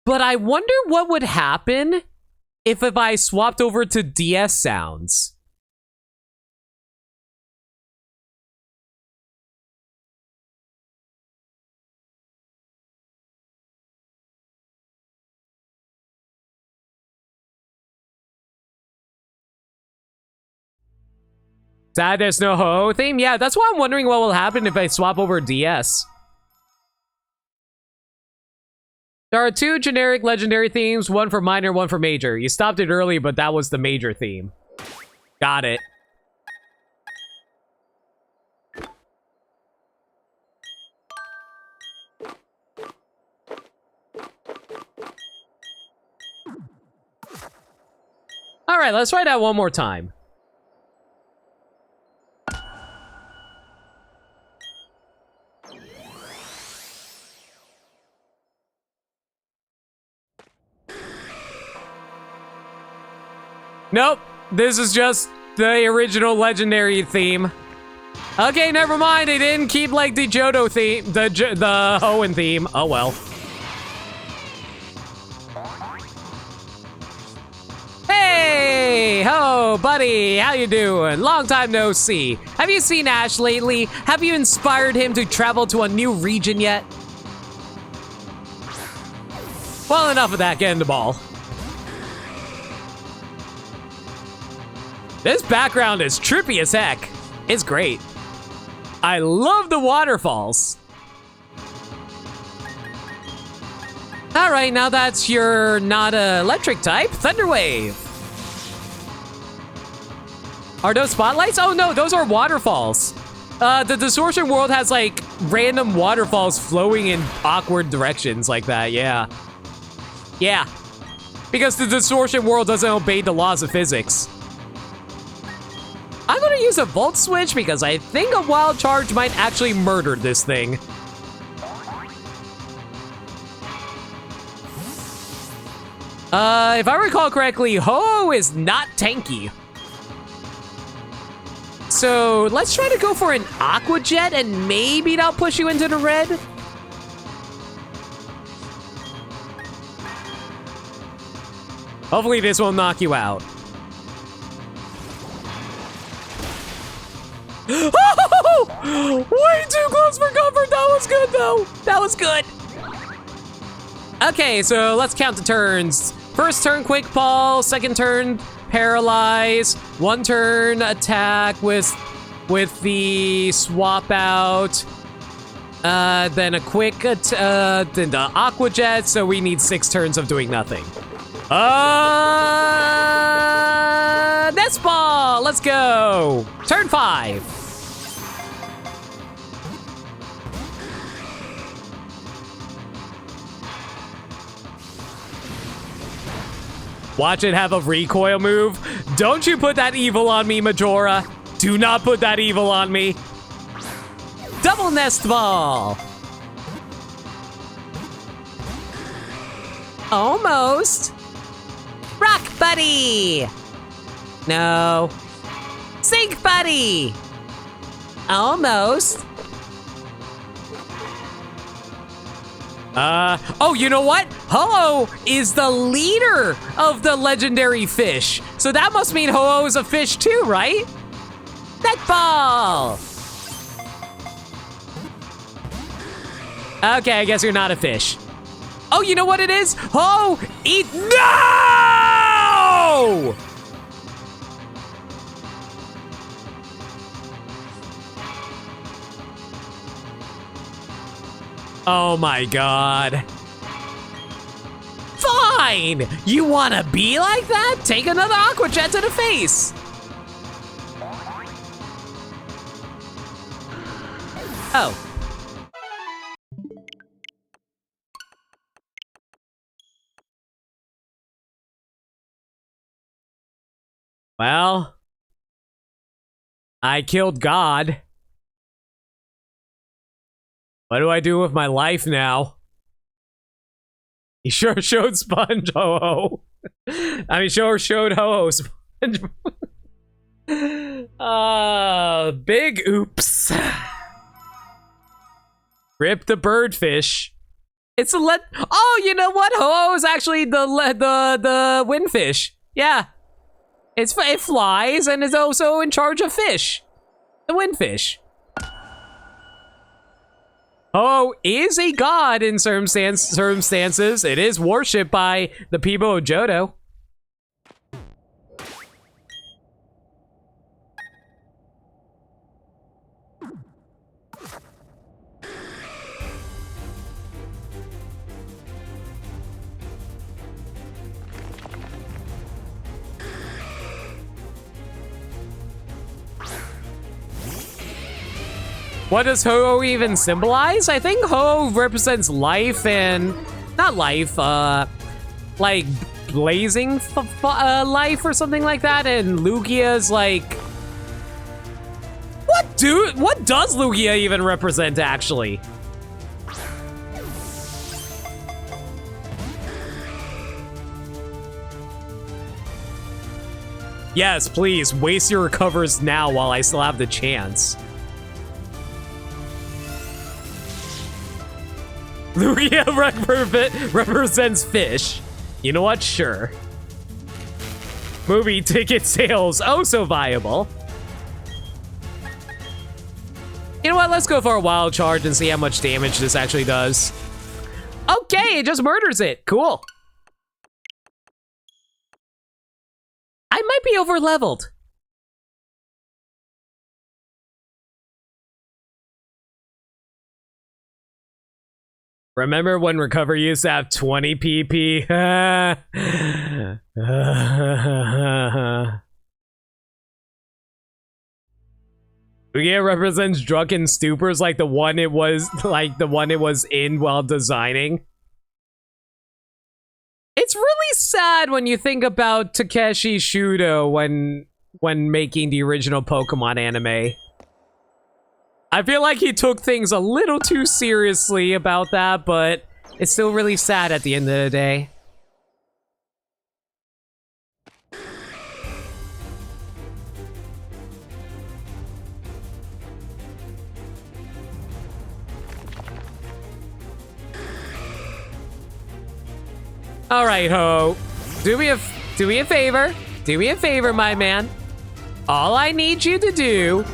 but I wonder what would happen if I swapped over to DS sounds. Sad there's no Ho-Oh theme? Yeah, that's why I'm wondering what will happen if I swap over DS. There are 2 generic legendary themes, one for minor, one for major. You stopped it early, but that was the major theme. Got it. All right, let's try that one more time. Nope, this is just the original legendary theme. Okay, never mind. They didn't keep like the Johto theme, the Hoenn theme. Oh well. Hey, ho, buddy, how you doing? Long time no see. Have you seen Ash lately? Have you inspired him to travel to a new region yet? Well, enough of that. Get in the ball. This background is trippy as heck. It's great. I love the waterfalls. All right, now that's your not electric type, Thunder Wave. Are those spotlights? Oh no, those are waterfalls. The Distortion world has like random waterfalls flowing in awkward directions like that, yeah. Yeah, because the Distortion world doesn't obey the laws of physics. I'm gonna use a Volt Switch because I think a Wild Charge might actually murder this thing. If I recall correctly, Ho-Oh is not tanky. So let's try to go for an Aqua Jet and maybe that'll push you into the red. Hopefully this will knock you out. Oh, way too close for comfort. That was good though. That was good. Okay, so let's count the turns. First turn, Quick Ball. Second turn, Paralyze. One turn, attack with the swap out. Then a quick, then the Aqua Jet. So we need 6 turns of doing nothing. Nest Ball. Let's go. Turn 5. Watch it have a recoil move. Don't you put that evil on me, Majora. Do not put that evil on me. Double Nest Ball. Almost. Rock Buddy. No. Sink Buddy. Almost. Oh, you know what? Ho-Oh is the leader of the legendary fish. So that must mean Ho-Oh is a fish too, right? Neckball! Okay, I guess you're not a fish. Oh, you know what it is? Ho! Eat. No! Oh my god. Fine! You wanna be like that? Take another Aqua Jet to the face! Oh. Well, I killed God. What do I do with my life now? He sure showed Sponge Ho-Oh. I mean, sure showed Ho-Oh Sponge. Big oops. Rip the birdfish. It's a oh, you know what? Ho-Oh is actually the windfish. Yeah. It flies and is also in charge of fish. The windfish. Ho-Oh is a god in circumstances. It is worshipped by the people of Johto. What does Ho-Oh even symbolize? I think Ho-Oh represents life and... Not life, like blazing life or something like that, and Lugia's like... What does Lugia even represent, actually? Yes, please, waste your recovers now while I still have the chance. Lugia represents fish. You know what? Sure. Movie ticket sales, oh so viable. You know what? Let's go for a wild charge and see how much damage this actually does. Okay, it just murders it. Cool. I might be over leveled. Remember when recovery used to have 20 PP? Lugia represents drunken stupors like the one it was in while designing. It's really sad when you think about Takeshi Shudo when making the original Pokemon anime. I feel like he took things a little too seriously about that, but it's still really sad at the end of the day. All right, Ho. Do me a favor. Do me a favor, my man. All I need you to do...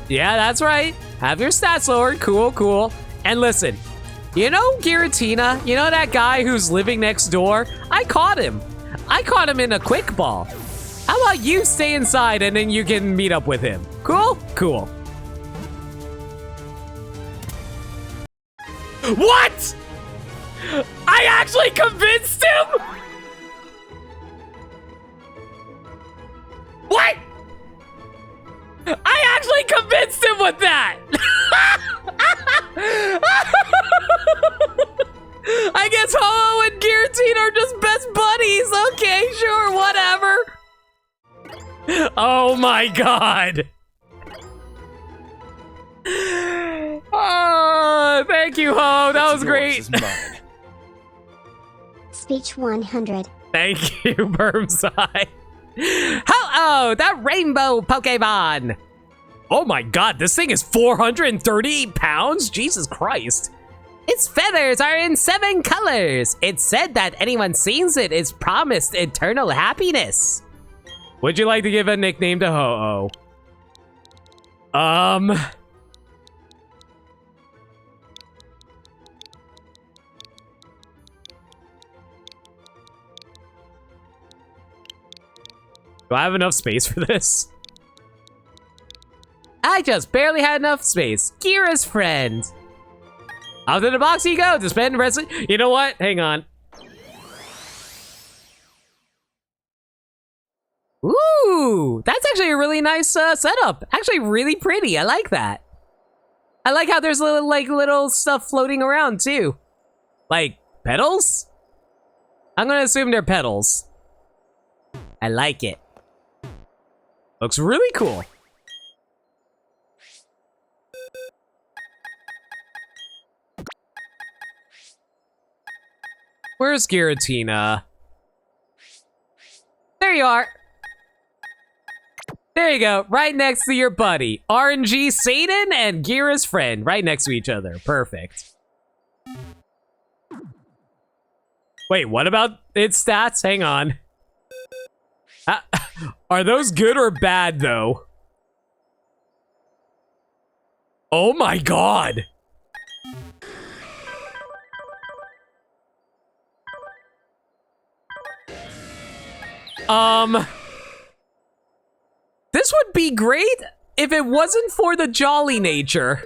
Yeah, that's right. Have your stats lowered. Cool, cool. And listen, you know Giratina? You know that guy who's living next door? I caught him. I caught him in a quick ball. How about you stay inside and then you can meet up with him? Cool? Cool. What? I actually convinced him? What? I actually convinced him with that! I guess Ho-Oh and Giratina are just best buddies. Okay, sure, whatever. Oh my god. Oh, thank you, Ho. That was great. Speech 100. Thank you, Burmside. Ho-Oh, the rainbow Pokemon. Oh my god, this thing is 438 pounds? Jesus Christ. Its feathers are in 7 colors. It's said that anyone sees it is promised eternal happiness. Would you like to give a nickname to Ho-Oh? Do I have enough space for this? I just barely had enough space. Kira's friend. Out of the box you go to spend rest. You know what? Hang on. Ooh, that's actually a really nice setup. Actually, really pretty. I like that. I like how there's little stuff floating around too. Like petals? I'm gonna assume they're petals. I like it. Looks really cool. Where's Giratina? There you are. There you go, right next to your buddy. RNG Satan and Gira's friend, right next to each other. Perfect. Wait, what about its stats? Hang on. Are those good or bad, though? Oh my god. This would be great if it wasn't for the jolly nature.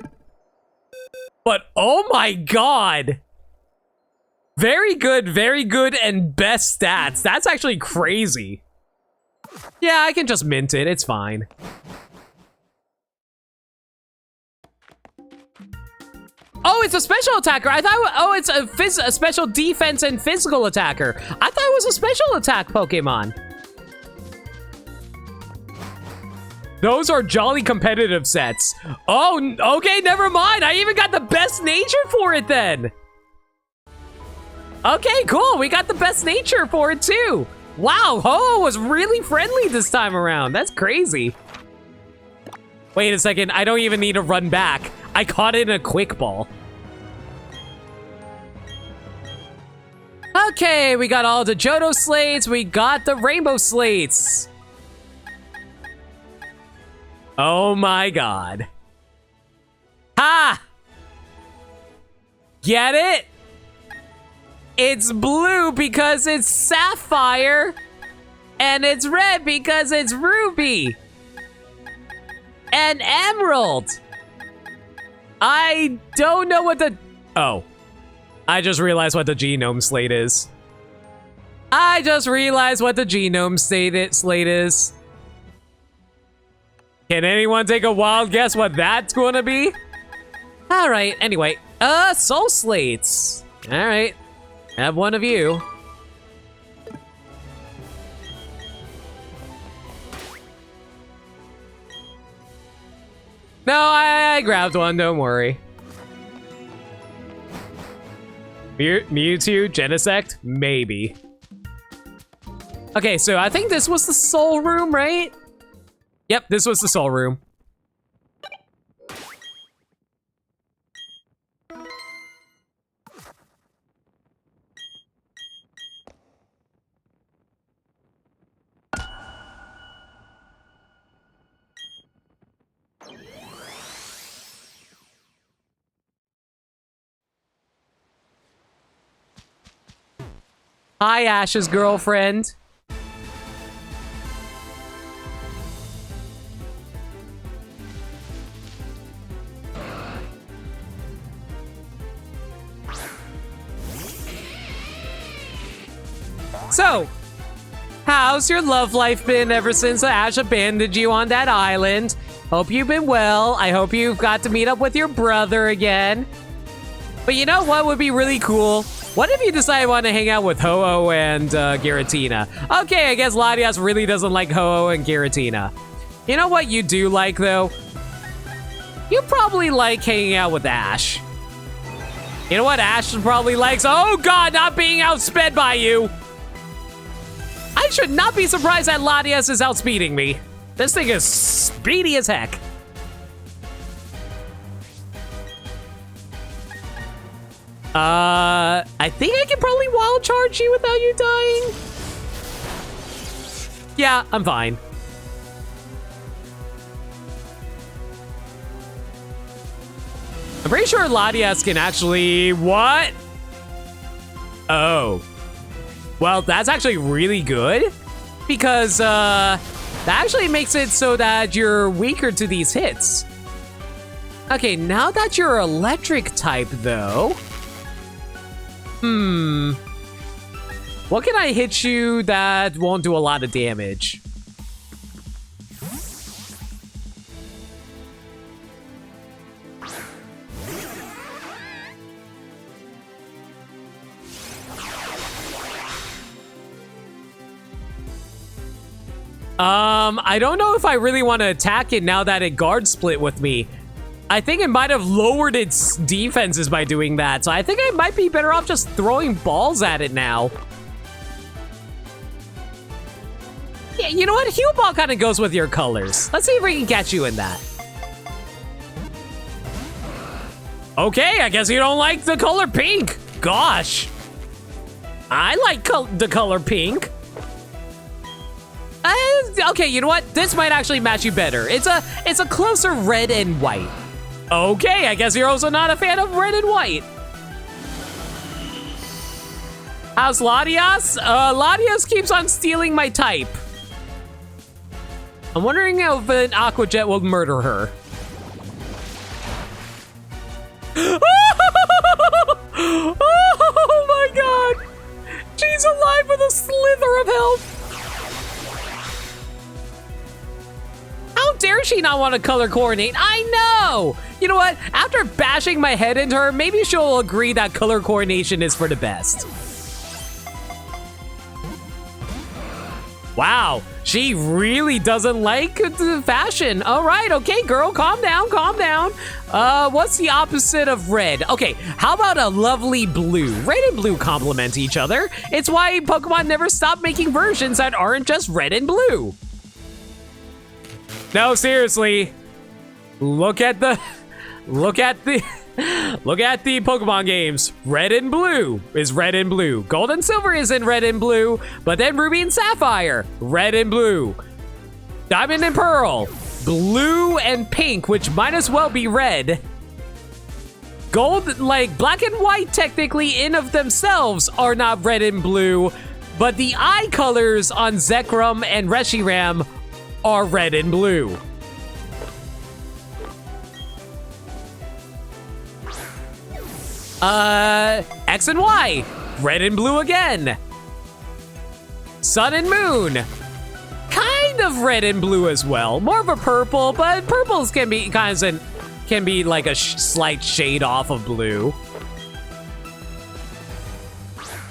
But oh my god. Very good, and best stats. That's actually crazy. Yeah, I can just mint it. It's fine. Oh, it's a special attacker. I thought, oh, it's a special defense and physical attacker. I thought it was a special attack Pokemon. Those are jolly competitive sets. Oh, okay, never mind. I even got the best nature for it then. Okay, cool. We got the best nature for it too. Wow, Ho was really friendly this time around. That's crazy. Wait a second. I don't even need to run back. I caught it in a quick ball. Okay, we got all the Johto slates. We got the rainbow slates. Oh my god. Ha! Get it? It's blue because it's sapphire. And it's red because it's ruby. And emerald. I don't know what the... Oh. I just realized what the genome slate is. I just realized what the genome slate is. Can anyone take a wild guess what that's gonna be? All right, anyway. Soul slates. All right. Have one of you. No, I grabbed one, don't worry. Mewtwo, Genesect? Maybe. Okay, so I think this was the soul room, right? Yep, this was the soul room. Hi, Ash's girlfriend. So, how's your love life been ever since Ash abandoned you on that island? Hope you've been well. I hope you've got to meet up with your brother again. But you know what would be really cool? What if you decide you want to hang out with Ho-Oh and Giratina? Okay, I guess Latias really doesn't like Ho-Oh and Giratina. You know what you do like, though? You probably like hanging out with Ash. You know what Ash probably likes? Oh god, not being outsped by you! I should not be surprised that Latias is outspeeding me. This thing is speedy as heck. I think I can probably wild charge you without you dying. Yeah, I'm fine. I'm pretty sure Latias can actually... What? Oh. Well, that's actually really good. Because, that actually makes it so that you're weaker to these hits. Okay, now that you're electric type, though... What can I hit you that won't do a lot of damage? I don't know if I really want to attack it now that it guard split with me. I think it might have lowered its defenses by doing that, so I think I might be better off just throwing balls at it now. Yeah, you know what? Heal Ball kind of goes with your colors. Let's see if we can catch you in that. Okay, I guess you don't like the color pink. Gosh. I like the color pink. Okay, you know what? This might actually match you better. It's a closer red and white. Okay, I guess you're also not a fan of red and white. How's Latias? Latias keeps on stealing my type. I'm wondering if an Aqua Jet will murder her. Oh my god! She's alive with a slither of health! How dare she not want to color coordinate? I know! You know what? After bashing my head into her, maybe she'll agree that color coordination is for the best. Wow, she really doesn't like the fashion. All right, okay, girl, calm down, calm down. What's the opposite of red? Okay, how about a lovely blue? Red and blue complement each other. It's why Pokemon never stop making versions that aren't just red and blue. No, seriously. Look at the Pokemon games. Red and blue is red and blue. Gold and silver is in red and blue, but then ruby and sapphire, red and blue. Diamond and pearl, blue and pink, which might as well be red. Gold, like black and white, technically in of themselves are not red and blue, but the eye colors on Zekrom and Reshiram are red and blue. X and Y, red and blue again. Sun and Moon, kind of red and blue as well. More of a purple, but purples can be like a slight shade off of blue.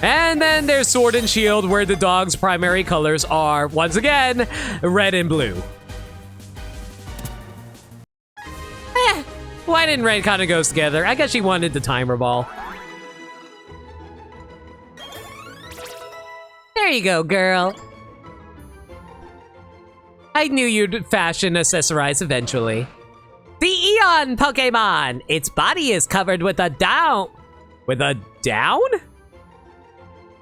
And then there's Sword and Shield, where the dog's primary colors are, once again, red and blue. White and red kind of goes together. I guess she wanted the timer ball. There you go, girl. I knew you'd fashion accessorize eventually. The Eon Pokemon! Its body is covered with a down... With a down?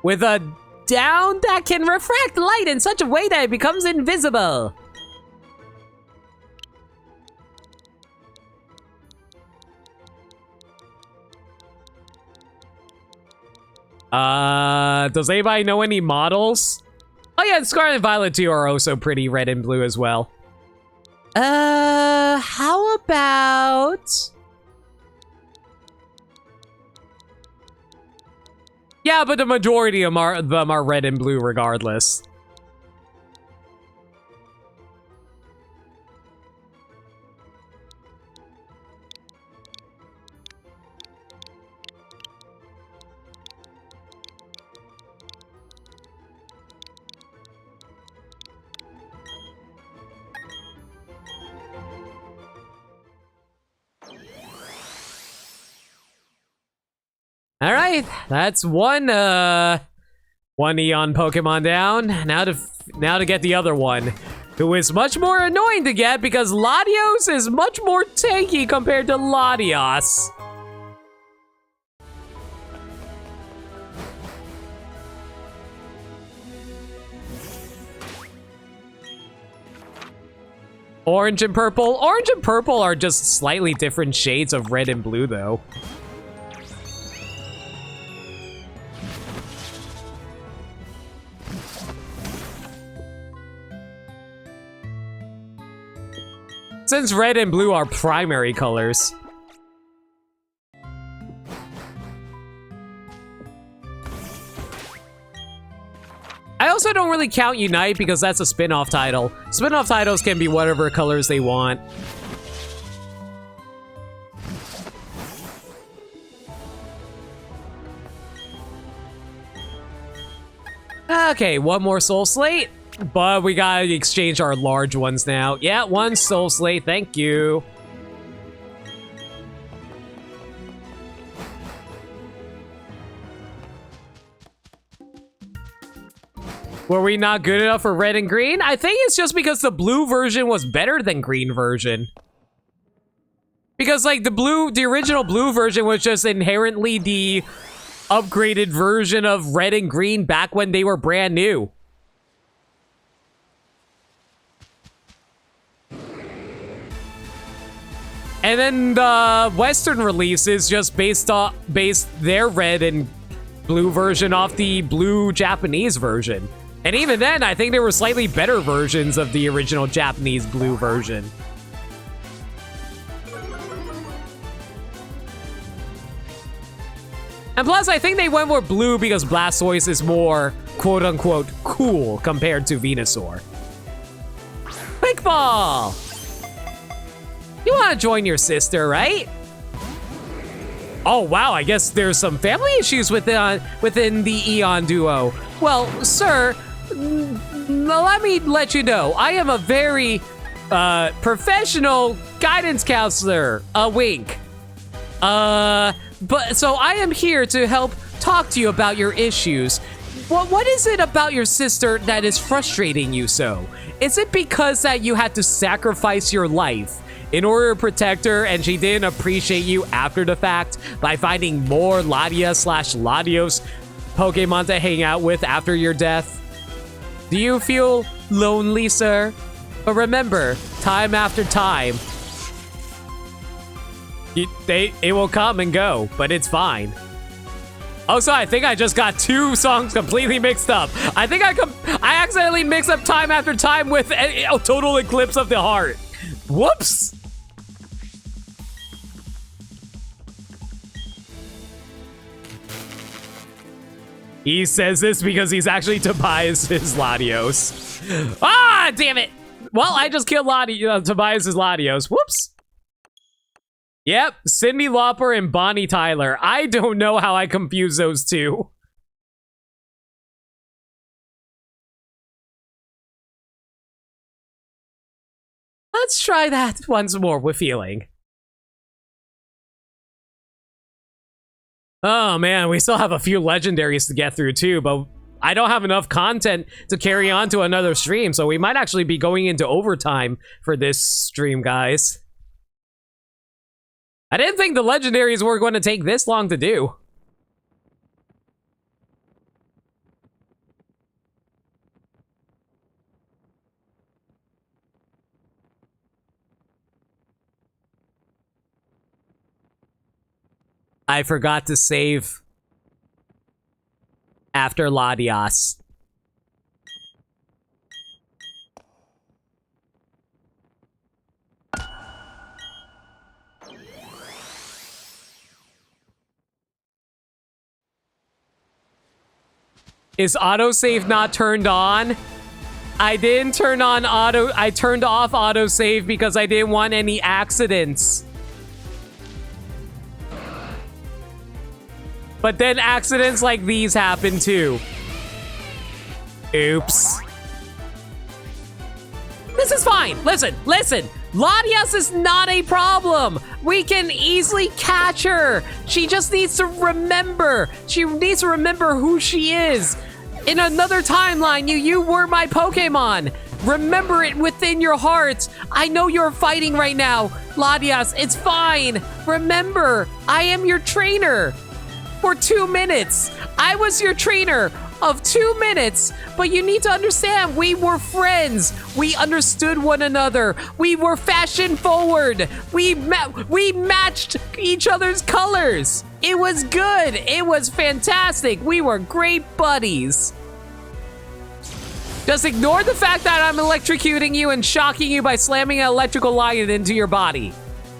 With a down that can refract light in such a way that it becomes invisible. Does anybody know any models? Oh yeah, Scarlet and Violet too are also pretty red and blue as well. How about... Yeah, but the majority of them are red and blue regardless. All right, that's one Eon Pokemon down. Now to get the other one, who is much more annoying to get because Latios is much more tanky compared to Latias. Orange and purple. Orange and purple are just slightly different shades of red and blue, though. Since red and blue are primary colors. I also don't really count Unite because that's a spin-off title. Spin-off titles can be whatever colors they want. Okay, one more Soul Slate. But we gotta exchange our large ones now. Yeah, one Soul Slate, thank you. Were we not good enough for red and green? I think it's just because the blue version was better than green version. Because like the original blue version was just inherently the upgraded version of red and green back when they were brand new. And then the Western release is just based their red and blue version off the blue Japanese version. And even then, I think there were slightly better versions of the original Japanese blue version. And plus, I think they went with blue because Blastoise is more quote-unquote cool compared to Venusaur. Quick Ball! You want to join your sister, right? Oh, wow, I guess there's some family issues within the Eon duo. Well, sir, let me let you know, I am a very professional guidance counselor. A wink. But so I am here to help talk to you about your issues. What is it about your sister that is frustrating you so? Is it because that you had to sacrifice your life in order to protect her and she didn't appreciate you after the fact by finding more Ladia/Latios Pokemon to hang out with after your death? Do you feel lonely, sir? But remember, time after time, it will come and go, but it's fine. Also, I think I just got two songs completely mixed up. I think I accidentally mixed up Time After Time with a Total Eclipse of the Heart. Whoops! He says this because he's actually Tobias's Latios. Ah, damn it! Well, I just killed Tobias's Latios. Whoops! Yep, Cyndi Lauper and Bonnie Tyler. I don't know how I confused those two. Let's try that once more with feeling. Oh man, we still have a few legendaries to get through too, but I don't have enough content to carry on to another stream, so we might actually be going into overtime for this stream, guys. I didn't think the legendaries were going to take this long to do. I forgot to save after Latias. Is autosave not turned on? I didn't turn on I turned off autosave because I didn't want any accidents. But then accidents like these happen too. Oops. This is fine. Listen. Latias is not a problem. We can easily catch her. She just needs to remember. She needs to remember who she is. In another timeline, you were my Pokemon. Remember it within your heart. I know you're fighting right now. Latias, it's fine. Remember, I am your trainer. For 2 minutes. I was your trainer of 2 minutes, but you need to understand, we were friends. We understood one another. We were fashion forward. We matched each other's colors. It was good. It was fantastic. We were great buddies. Just ignore the fact that I'm electrocuting you and shocking you by slamming an electrical line into your body.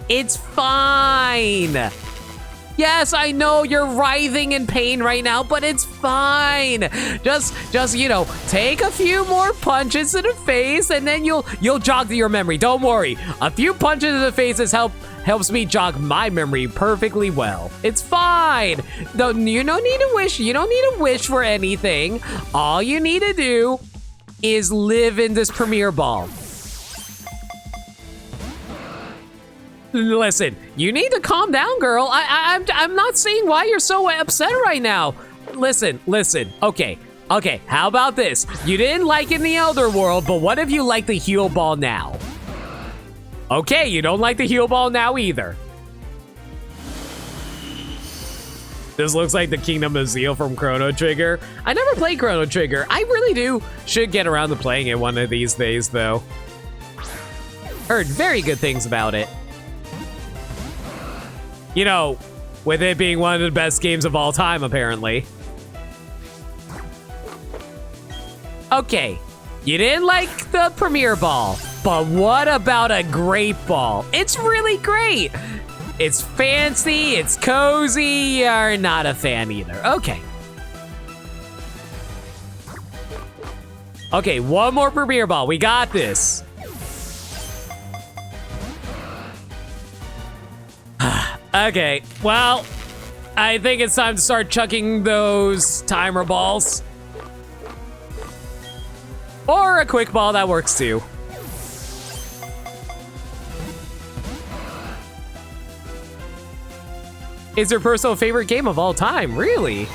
It's fine. Yes, I know you're writhing in pain right now, but it's fine. Just you know, take a few more punches to the face, and then you'll jog your memory. Don't worry. A few punches to the faces helps me jog my memory perfectly well. It's fine. You don't need to wish. You don't need to wish for anything. All you need to do is live in this premiere ball. Listen, you need to calm down, girl. I'm not seeing why you're so upset right now. Listen. Okay, how about this? You didn't like it in the Elder World, but what if you like the heal ball now? Okay, you don't like the heal ball now either. This looks like the Kingdom of Zeal from Chrono Trigger. I never played Chrono Trigger. I really should get around to playing it one of these days, though. Heard very good things about it. You know, with it being one of the best games of all time, apparently. Okay, you didn't like the Premier Ball, but what about a Great Ball? It's really great. It's fancy, it's cozy, you're not a fan either. Okay. Okay, one more Premier Ball, we got this. Okay, well, I think it's time to start chucking those timer balls. Or a quick ball, that works too. Is your personal favorite game of all time? Really?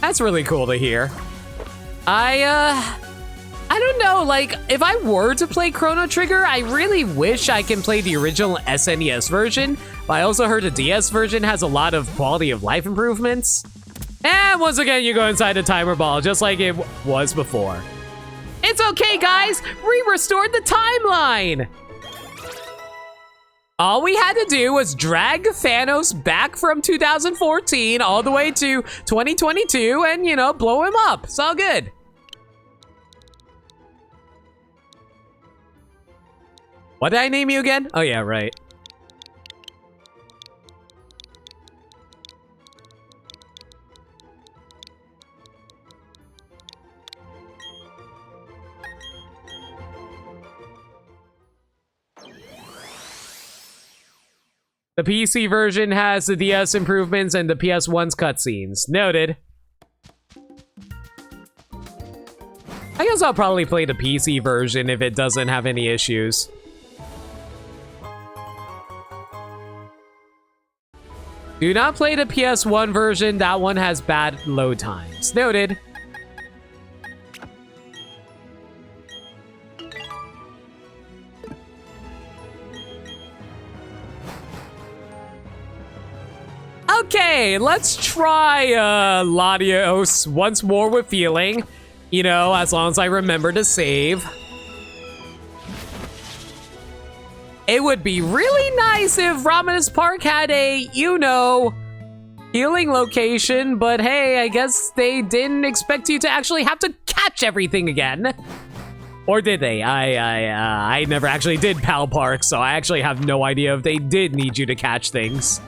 That's really cool to hear. I don't know, like, if I were to play Chrono Trigger, I really wish I can play the original SNES version, but I also heard the DS version has a lot of quality of life improvements. And once again, you go inside the timer ball, just like it was before. It's okay, guys! We restored the timeline! All we had to do was drag Thanos back from 2014 all the way to 2022 and, you know, blow him up. It's all good. What did I name you again? Oh, yeah, right. The PC version has the DS improvements and the PS1's cutscenes. Noted. I guess I'll probably play the PC version if it doesn't have any issues. Do not play the PS1 version. That one has bad load times. Noted. Okay, let's try Latios once more with feeling. You know, as long as I remember to save. It would be really nice if Ramadas Park had a, you know, healing location, but hey, I guess they didn't expect you to actually have to catch everything again. Or did they? I never actually did Pal Park, so I actually have no idea if they did need you to catch things.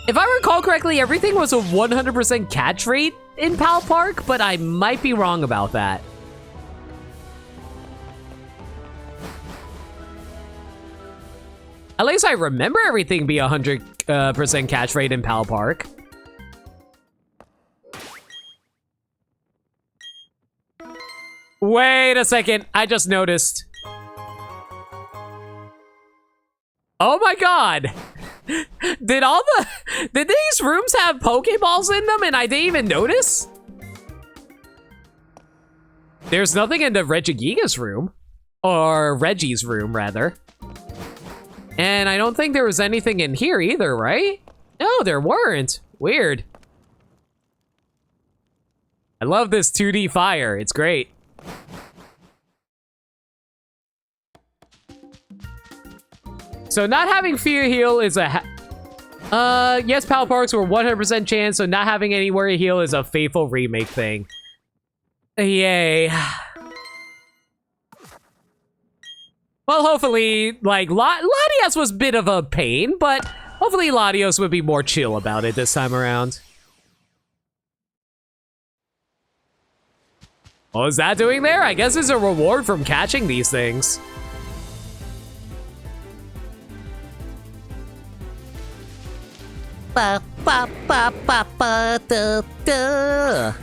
If I recall correctly, everything was a 100% catch rate in Pal Park, but I might be wrong about that. At least I remember everything be 100% catch rate in Pal Park. Wait a second, I just noticed. Oh my god! Did these rooms have Pokeballs in them and I didn't even notice? There's nothing in the Regigigas room. Or Reggie's room, rather. And I don't think there was anything in here either, right? No, there weren't. Weird. I love this 2D fire. It's great. So not having Fear Heal is a yes, Pal Parks were 100% chance, so not having anywhere to heal is a faithful remake thing. Yay. Well, hopefully, like, Latios was a bit of a pain, but hopefully Latios would be more chill about it this time around. What was that doing there? I guess it's a reward from catching these things. Ba ba ba ba ba da da.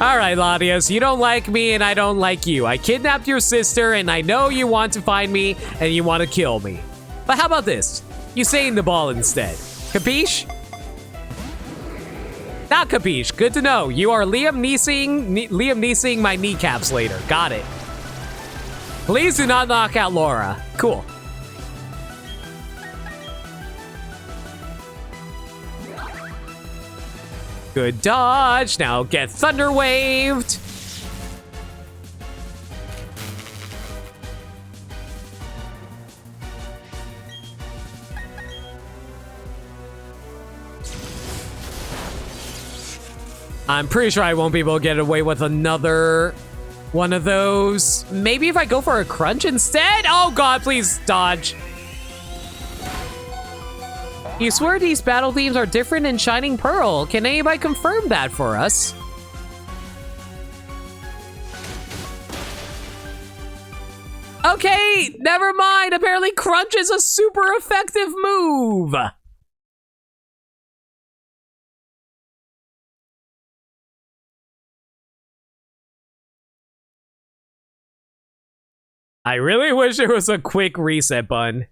Alright, Latios, you don't like me and I don't like you. I kidnapped your sister and I know you want to find me and you want to kill me. But how about this? You stay in the ball instead. Capiche? Not capiche. Good to know. You are Liam Neesoning my kneecaps later. Got it. Please do not knock out Laura. Cool. Good dodge. Now get thunder waved. I'm pretty sure I won't be able to get away with another one of those. Maybe if I go for a crunch instead? Oh god, please dodge. You swear these battle themes are different in Shining Pearl. Can anybody confirm that for us? Okay, never mind. Apparently Crunch is a super effective move. I really wish there was a quick reset button.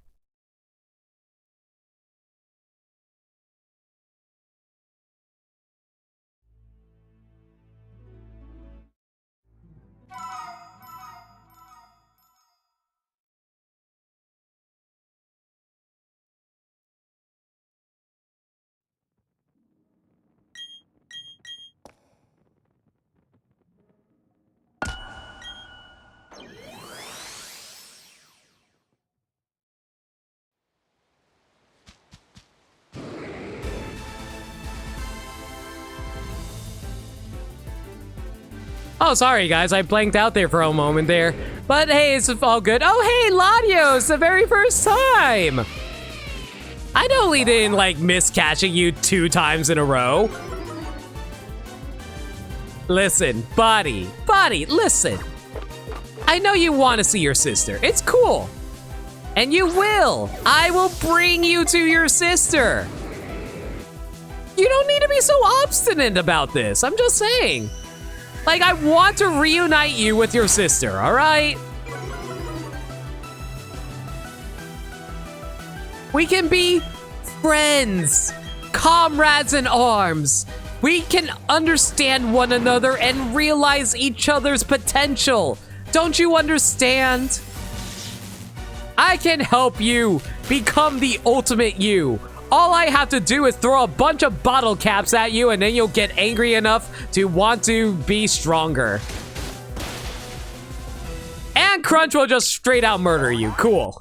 Oh, sorry guys, I blanked out there for a moment there. But hey, it's all good. Oh, hey, Latios, the very first time! I totally didn't, like, miss catching you 2 times in a row. Listen, buddy, listen. I know you want to see your sister. It's cool. And you will. I will bring you to your sister. You don't need to be so obstinate about this. I'm just saying. Like, I want to reunite you with your sister, all right? We can be friends, comrades in arms. We can understand one another and realize each other's potential. Don't you understand? I can help you become the ultimate you. All I have to do is throw a bunch of bottle caps at you and then you'll get angry enough to want to be stronger. And Crunch will just straight out murder you. Cool.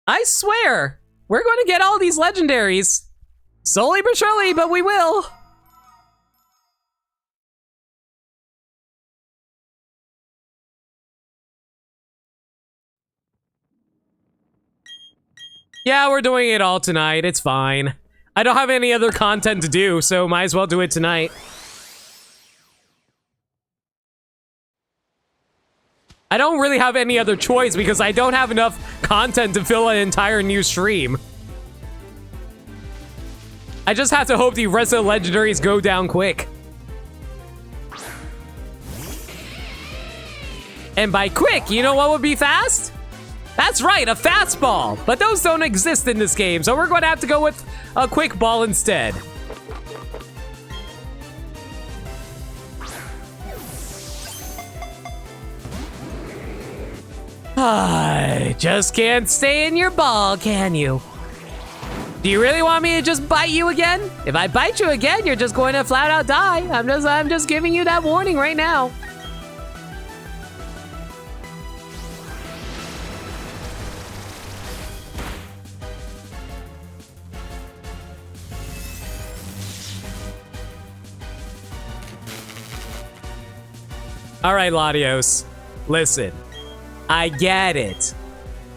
I swear, we're going to get all these legendaries. Slowly but surely, but we will. Yeah, we're doing it all tonight. It's fine. I don't have any other content to do, so might as well do it tonight. I don't really have any other choice because I don't have enough content to fill an entire new stream. I just have to hope the rest of the legendaries go down quick. And by quick, you know what would be fast? That's right, a fastball. But those don't exist in this game, so we're going to have to go with a quick ball instead. I just can't stay in your ball, can you? Do you really want me to just bite you again? If I bite you again, you're just going to flat out die. I'm just giving you that warning right now. All right, Latios, listen. I get it.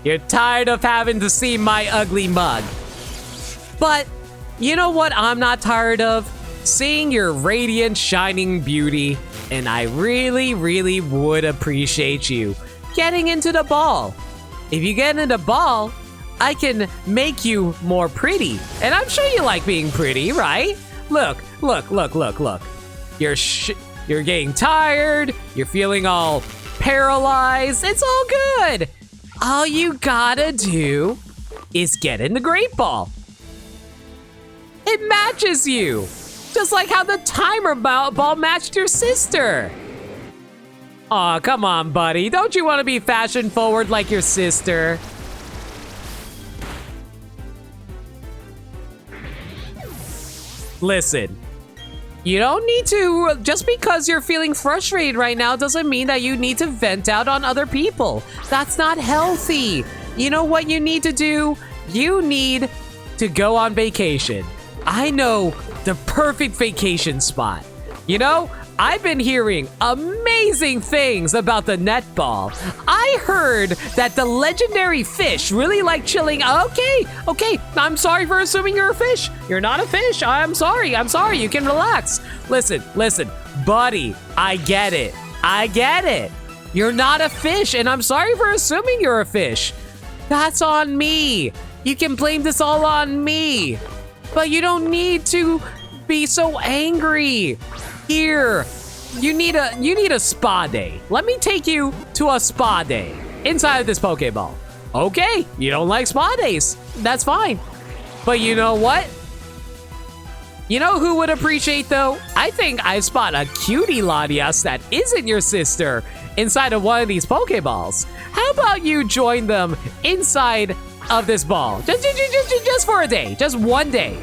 You're tired of having to see my ugly mug. But you know what I'm not tired of? Seeing your radiant, shining beauty. And I really, really would appreciate you getting into the ball. If you get into the ball, I can make you more pretty. And I'm sure you like being pretty, right? Look. You're getting tired. You're feeling all paralyzed. It's all good. All you gotta do is get in the great ball. It matches you, just like how the timer ball matched your sister. Aw, come on, buddy. Don't you want to be fashion forward like your sister? Listen. You don't need to, just because you're feeling frustrated right now doesn't mean that you need to vent out on other people. That's not healthy. You know what you need to do? You need to go on vacation. I know the perfect vacation spot. You know, I've been hearing amazing things about the netball. I heard that the legendary fish really like chilling. Okay, I'm sorry for assuming you're a fish. You're not a fish. I'm sorry. You can relax. Listen, buddy, I get it. You're not a fish, and I'm sorry for assuming you're a fish. That's on me. You can blame this all on me. But you don't need to be so angry. Here, you need a spa day. Let me take you to a spa day inside of this Pokeball. Okay, you don't like spa days. That's fine. But you know what? You know who would appreciate though? I think I spot a cutie Latias that isn't your sister inside of one of these Pokeballs. How about you join them inside of this ball? Just for a day, just one day.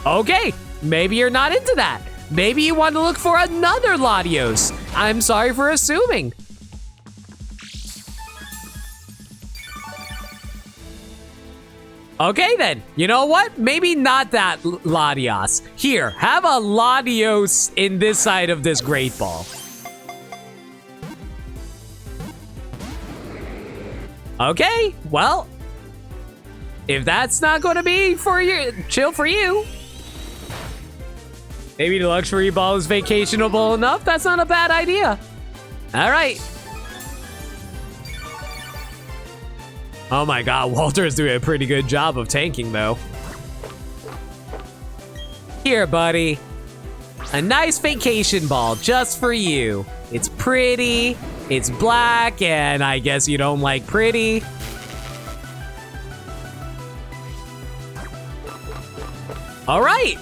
Okay, maybe you're not into that. Maybe you want to look for another Latios. I'm sorry for assuming. Okay then, you know what? Maybe not that Latios. Here, have a Latios in this side of this Great Ball. Okay, well, if that's not going to be for you, chill for you. Maybe the luxury ball is vacationable enough. That's not a bad idea. All right. Oh my God, Walter's doing a pretty good job of tanking though. Here, buddy. A nice vacation ball just for you. It's pretty, it's black, and I guess you don't like pretty. All right.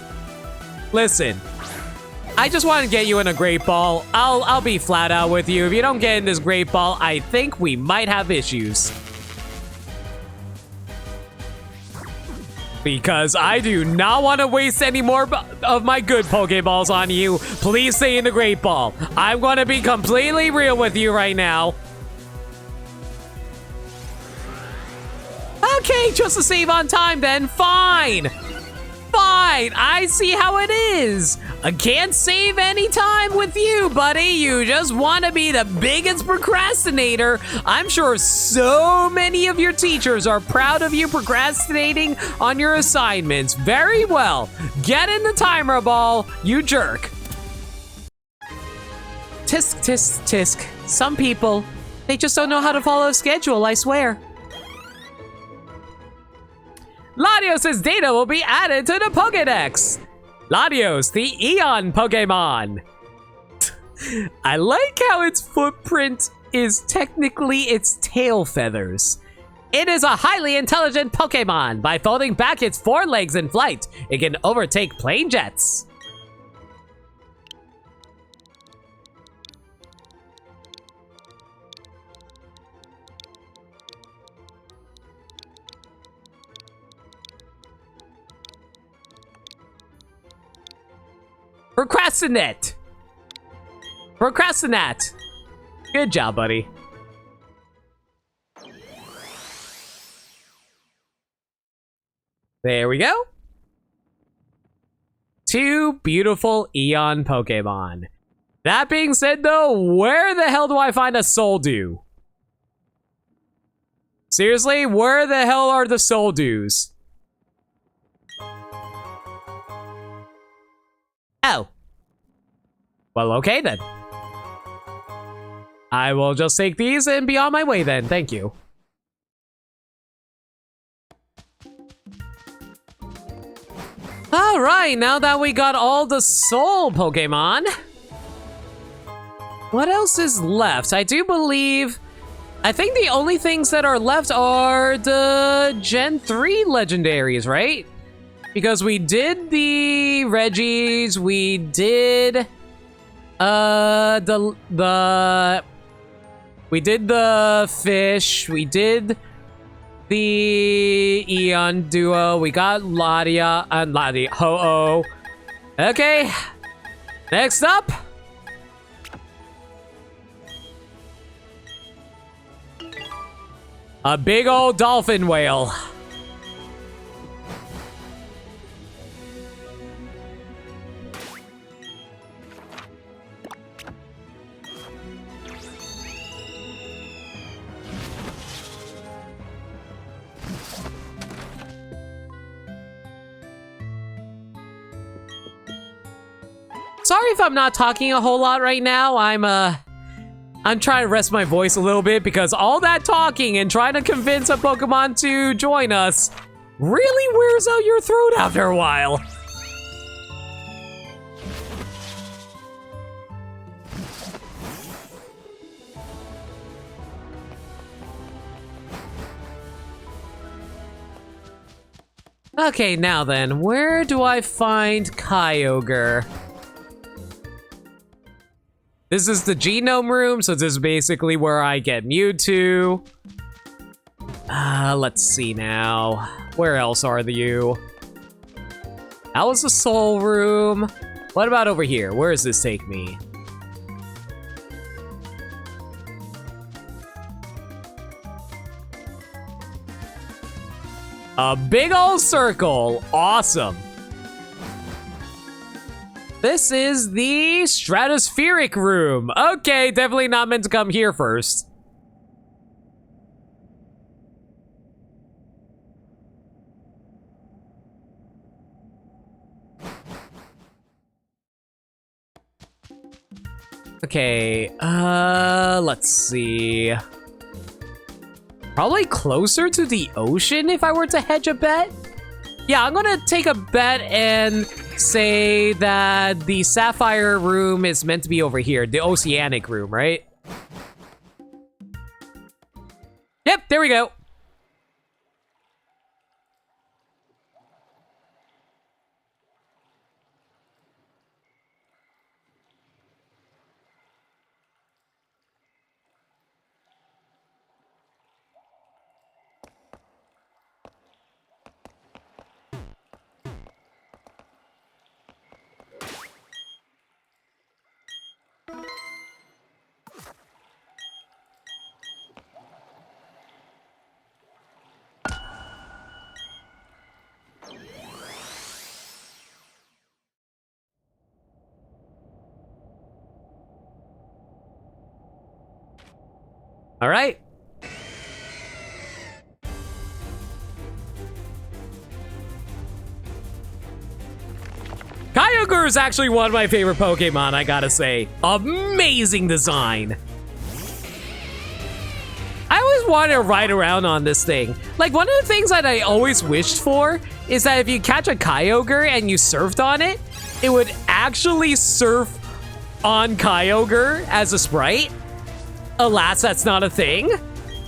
Listen, I just want to get you in a great ball. I'll be flat out with you. If you don't get in this great ball, I think we might have issues. Because I do not want to waste any more of my good Pokeballs on you. Please stay in the great ball. I'm going to be completely real with you right now. Okay, just to save on time then. Fine. I see how it is. I can't save any time with you, buddy. You just want to be the biggest procrastinator. I'm sure so many of your teachers are proud of you procrastinating on your assignments. Very well. Get in the timer ball, you jerk. Tisk, tisk, tisk. Some people, they just don't know how to follow a schedule, I swear. Latios' data will be added to the Pokédex. Latios, the Eon Pokemon. I like how its footprint is technically its tail feathers. It is a highly intelligent Pokemon. By folding back its forelegs in flight, it can overtake plane jets. Procrastinate. Good job, buddy. There we go. 2 beautiful Eon Pokemon. That being said, though, where the hell do I find a Soldew? Seriously, where the hell are the Soldews? Oh. Well, okay then. I will just take these and be on my way then. Thank you. Alright, now that we got all the soul Pokemon, what else is left? I think the only things that are left are the Gen 3 legendaries, right? Because we did the Reggies, we did we did the fish, we did the Eon duo, we got Latia and Ho-Oh. Okay, next up. A big old dolphin whale. Sorry if I'm not talking a whole lot right now. I'm trying to rest my voice a little bit because all that talking and trying to convince a Pokemon to join us really wears out your throat after a while. Okay, now then, where do I find Kyogre? This is the genome room, so this is basically where I get Mewtwo. Let's see now. Where else are you? That was the soul room. What about over here? Where does this take me? A big old circle. Awesome. This is the stratospheric room. Okay, definitely not meant to come here first. Okay, let's see. Probably closer to the ocean if I were to hedge a bet. Yeah, I'm gonna take a bet and say that the sapphire room is meant to be over here, the oceanic room, right? Yep, there we go. All right. Kyogre is actually one of my favorite Pokemon, I gotta say. Amazing design. I always wanted to ride around on this thing. Like, one of the things that I always wished for is that if you catch a Kyogre and you surfed on it, it would actually surf on Kyogre as a sprite. Alas, that's not a thing,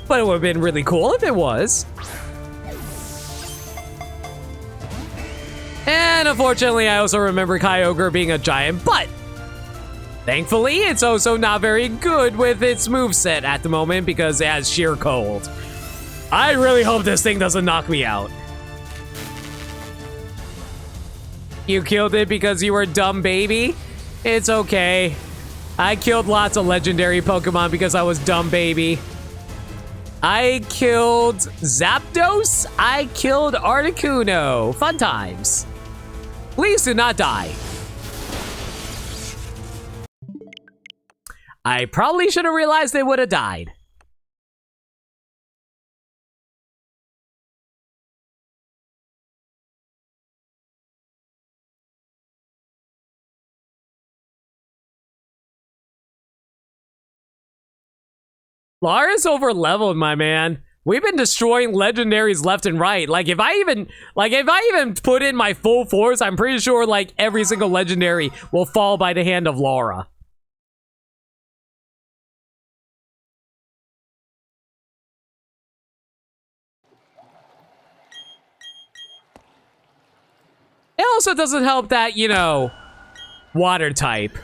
but it would have been really cool if it was. And unfortunately, I also remember Kyogre being a giant, but thankfully, it's also not very good with its moveset at the moment because it has sheer cold. I really hope this thing doesn't knock me out. You killed it because you were a dumb baby? It's okay. I killed lots of legendary Pokemon because I was dumb baby. I killed Zapdos. I killed Articuno. Fun times. Please do not die. I probably should have realized they would have died. Lara's over leveled, my man. We've been destroying legendaries left and right. Like if I even put in my full force, I'm pretty sure like every single legendary will fall by the hand of Lara. It also doesn't help that, you know, water type.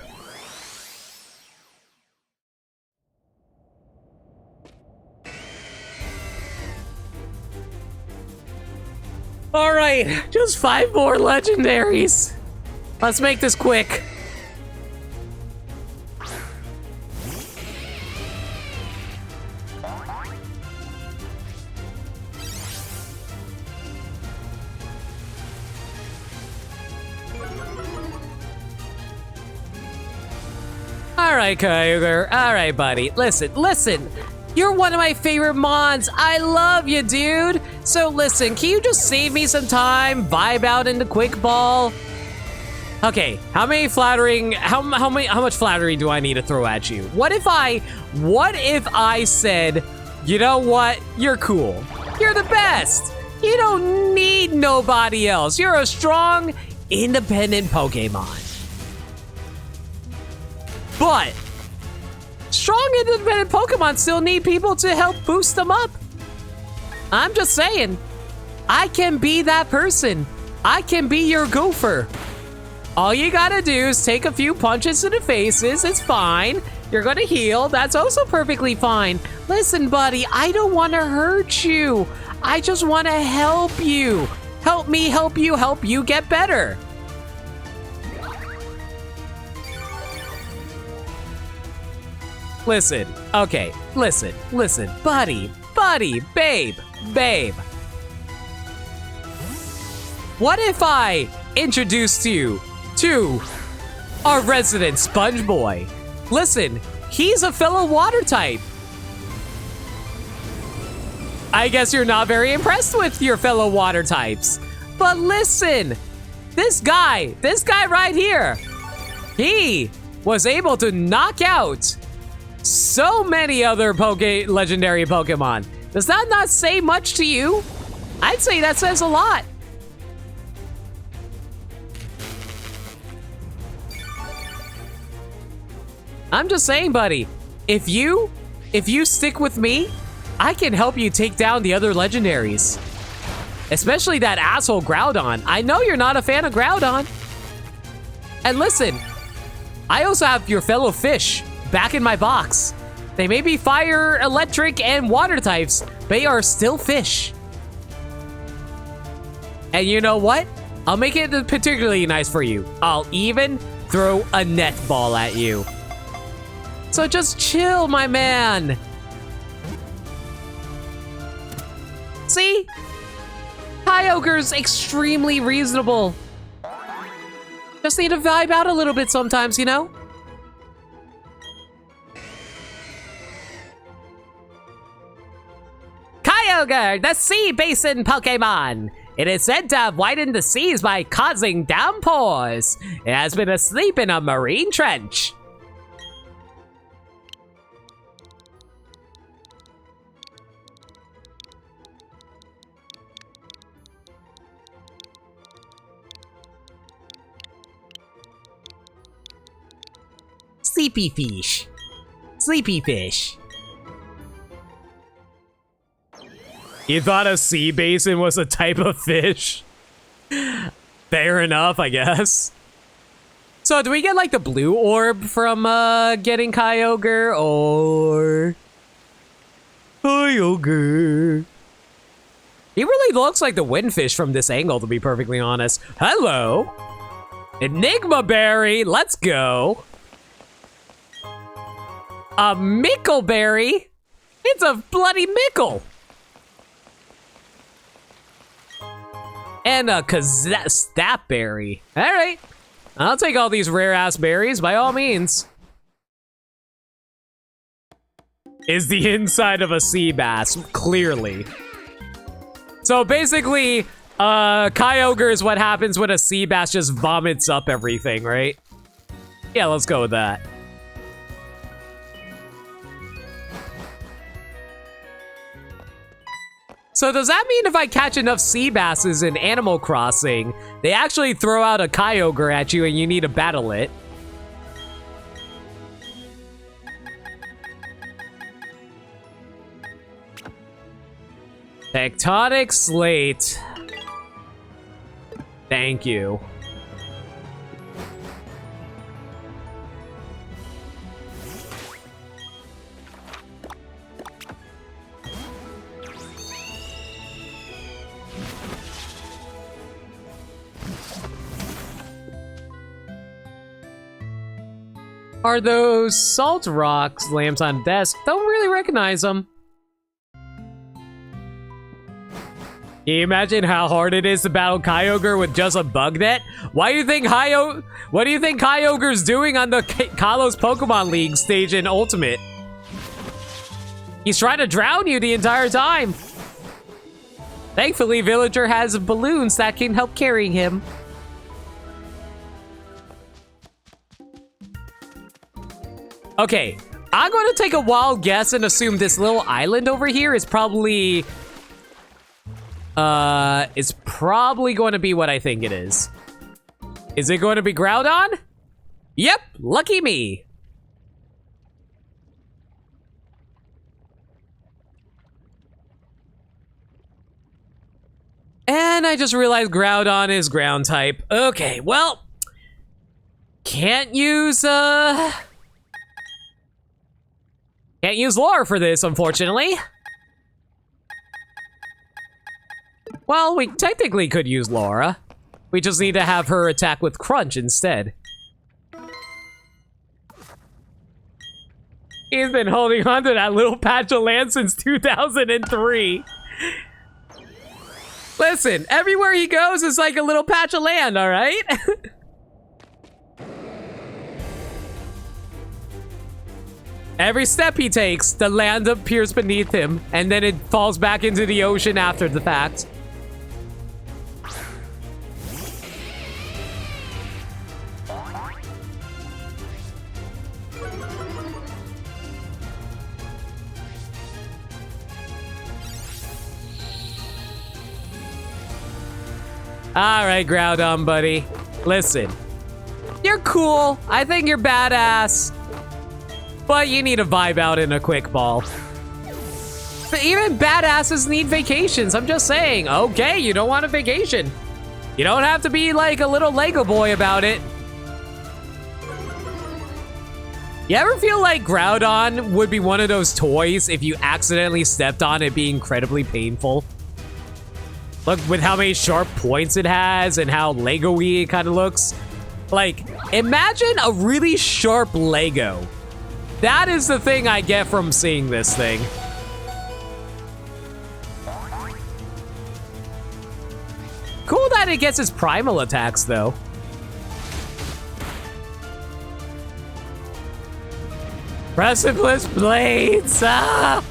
All right, just 5 more legendaries. Let's make this quick. All right, Kyogre. All right, buddy. Listen. You're one of my favorite mons. I love you, dude. So listen, can you just save me some time? Vibe out into Quick Ball? Okay, how much flattery do I need to throw at you? What if I said, you know what? You're cool. You're the best. You don't need nobody else. You're a strong, independent Pokemon. But strong, independent Pokemon still need people to help boost them up. I'm just saying, I can be that person. I can be your gopher. All you gotta do is take a few punches to the faces. It's fine. You're gonna heal. That's also perfectly fine. Listen, buddy, I don't want to hurt you. I just want to help you. Help me help you get better. Listen, okay, listen, buddy, babe. What if I introduced you to our resident Sponge Boy? Listen, he's a fellow water type. I guess you're not very impressed with your fellow water types. But listen, this guy right here, he was able to knock out so many other legendary Pokemon. Does that not say much to you? I'd say that says a lot. I'm just saying, buddy, if you stick with me, I can help you take down the other legendaries. Especially that asshole Groudon. I know you're not a fan of Groudon. And listen, I also have your fellow fish back in my box. They may be fire, electric, and water types, but they are still fish. And you know what? I'll make it particularly nice for you. I'll even throw a netball at you. So just chill, my man. See? Kyogre's extremely reasonable. Just need to vibe out a little bit sometimes, you know? Kyogre, the sea basin Pokemon. It is said to have widened the seas by causing downpours. It has been asleep in a marine trench. Sleepy fish. Sleepy fish. You thought a sea basin was a type of fish? Fair enough, I guess. So, do we get like the blue orb from getting Kyogre, or... Kyogre. He really looks like the windfish from this angle, to be perfectly honest. Hello. Enigma Berry, let's go. A Mickleberry? It's a bloody Mickle! And a Snapberry. Alright. I'll take all these rare-ass berries, by all means. Is the inside of a sea bass, clearly. So basically, Kyogre is what happens when a sea bass just vomits up everything, right? Yeah, let's go with that. So does that mean if I catch enough sea basses in Animal Crossing, they actually throw out a Kyogre at you and you need to battle it? Tectonic Slate. Thank you. Are those salt rocks lamps on desk? Don't really recognize them. Can you imagine how hard it is to battle Kyogre with just a bug net? What do you think Kyogre's doing on the Kalos Pokemon League stage in Ultimate? He's trying to drown you the entire time. Thankfully, Villager has balloons that can help carrying him. Okay, I'm going to take a wild guess and assume this little island over here is probably... it's probably going to be what I think it is. Is it going to be Groudon? Yep, lucky me. And I just realized Groudon is ground type. Okay, well, can't use lore for this, unfortunately. Well, we technically could use Laura. We just need to have her attack with Crunch instead. He's been holding on to that little patch of land since 2003. Listen, everywhere he goes is like a little patch of land, all right? Every step he takes, the land appears beneath him, and then it falls back into the ocean after the fact. All right, Groudon, buddy. Listen, you're cool. I think you're badass. But you need to vibe out in a quick ball. But even badasses need vacations. I'm just saying. Okay, you don't want a vacation. You don't have to be like a little Lego boy about it. You ever feel like Groudon would be one of those toys if you accidentally stepped on it being incredibly painful? Look, with how many sharp points it has and how Lego-y it kind of looks. Like, imagine a really sharp Lego. That is the thing I get from seeing this thing. Cool that it gets its primal attacks, though. Precipice Blades! Ah!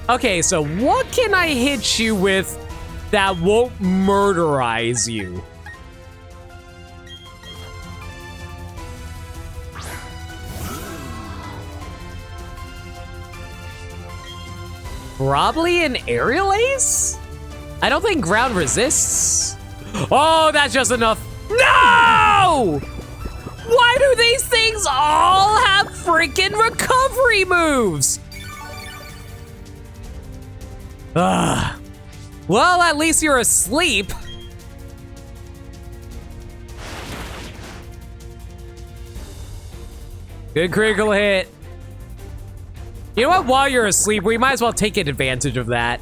Okay, so what can I hit you with that won't murderize you? Probably an Aerial Ace? I don't think ground resists. Oh, that's just enough. No! Why do these things all have freaking recovery moves? Well, at least you're asleep. Good critical hit. You know what? While you're asleep, we might as well take advantage of that.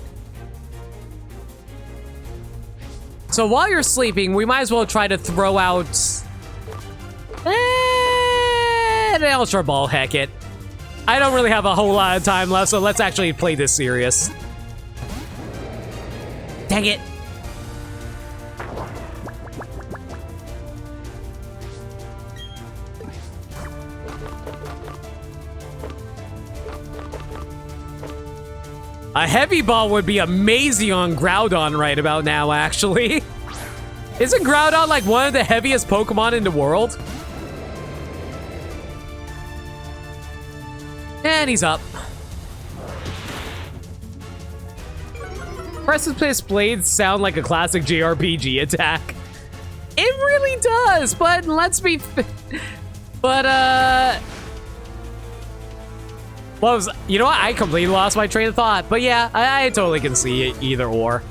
So while you're sleeping, we might as well try to throw out an Ultra Ball. Heck it. I don't really have a whole lot of time left, so let's actually play this serious. Dang it. A heavy ball would be amazing on Groudon right about now, actually. Isn't Groudon like one of the heaviest Pokemon in the world? And he's up. Precipice Blades sound like a classic JRPG attack. It really does, but let's be... Well, you know what? I completely lost my train of thought. But yeah, I totally can see it either or.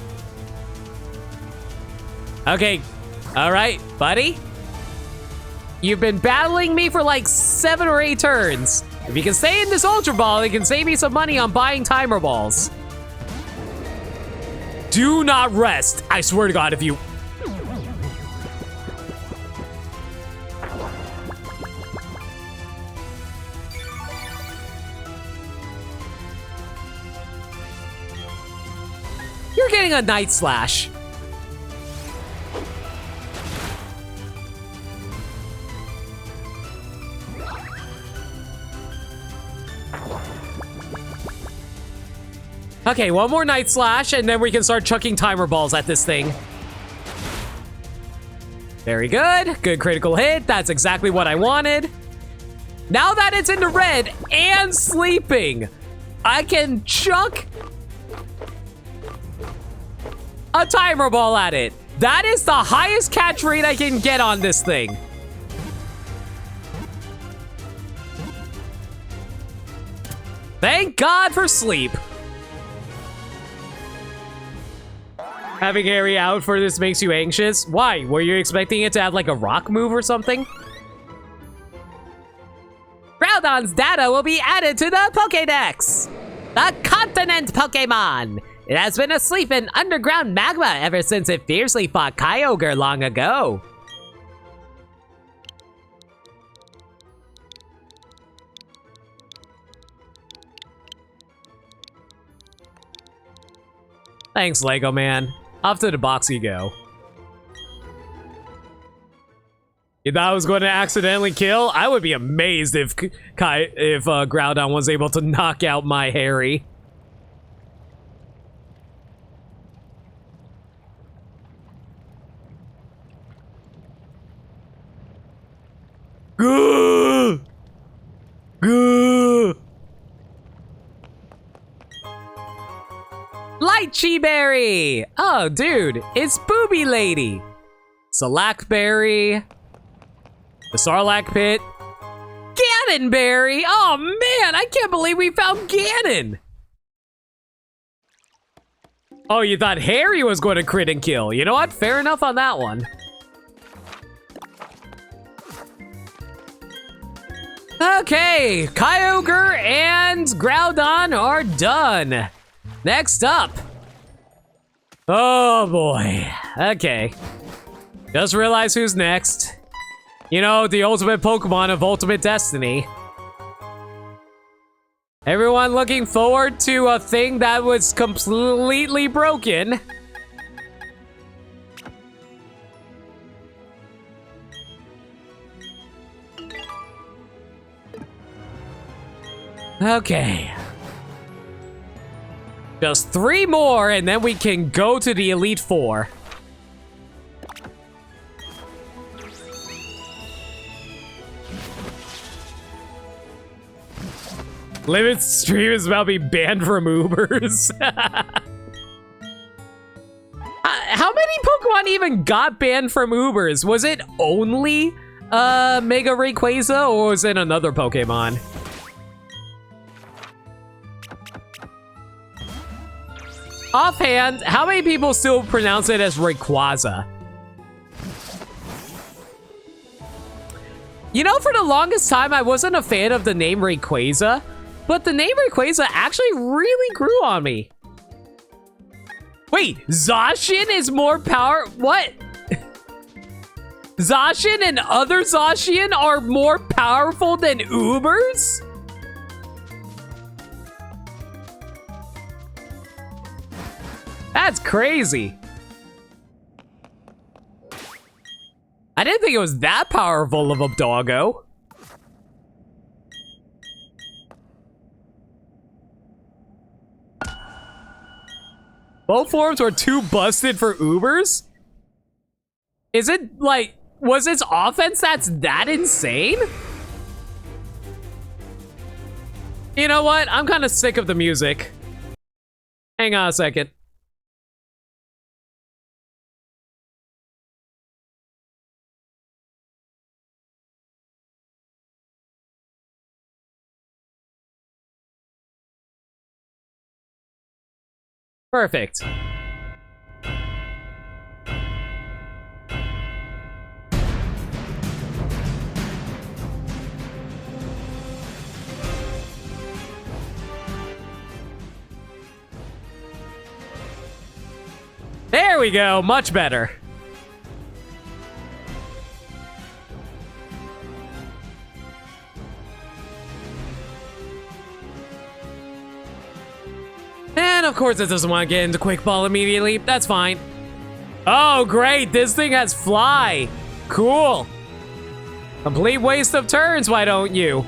Okay. All right, buddy. You've been battling me for like 7 or 8 turns. If you can stay in this Ultra Ball, it can save me some money on buying timer balls. Do not rest. I swear to God, if you... You're getting a Night Slash. Okay, one more Night Slash, and then we can start chucking timer balls at this thing. Very good. Good critical hit. That's exactly what I wanted. Now that it's in the red and sleeping, I can chuck a timer ball at it. That is the highest catch rate I can get on this thing. Thank God for sleep. Having Harry out for this makes you anxious? Why? Were you expecting it to have like a rock move or something? Groudon's data will be added to the Pokédex. The Continent Pokémon. It has been asleep in underground magma ever since it fiercely fought Kyogre long ago. Thanks, Lego Man. Off to the box you go. You thought I was going to accidentally kill? I would be amazed if Groudon was able to knock out my Harry. Gah! Gah! Lychee Berry! Oh, dude, it's Booby Lady. Salakberry. The Sarlacc Pit. Ganon Berry! Oh man, I can't believe we found Ganon! Oh, you thought Harry was going to crit and kill. You know what? Fair enough on that one. Okay, Kyogre and Groudon are done. Next up. Oh boy. Okay. Just realized who's next. You know, the ultimate Pokemon of Ultimate Destiny. Everyone looking forward to a thing that was completely broken. Okay. Just 3 more and then we can go to the Elite Four. Limit stream is about to be banned from Ubers. How many Pokemon even got banned from Ubers? Was it only Mega Rayquaza or was it another Pokemon? Offhand, how many people still pronounce it as Rayquaza? You know, for the longest time, I wasn't a fan of the name Rayquaza, but the name Rayquaza actually really grew on me. Wait, Zacian is more power? What? Zacian and other Zacian are more powerful than Ubers? That's crazy. I didn't think it was that powerful of a doggo. Both forms were too busted for Ubers? Is it like, was its offense that's that insane? You know what? I'm kind of sick of the music. Hang on a second. Perfect. There we go, much better. And of course it doesn't want to get into Quick Ball immediately. That's fine. Oh, great. This thing has Fly. Cool. Complete waste of turns, why don't you?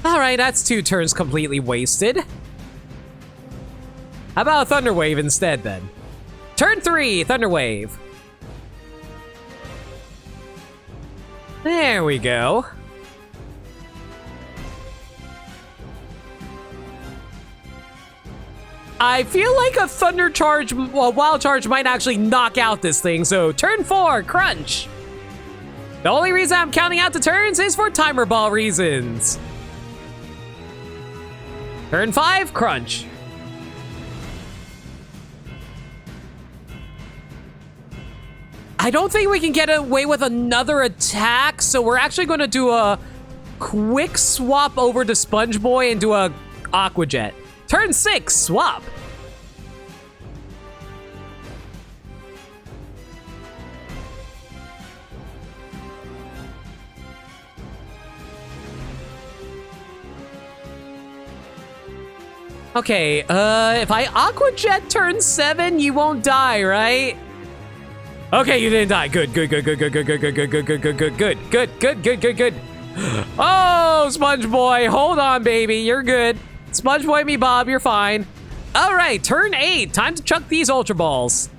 Alright, that's 2 turns completely wasted. How about a Thunder Wave instead, then? Turn 3, Thunder Wave. There we go. I feel like a Thunder Charge, well, Wild Charge might actually knock out this thing, so turn 4, Crunch. The only reason I'm counting out the turns is for timer ball reasons. Turn 5, Crunch. I don't think we can get away with another attack, so we're actually going to do a quick swap over to Sponge Boy and do a Aqua Jet. Turn 6, swap. Okay, if I Aqua Jet turn 7, you won't die, right? Okay, you didn't die. Good. Oh, Sponge Boy, hold on, baby. You're good. Sponge Boy me, Bob. You're fine. All right, turn 8. Time to chuck these Ultra Balls.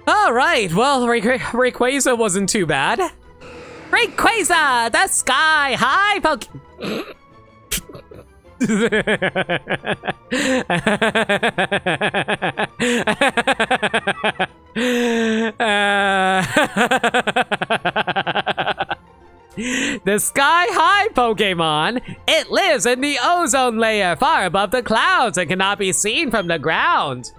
All right, well, Rayquaza wasn't too bad. Rayquaza, the sky high The sky high Pokemon. It lives in the ozone layer far above the clouds and cannot be seen from the ground.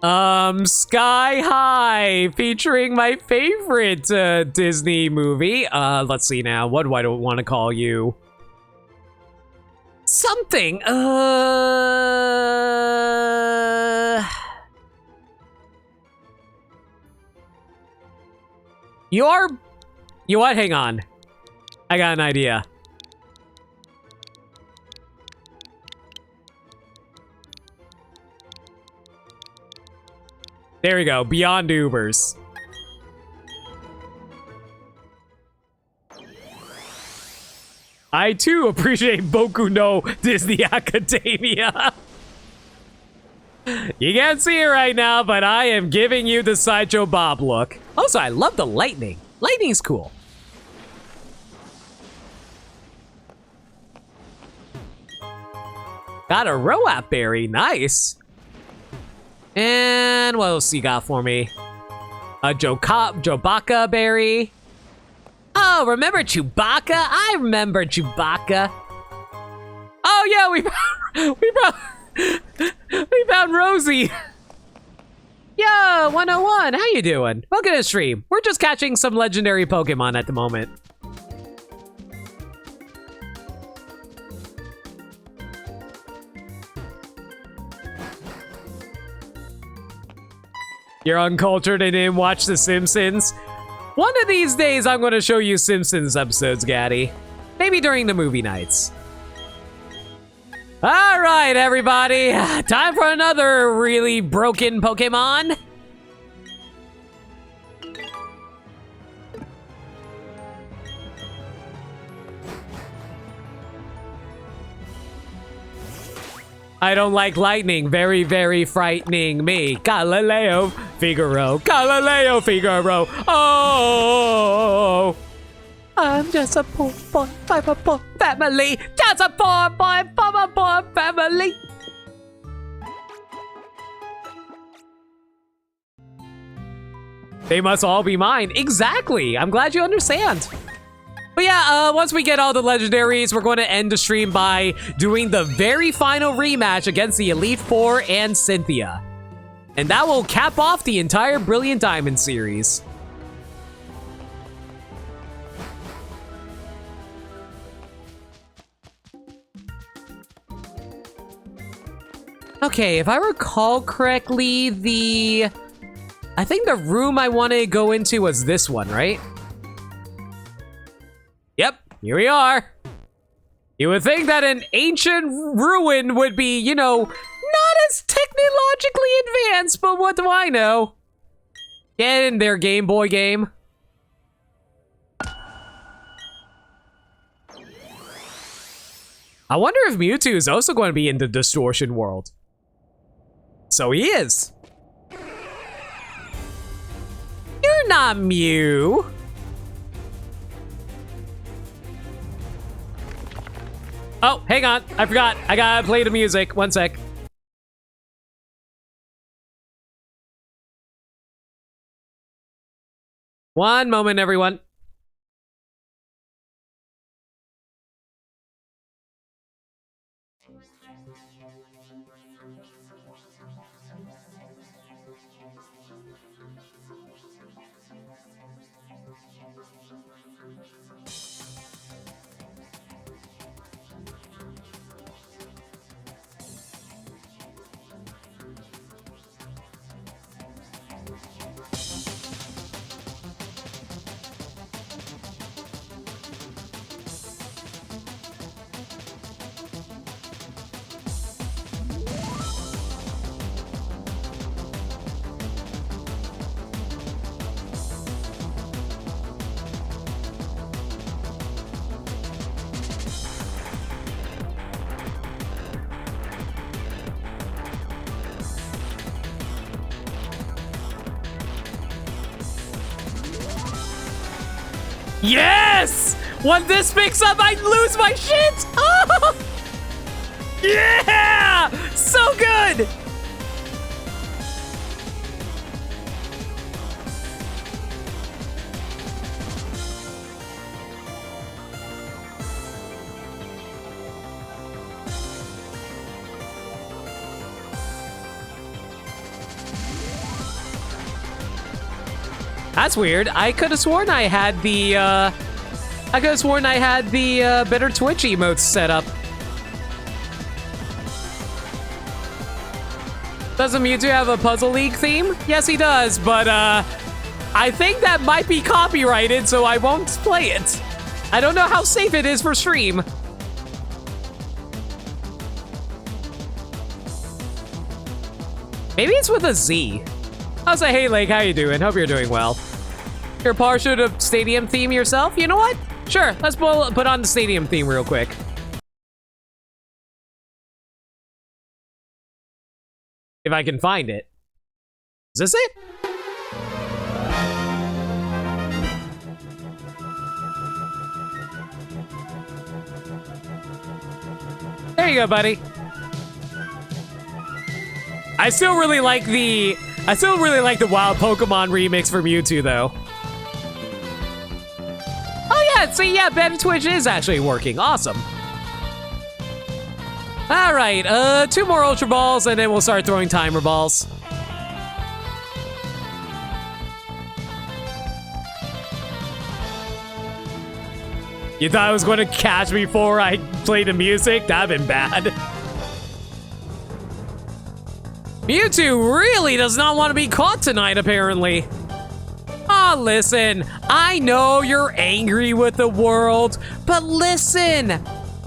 Sky High, featuring my favorite Disney movie. Let's see now. What do I want to call you? Something. You what? Hang on. I got an idea. There we go, Beyond Ubers. I too appreciate Boku no Disney Academia. You can't see it right now, but I am giving you the Sideshow Bob look. Also, I love the lightning. Lightning's cool. Got a Roap Berry, nice. And what else you got for me? A Jobaka berry. Oh, remember Chewbacca? I remember Chewbacca. Oh yeah, we found Rosie. Yo, 101, how you doing? Welcome to the stream. We're just catching some legendary Pokemon at the moment. You're uncultured and didn't watch The Simpsons? One of these days, I'm going to show you Simpsons episodes, Gaddy. Maybe during the movie nights. All right, everybody. Time for another really broken Pokemon. I don't like lightning. Very, very frightening me. Galileo Figaro. Galileo Figaro. Oh. I'm just a poor boy from a poor family. Just a poor boy from a poor family. They must all be mine. Exactly. I'm glad you understand. But yeah, once we get all the legendaries, we're going to end the stream by doing the very final rematch against the Elite Four and Cynthia. And that will cap off the entire Brilliant Diamond series. Okay, if I recall correctly, I think the room I wanted to go into was this one, right? Yep, here we are. You would think that an ancient ruin would be, you know, not as technologically advanced, but what do I know? Get in there, Game Boy game. I wonder if Mewtwo is also going to be in the distortion world. So he is. You're not Mew. Oh, hang on. I forgot. I gotta play the music. One sec. One moment, everyone. Yes! When this picks up, I lose my shit! Oh! Yeah! So good! That's weird. I could have sworn I had the, better Twitch emotes set up. Doesn't Mewtwo have a Puzzle League theme? Yes, he does, but, I think that might be copyrighted, so I won't play it. I don't know how safe it is for stream. Maybe it's with a Z. I'll say, hey, Lake, how you doing? Hope you're doing well. You're partial to stadium theme yourself? You know what? Sure, let's put on the stadium theme real quick. If I can find it. Is this it? There you go, buddy. I still really like the Wild Pokemon remix for Mewtwo, though. Oh yeah, so yeah, Better Twitch is actually working. Awesome. All right, 2 more Ultra Balls, and then we'll start throwing Timer Balls. You thought it was going to catch me before I played the music? That'd been bad. Mewtwo really does not want to be caught tonight, apparently. Aw, listen, I know you're angry with the world, but listen,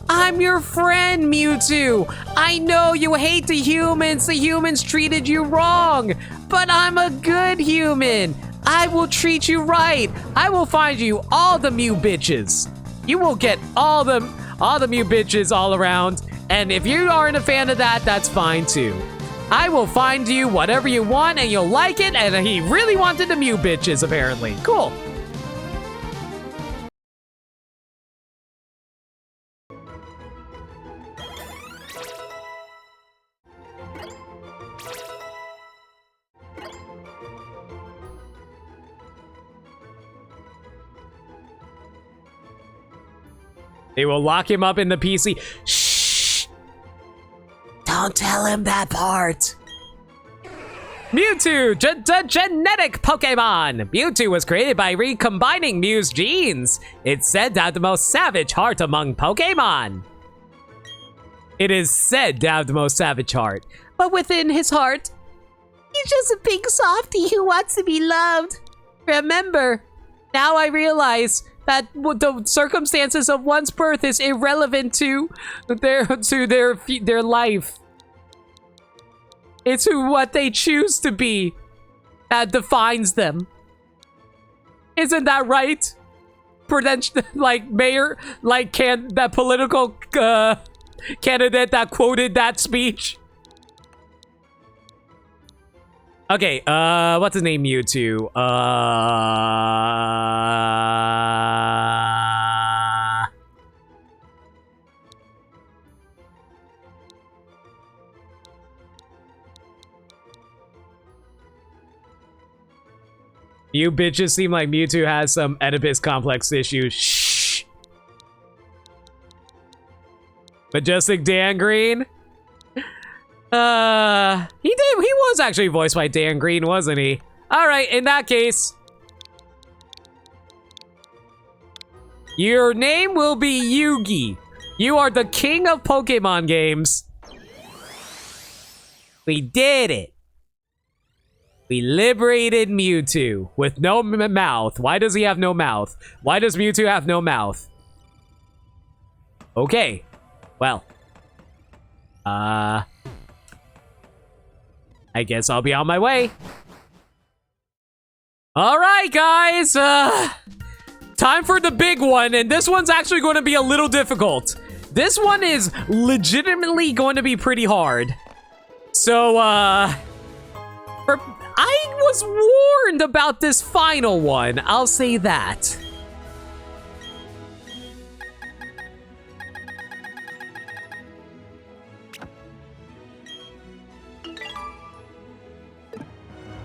I'm your friend, Mewtwo. I know you hate the humans treated you wrong, but I'm a good human. I will treat you right. I will find you all the Mew bitches. You will get all the Mew bitches all around, and if you aren't a fan of that, that's fine too. I will find you whatever you want and you'll like it, and he really wanted the Mew bitches, apparently. Cool. They will lock him up in the PC. Shh! Don't tell him that part. Mewtwo, genetic Pokemon. Mewtwo was created by recombining Mew's genes. It's said to have the most savage heart among Pokemon. It is said to have the most savage heart, but within his heart, he's just a big softie who wants to be loved. Remember, now I realize that the circumstances of one's birth is irrelevant to their life. It's what they choose to be that defines them. Isn't that right? Like mayor, like that political candidate that quoted that speech. Okay, what's his name? Mewtwo. You bitches seem like Mewtwo has some Oedipus complex issues. Shh. Majestic Dan Green? He was actually voiced by Dan Green, wasn't he? Alright, in that case. Your name will be Yugi. You are the king of Pokemon games. We did it. We liberated Mewtwo with no mouth. Why does he have no mouth? Why does Mewtwo have no mouth? Okay. Well. I guess I'll be on my way. All right, guys. Time for the big one, and this one's actually going to be a little difficult. This one is legitimately going to be pretty hard. So, I was warned about this final one. I'll say that.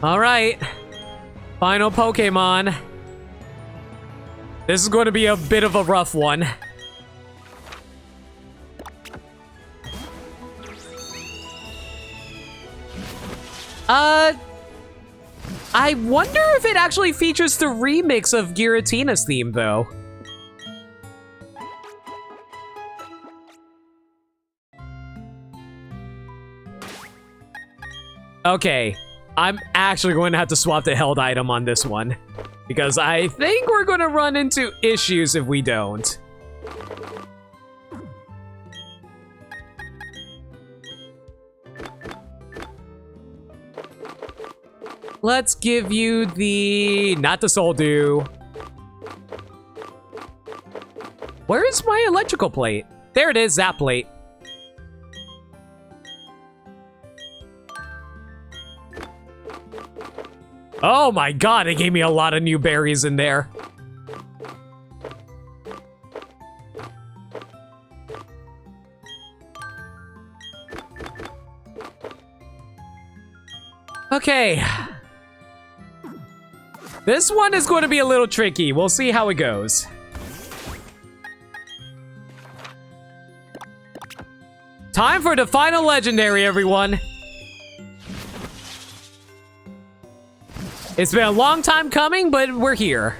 All right. Final Pokemon. This is going to be a bit of a rough one. I wonder if it actually features the remix of Giratina's theme, though. Okay, I'm actually going to have to swap the held item on this one, because I think we're going to run into issues if we don't. Let's give you the... not the Soul Dew. Where is my electrical plate? There it is, Zap Plate. Oh my god, it gave me a lot of new berries in there. Okay. This one is going to be a little tricky. We'll see how it goes. Time for the final legendary, everyone. It's been a long time coming, but we're here.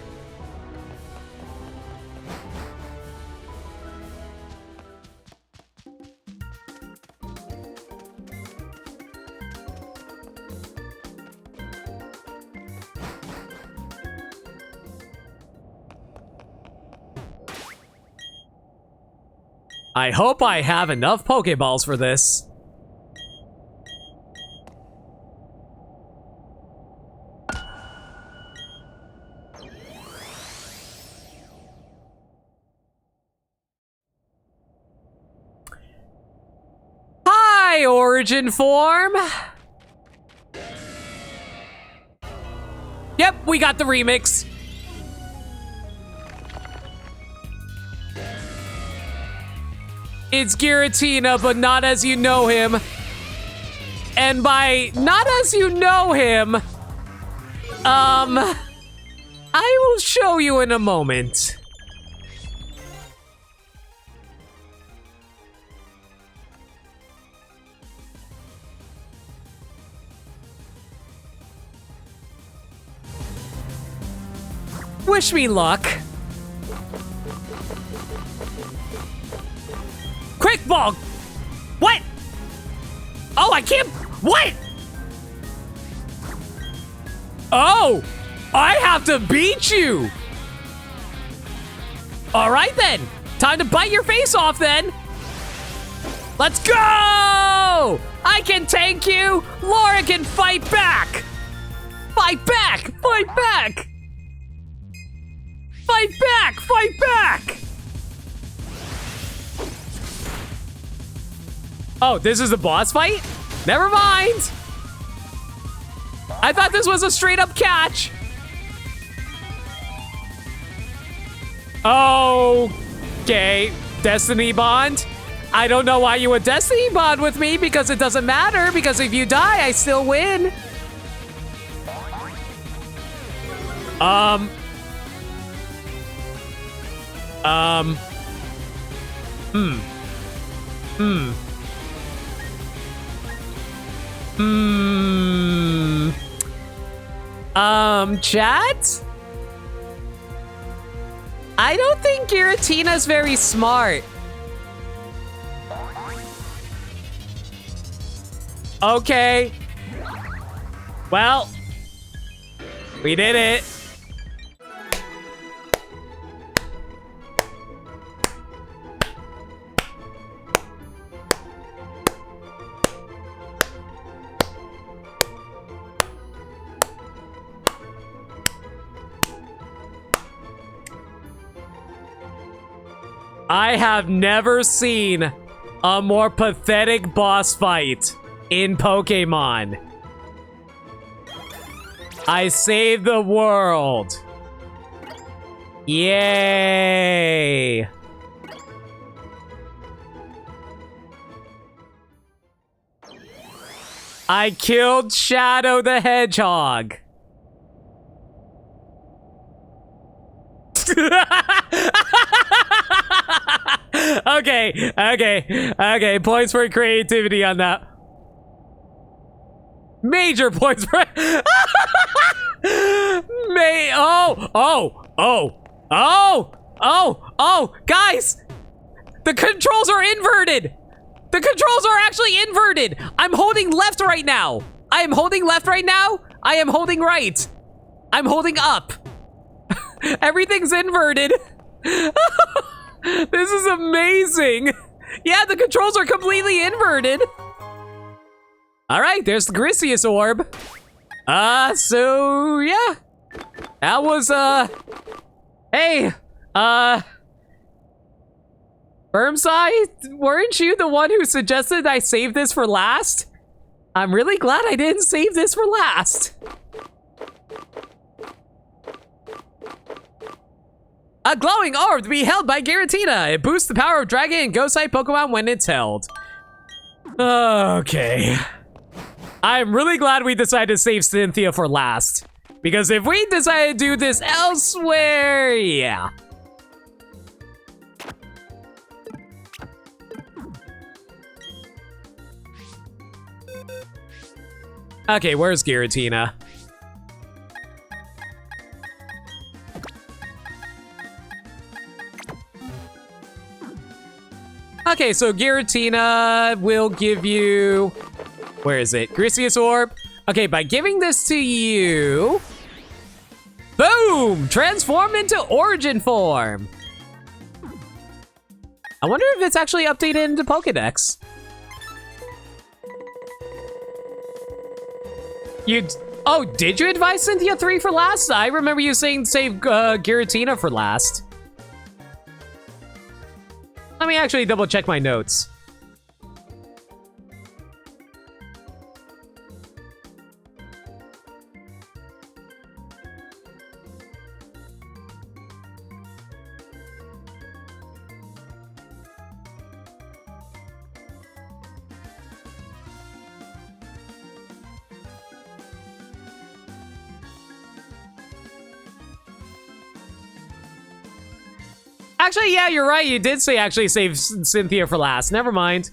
I hope I have enough Pokeballs for this. Hi, Origin Form! Yep, we got the remix. It's Giratina, but not as you know him. And by not as you know him, I will show you in a moment. Wish me luck. Quick ball! What? Oh, I can't. What? Oh, I have to beat you. All right then. Time to bite your face off then. Let's go! I can tank you. Laura can fight back. Fight back! Fight back! Fight back! Fight back! Oh, this is a boss fight? Never mind. I thought this was a straight up catch. Okay, Destiny Bond. I don't know why you would Destiny Bond with me because it doesn't matter because if you die, I still win. Chat? I don't think Giratina's very smart. Okay. Well, we did it. I have never seen a more pathetic boss fight in Pokemon. I saved the world. Yay. I killed Shadow the Hedgehog. Okay, points for creativity on that. Major points for guys! The controls are inverted! The controls are actually inverted! I'm holding left right now! I am holding left right now! I am holding right! I'm holding up! Everything's inverted! This is amazing! Yeah, the controls are completely inverted! Alright, there's the Grisius orb. So, yeah. That was, hey, Firmside, weren't you the one who suggested I save this for last? I'm really glad I didn't save this for last. A glowing orb to be held by Giratina. It boosts the power of Dragon and Ghost-type Pokemon when it's held. Okay. I'm really glad we decided to save Cynthia for last. Because if we decided to do this elsewhere, yeah. Okay, where's Giratina? Okay, so Giratina will give you... Where is it? Grisius Orb. Okay, by giving this to you... Boom! Transform into Origin form. I wonder if it's actually updated into Pokedex. Oh, did you advise Cynthia 3 for last? I remember you saying save Giratina for last. Let me actually double check my notes. Actually, yeah, you're right. You did say actually save Cynthia for last. Never mind.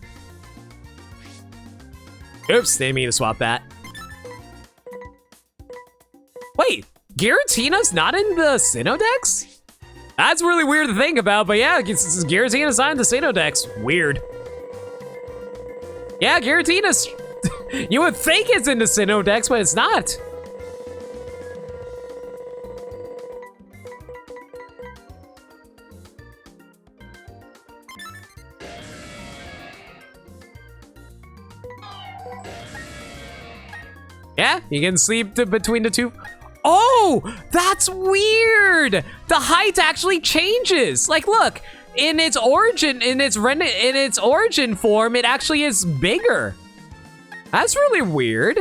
Oops, didn't mean to swap that. Wait, Giratina's not in the Sinnoh-Dex? That's really weird to think about, but yeah, Giratina's not in the Sinnoh-Dex. Weird. Yeah, Giratina's... You would think it's in the Sinnoh-Dex, but it's not. Yeah, you can sleep between the two. Oh, that's weird. The height actually changes. Like, look, in its origin form, it actually is bigger. That's really weird.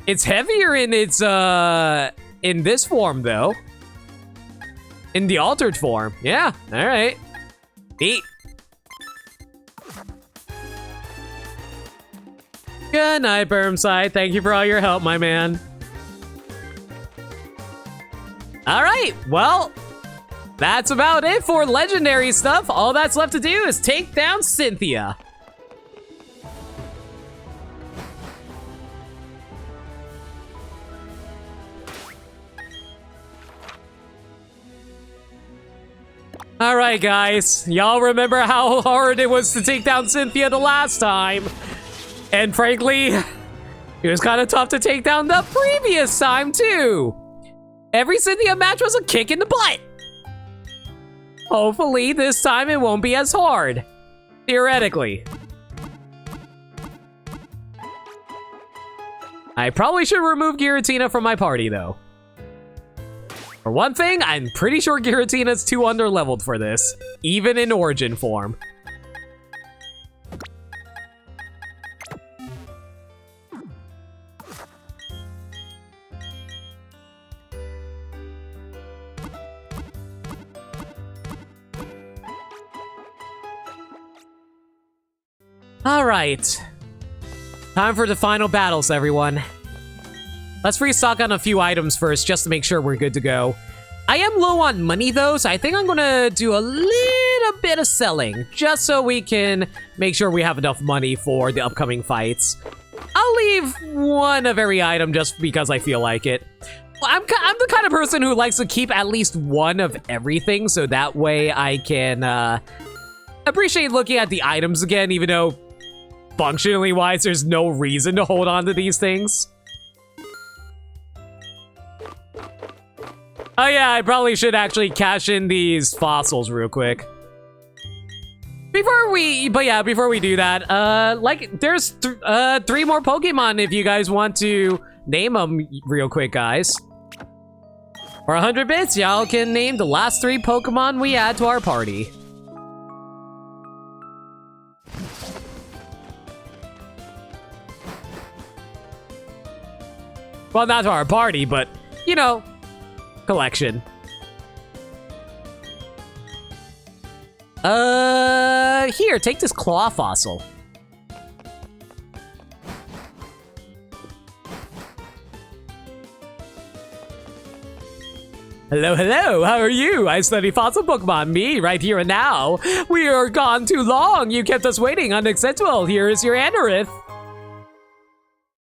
It's heavier in its in this form though. In the altered form. Yeah, all right. Neat. Good night, Bermside. Thank you for all your help, my man. All right, well, that's about it for legendary stuff. All that's left to do is take down Cynthia. All right, guys. Y'all remember how hard it was to take down Cynthia the last time. And frankly, it was kind of tough to take down the previous time, too. Every Cynthia match was a kick in the butt. Hopefully, this time it won't be as hard. Theoretically. I probably should remove Giratina from my party, though. For one thing, I'm pretty sure Giratina's too underleveled for this, even in origin form. All right. Time for the final battles, everyone. Let's restock on a few items first, just to make sure we're good to go. I am low on money, though, so I think I'm gonna do a little bit of selling, just so we can make sure we have enough money for the upcoming fights. I'll leave one of every item just because I feel like it. I'm the kind of person who likes to keep at least one of everything, so that way I can appreciate looking at the items again, even though functionally wise, there's no reason to hold on to these things. Oh yeah, I probably should actually cash in these fossils real quick. Before we do that, like, there's 3 more Pokemon if you guys want to name them real quick, guys. For 100 bits, y'all can name the last 3 Pokemon we add to our party. Well, not to our party, but, you know, collection. Here, take this claw fossil. Hello, hello, how are you? I study fossil Pokemon, me, right here and now. We are gone too long. You kept us waiting, unacceptable. Here is your Anorith.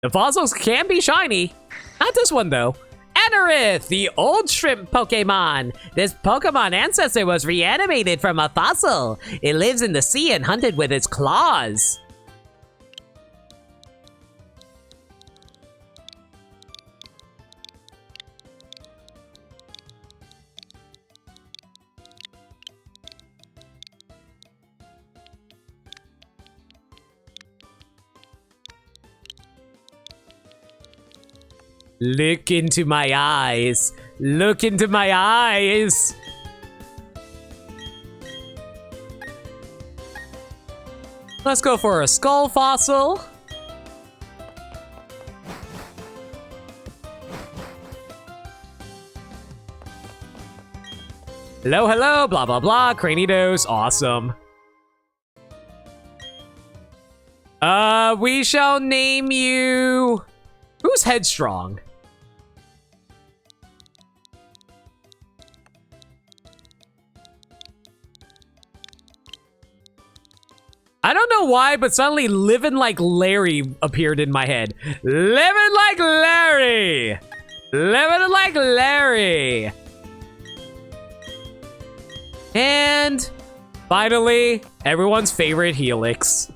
The fossils can be shiny. Not this one, though. Anorith, the old shrimp Pokemon. This Pokemon ancestor was reanimated from a fossil. It lives in the sea and hunted with its claws. Look into my eyes. Look into my eyes. Let's go for a skull fossil. Hello, hello, blah, blah, blah. Cranidos, awesome. We shall name you... Who's Headstrong? I don't know why, but suddenly Livin' Like Larry appeared in my head. Livin' Like Larry! Livin' Like Larry! And finally, everyone's favorite Helix.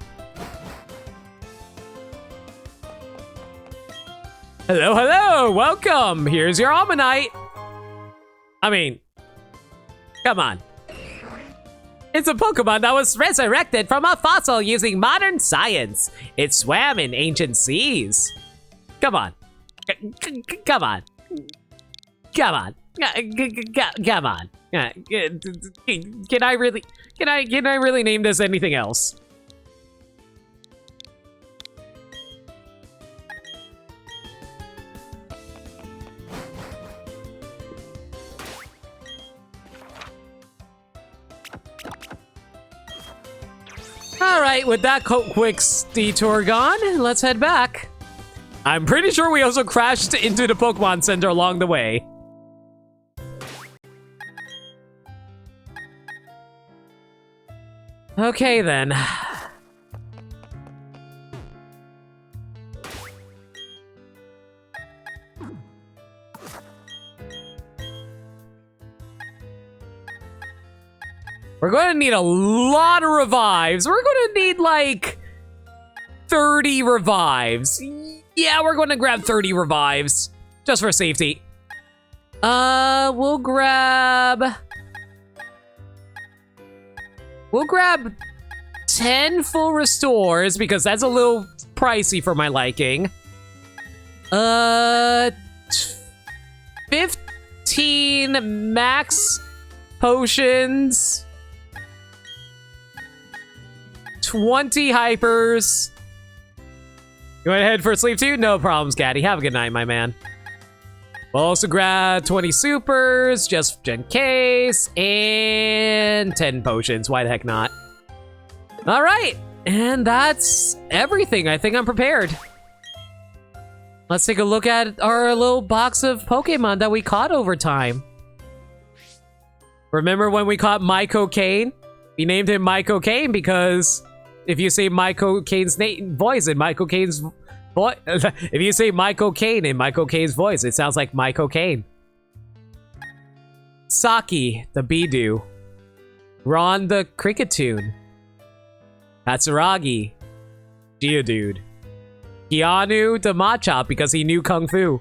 Hello, hello, welcome. Here's your Ammonite. I mean, come on. It's a Pokemon that was resurrected from a fossil using modern science. It swam in ancient seas. Come on. Come on. Come on. Come on. Can I really name this anything else? Alright, with that quick detour gone, let's head back. I'm pretty sure we also crashed into the Pokemon Center along the way. Okay then. We're going to need a lot of revives. We're going to need like 30 revives. Yeah, we're going to grab 30 revives just for safety. We'll grab 10 full restores because that's a little pricey for my liking. 15 max potions. 20 hypers. You want to head for sleep too? No problems, Gaddy. Have a good night, my man. We'll also grab 20 supers, just in case, and 10 potions. Why the heck not? All right, and that's everything. I think I'm prepared. Let's take a look at our little box of Pokemon that we caught over time. Remember when we caught My Cocaine? We named him My Cocaine because if you say My Cocaine's voice in My Cocaine's voice, if you say My Cocaine in My Cocaine's voice, it sounds like My Cocaine. Saki, the Bidoo. Ron, the Cricketune. Katsuragi, Geodude. Keanu, the Machop because he knew Kung Fu.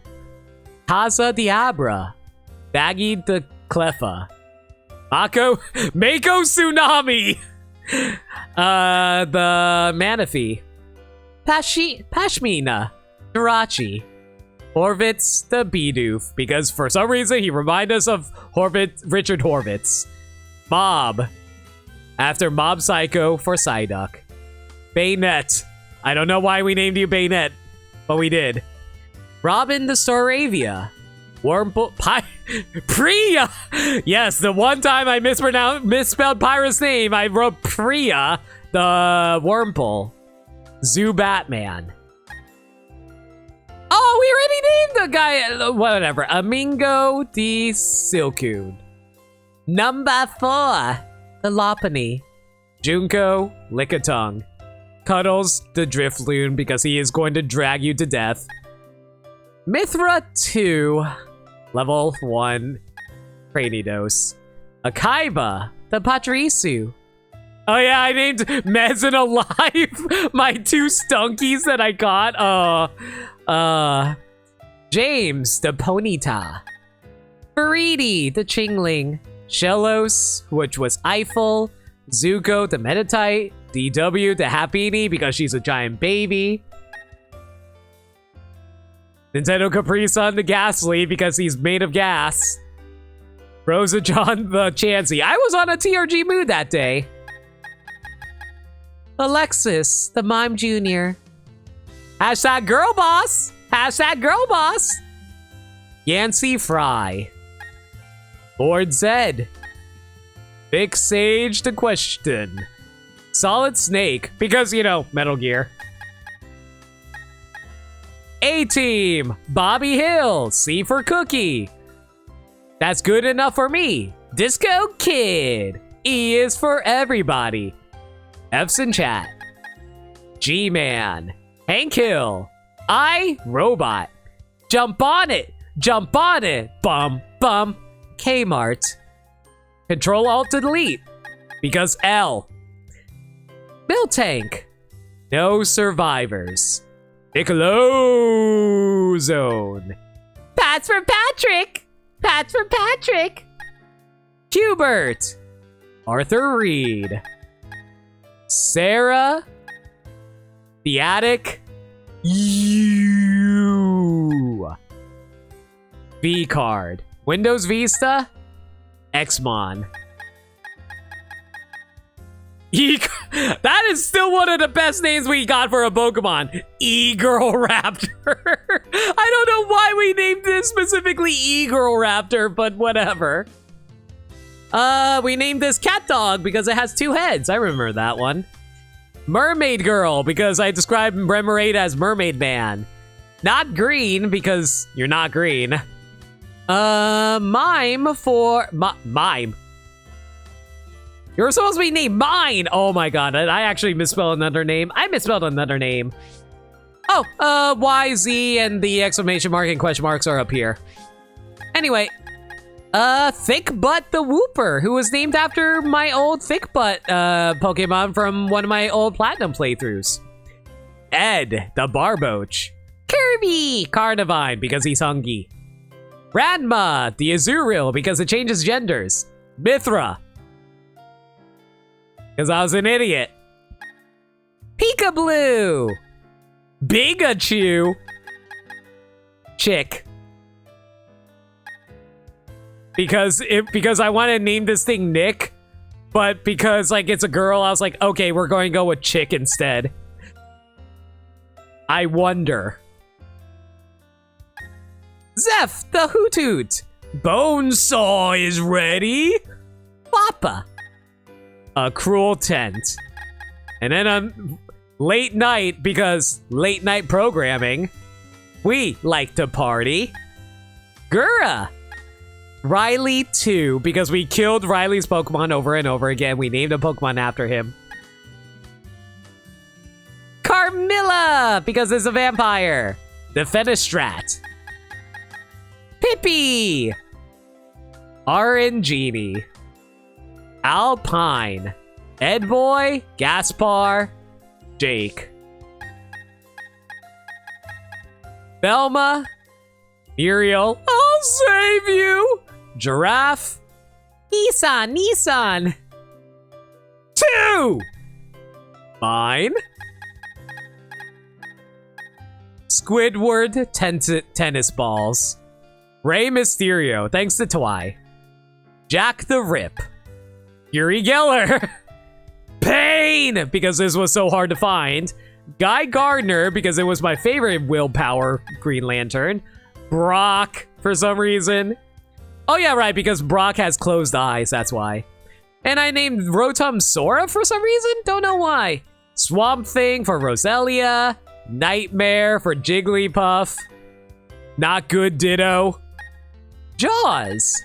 Kaza, the Abra. Baggy, the Cleffa. Mako Tsunami. The Manaphy. Pashmina. Jirachi. Horvitz the Bidoof, because for some reason he reminded us of Richard Horvitz. Mob. After Mob Psycho for Psyduck. Bayonet. I don't know why we named you Bayonet, but we did. Robin the Staravia. Wormple Priya! Yes, the one time I misspelled Pyra's name, I wrote Priya, the Wormple. Zoo Batman. Oh, we already named the guy, whatever. Amingo the Silcoon. Number 4, the Lopunny. Junko, Lickitung. Cuddles, the Drifloon, because he is going to drag you to death. Mithra 2, level 1, Cranidos. Akaiba, the Patrisu. Oh yeah, I named Mez and Alive my 2 stunkies that I got. James, the Ponyta. Faridi, the Chingling. Shellos, which was Eiffel. Zuko, the Meditite. DW, the Happini, because she's a giant baby. Nintendo Capri-Sun, the Ghastly, because he's made of gas. Rosa John, the Chansey. I was on a TRG mood that day. Alexis, the Mime Jr. Hashtag girl boss. Hashtag girl boss. Yancy Fry. Lord Zed. Big Sage, the Question. Solid Snake, because, you know, Metal Gear. A-Team, Bobby Hill, C for Cookie. That's good enough for me. Disco Kid, E is for everybody. F's in chat. G-Man, Hank Hill, I, Robot. Jump on it, bum, bum. Kmart. Control-Alt-Delete, because L. Miltank, no survivors. Piccolo Zone. Pats for Patrick. Pats for Patrick. Hubert. Arthur Reed. Sarah. The Attic. You. V card. Windows Vista. Xmon. That is still one of the best names we got for a Pokemon. E-Girl Raptor. I don't know why we named this specifically E-Girl Raptor, but whatever. We named this Cat Dog because it has 2 heads. I remember that one. Mermaid Girl because I described Remoraid as Mermaid Man. Not Green because you're not green. Mime for... Mime. You're supposed to be named Mine! Oh my god, I actually misspelled another name. I misspelled another name. Oh, YZ and the exclamation mark and question marks are up here. Anyway, Thick Butt the Whooper, who was named after my old Thick Butt Pokemon from one of my old Platinum playthroughs. Ed the Barboach. Kirby Carnivine because he's hungry. Ranma the Azurill because it changes genders. Mithra because I was an idiot. Peekaboo. Bigachu. Chick. Because I want to name this thing Nick, but because like it's a girl, I was like, okay, we're going to go with Chick instead. I wonder. Zeph the Hoot Hoot. Bonesaw is ready. Papa. A Cruel Tent. And then on late night, because late night programming, we like to party. Gura. Riley 2, because we killed Riley's Pokemon over and over again. We named a Pokemon after him. Carmilla, because it's a vampire. The Fenestrat. Pippi. Genie. Alpine. Edboy, Gaspar, Jake. Velma. Muriel, I'll save you. Giraffe. Nissan. 2. Mine. Squidward, tennis balls. Rey Mysterio, thanks to Twy. Jack the Rip. Yuri Geller. Pain, because this was so hard to find. Guy Gardner, because it was my favorite willpower Green Lantern. Brock, for some reason. Oh yeah, right, because Brock has closed eyes, that's why. And I named Rotom Sora for some reason, don't know why. Swamp Thing for Roselia. Nightmare for Jigglypuff. Not good Ditto. Jaws.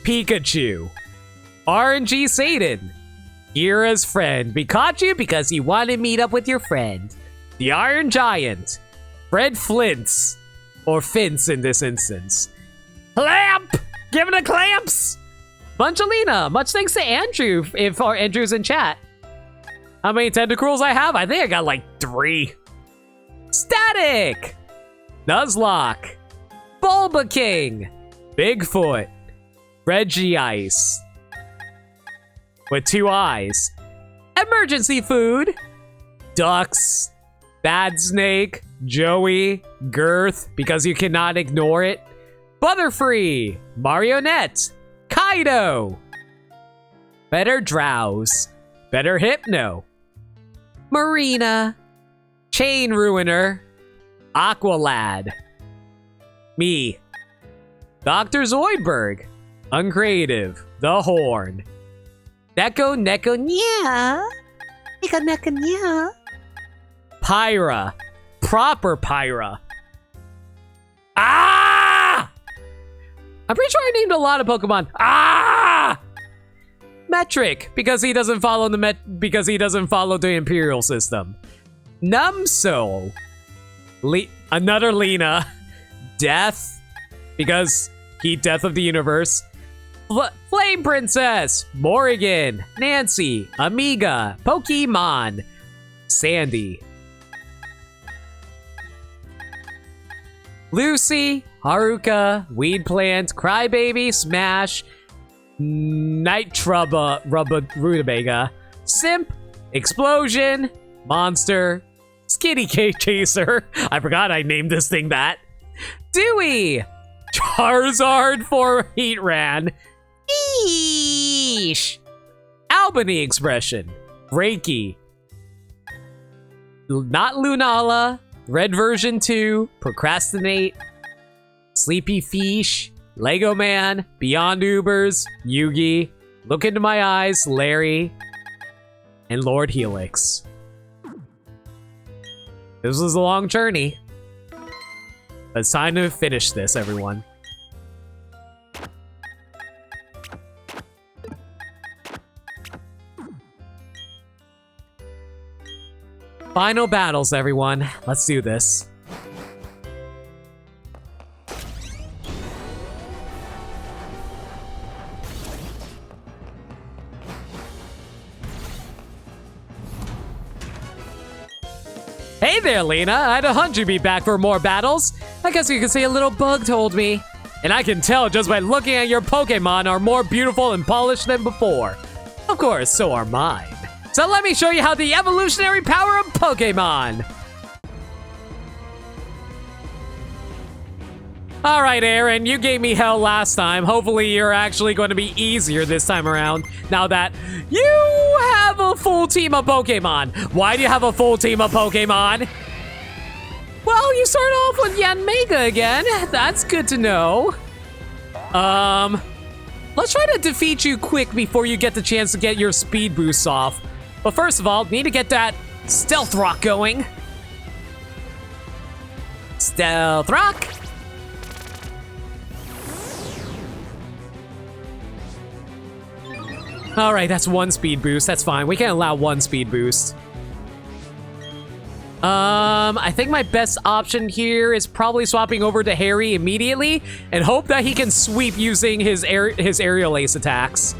Pikachu. RNG Satan. Kira's friend. Pikachu because he wanted to meet up with your friend. The Iron Giant. Fred Flint's. Or Fince in this instance. Clamp! Give it a clamps! Munchalina. Much thanks to Andrew if our Andrew's in chat. How many Tentacruels I have? I think I got like 3. Static! Nuzlocke. Bulba King. Bigfoot. Reggie Ice. With 2 eyes. Emergency food. Ducks. Bad Snake. Joey. Girth, because you cannot ignore it. Butterfree. Marionette. Kaido. Better Drowse. Better Hypno. Marina. Chain Ruiner. Aqualad. Me. Dr. Zoidberg. Uncreative. The Horn. Neko Nya. Neko Nya. Pyra. Proper Pyra. Ah! I'm pretty sure I named a lot of Pokemon. Ah! Metric, because he doesn't follow the Imperial system. Numsoul. Another Lena. Death, because Death of the Universe. Flame Princess. Morrigan. Nancy. Amiga. Pokemon. Sandy. Lucy. Haruka. Weed Plant. Crybaby. Smash. Night Rutabaga, Simp, Explosion, Monster, Skitty Cake Chaser. I forgot I named this thing that. Dewey, Charizard for Heatran, Eesh, Albany Expression, Reiki, Not Lunala, Red version 2, Procrastinate, Sleepy Fish, Lego Man, Beyond Ubers, Yugi, Look Into My Eyes, Larry, and Lord Helix. This was a long journey. But it's time to finish this, everyone. Final battles, everyone. Let's do this. Hey there, Lena. I had a hunch you'd be back for more battles. I guess you could say a little bug told me. And I can tell just by looking at your Pokemon are more beautiful and polished than before. Of course, so are mine. So let me show you how the evolutionary power of Pokemon. Alright, Aaron, you gave me hell last time. Hopefully you're actually going to be easier this time around, now that you have a full team of Pokemon. Why do you have a full team of Pokemon? Well, you start off with Yanmega again. That's good to know. Let's try to defeat you quick before you get the chance to get your speed boosts off. But first of all, need to get that Stealth Rock going. Stealth Rock. All right, that's one speed boost. That's fine. We can allow one speed boost. I think my best option here is probably swapping over to Harry immediately and hope that he can sweep using his aerial ace attacks.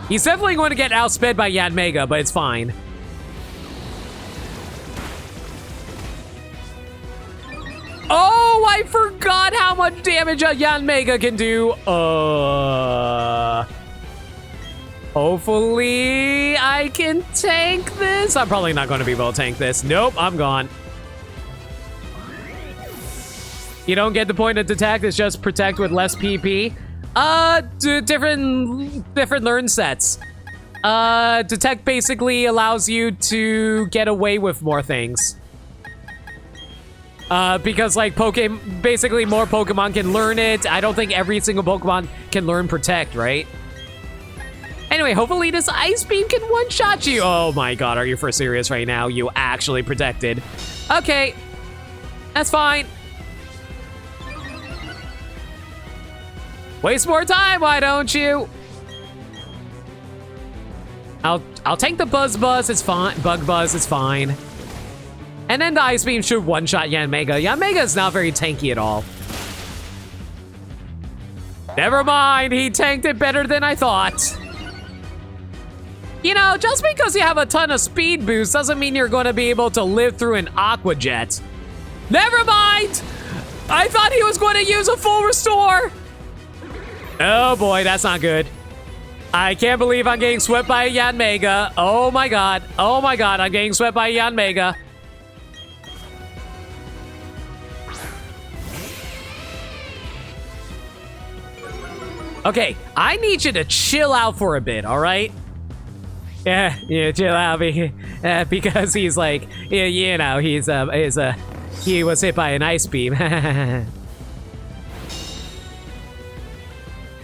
He's definitely going to get outsped by Yanmega, but it's fine. Oh, I forgot how much damage a Yanmega can do. Hopefully I can tank this. I'm probably not going to be able to tank this. Nope, I'm gone. You don't get the point of detect. It's just protect with less PP. Different learn sets. Detect basically allows you to get away with more things. Because like basically more Pokemon can learn it. I don't think every single Pokemon can learn Protect, right? Anyway, hopefully this Ice Beam can one-shot you. Oh my god, are you for serious right now? You actually protected. Okay, that's fine. Waste more time, why don't you? I'll tank the Buzz, it's fine. Bug Buzz, it's fine. And then the Ice Beam should one-shot Yanmega. Yanmega is not very tanky at all. Never mind, he tanked it better than I thought. You know, just because you have a ton of speed boost doesn't mean you're going to be able to live through an Aqua Jet. Never mind! I thought he was going to use a full restore! Oh boy, that's not good. I can't believe I'm getting swept by a Yanmega. Oh my god, I'm getting swept by a Yanmega. Okay, I need you to chill out for a bit, all right? Yeah, chill out because he's like, you know, he was hit by an Ice Beam.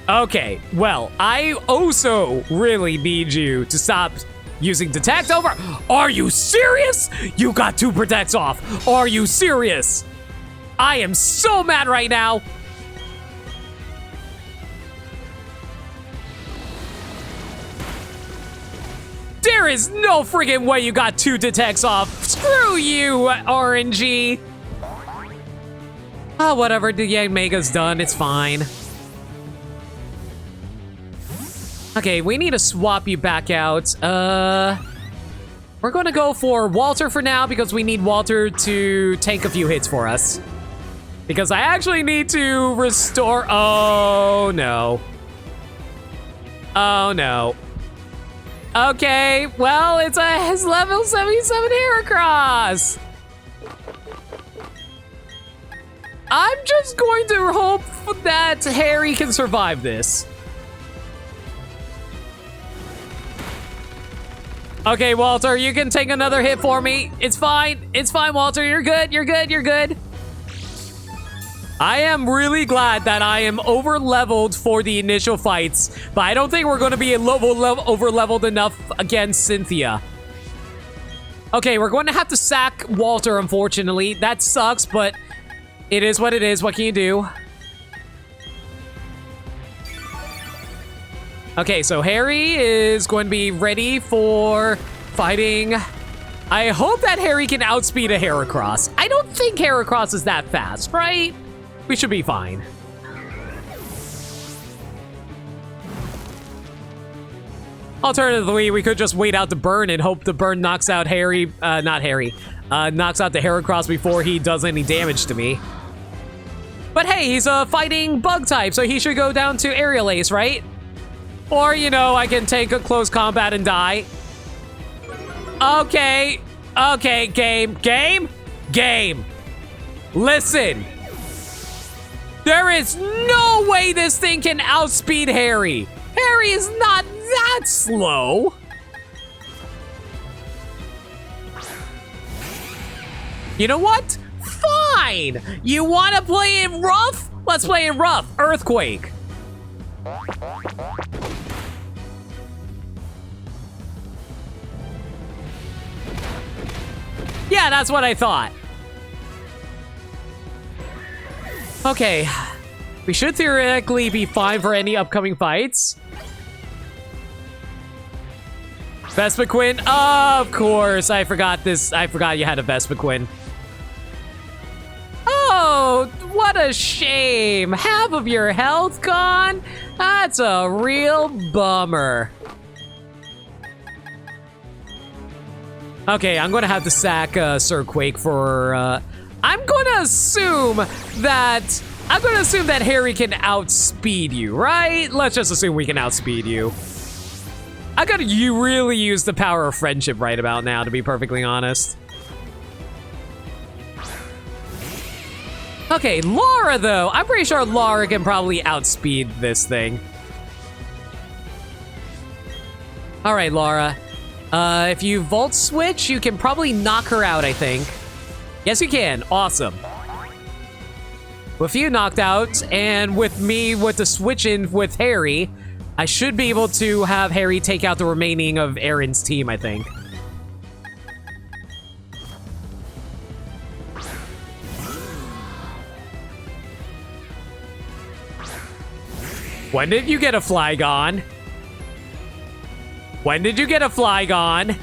Okay, well, I also really need you to stop using Detect over. Are you serious? You got 2 Protects off. Are you serious? I am so mad right now. There is no friggin' way you got 2 Detects off. Screw you, RNG. Oh, whatever, the Yanmega's done, it's fine. Okay, we need to swap you back out. We're gonna go for Walter for now because we need Walter to tank a few hits for us. Because I actually need to restore, oh no. Oh no. Okay, well, it's a level 77 Heracross. I'm just going to hope that Harry can survive this. Okay, Walter, you can take another hit for me. It's fine. It's fine, Walter. You're good. You're good. You're good. I am really glad that I am over-leveled for the initial fights, but I don't think we're going to be over-leveled enough against Cynthia. Okay, we're going to have to sack Walter, unfortunately. That sucks, but it is what it is. What can you do? Okay, so Harry is going to be ready for fighting. I hope that Harry can outspeed a Heracross. I don't think Heracross is that fast, right? We should be fine. Alternatively, we could just wait out the burn and hope the burn knocks out Harry, knocks out the Heracross before he does any damage to me. But hey, he's a fighting bug type, so he should go down to Aerial Ace, right? Or, you know, I can take a close combat and die. Okay. Okay, game. Listen. There is no way this thing can outspeed Harry. Harry is not that slow. You know what? Fine. You want to play it rough? Let's play it rough. Earthquake. Yeah, that's what I thought. Okay, we should theoretically be fine for any upcoming fights. Vespiquen, of course, I forgot this. I forgot you had a Vespiquen. Oh, what a shame. Half of your health gone? That's a real bummer. Okay, I'm gonna have to sack Sir Quake for, I'm gonna assume that Harry can outspeed you, right? Let's just assume we can outspeed you. I gotta really use the power of friendship right about now, to be perfectly honest. Okay, Laura, though. I'm pretty sure Laura can probably outspeed this thing. All right, Laura. If you Volt Switch, you can probably knock her out, I think. Yes, you can. Awesome. With you knocked out, and with me with the switch in with Harry, I should be able to have Harry take out the remaining of Aaron's team, I think. When did you get a Flygon? When did you get a Flygon?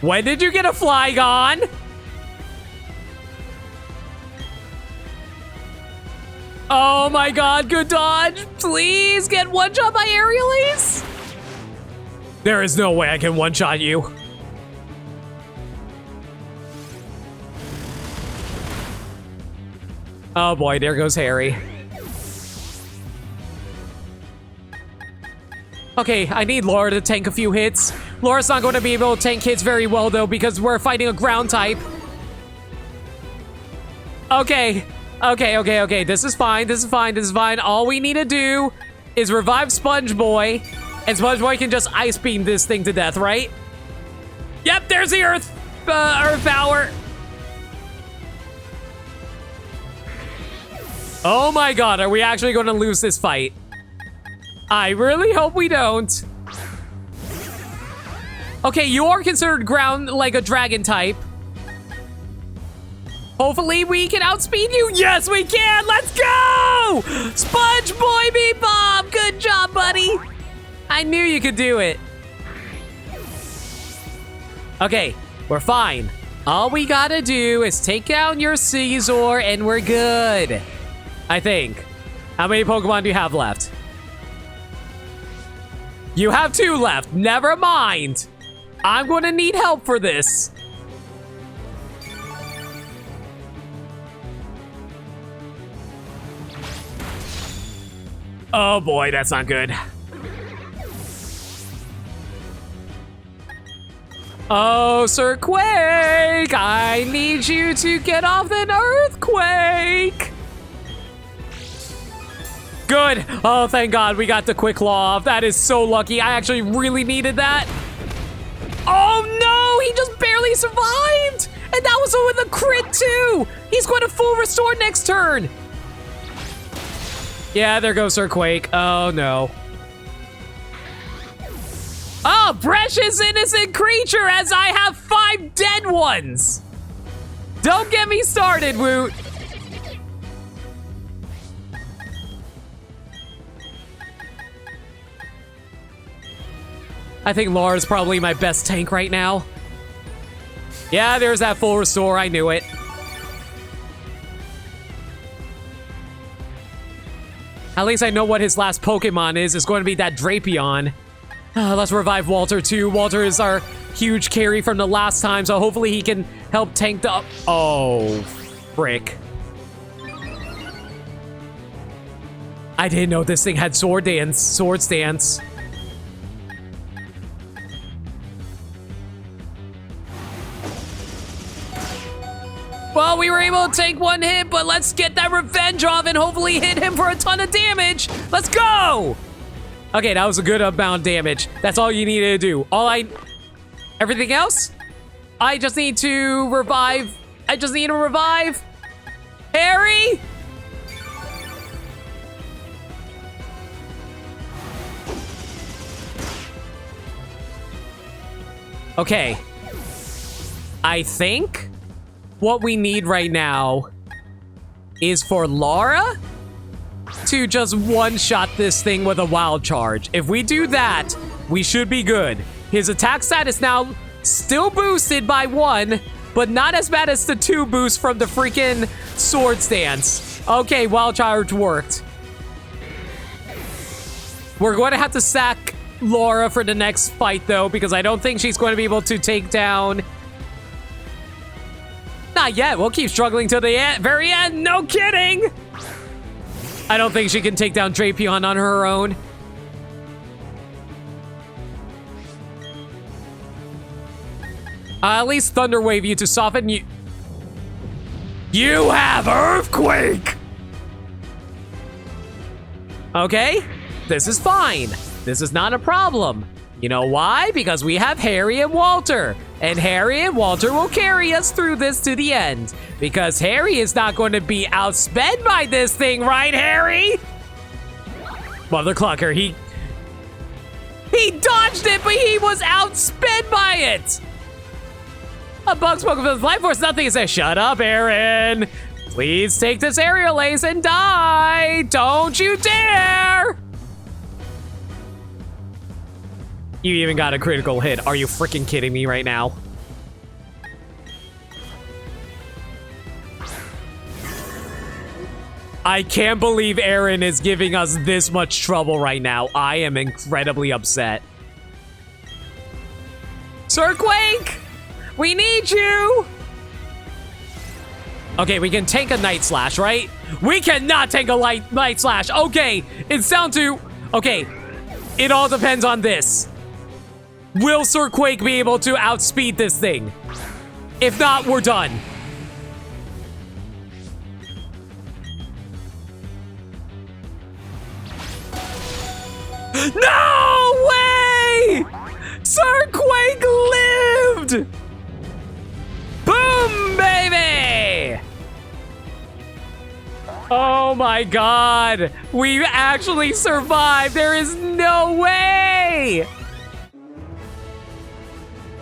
When did you get a Flygon? Oh my god, good dodge. Please get one-shot by Aerial Ace. There is no way I can one-shot you. Oh boy, there goes Harry. Okay, I need Laura to tank a few hits. Laura's not going to be able to tank hits very well, though, because we're fighting a ground type. Okay. Okay. This is fine. All we need to do is revive Sponge Boy, and Sponge Boy can just Ice Beam this thing to death, right? Yep, there's the Earth Power. Oh my god, are we actually going to lose this fight? I really hope we don't. Okay, you are considered ground like a dragon type. Hopefully we can outspeed you. Yes, we can. Let's go! Sponge Boy Bebop. Good job, buddy. I knew you could do it. Okay, we're fine. All we gotta do is take down your Caesar and we're good. I think. How many Pokemon do you have left? You have 2 left. Never mind. I'm going to need help for this. Oh boy, that's not good. Oh, Sir Quake, I need you to get off an earthquake. Good. Oh, thank God we got the quick claw off. That is so lucky. I actually really needed that. Oh no, he just barely survived. And that was with a crit too. He's going to full restore next turn. Yeah, there goes Sir Quake. Oh no. Oh, precious innocent creature, as I have 5 dead ones. Don't get me started, Woot. I think Laura's probably my best tank right now. Yeah, there's that full restore. I knew it. At least I know what his last Pokemon is. It's going to be that Drapion. Let's revive Walter too. Walter is our huge carry from the last time, so hopefully he can help tank the... Oh, frick. I didn't know this thing had sword stance. Well, we were able to take 1 hit, but let's get that revenge off and hopefully hit him for a ton of damage. Let's go! Okay, that was a good amount of damage. That's all you needed to do. Everything else? I just need to revive. Harry? Okay. I think what we need right now is for Laura to just one-shot this thing with a wild charge. If we do that, we should be good. His attack stat is now still boosted by 1, but not as bad as the 2 boosts from the freaking sword stance. Okay, wild charge worked. We're going to have to sack Laura for the next fight, though, because I don't think she's going to be able to take down... Not yet. We'll keep struggling till the very end. No kidding! I don't think she can take down Drapion on her own. At least Thunder Wave you to soften you. You have Earthquake! Okay, this is fine. This is not a problem. You know why? Because we have Harry and Walter. And Harry and Walter will carry us through this to the end. Because Harry is not going to be outsped by this thing, right, Harry? Mother Clucker, he dodged it, but he was outsped by it. A bug spoken from his life force, nothing to say. Shut up, Aaron. Please take this aerial ace and die. Don't you dare. You even got a critical hit. Are you freaking kidding me right now? I can't believe Aaron is giving us this much trouble right now. I am incredibly upset. Sir Quake, we need you. Okay, we can tank a Night Slash, right? We cannot tank a Night Slash. Okay, it's down to... Okay, it all depends on this. Will Sir Quake be able to outspeed this thing? If not, we're done. No way! Sir Quake lived! Boom, baby! Oh my god! We actually survived! There is no way!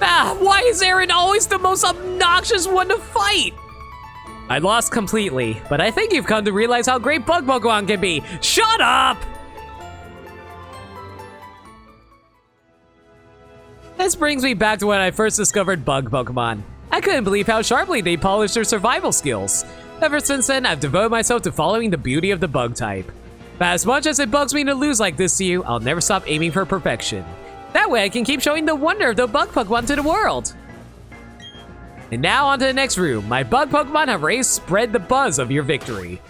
Ah, why is Aaron always the most obnoxious one to fight? I lost completely, but I think you've come to realize how great bug Pokemon can be. Shut up! This brings me back to when I first discovered bug Pokemon. I couldn't believe how sharply they polished their survival skills. Ever since then, I've devoted myself to following the beauty of the bug type. But as much as it bugs me to lose like this to you, I'll never stop aiming for perfection. That way I can keep showing the wonder of the bug Pokemon to the world. And now on to the next room. My bug Pokemon have spread the buzz of your victory.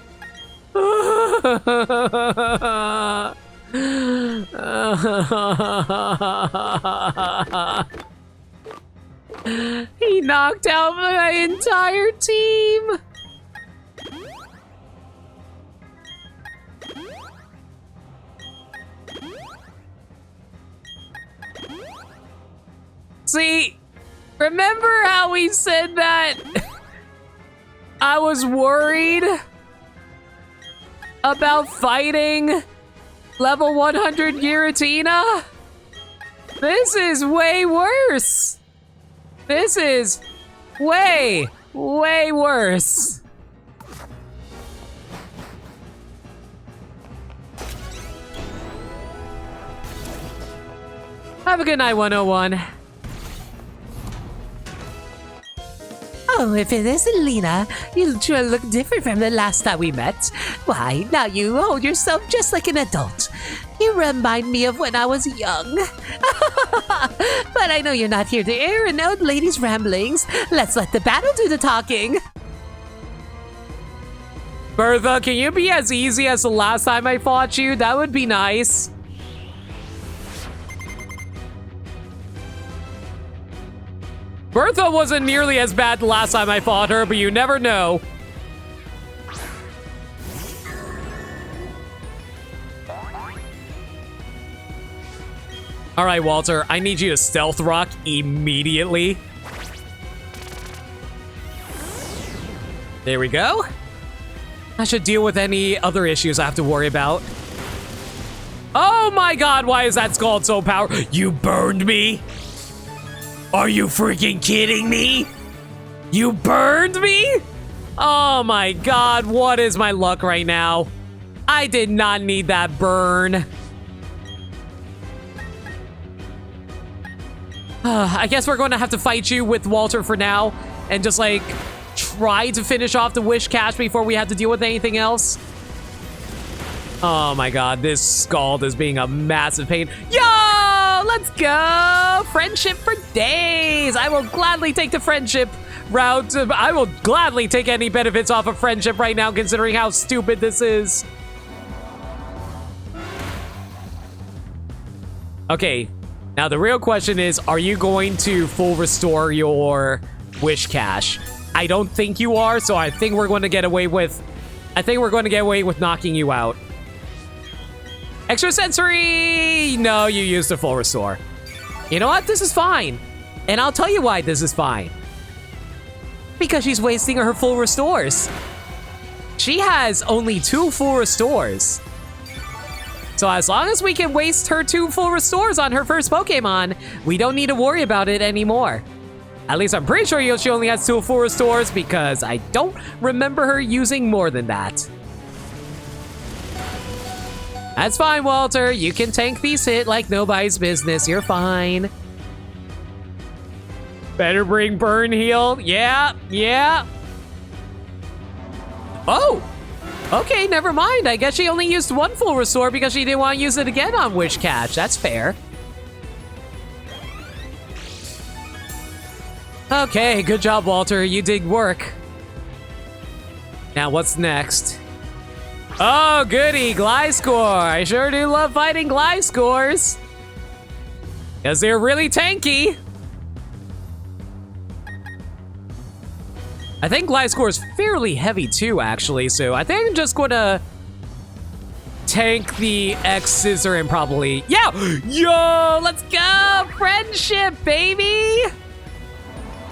He knocked out my entire team. See, remember how we said that I was worried about fighting level 100 Giratina? This is way worse. This is way, way worse. Have a good night, 101. Oh, if it isn't Lena, you sure look different from the last time we met. Why, now you hold yourself just like an adult. You remind me of when I was young. But I know you're not here to air an old lady's ramblings. Let's let the battle do the talking. Bertha, can you be as easy as the last time I fought you? That would be nice. Bertha wasn't nearly as bad the last time I fought her, but you never know. All right, Walter, I need you to stealth rock immediately. There we go. I should deal with any other issues I have to worry about. Oh my god, why is that Scald so powerful? You burned me? Are you freaking kidding me? You burned me? Oh my god, what is my luck right now? I did not need that burn. I guess we're going to have to fight you with Walter for now and just like try to finish off the wish cache before we have to deal with anything else. Oh my god, this Scald is being a massive pain. Yo, let's go! Friendship for days! I will gladly take the friendship route. I will gladly take any benefits off of friendship right now, considering how stupid this is. Okay, now the real question is, are you going to full restore your wish cache? I don't think you are, so I think we're going to get away with... knocking you out. Extrasensory! No, you used a full restore. You know what? This is fine. And I'll tell you why this is fine. Because she's wasting her full restores. She has only 2 full restores. So as long as we can waste her 2 full restores on her first Pokemon, we don't need to worry about it anymore. At least I'm pretty sure she only has 2 full restores because I don't remember her using more than that. That's fine, Walter. You can tank these hit like nobody's business. You're fine. Better bring Burn Heal. Yeah, yeah. Oh! Okay, never mind. I guess she only used 1 full restore because she didn't want to use it again on Wish Cache. That's fair. Okay, good job, Walter. You did work. Now, what's next? Oh, goody, Gliscor. I sure do love fighting Gliscors. Because they're really tanky. I think Gliscor is fairly heavy too, actually, so I think I'm just gonna tank the X-Scissor and probably... Yeah! Yo, let's go! Friendship, baby!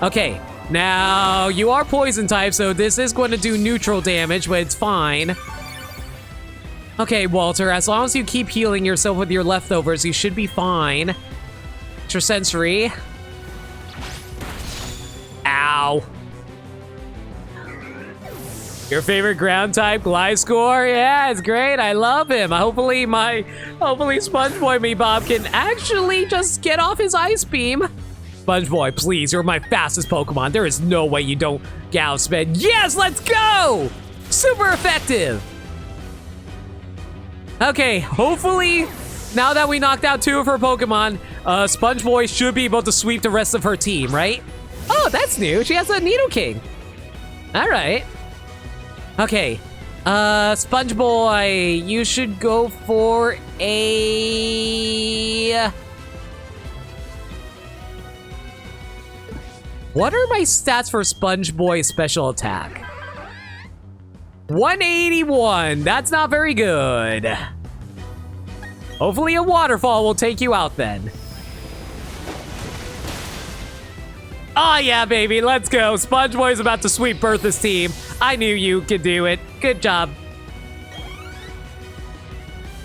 Okay, now you are poison type, so this is going to do neutral damage, but it's fine. Okay, Walter, as long as you keep healing yourself with your leftovers, you should be fine. Extrasensory. Ow. Your favorite ground type, Gliscor? Yeah, it's great. I love him. Hopefully Sponge Boy Me Bob can actually just get off his ice beam. Sponge Boy, please, you're my fastest Pokemon. There is no way you don't Gallop Spin. Yes, let's go! Super effective. Okay, hopefully, now that we knocked out 2 of her Pokemon, Sponge Boy should be able to sweep the rest of her team, right? Oh, that's new. She has a Nidoking. All right. Okay, Sponge Boy, you should go for a... What are my stats for Sponge Boy special attack? 181, that's not very good. Hopefully a waterfall will take you out then. Oh yeah, baby, let's go. Sponge Boy's about to sweep Bertha's team. I knew you could do it. Good job.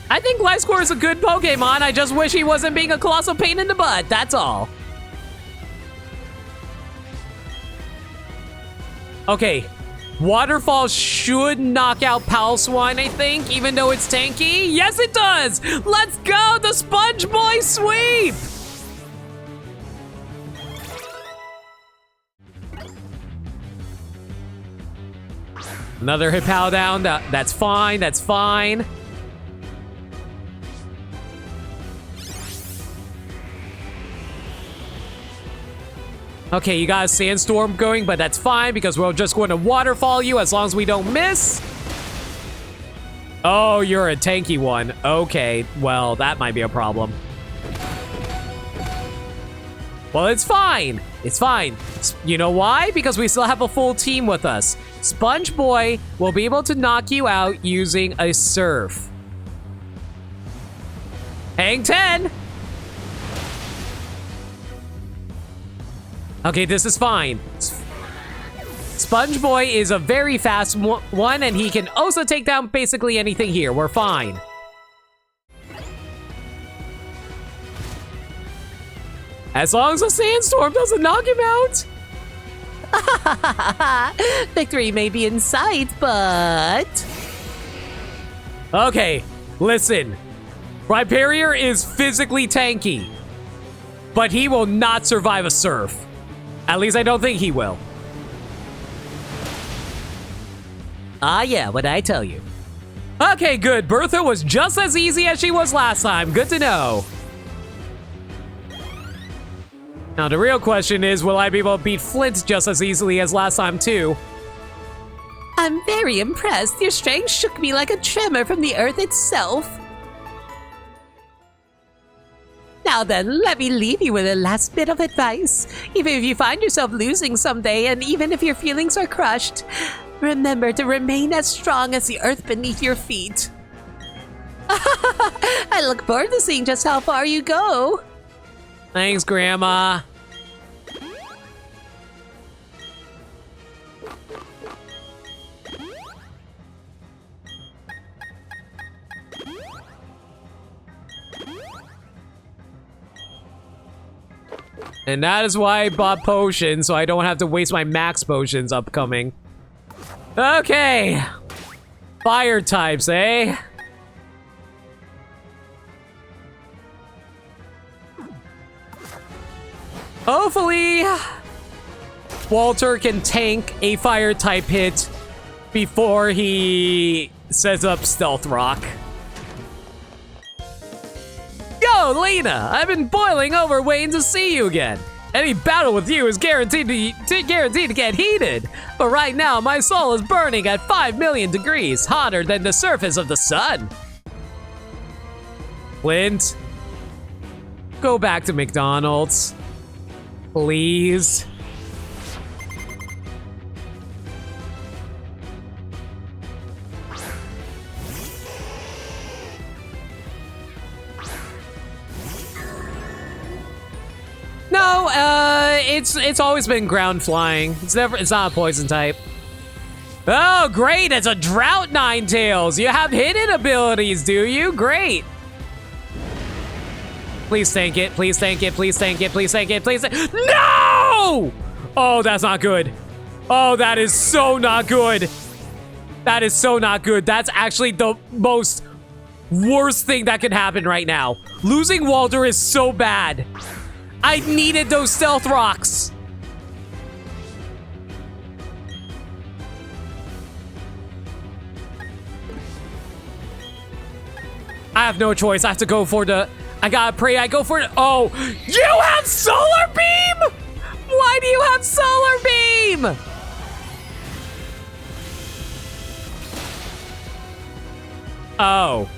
I think Gliscor is a good Pokemon. I just wish he wasn't being a colossal pain in the butt. That's all. Okay. Waterfall should knock out Palswine, I think, even though it's tanky. Yes, it does. Let's go. The Sponge Boy sweep. Another Hippowdon down. That's fine. That's fine. Okay, you got a Sandstorm going, but that's fine because we're just going to Waterfall you as long as we don't miss. Oh, you're a tanky one. Okay, well, that might be a problem. Well, it's fine. It's fine. You know why? Because we still have a full team with us. Sponge Boy will be able to knock you out using a Surf. Hang 10. Okay, this is fine. Sponge Boy is a very fast one, and he can also take down basically anything here. We're fine. As long as the Sandstorm doesn't knock him out. Victory may be in sight, but... Okay, listen. Rhyperior is physically tanky, but he will not survive a Surf. At least I don't think he will. Ah, yeah, what'd I tell you? Okay, good. Bertha was just as easy as she was last time. Good to know. Now, the real question is, will I be able to beat Flint just as easily as last time, too? I'm very impressed. Your strength shook me like a tremor from the earth itself. Now then, let me leave you with a last bit of advice. Even if you find yourself losing someday, and even if your feelings are crushed, remember to remain as strong as the earth beneath your feet. I look forward to seeing just how far you go. Thanks, Grandma. And that is why I bought potions, so I don't have to waste my max potions upcoming. Okay. Fire types, eh? Hopefully, Walter can tank a fire type hit before he sets up Stealth Rock. Yo, Lena! I've been boiling over waiting to see you again. Any battle with you is guaranteed to get heated. But right now, my soul is burning at 5 million degrees, hotter than the surface of the sun. Flint, go back to McDonald's. Please. No, it's always been ground flying. It's not a poison type. Oh, great! It's a Drought Ninetales. You have hidden abilities, do you? Great. Please tank it. Please tank it. Please tank it. Please tank it. Please tank it. No! Oh, that's not good. Oh, that is so not good. That is so not good. That's actually the most worst thing that could happen right now. Losing Walter is so bad. I needed those Stealth Rocks. I have no choice. I have to go for the... I gotta pray I go for it. Oh, you have Solar Beam? Why do you have Solar Beam? Oh.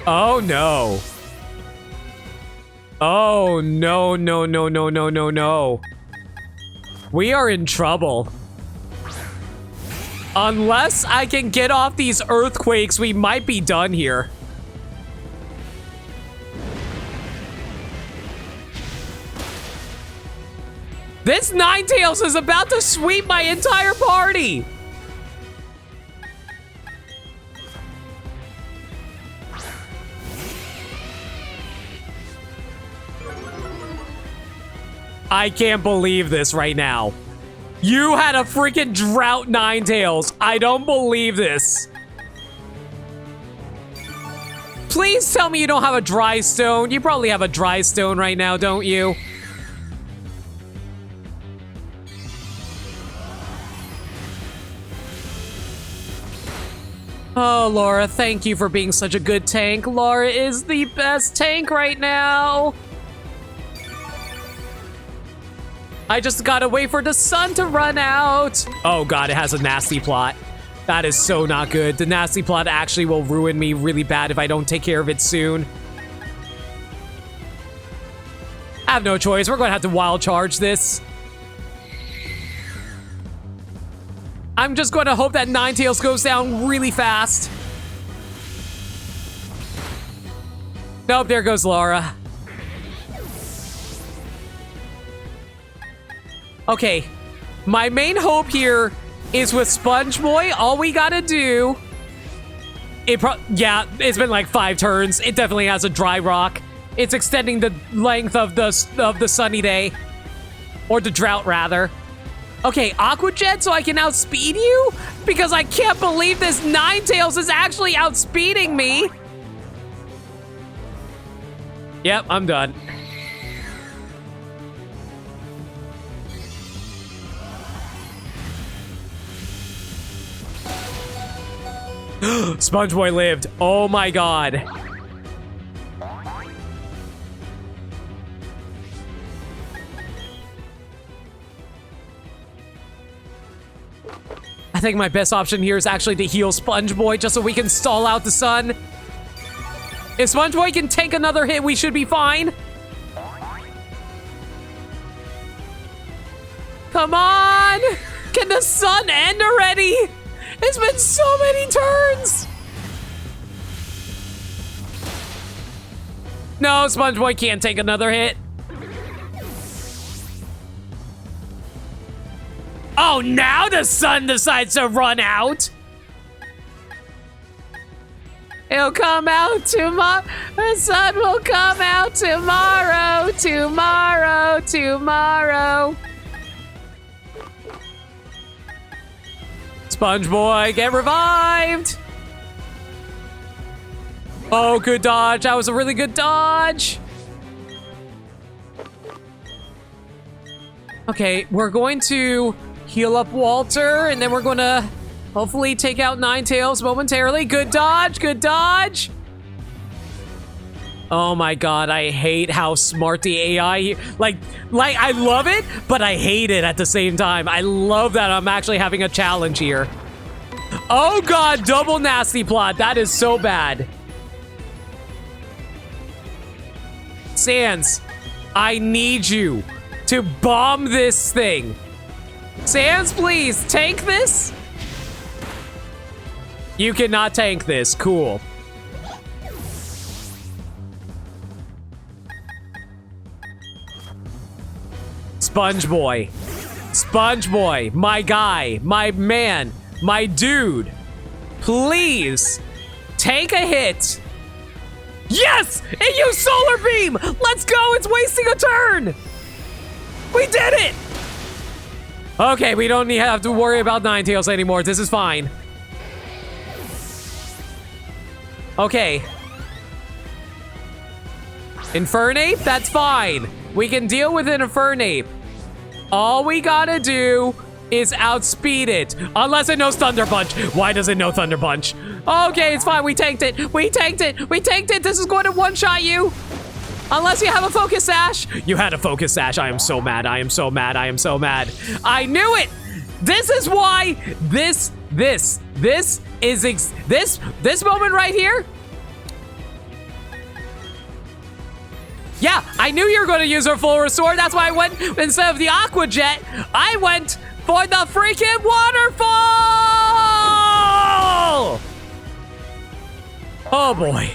Oh, no. Oh, no, no, no, no, no, no, no. We are in trouble. Unless I can get off these earthquakes, we might be done here. This Ninetales is about to sweep my entire party! I can't believe this right now. You had a freaking drought Ninetales. I don't believe this. Please tell me you don't have a dry stone. You probably have a dry stone right now, don't you? Oh, Laura, thank you for being such a good tank. Laura is the best tank right now. I just gotta wait for the sun to run out. Oh god, it has a nasty plot. That is so not good. The nasty plot actually will ruin me really bad if I don't take care of it soon. I have no choice. We're gonna have to wild charge this. I'm just gonna hope that Ninetales goes down really fast. Nope, there goes Laura. Okay, my main hope here is with Sponge Boy. All we gotta do... yeah, it's been like 5 turns. It definitely has a dry rock. It's extending the length of the sunny day. Or the drought, rather. Okay, Aqua Jet so I can outspeed you? Because I can't believe this Ninetales is actually outspeeding me. Yep, I'm done. Sponge Boy lived. Oh my god. I think my best option here is actually to heal Sponge Boy just so we can stall out the sun. If Sponge Boy can take another hit, we should be fine. Come on! Can the sun end already? It's been so many turns! No, Sponge Boy can't take another hit. Oh, now the sun decides to run out! It'll come out tomorrow. The sun will come out tomorrow, tomorrow, tomorrow. Sponge Boy, get revived! Oh, good dodge. That was a really good dodge. Okay, we're going to heal up Walter, and then we're going to hopefully take out Ninetales momentarily. Good dodge, good dodge. Oh my god, I hate how smart the AI, like I love it, but I hate it at the same time. I love that I'm actually having a challenge here. Oh god, double nasty plot. That is so bad. Sans, I need you to bomb this thing. Sans, please, tank this. You cannot tank this. Cool. Sponge Boy. Sponge Boy, my guy, my man, my dude. Please, take a hit. Yes! It used Solar Beam! Let's go! It's wasting a turn! We did it! Okay, we don't have to worry about Ninetales anymore. This is fine. Okay. Infernape? That's fine. We can deal with an Infernape. All we gotta do is outspeed it. Unless it knows Thunder Punch. Why does it know Thunder Punch? Okay, it's fine. We tanked it. We tanked it. We tanked it. This is going to one-shot you. Unless you have a Focus Sash. You had a Focus Sash. I am so mad. I am so mad. I am so mad. I knew it. This is why this This moment right here. Yeah, I knew you were going to use her full restore. That's why I went, instead of the Aqua Jet, I went for the freaking waterfall! Oh boy.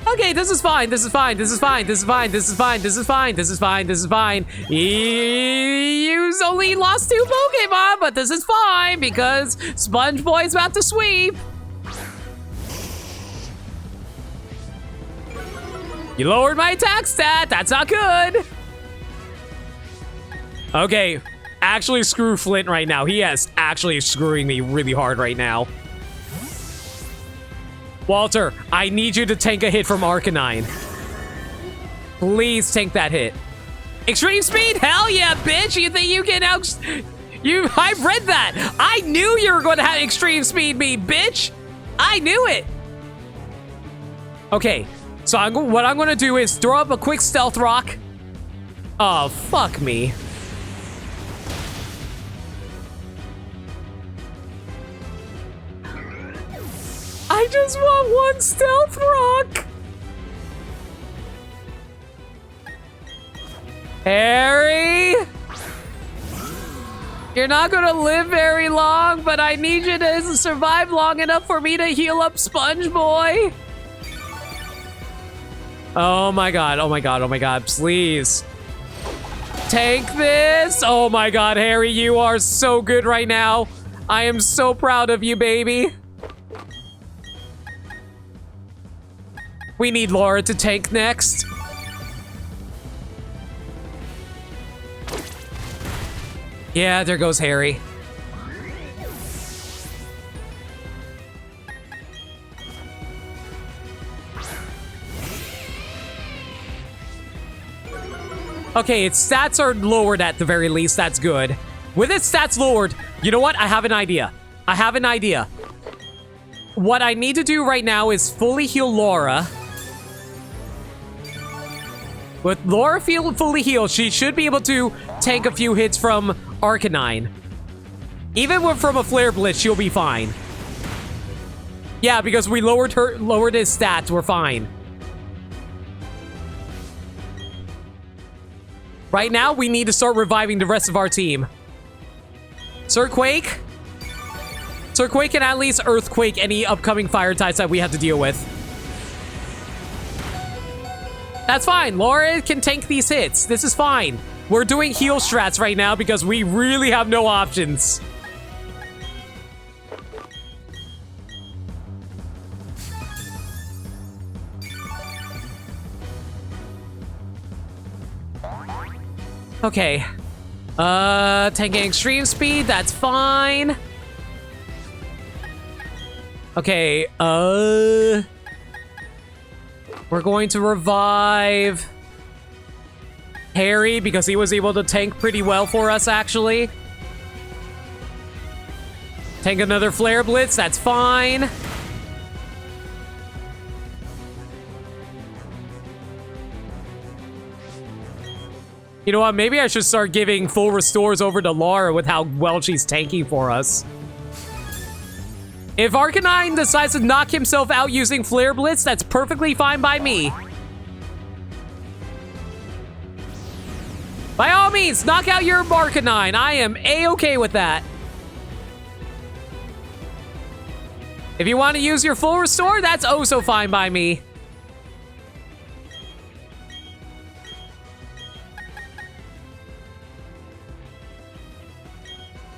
Okay, this is fine. This is fine. This is fine. This is fine. This is fine. This is fine. This is fine. This is fine. You only lost 2 Pokemon, but this is fine because Sponge Boy's about to sweep. You lowered my attack stat. That's not good. Okay, actually screw Flint right now. He is actually screwing me really hard right now. Walter, I need you to tank a hit from Arcanine. Please tank that hit. Extreme speed? Hell yeah, bitch! You think you can I read that! I knew you were going to have extreme speed me, bitch! I knew it! Okay, so what I'm going to do is throw up a quick Stealth Rock. Oh, fuck me. I just want 1 Stealth Rock. Harry? You're not gonna live very long, but I need you to survive long enough for me to heal up Sponge Boy. Oh my god, oh my god, oh my god, please. Tank this. Oh my god, Harry, you are so good right now. I am so proud of you, baby. We need Laura to tank next. Yeah, there goes Harry. Okay, its stats are lowered at the very least. That's good. With its stats lowered, you know what? I have an idea. I have an idea. What I need to do right now is fully heal Laura. With Laura fully healed, she should be able to tank a few hits from Arcanine. Even from a Flare Blitz, she'll be fine. Yeah, because we lowered his stats, we're fine. Right now, we need to start reviving the rest of our team. Sir Quake? Sir Quake can at least Earthquake any upcoming fire types that we have to deal with. That's fine. Laura can tank these hits. This is fine. We're doing heal strats right now because we really have no options. Okay. Tanking extreme speed, that's fine. Okay, we're going to revive Harry because he was able to tank pretty well for us, actually. Tank another Flare Blitz, that's fine. You know what? Maybe I should start giving full restores over to Laura with how well she's tanking for us. If Arcanine decides to knock himself out using Flare Blitz, that's perfectly fine by me. By all means, knock out your Arcanine. I am A-okay with that. If you want to use your full restore, that's oh so fine by me.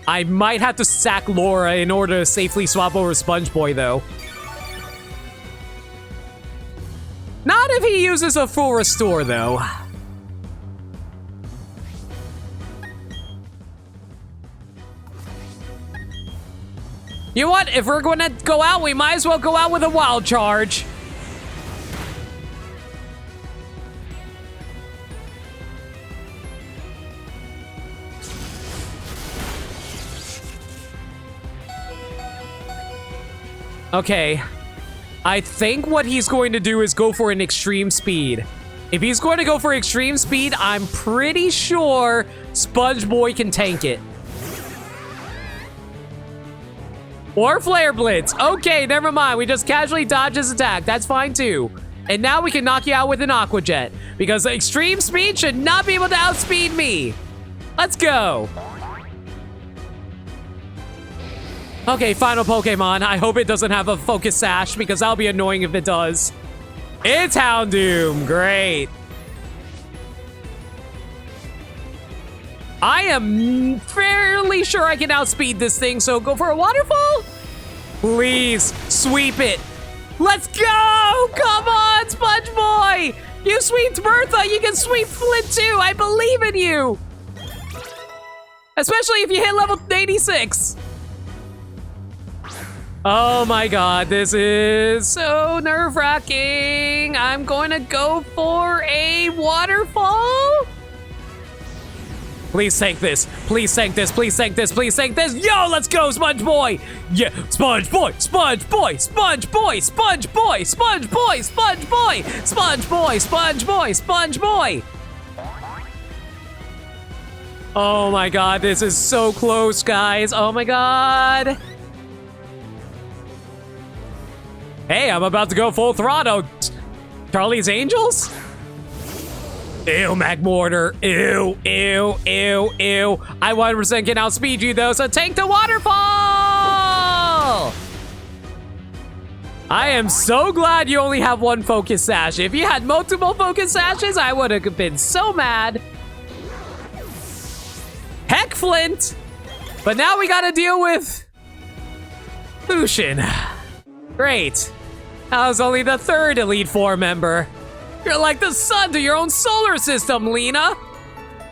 I might have to sack Laura in order to safely swap over Sponge Boy, though. Not if he uses a full restore, though. You know what? If we're going to go out, we might as well go out with a Wild Charge. Okay, I think what he's going to do is go for an extreme speed. If he's going to go for extreme speed, I'm pretty sure Sponge Boy can tank it. Or Flare Blitz. Okay, never mind. We just casually dodge his attack. That's fine too. And now we can knock you out with an Aqua Jet. Because extreme speed should not be able to outspeed me. Let's go. Okay, final Pokemon. I hope it doesn't have a Focus Sash because that'll be annoying if it does. It's Houndoom. Great. I am fairly sure I can outspeed this thing, so go for a waterfall? Please, sweep it. Let's go! Come on, Sponge Boy! You sweeped Bertha, you can sweep Flint too! I believe in you! Especially if you hit level 86. Oh my god, this is so nerve-wracking. I'm going to go for a waterfall? Please tank this. Please tank this. Please tank this. Please tank this. Yo, let's go, Sponge Boy. Yeah, Sponge Boy. Sponge Boy. Sponge Boy. Sponge Boy. Sponge Boy. Sponge Boy. Sponge Boy. Sponge Boy. Sponge Boy. Oh my god, this is so close, guys. Oh my god. Hey, I'm about to go full throttle. Charlie's Angels? Ew, Magmortar. Ew, ew, ew, ew. I 100% can outspeed you though, so tank the waterfall! I am so glad you only have one Focus Sash. If you had multiple Focus Sashes, I would have been so mad. Heck, Flint! But now we gotta deal with Lucian. Great. I was only the third Elite Four member. You're like the sun to your own solar system, Lena.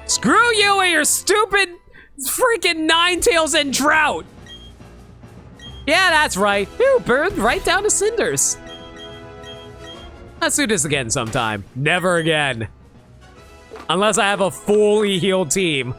Screw you and your stupid freaking Ninetales and Drought. Yeah, that's right. Ew, burned right down to cinders. Let's do this again sometime. Never again. Unless I have a fully healed team.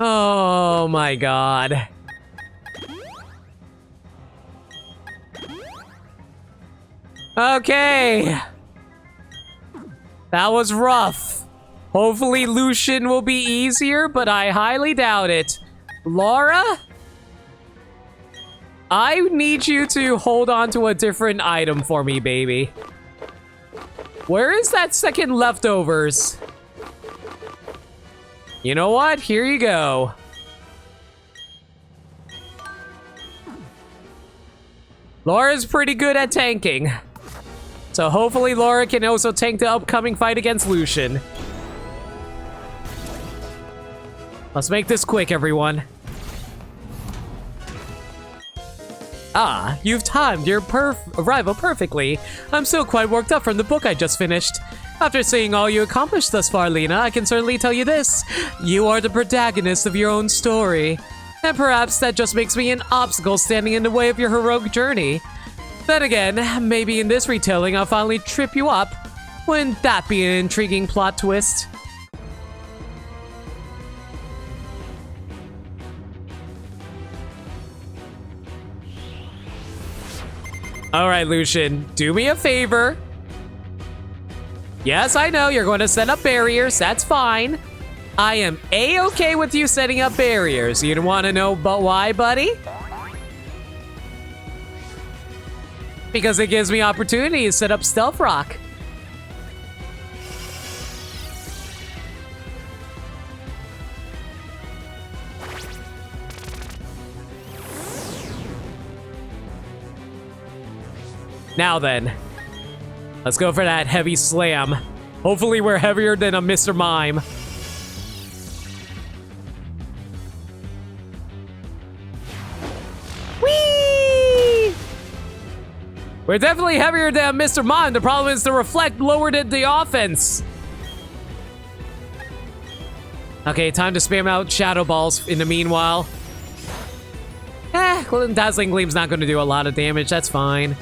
Oh my god. Okay. That was rough. Hopefully Lucian will be easier, but I highly doubt it. Laura? I need you to hold on to a different item for me, baby. Where is that second leftovers? You know what? Here you go. Laura's pretty good at tanking. So hopefully Laura can also tank the upcoming fight against Lucian. Let's make this quick, everyone. Ah, you've timed your arrival perfectly. I'm still quite worked up from the book I just finished. After seeing all you accomplished thus far, Lena, I can certainly tell you this. You are the protagonist of your own story. And perhaps that just makes me an obstacle standing in the way of your heroic journey. Then again, maybe in this retelling I'll finally trip you up. Wouldn't that be an intriguing plot twist? Alright, Lucian, do me a favor. Yes, I know you're going to set up barriers. That's fine. I am A-okay with you setting up barriers. You don't want to know but why, buddy? Because it gives me opportunity to set up Stealth Rock. Now then, let's go for that heavy slam. Hopefully we're heavier than a Mr. Mime. Whee! We're definitely heavier than Mr. Mime. The problem is the reflect lowered the offense. Okay, time to spam out Shadow Balls in the meanwhile. Dazzling Gleam's not going to do a lot of damage. That's fine.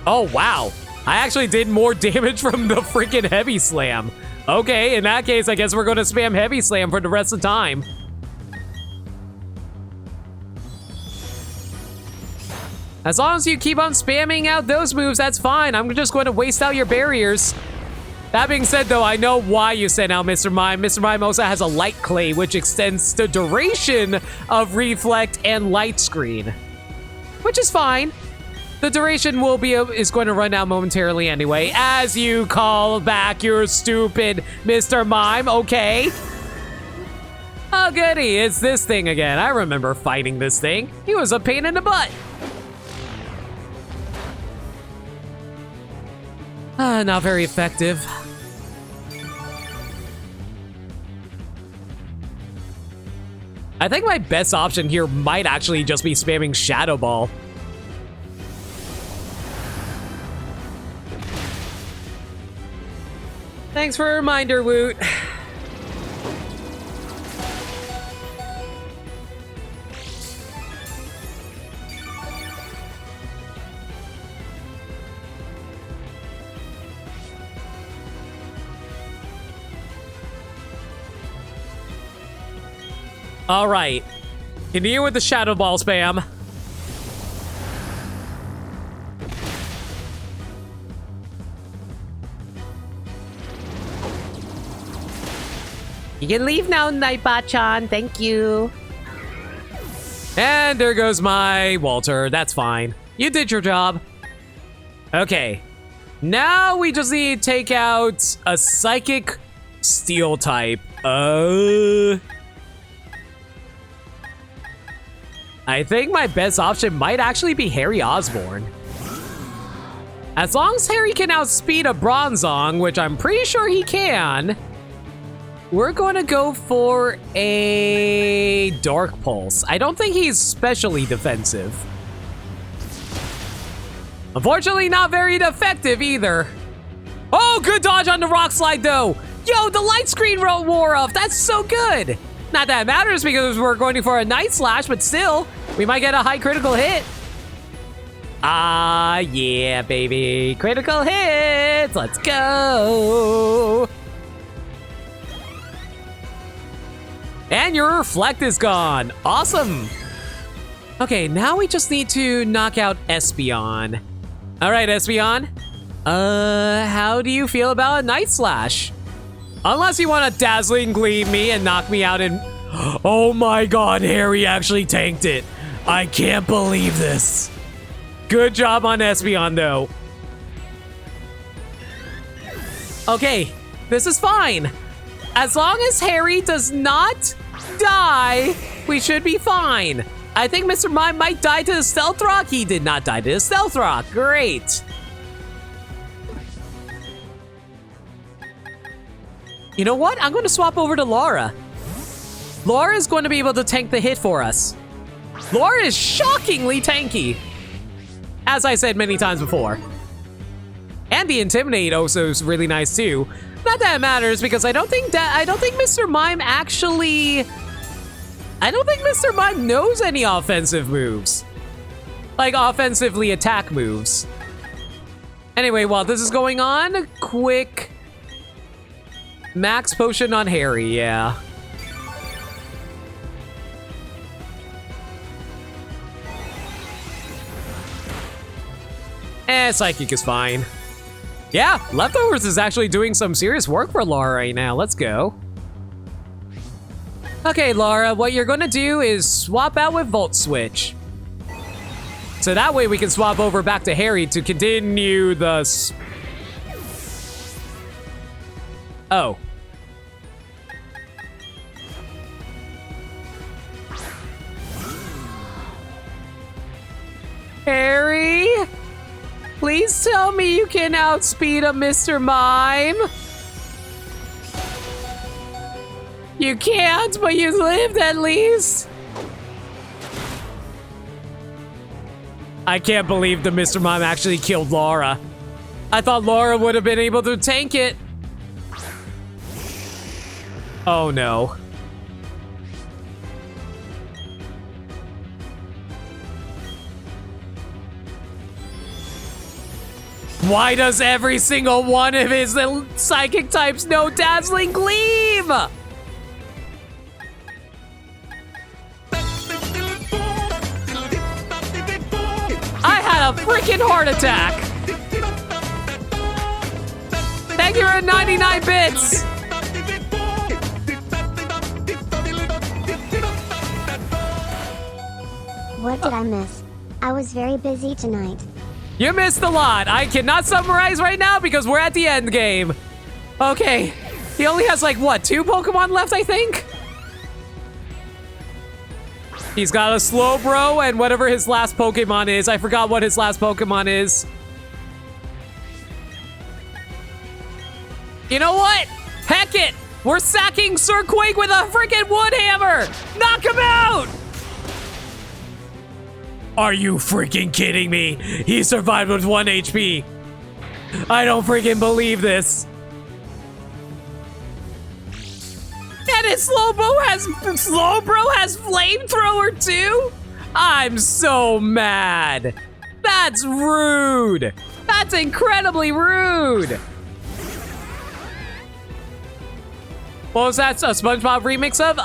Oh, wow. I actually did more damage from the freaking heavy slam. Okay, in that case, I guess we're going to spam heavy slam for the rest of the time. As long as you keep on spamming out those moves, that's fine. I'm just going to waste out your barriers. That being said, though, I know why you sent out Mr. Mime. Mr. Mime also has a light clay, which extends the duration of reflect and light screen, which is fine. The duration is going to run out momentarily anyway, as you call back your stupid Mr. Mime, okay? Oh, goody, it's this thing again. I remember fighting this thing. He was a pain in the butt. Not very effective. I think my best option here might actually just be spamming Shadow Ball. Thanks for a reminder, Woot. All right, continue with the Shadow Ball spam. You can leave now, Nightbot-chan. Thank you. And there goes my Walter. That's fine. You did your job. Okay. Now we just need to take out a Psychic Steel type. I think my best option might actually be Harry Osborn. As long as Harry can outspeed a Bronzong, which I'm pretty sure he can, we're going to go for a Dark Pulse. I don't think he's specially defensive. Unfortunately, not very effective either. Oh, good dodge on the Rock Slide, though. Yo, the light screen wore off. That's so good. Not that it matters because we're going for a Night Slash, but still, we might get a high critical hit. Ah, yeah, baby. Critical hits. Let's go. And your Reflect is gone. Awesome. Okay, now we just need to knock out Espeon. All right, Espeon. How do you feel about a Night Slash? Unless you want to Dazzling Gleam me and knock me out in... Oh my god, Harry actually tanked it. I can't believe this. Good job on Espeon, though. Okay, this is fine. As long as Harry does not die, we should be fine. I think Mr. Mime might die to the Stealth Rock. He did not die to the Stealth Rock. Great. You know what? I'm going to swap over to Laura. Laura is going to be able to tank the hit for us. Laura is shockingly tanky, as I said many times before. And the Intimidate also is really nice too. Not that it matters because I don't think Mr. Mime actually... I don't think Mr. Mime knows any offensive moves. Like offensively attack moves. Anyway, while this is going on, quick... Max Potion on Harry, yeah. Psychic is fine. Yeah, Leftovers is actually doing some serious work for Laura right now. Let's go. Okay, Laura, what you're gonna do is swap out with Volt Switch. So that way we can swap over back to Harry to continue the... Oh. Harry? Please tell me you can outspeed a Mr. Mime. You can't, but you lived at least. I can't believe the Mr. Mime actually killed Laura. I thought Laura would have been able to tank it. Oh no. Why does every single one of his psychic types know Dazzling Gleam? I had a freaking heart attack. Thank you for 99 bits. What did I miss? I was very busy tonight. You missed a lot. I cannot summarize right now because we're at the end game. Okay. He only has like, what, 2 Pokemon left, I think? He's got a Slowbro and whatever his last Pokemon is. I forgot what his last Pokemon is. You know what? Heck it! We're sacking Sir Quake with a freaking wood hammer! Knock him out! Are you freaking kidding me? He survived with 1 HP. I don't freaking believe this. And his Slowbro has flamethrower too? I'm so mad. That's rude. That's incredibly rude. What was that? A SpongeBob remix of?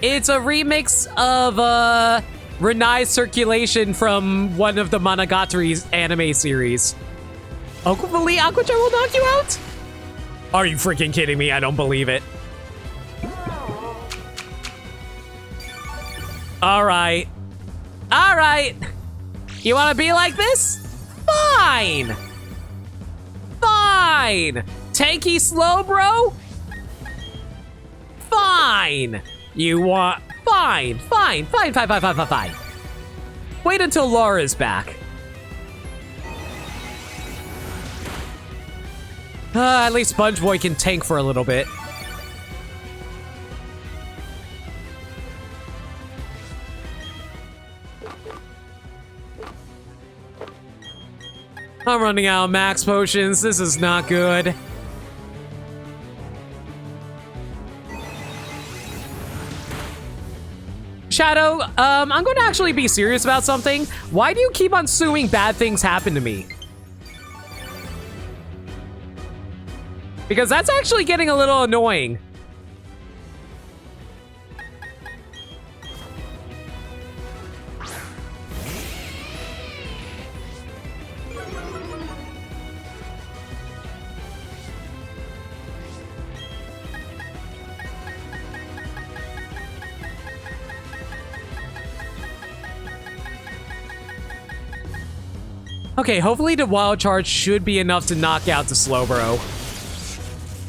It's a remix of Renai's Circulation from one of the Monogatari anime series. Hopefully Aquajar will knock you out? Are you freaking kidding me? I don't believe it. Alright. Alright. You wanna be like this? Fine. Fine. Tanky Slowbro? Fine. You want... Fine. Wait until Laura's back. At least Sponge Boy can tank for a little bit. I'm running out of max potions. This is not good. Shadow, I'm going to actually be serious about something. Why do you keep on assuming bad things happen to me? Because that's actually getting a little annoying. Okay, hopefully the Wild Charge should be enough to knock out the Slowbro.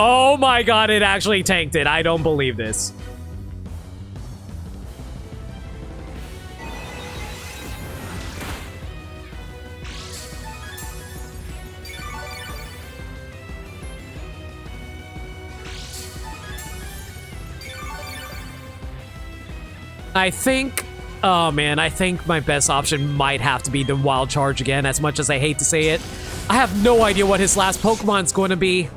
Oh my god, it actually tanked it. I don't believe this. I think... Oh man, I think my best option might have to be the Wild Charge again, as much as I hate to say it. I have no idea what his last Pokemon's going to be.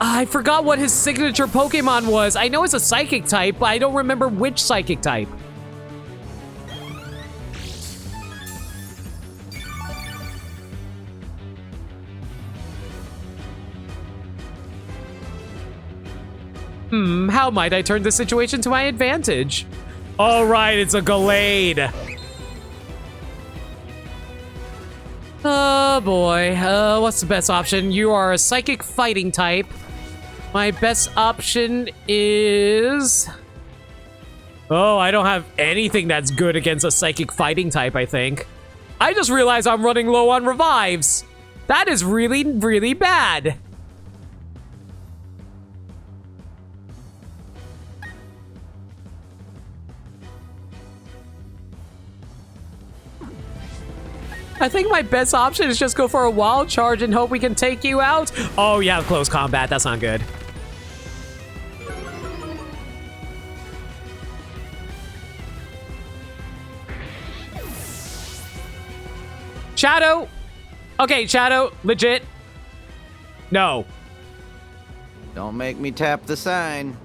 I forgot what his signature Pokemon was. I know it's a Psychic type, but I don't remember which Psychic type. How might I turn this situation to my advantage? All right, it's a Gallade. Oh boy, what's the best option? You are a Psychic Fighting type. My best option is... Oh, I don't have anything that's good against a Psychic Fighting type, I think. I just realized I'm running low on revives. That is really, really bad. I think my best option is just go for a Wild Charge and hope we can take you out. Oh, you have close combat. That's not good. Shadow. Okay, Shadow. Legit. No. Don't make me tap the sign.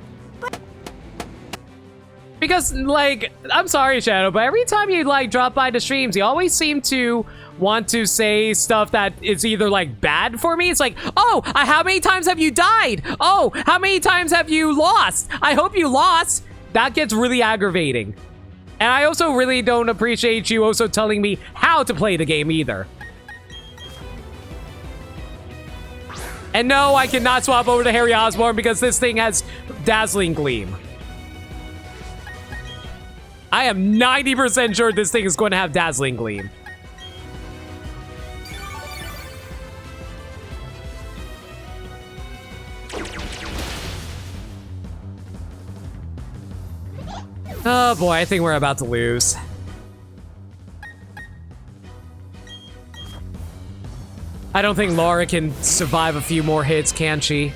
Because, like, I'm sorry, Shadow, but every time you, like, drop by the streams, you always seem to want to say stuff that is either like bad for me. It's like, oh, how many times have you died? Oh, how many times have you lost? I hope you lost. That gets really aggravating. And I also really don't appreciate you also telling me how to play the game either. And no, I cannot swap over to Harry Osborn because this thing has Dazzling Gleam. I am 90% sure this thing is going to have Dazzling Gleam. Oh boy, I think we're about to lose. I don't think Laura can survive a few more hits, can she?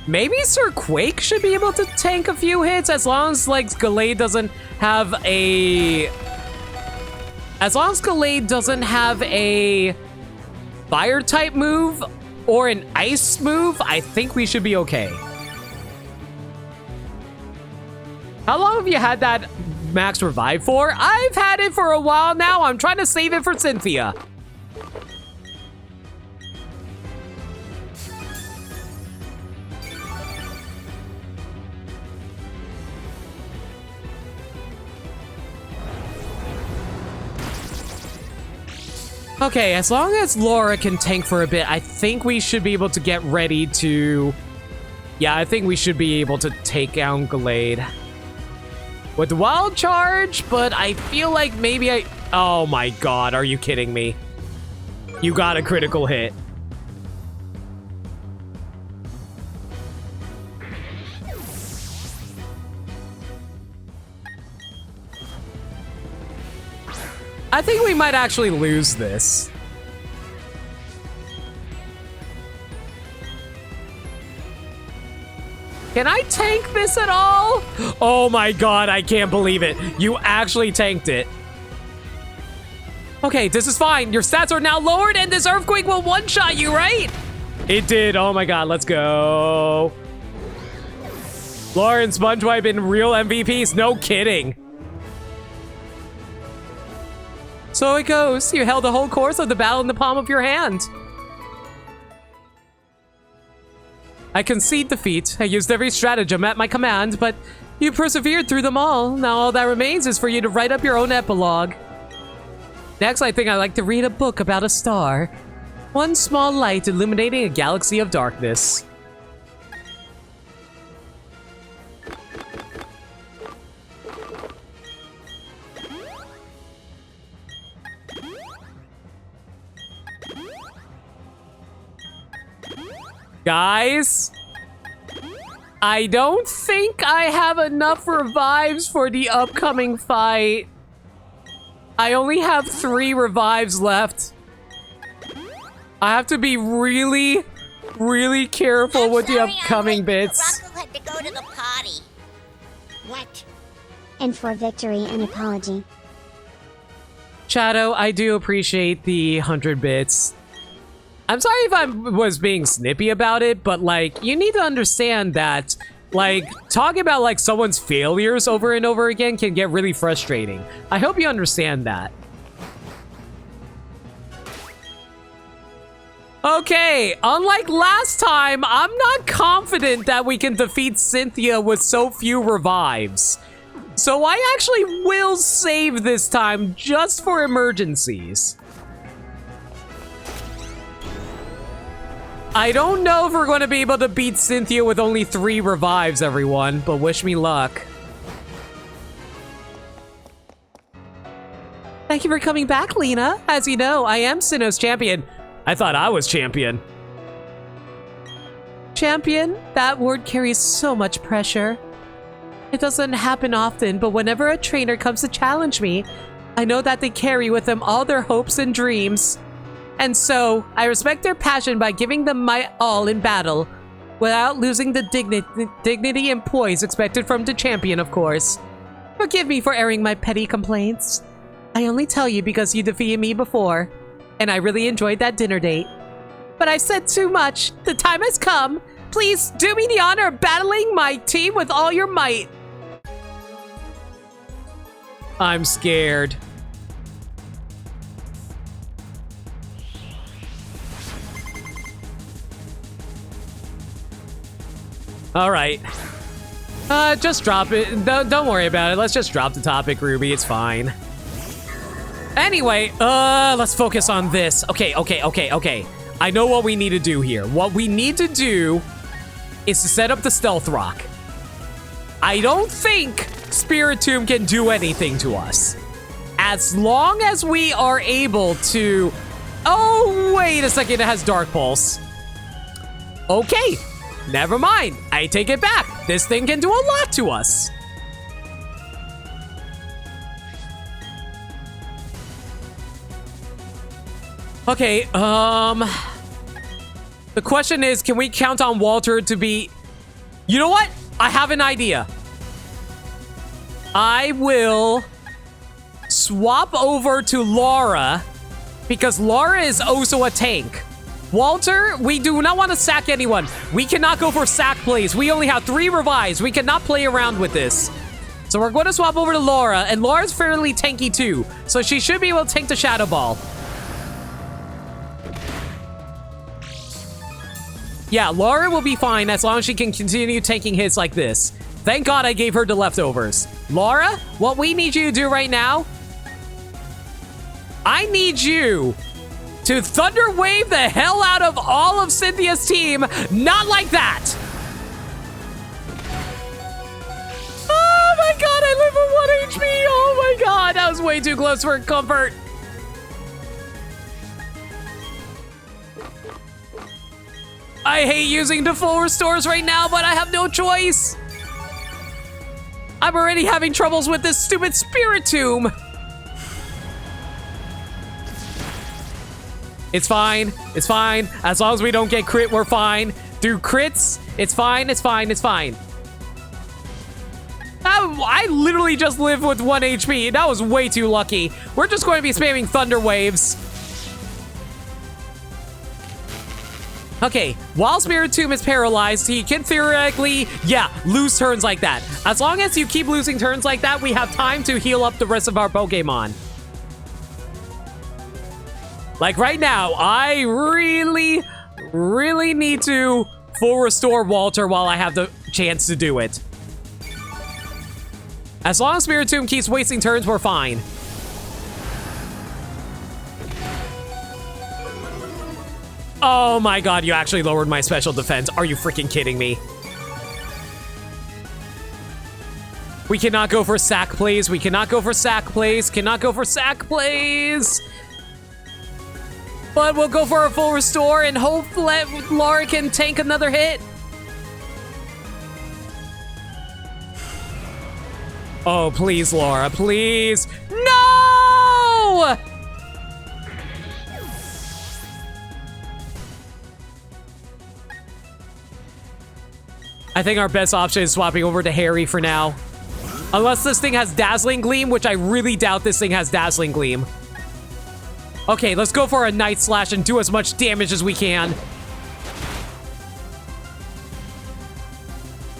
Maybe Sir Quake should be able to tank a few hits as long as, like, Gallade doesn't have a... As long as Gallade doesn't have a fire-type move or an ice move, I think we should be okay. How long have you had that max revive for? I've had it for a while now. I'm trying to save it for Cynthia. Okay, as long as Laura can tank for a bit, I think we should be able to get ready to... Yeah, I think we should be able to take down Gallade. With the Wild Charge, but I feel like maybe I... Oh my god, are you kidding me? You got a critical hit. I think we might actually lose this. Can I tank this at all? Oh my god, I can't believe it. You actually tanked it. Okay, this is fine. Your stats are now lowered and this Earthquake will one-shot you, right? It did. Oh my god, let's go. Laura and SpongeBob have been real MVPs. No kidding. So it goes. You held the whole course of the battle in the palm of your hand. I concede defeat. I used every stratagem at my command, but you persevered through them all. Now all that remains is for you to write up your own epilogue. Next, I think I'd like to read a book about a star. One small light illuminating a galaxy of darkness. Guys, I don't think I have enough revives for the upcoming fight. I only have 3 revives left. I have to be really, really careful with the upcoming bits. Rocco had to go to the potty. What? And for victory and apology. Shadow, I do appreciate the 100 bits. I'm sorry if I was being snippy about it, but, like, you need to understand that, like, talking about, like, someone's failures over and over again can get really frustrating. I hope you understand that. Okay, unlike last time, I'm not confident that we can defeat Cynthia with so few revives. So I actually will save this time just for emergencies. I don't know if we're going to be able to beat Cynthia with only 3 revives, everyone, but wish me luck. Thank you for coming back, Lena. As you know, I am Sinnoh's champion. I thought I was champion. Champion? That word carries so much pressure. It doesn't happen often, but whenever a trainer comes to challenge me, I know that they carry with them all their hopes and dreams. And so, I respect their passion by giving them my all in battle, without losing the dignity and poise expected from the champion, of course. Forgive me for airing my petty complaints. I only tell you because you defeated me before, and I really enjoyed that dinner date. But I've said too much. The time has come. please do me the honor of battling my team with all your might. I'm scared. All right. Just drop it. Don't worry about it. Let's just drop the topic, Ruby. It's fine. Anyway, let's focus on this. Okay. I know what we need to do here. What we need to do is to set up the stealth rock. I don't think Spiritomb can do anything to us. As long as we are able to... Oh, wait a second. It has Dark Pulse. Okay. Never mind. I take it back. This thing can do a lot to us. Okay, the question is, can we count on Walter to be... You know what? I have an idea. I will swap over to Laura because Laura is also a tank. Walter, we do not want to sack anyone. We cannot go for sack plays. We only have 3 revives. We cannot play around with this. So we're going to swap over to Laura, and Laura's fairly tanky too. So she should be able to tank the Shadow Ball. Yeah, Laura will be fine as long as she can continue taking hits like this. Thank God I gave her the leftovers. Laura, what we need you to do right now, I need you to Thunder Wave the hell out of all of Cynthia's team. Not like that. Oh my God, I live with 1 HP. Oh my God, that was way too close for comfort. I hate using the full restores right now, but I have no choice. I'm already having troubles with this stupid Spiritomb. It's fine. It's fine. As long as we don't get crit, we're fine. Do crits. It's fine. It's fine. It's fine. I literally just lived with 1 HP. That was way too lucky. We're just going to be spamming Thunder Waves. Okay, while Spiritomb is paralyzed, he can theoretically, lose turns like that. As long as you keep losing turns like that, we have time to heal up the rest of our Pokemon. Like right now, I really need to full restore Walter while I have the chance to do it. As long as Spiritomb keeps wasting turns, we're fine. Oh my God, you actually lowered my special defense. Are you freaking kidding me? We cannot go for sack plays. We cannot go for sack plays. Cannot go for sack plays. But we'll go for a full restore and hopefully Laura can tank another hit. Oh, please, Laura, please. No! I think our best option is swapping over to Harry for now. Unless this thing has Dazzling Gleam, which I really doubt this thing has Dazzling Gleam. Okay, let's go for a Night Slash and do as much damage as we can.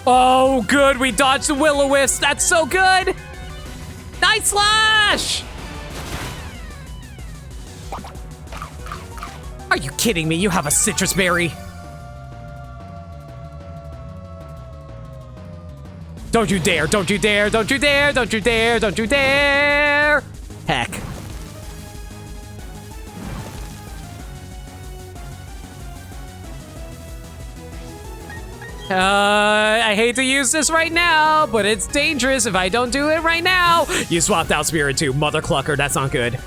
Oh, good. We dodged the Will-O-Wisp. That's so good. Night Slash! Are you kidding me? You have a Citrus Berry. Don't you dare, don't you dare, don't you dare, don't you dare, don't you dare! Heck. I hate to use this right now, but it's dangerous if I don't do it right now. You swapped out Spiritomb, Mother Clucker, that's not good.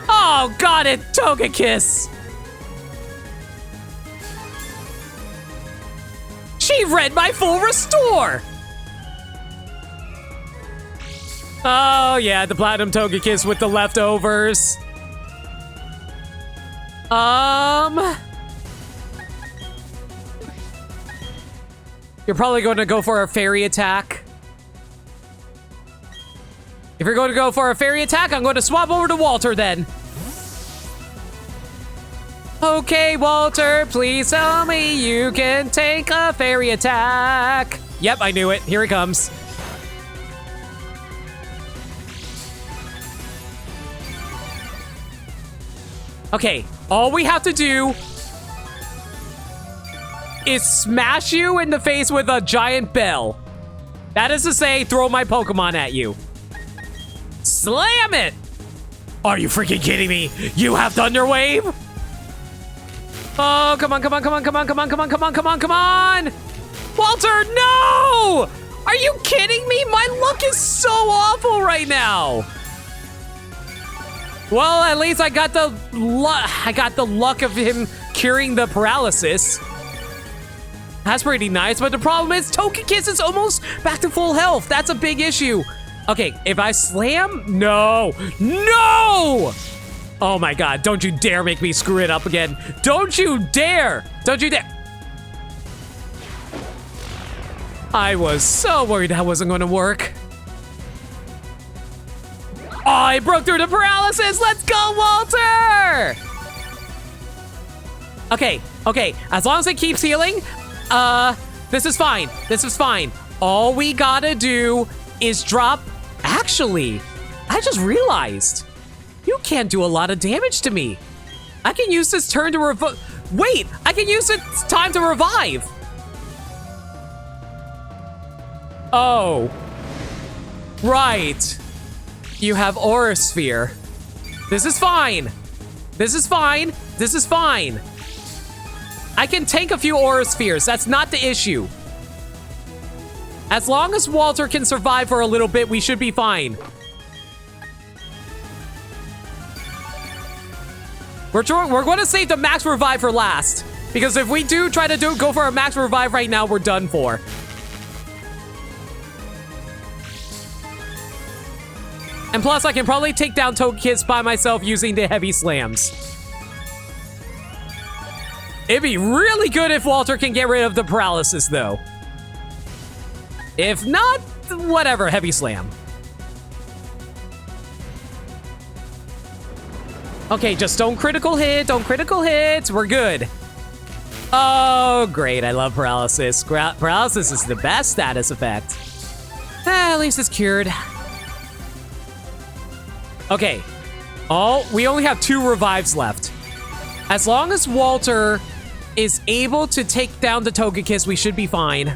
Oh, got it, Togekiss! She read my full restore! Oh, yeah, the Platinum Togekiss with the leftovers. You're probably going to go for a Fairy Attack. If you're going to go for a Fairy Attack, I'm going to swap over to Walter then. Okay, Walter, please tell me you can take a fairy attack. Yep, I knew it. Here it comes. Okay, all we have to do is smash you in the face with a giant bell. That is to say, throw my Pokemon at you. Slam it! Are you freaking kidding me? You have Thunder Wave? Oh, come on, come on, come on, come on, come on, come on, come on, come on, come on! Walter, no! Are you kidding me? My luck is so awful right now. Well, at least I got the luck of him curing the paralysis. That's pretty nice, but the problem is Togekiss is almost back to full health. That's a big issue. Okay, if I slam, no, no! Oh my God, don't you dare make me screw it up again. Don't you dare, don't you dare. I was so worried that wasn't gonna work. Oh, I broke through the paralysis. Let's go, Walter! Okay, okay, as long as it keeps healing, this is fine. This is fine. All we gotta do is drop. Actually, I just realized you can't do a lot of damage to me. I can use this turn to revive. Wait, I can use this time to revive. Oh, right. You have Aura Sphere. This is fine. This is fine. This is fine. I can tank a few Aura Spheres. That's not the issue. As long as Walter can survive for a little bit, we should be fine. We're going to save the max revive for last. Because if we do try to go for a max revive right now, we're done for. And plus, I can probably take down Togekiss by myself using the heavy slams. It'd be really good if Walter can get rid of the paralysis, though. If not, whatever, heavy slam. Okay, just don't critical hit, don't critical hit. We're good. Oh, great. I love paralysis. Paralysis is the best status effect. At least it's cured. Okay. We only have 2 revives left. As long as Walter is able to take down the Togekiss, we should be fine.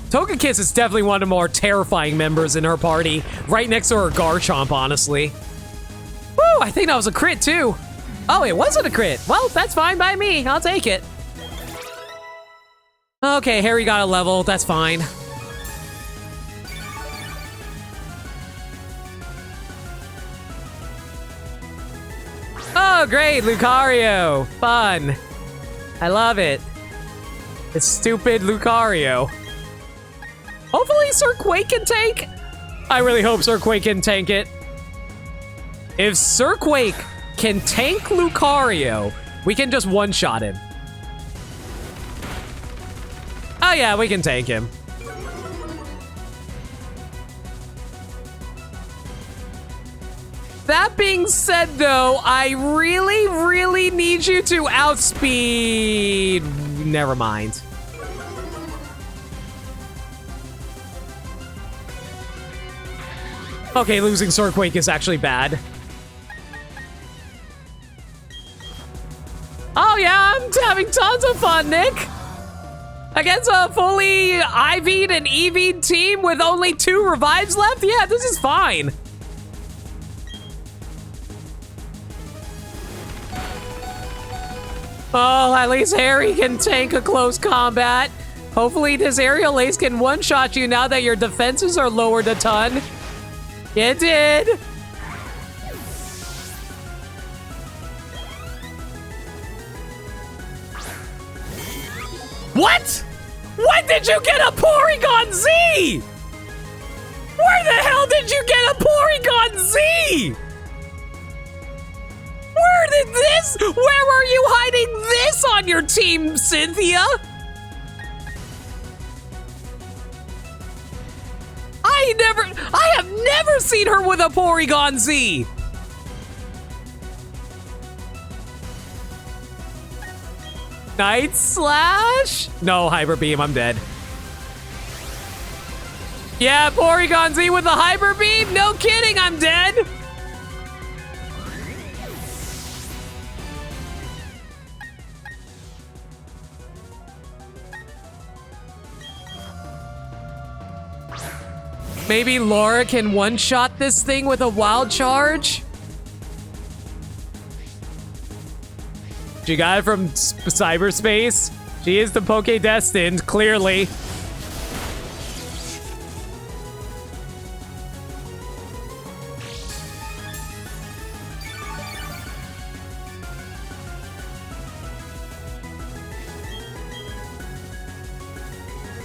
Togekiss is definitely one of the more terrifying members in our party. Right next to our Garchomp, honestly. Woo, I think that was a crit, too. Oh, it wasn't a crit. Well, that's fine by me. I'll take it. Okay, Harry got a level. That's fine. Oh, great, Lucario. Fun. I love it. It's stupid Lucario. Hopefully Sir Quake can tank. I really hope Sir Quake can tank it. If Sir Quake can tank Lucario, we can just one-shot him. Oh yeah, we can tank him. That being said, though, I really, really need you to outspeed. Never mind. Okay, losing Sword Quake is actually bad. Oh yeah, I'm having tons of fun, Nick. Against a fully IV'd and EV'd team with only 2 revives left? Yeah, this is fine. Oh, at least Harry can tank a close combat. Hopefully this aerial ace can one-shot you now that your defenses are lowered a ton. It did. What? When did you get a Porygon Z? Where the hell did you get a Porygon Z? Where did this? Where were you hiding this on your team, Cynthia? I I have never seen her with a Porygon Z. Night Slash? No, Hyper Beam, I'm dead. Yeah, Porygon Z with the Hyper Beam? No kidding, I'm dead. Maybe Laura can one-shot this thing with a Wild Charge? She got it from cyberspace. She is the Poké-destined, clearly.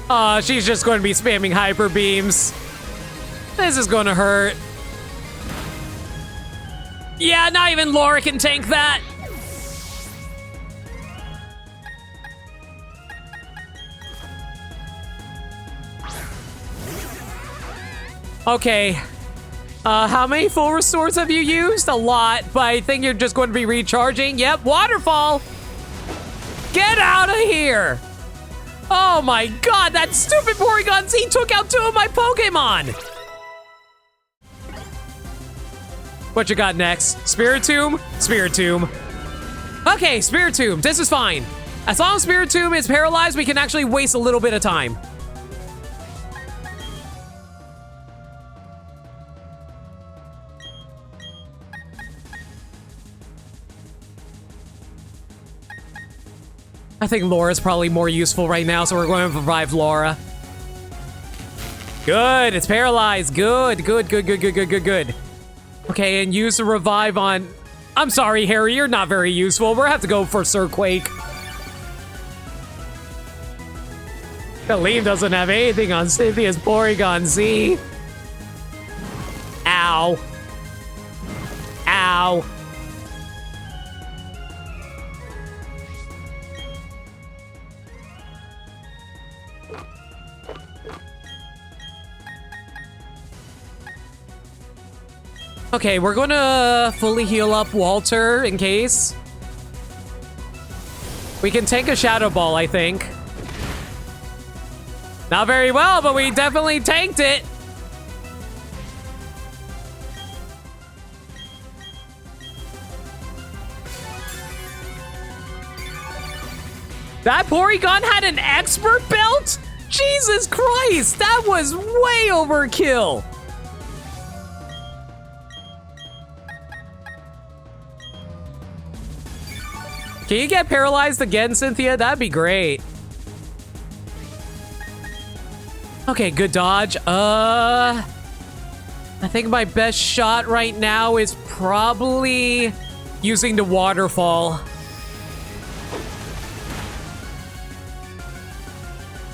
Aw, she's just going to be spamming Hyper Beams. This is going to hurt. Yeah, not even Laura can tank that. Okay. How many full restores have you used? A lot, but I think you're just going to be recharging. Yep, Waterfall. Get out of here. Oh my god, that stupid Porygon Z took out 2 of my Pokemon. What you got next? Spiritomb? Spiritomb. Okay, Spiritomb. This is fine. As long as Spiritomb is paralyzed, we can actually waste a little bit of time. I think Laura's probably more useful right now, so we're going to revive Laura. Good, it's paralyzed. Good, good, good, good, good, good, good, good. Okay, and use the revive on... I'm sorry, Harry, you're not very useful. We're gonna have to go for Sir Quake. Kaleem doesn't have anything on Cynthia's Porygon Z. Ow. Ow. Okay, we're gonna fully heal up Walter in case. We can take a Shadow Ball, I think. Not very well, but we definitely tanked it. That Porygon had an expert belt? Jesus Christ, that was way overkill. Can you get paralyzed again, Cynthia? That'd be great. Okay, good dodge. I think my best shot right now is probably using the waterfall.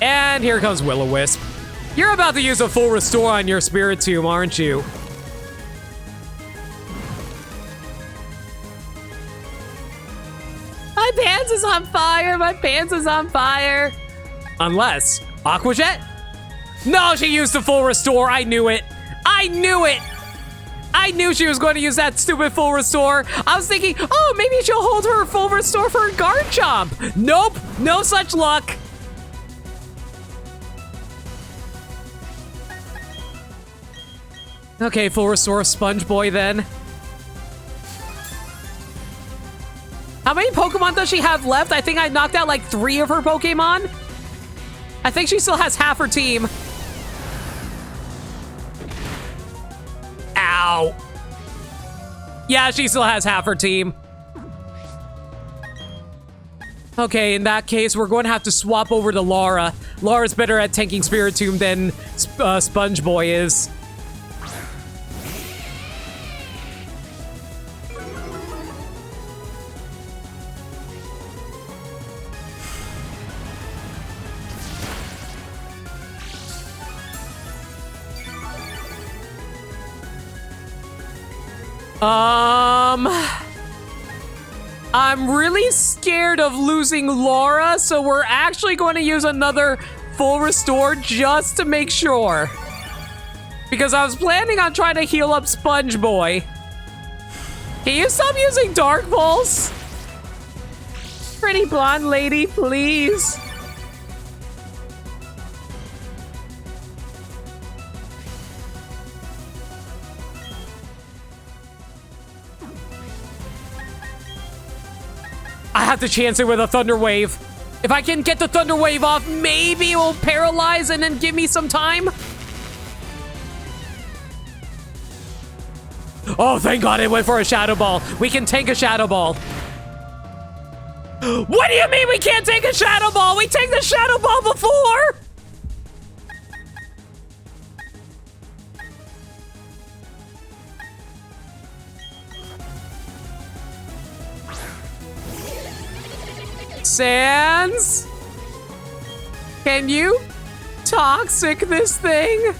And here comes Will-O-Wisp. You're about to use a full restore on your Spiritomb, aren't you? My pants is on fire! My pants is on fire! Unless... Aqua Jet? No, she used the full restore! I knew it! I knew it! I knew she was going to use that stupid full restore! I was thinking, oh, maybe she'll hold her full restore for a Garchomp! Nope! No such luck! Okay, full restore Sponge Boy then. How many Pokemon does she have left? I think I knocked out like 3 of her Pokemon. I think she still has half her team. Ow. Yeah, she still has half her team. Okay, in that case, we're going to have to swap over to Laura. Laura's better at tanking Spiritomb than Sponge Boy is. I'm really scared of losing Laura, so we're actually going to use another full restore just to make sure. Because I was planning on trying to heal up Sponge Boy. Can you stop using Dark Pulse? Pretty blonde lady, please. I have to chance it with a Thunder Wave. If I can get the Thunder Wave off, maybe it will paralyze and then give me some time. Oh, thank God it went for a Shadow Ball. We can tank a Shadow Ball. What do you mean we can't take a Shadow Ball? We take the Shadow Ball before! Sans? Can you toxic this thing?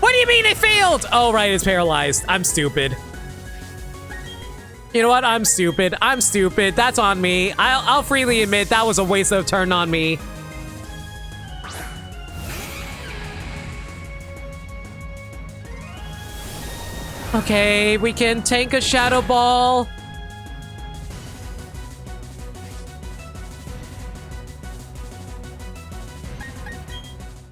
What do you mean it failed? Oh, right, it's paralyzed. I'm stupid. You know what? I'm stupid. I'm stupid. That's on me. I'll freely admit that was a waste of turn on me. Okay, we can tank a Shadow Ball.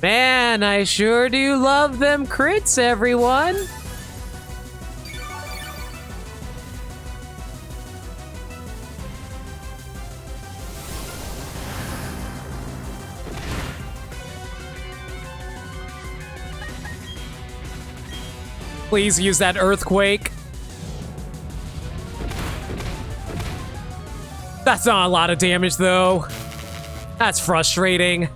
Man, I sure do love them crits, everyone. Please use that Earthquake. That's not a lot of damage, though. That's frustrating.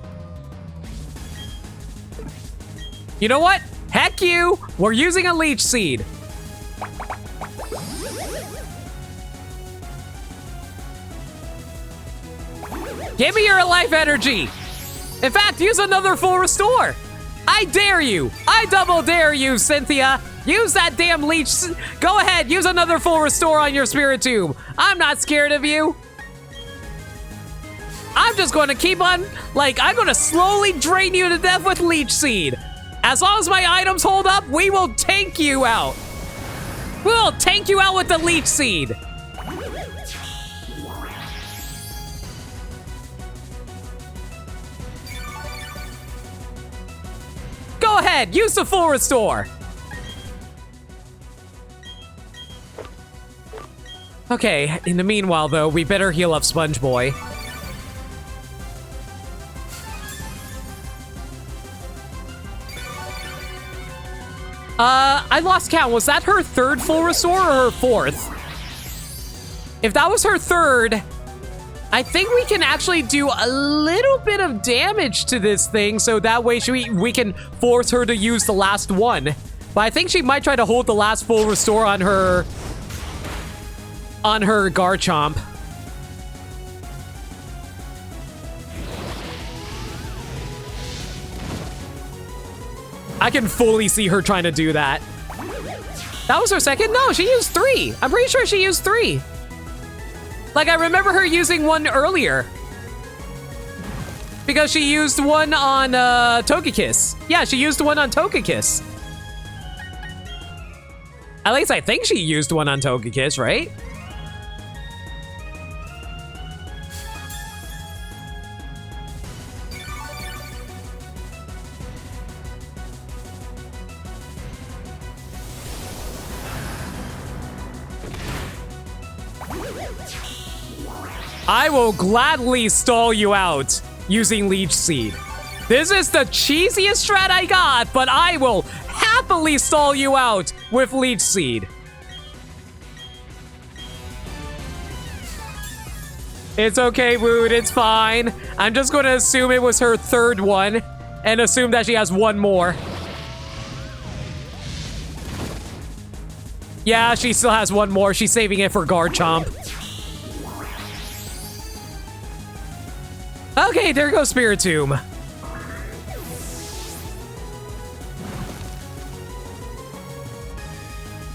You know what? Heck you! We're using a Leech Seed. Give me your life energy! In fact, use another full restore! I dare you! I double dare you, Cynthia! Use that damn leech. Go ahead, use another full restore on your Spiritomb. I'm not scared of you. I'm just going to keep on, I'm going to slowly drain you to death with Leech Seed. As long as my items hold up, we will tank you out. We'll tank you out with the Leech Seed. Go ahead, use the full restore. Okay, in the meanwhile, though, we better heal up Sponge Boy. I lost count. Was that her third full restore or her fourth? If that was her third, I think we can actually do a little bit of damage to this thing, so that way we can force her to use the last one. But I think she might try to hold the last full restore on her Garchomp. I can fully see her trying to do that. That was her second? No, she used 3. I'm pretty sure she used 3. I remember her using one earlier. Because she used one on Togekiss. Yeah, she used one on Togekiss. At least I think she used one on Togekiss, right? I will gladly stall you out using Leech Seed. This is the cheesiest strat I got, but I will happily stall you out with Leech Seed. It's okay, Wood, it's fine. I'm just going to assume it was her third one and assume that she has one more. Yeah, she still has one more. She's saving it for Garchomp. Okay, there goes Spiritomb.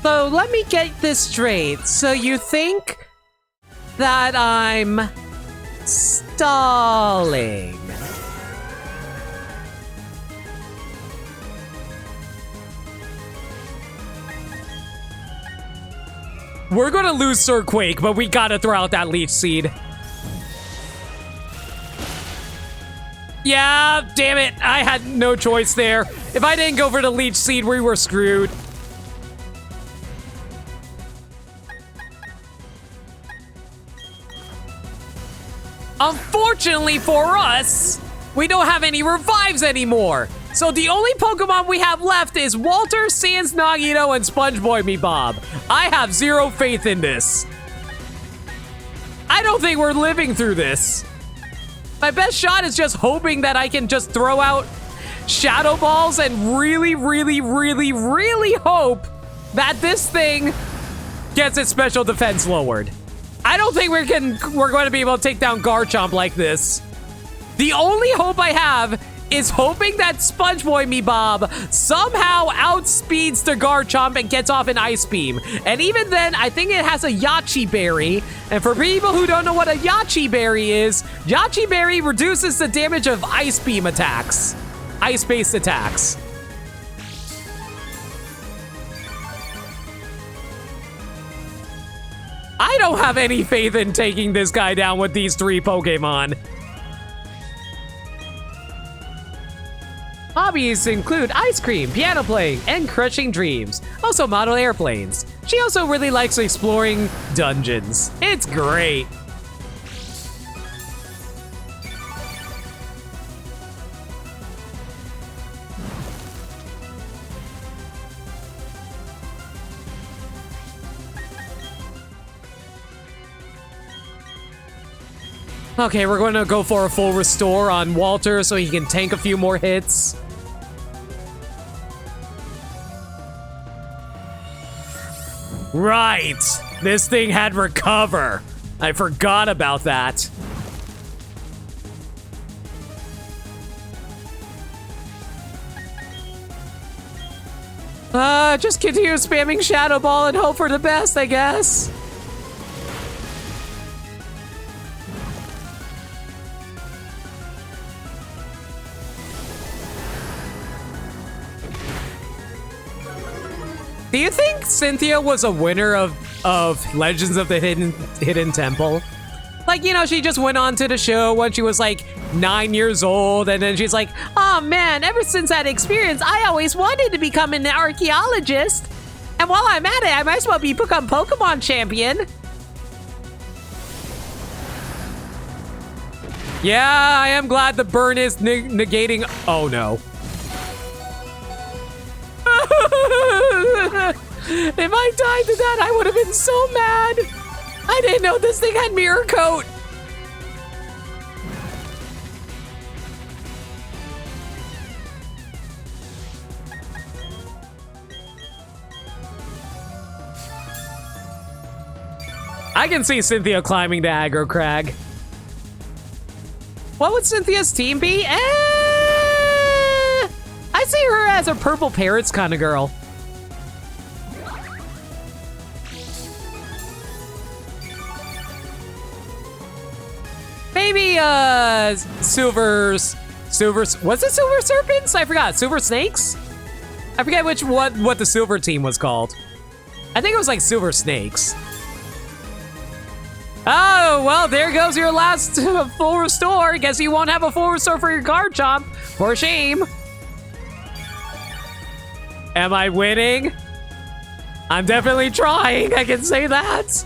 So let me get this straight. So you think that I'm stalling? We're gonna lose Sir Quake, but we gotta throw out that Leech Seed. Yeah, damn it. I had no choice there. If I didn't go for the Leech Seed, we were screwed. Unfortunately for us, we don't have any revives anymore. So the only Pokemon we have left is Walter, Sans Nagito, and SpongeBob Me Bob. I have zero faith in this. I don't think we're living through this. My best shot is just hoping that I can just throw out Shadow Balls and really, really, really, really hope that this thing gets its special defense lowered. I don't think we're going to be able to take down Garchomp like this. The only hope I have is hoping that SpongeBob Me Bob somehow outspeeds the Garchomp and gets off an Ice Beam. And even then, I think it has a Yachi Berry. And for people who don't know what a Yachi Berry is, Yachi Berry reduces the damage of Ice Beam attacks. Ice-based attacks. I don't have any faith in taking this guy down with these 3 Pokemon. Hobbies include ice cream, piano playing, and crushing dreams. Also model airplanes. She also really likes exploring dungeons. It's great. Okay, we're going to go for a full restore on Walter so he can tank a few more hits. Right! This thing had recover. I forgot about that. Just continue spamming Shadow Ball and hope for the best, I guess. Do you think Cynthia was a winner of Legends of the Hidden Temple? Like, you know, she just went on to the show when she was like 9 years old, and then she's like, oh man, ever since that experience, I always wanted to become an archaeologist. And while I'm at it, I might as well become Pokemon champion. Yeah, I am glad the burn is negating. Oh no. If I died to that, I would have been so mad. I didn't know this thing had Mirror Coat. I can see Cynthia climbing the aggro crag. What would Cynthia's team be? I see her as a purple parrots kind of girl. Maybe, was it Silver Serpents? I forgot. Silver Snakes? I forget what the Silver team was called. I think it was like Silver Snakes. Oh, well, there goes your last full restore. Guess you won't have a full restore for your Garchomp. For shame. Am I winning? I'm definitely trying, I can say that.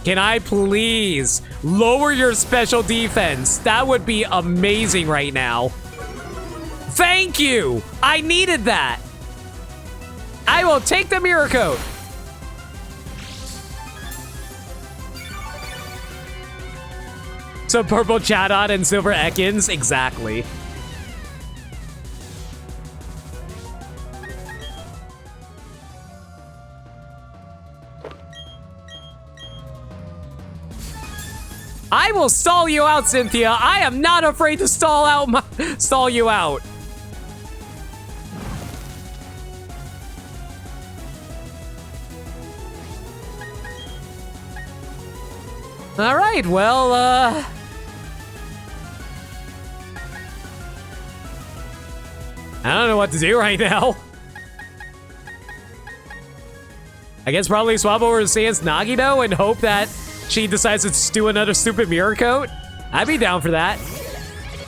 Can I please lower your special defense? That would be amazing right now. Thank you! I needed that. I will take the Mirror Coat. So purple Chatot and silver Ekans, exactly. I will stall you out, Cynthia. I am not afraid to stall you out. All right, well, I don't know what to do right now. I guess probably swap over to Sans Nagito and hope that she decides to do another stupid mirror coat. I'd be down for that.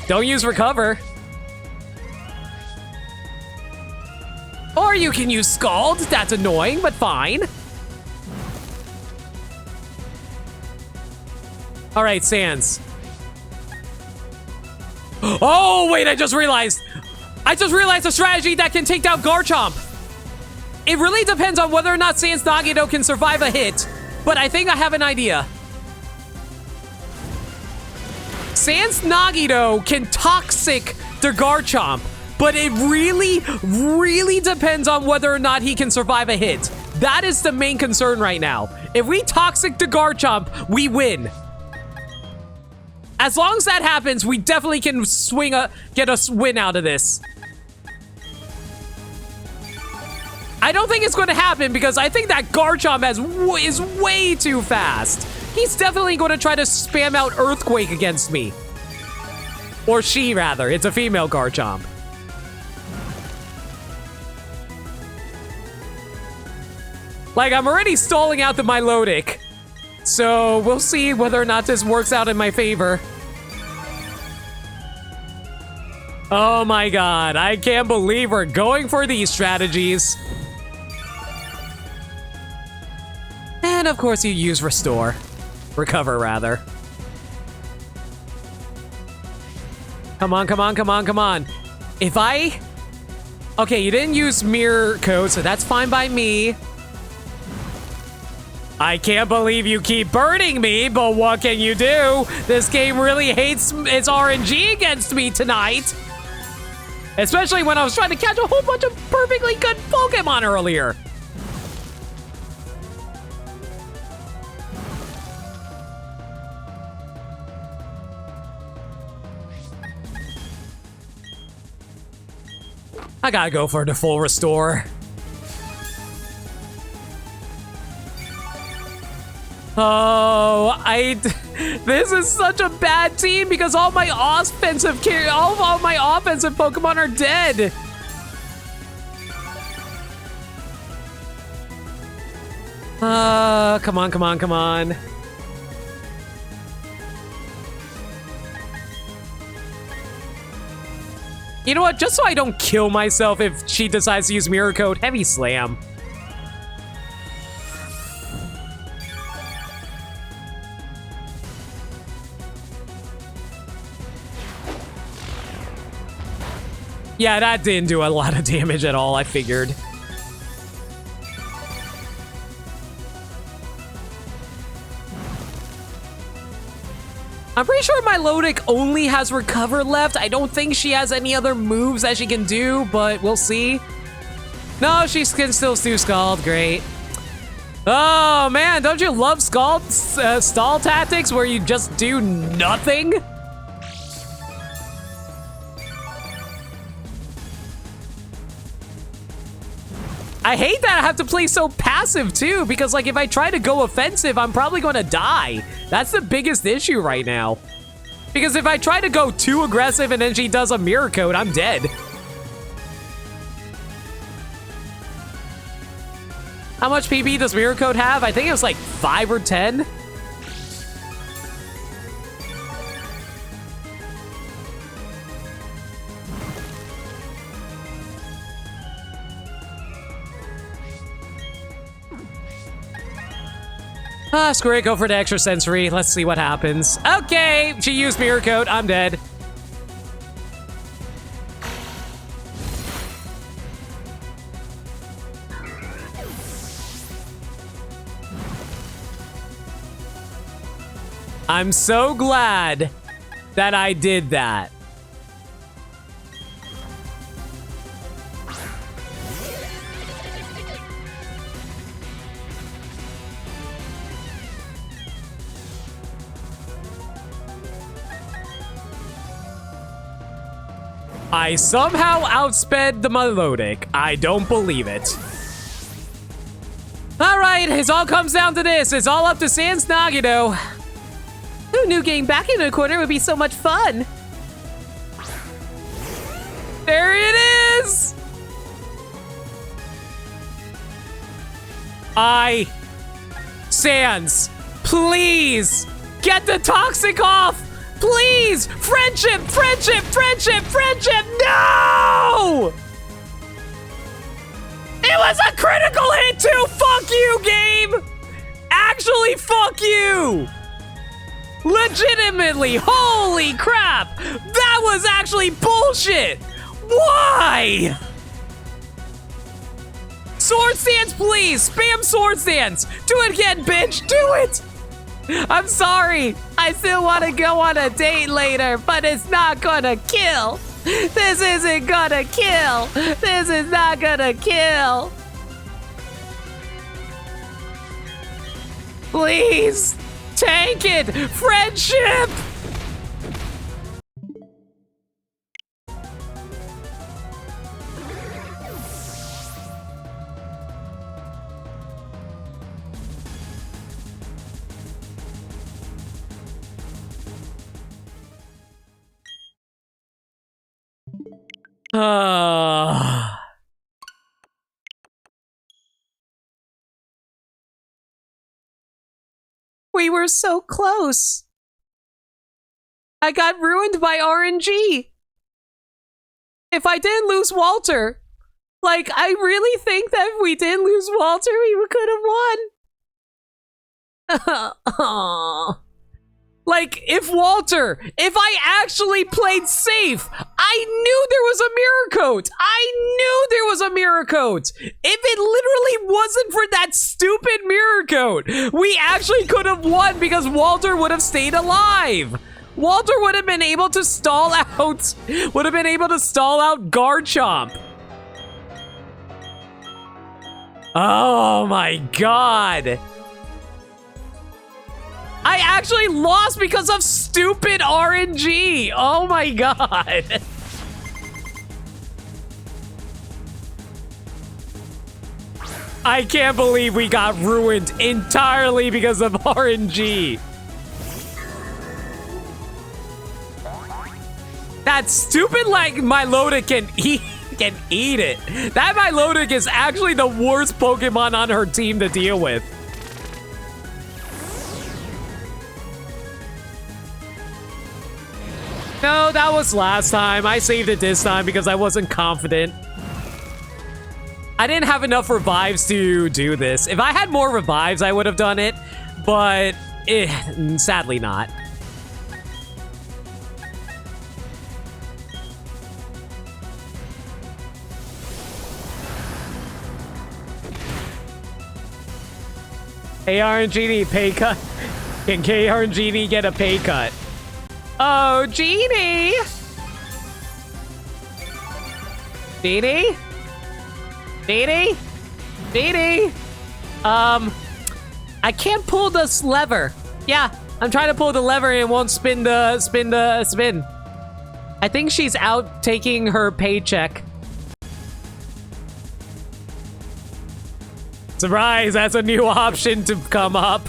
Don't use recover. Or you can use Scald. That's annoying, but fine. All right, Sans. Oh, wait, I just realized a strategy that can take down Garchomp. It really depends on whether or not Sans Nagito can survive a hit, but I think I have an idea. Sans Nagito can Toxic the Garchomp, but it really, really depends on whether or not he can survive a hit. That is the main concern right now. If we Toxic the Garchomp, we win. As long as that happens, we definitely can get a win out of this. I don't think it's going to happen because I think that Garchomp is way too fast. He's definitely going to try to spam out Earthquake against me. Or she, rather. It's a female Garchomp. Like, I'm already stalling out the Milotic. So, we'll see whether or not this works out in my favor. Oh my god, I can't believe we're going for these strategies. And of course you use Restore. Recover, rather. Come on, come on, come on, come on. If I... Okay, you didn't use Mirror Code, so that's fine by me. I can't believe you keep burning me, but what can you do? This game really hates its RNG against me tonight. Especially when I was trying to catch a whole bunch of perfectly good Pokemon earlier. I gotta go for the full restore. Oh, this is such a bad team because all my offensive Pokemon are dead. Come on, come on, come on. You know what? Just so I don't kill myself if she decides to use Mirror Code, Heavy Slam. Yeah, that didn't do a lot of damage at all, I figured. I'm pretty sure Milotic only has Recover left. I don't think she has any other moves that she can do, but we'll see. No, she can still do Scald. Great. Oh, man, don't you love Scald stall tactics where you just do nothing? I hate that I have to play so passive too, because like if I try to go offensive, I'm probably gonna die. That's the biggest issue right now. Because if I try to go too aggressive and then she does a Mirror Code, I'm dead. How much PB does Mirror Code have? I think it was like 5 or 10. Screw it, go for the extra sensory. Let's see what happens. Okay, she used Mirror Code. I'm dead. I'm so glad that I did that. I somehow outsped the Milotic. I don't believe it. Alright, it all comes down to this. It's all up to Sans Nagito. Who knew getting back into the corner would be so much fun? There it is! Sans, please get the toxic off. Please, friendship, friendship, friendship, friendship. No! It was a critical hit too. Fuck you, game. Actually, fuck you. Legitimately, holy crap. That was actually bullshit. Why? Sword stance, please! Spam sword stance! Do it again, bitch! Do it! I'm sorry. I still want to go on a date later, but it's not gonna kill. This isn't gonna kill. This is not gonna kill. Please! Tank it! Friendship! We were so close. I got ruined by RNG. If I didn't lose Walter, like, I really think that if we didn't lose Walter, we could have won. Like, if I actually played safe, I knew there was a mirror coat. I knew there was a mirror coat. If it literally wasn't for that stupid mirror coat, we actually could have won because Walter would have stayed alive. Walter would have been able to stall out Garchomp. Oh my god. I actually lost because of stupid RNG. Oh my god. I can't believe we got ruined entirely because of RNG. That stupid, like, Milotic can eat it. That Milotic is actually the worst Pokemon on her team to deal with. No, that was last time. I saved it this time because I wasn't confident. I didn't have enough revives to do this. If I had more revives, I would have done it, but sadly not. Hey, RNGD, pay cut. Can KRNGD get a pay cut? Oh, Genie! Genie? Genie? Genie? I can't pull this lever. Yeah, I'm trying to pull the lever and it won't spin. I think she's out taking her paycheck. Surprise, that's a new option to come up.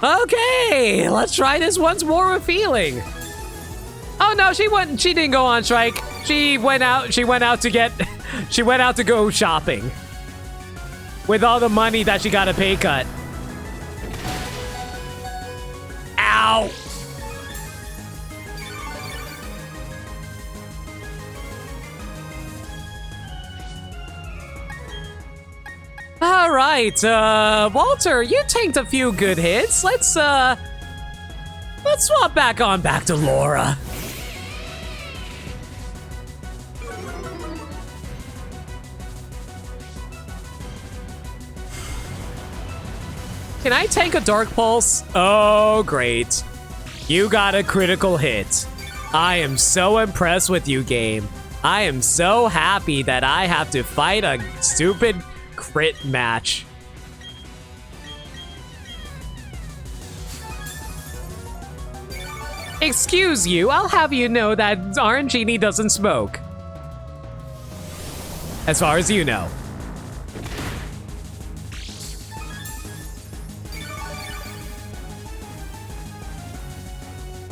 Okay, let's try this once more with feeling. Oh no, she didn't go on strike. She went out to go shopping. With all the money that she got a pay cut. Ow. All right, Walter, you tanked a few good hits. Let's swap back to Laura. Can I tank a Dark Pulse? Oh, great. You got a critical hit. I am so impressed with you, game. I am so happy that I have to fight a stupid crit match. Excuse you, I'll have you know that RNGenie doesn't smoke. As far as you know.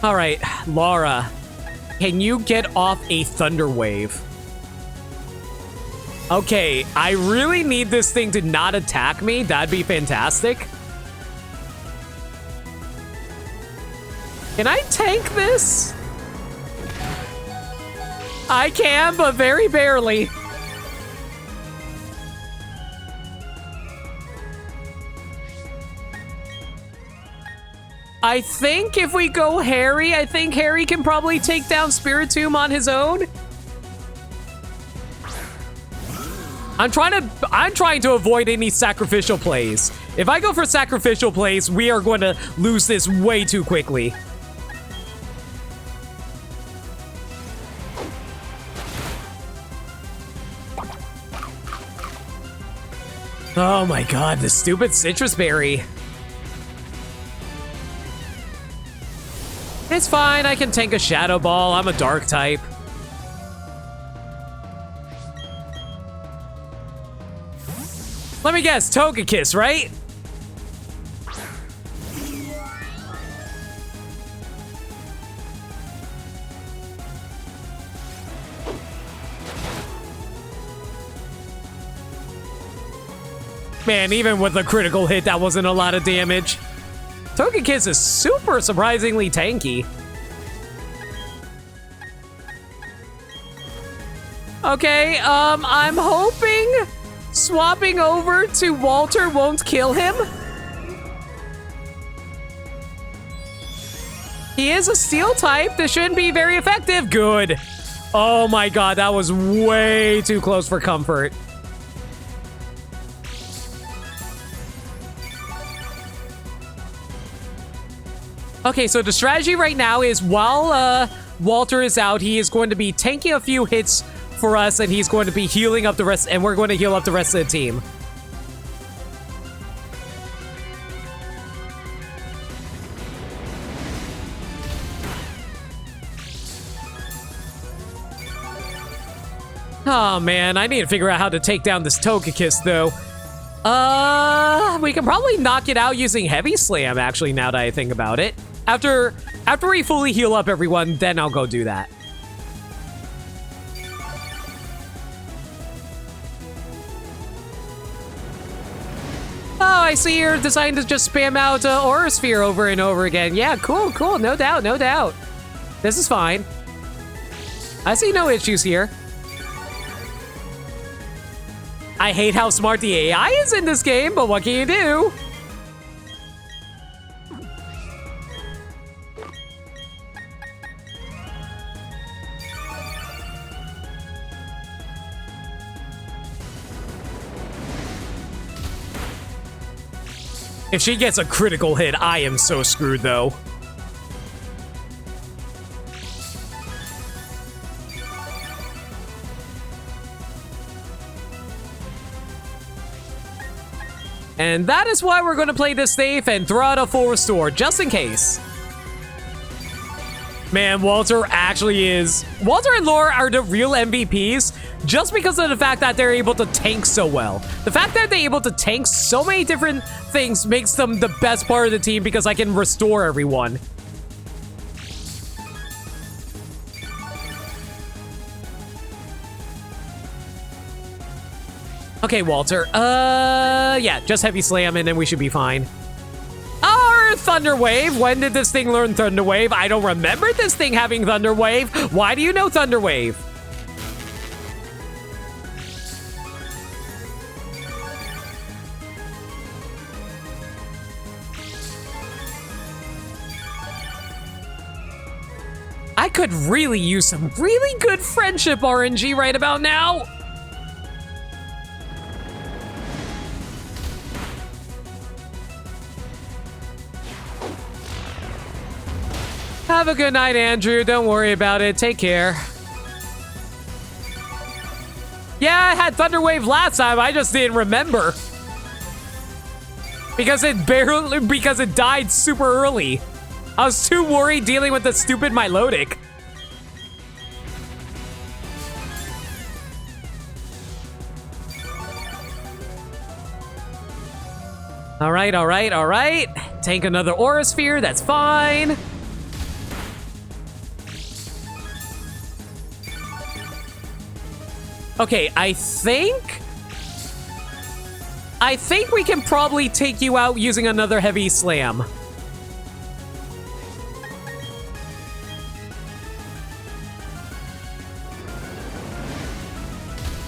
All right, Laura, can you get off a Thunder Wave? Okay, I really need this thing to not attack me. That'd be fantastic. Can I tank this? I can, but very barely. I think if we go Harry, I think Harry can probably take down Spiritomb on his own. I'm trying to avoid any sacrificial plays. If I go for sacrificial plays, we are going to lose this way too quickly. Oh my god, the stupid citrus berry. It's fine, I can tank a shadow ball. I'm a dark type. Let me guess, Togekiss, right? Man, even with a critical hit, that wasn't a lot of damage. Togekiss is super surprisingly tanky. Okay, I'm hoping swapping over to Walter won't kill him. He is a steel type. This shouldn't be very effective. Good. Oh my god, that was way too close for comfort. Okay, so the strategy right now is while Walter is out, he is going to be tanking a few hits for us, and he's going to be healing up the rest, and we're going to heal up the rest of the team. Oh man, I need to figure out how to take down this Togekiss though. We can probably knock it out using Heavy Slam, actually, now that I think about it. After we fully heal up everyone, then I'll go do that. Oh, I see you're deciding to just spam out Aura Sphere over and over again. Yeah, cool, cool, no doubt, no doubt. This is fine. I see no issues here. I hate how smart the AI is in this game, but what can you do? If she gets a critical hit, I am so screwed though. And that is why we're going to play this safe and throw out a full restore, just in case. Man, Walter actually is... Walter and Laura are the real MVPs just because of the fact that they're able to tank so well. The fact that they're able to tank so many different things makes them the best part of the team because I can restore everyone. Okay, Walter. Yeah, just Heavy Slam and then we should be fine. Or Thunder Wave. When did this thing learn Thunder Wave? I don't remember this thing having Thunder Wave. Why do you know Thunder Wave? I could really use some really good friendship RNG right about now. Have a good night, Andrew. Don't worry about it. Take care. Yeah, I had Thunder Wave last time. I just didn't remember. Because it died super early. I was too worried dealing with the stupid Milotic. All right, all right, all right. Tank another Aura Sphere. That's fine. Okay, I think we can probably take you out using another heavy slam.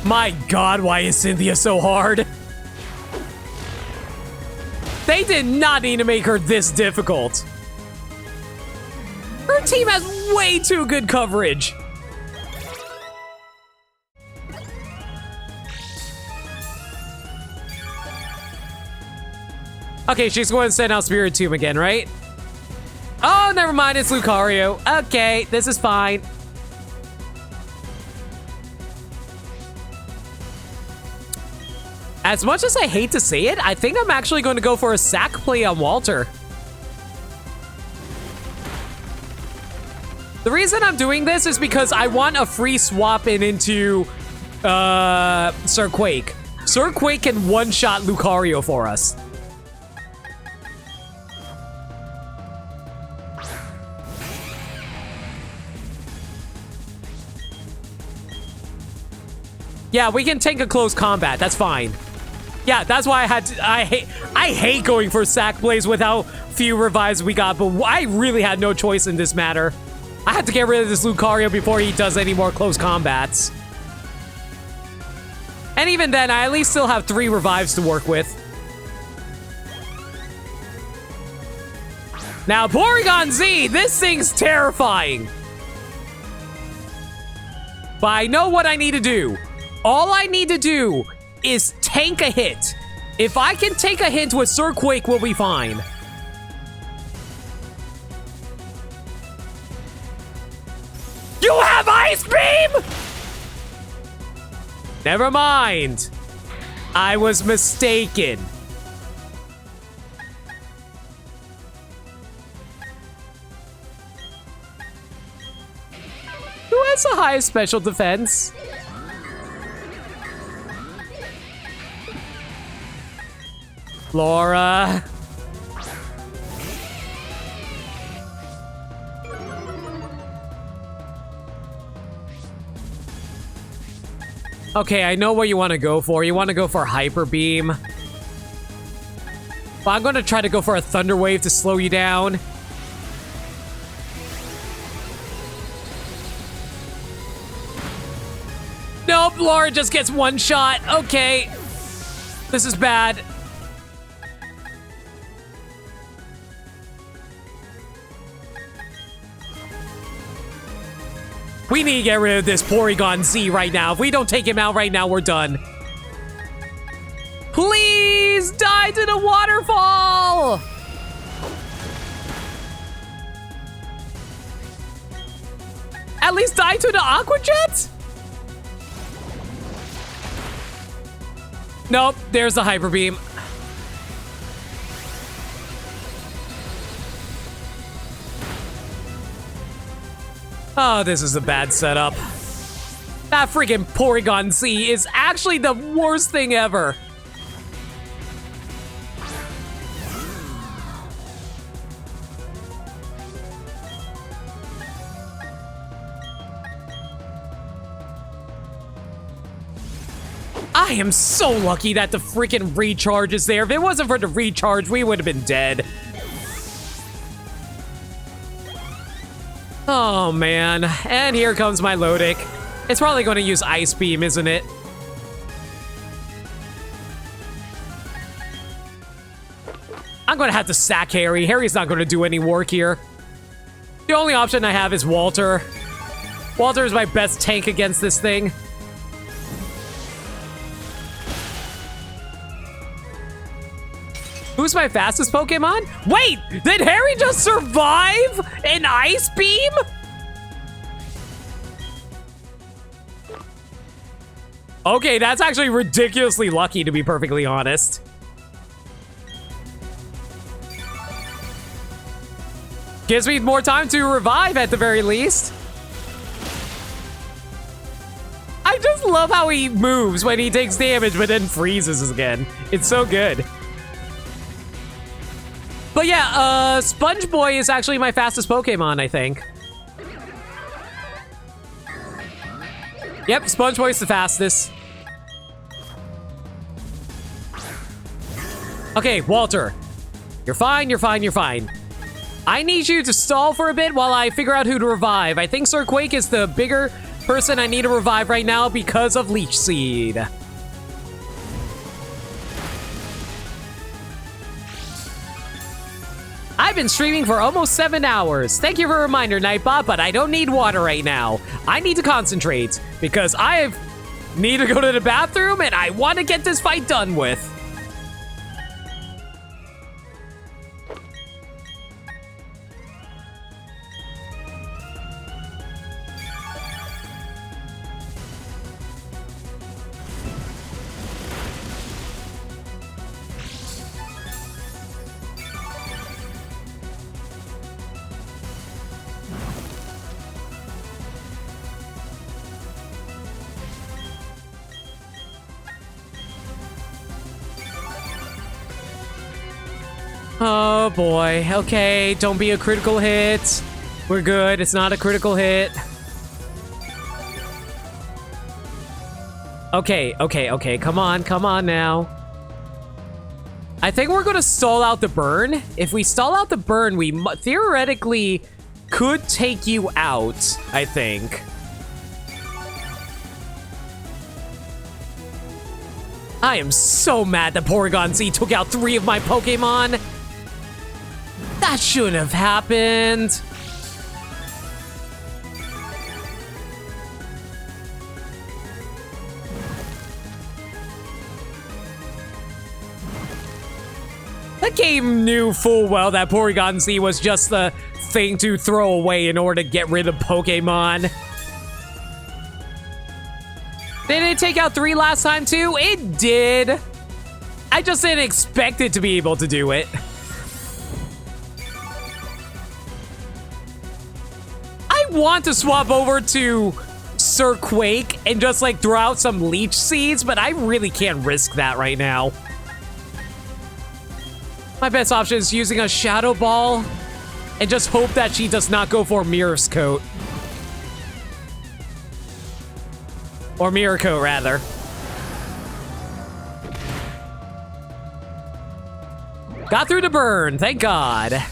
My god, why is Cynthia so hard? They did not need to make her this difficult. Her team has way too good coverage. Okay, she's going to send out Spirit Tomb again, right? Oh, never mind, it's Lucario. Okay, this is fine. As much as I hate to say it, I think I'm actually going to go for a sack play on Walter. The reason I'm doing this is because I want a free swap in into Sir Quake. Sir Quake can one-shot Lucario for us. Yeah, we can tank a close combat. That's fine. Yeah, that's why I hate going for sack plays without few revives we got, but I really had no choice in this matter. I had to get rid of this Lucario before he does any more close combats. And even then, I at least still have 3 revives to work with. Now, Porygon Z, this thing's terrifying. But I know what I need to do. All I need to do is tank a hit. If I can take a hit with Sir Quake, we'll be fine. You have Ice Beam? Never mind. I was mistaken. Who has the highest special defense? Laura. Okay, I know what you want to go for. You want to go for Hyper Beam. But I'm going to try to go for a Thunder Wave to slow you down. Nope, Laura just gets one shot. Okay. This is bad. We need to get rid of this Porygon Z right now. If we don't take him out right now, we're done. Please die to the waterfall! At least die to the Aqua Jet? Nope, there's the Hyper Beam. Oh, this is a bad setup. That freaking Porygon Z is actually the worst thing ever. I am so lucky that the freaking recharge is there. If it wasn't for the recharge, we would have been dead. Oh, man. And here comes my Lodic. It's probably going to use Ice Beam, isn't it? I'm going to have to sack Harry. Harry's not going to do any work here. The only option I have is Walter. Walter is my best tank against this thing. Who's my fastest Pokemon? Wait, did Harry just survive an Ice Beam? Okay, that's actually ridiculously lucky, to be perfectly honest. Gives me more time to revive at the very least. I just love how he moves when he takes damage but then freezes again. It's so good. But yeah, Sponge Boy is actually my fastest Pokemon, I think. Yep, Sponge Boy's the fastest. Okay, Walter. You're fine, you're fine, you're fine. I need you to stall for a bit while I figure out who to revive. I think Sir Quake is the bigger person I need to revive right now because of Leech Seed. I've been streaming for almost 7 hours. Thank you for a reminder, Nightbot, but I don't need water right now. I need to concentrate because I need to go to the bathroom and I want to get this fight done with. Oh boy, okay, don't be a critical hit. We're good, it's not a critical hit. Okay, come on now. I think we're gonna stall out the burn. If we stall out the burn, we theoretically could take you out, I think. I am so mad that Porygon Z took out 3 of my Pokemon. That shouldn't have happened. The game knew full well that Porygon Z was just the thing to throw away in order to get rid of Pokemon. Did it take out 3 last time too? It did. I just didn't expect it to be able to do it. I want to swap over to Sir Quake and just like throw out some Leech Seeds, but I really can't risk that right now. My best option is using a Shadow Ball and just hope that she does not go for Mirror's Coat. Or Mirror Coat, rather. Got through the burn, thank God.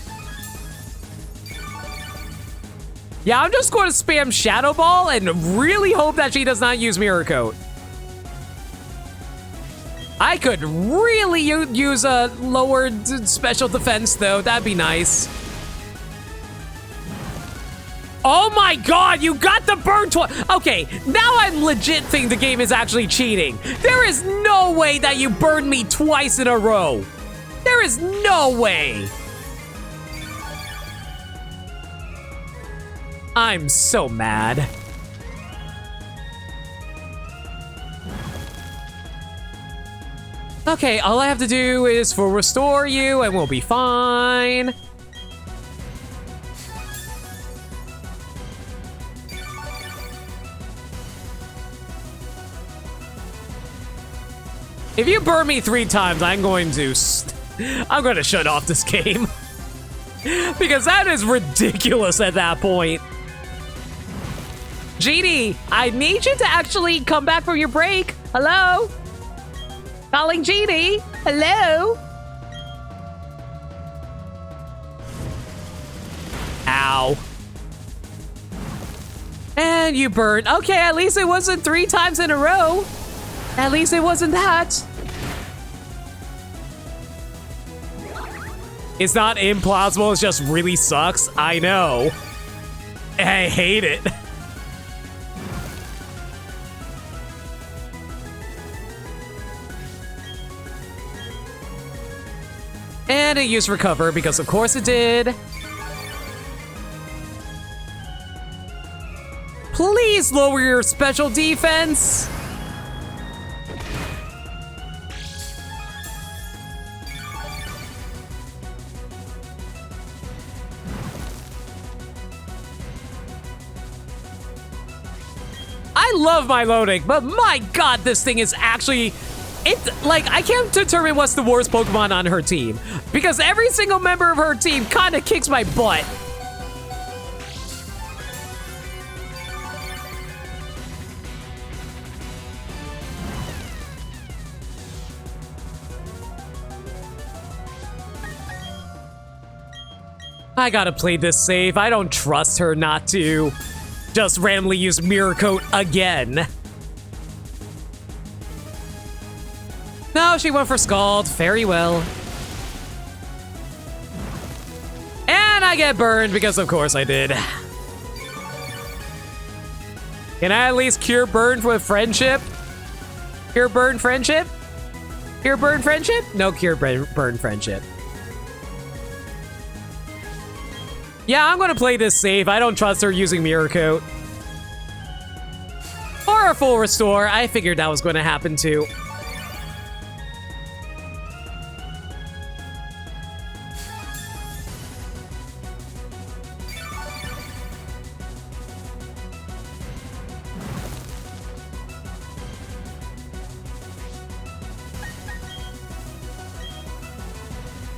Yeah, I'm just going to spam Shadow Ball and really hope that she does not use Mirror Coat. I could really use a lowered special defense, though. That'd be nice. Oh my God, you got the burn twice. Okay, now I'm legit think the game is actually cheating. There is no way that you burned me twice in a row. There is no way. I'm so mad. Okay, all I have to do is for restore you and we'll be fine. If you burn me 3 times, I'm going to shut off this game. Because that is ridiculous at that point. Genie, I need you to actually come back from your break. Hello? Calling Genie. Hello? Ow. And you burned. Okay, at least it wasn't 3 times in a row. At least it wasn't that. It's not implausible, it just really sucks. I know. I hate it. And it used recover because of course it did. Please lower your special defense. I love my loading, but my God, this thing is actually... like, I can't determine what's the worst Pokemon on her team. Because every single member of her team kind of kicks my butt. I gotta play this safe. I don't trust her not to just randomly use Mirror Coat again. No, she went for Scald. Very well. And I get burned because of course I did. Can I at least cure burn with friendship? Cure burn friendship? Cure burn friendship? No cure burn friendship. Yeah, I'm gonna play this safe. I don't trust her using Mirror Coat. Or a full restore. I figured that was gonna happen too.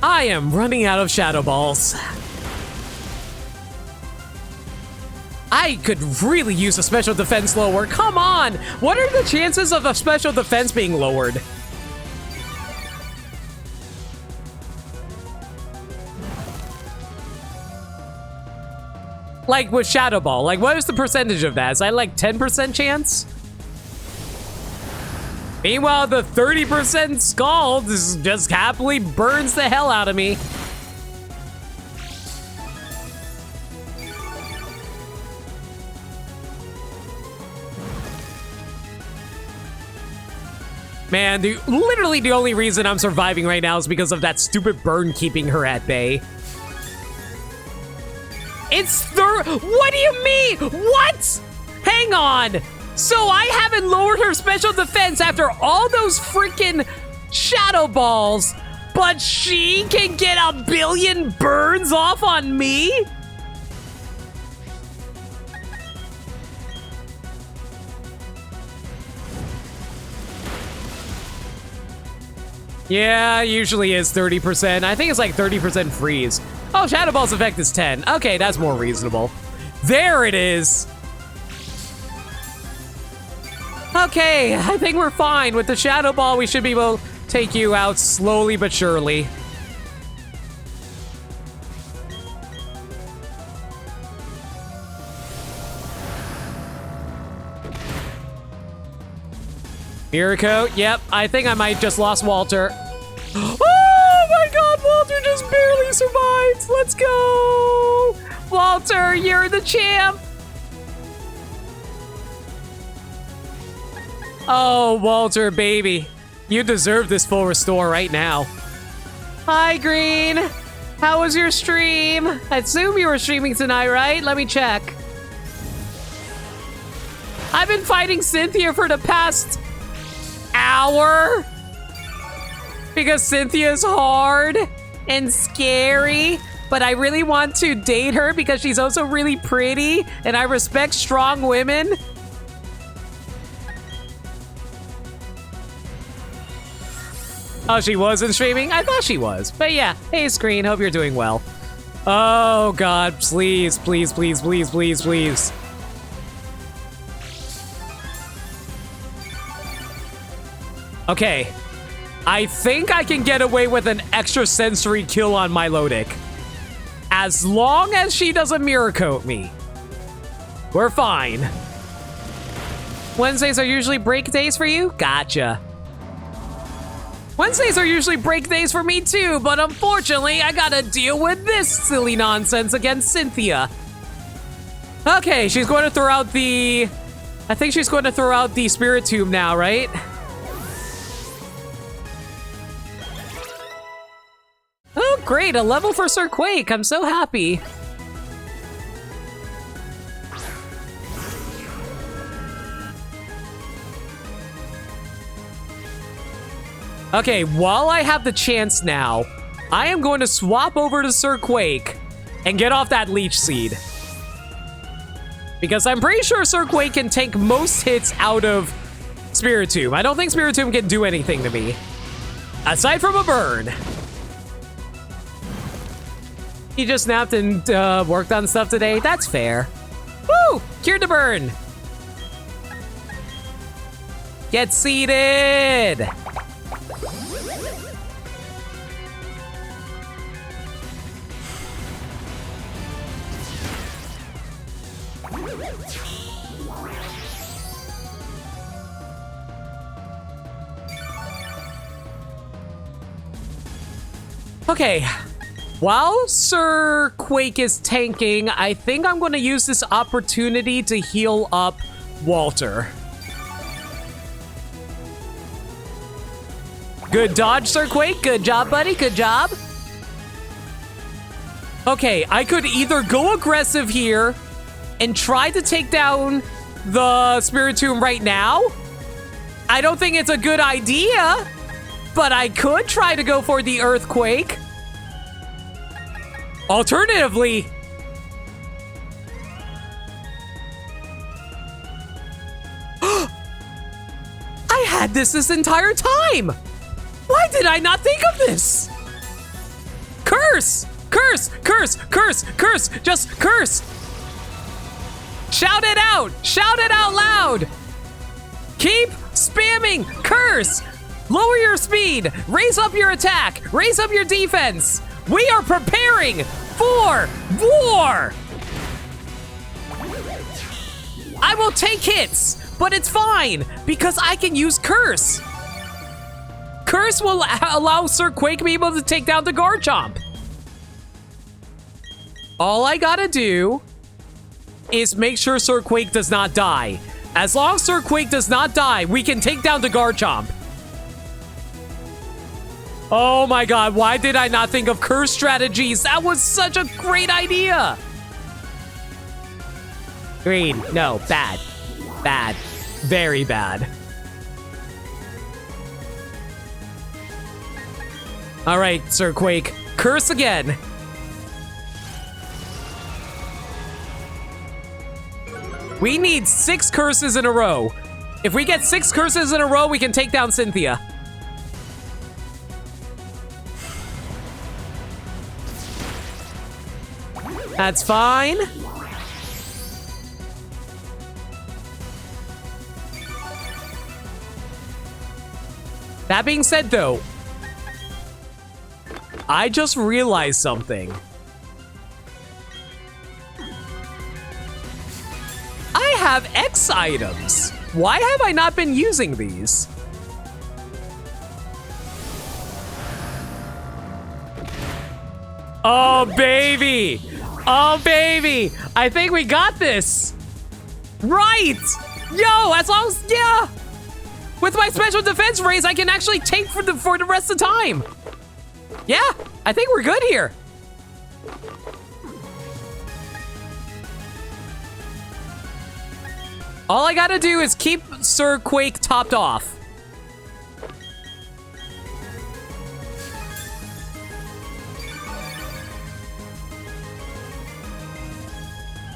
I am running out of Shadow Balls. I could really use a special defense lower. Come on! What are the chances of a special defense being lowered? Like with Shadow Ball, like what is the percentage of that? Is that like 10% chance? Meanwhile, the 30% Scald just happily burns the hell out of me. Man, literally the only reason I'm surviving right now is because of that stupid burn keeping her at bay. What do you mean? What? Hang on. So I haven't lowered her special defense after all those freaking Shadow Balls, but she can get a billion burns off on me? Yeah, usually is 30%. I think it's like 30% freeze. Oh, Shadow Ball's effect is 10. Okay, that's more reasonable. There it is. Okay, I think we're fine. With the Shadow Ball, we should be able to take you out slowly but surely. Mirror Coat, yep. I think I might just lost Walter. Oh my god, Walter just barely survived. Let's go. Walter, you're the champ. Oh, Walter, baby. You deserve this full restore right now. Hi, Green. How was your stream? I assume you were streaming tonight, right? Let me check. I've been fighting Cynthia for the past hour because Cynthia's hard and scary, but I really want to date her because she's also really pretty and I respect strong women. Oh, she wasn't streaming? I thought she was. But yeah, hey Screen, hope you're doing well. Oh god, please, please, please, please, please, please. Okay, I think I can get away with an extra sensory kill on Milotic. As long as she doesn't Mirror Coat me. We're fine. Wednesdays are usually break days for you? Gotcha. Wednesdays are usually break days for me too, but unfortunately I gotta deal with this silly nonsense against Cynthia. Okay, she's going to throw out the... I think she's going to throw out the Spirit Tube now, right? Oh, great, a level for Sir Quake. I'm so happy. Okay, while I have the chance now, I am going to swap over to Sir Quake and get off that Leech Seed. Because I'm pretty sure Sir Quake can tank most hits out of Spiritomb. I don't think Spiritomb can do anything to me. Aside from a burn. He just snapped and worked on stuff today. That's fair. Woo! Cured the burn. Get seated. Okay. While Sir Quake is tanking, I think I'm going to use this opportunity to heal up Walter. Good dodge, Sir Quake. Good job, buddy. Good job. Okay, I could either go aggressive here and try to take down the Spiritomb right now. I don't think it's a good idea, but I could try to go for the Earthquake. Alternatively, I had this entire time. Why did I not think of this? Curse! Curse! Curse! Curse! Curse! Just curse! Shout it out! Shout it out loud! Keep spamming curse! Lower your speed! Raise up your attack! Raise up your defense! We are preparing for war! I will take hits, but it's fine because I can use curse. Curse will allow Sir Quake to be able to take down the Garchomp. All I gotta do is make sure Sir Quake does not die. As long as Sir Quake does not die, we can take down the Garchomp. Oh my god, why did I not think of curse strategies? That was such a great idea! Green, no, bad. Bad. Very bad. Alright, Sir Quake, curse again. We need 6 curses in a row. If we get 6 curses in a row, we can take down Cynthia. That's fine. That being said, though, I just realized something. I have X items. Why have I not been using these? Oh, baby. Oh, baby. I think we got this. Right. Yo, as long as, yeah. With my special defense raise, I can actually take for the rest of the time. Yeah, I think we're good here. All I gotta do is keep Sir Quake topped off.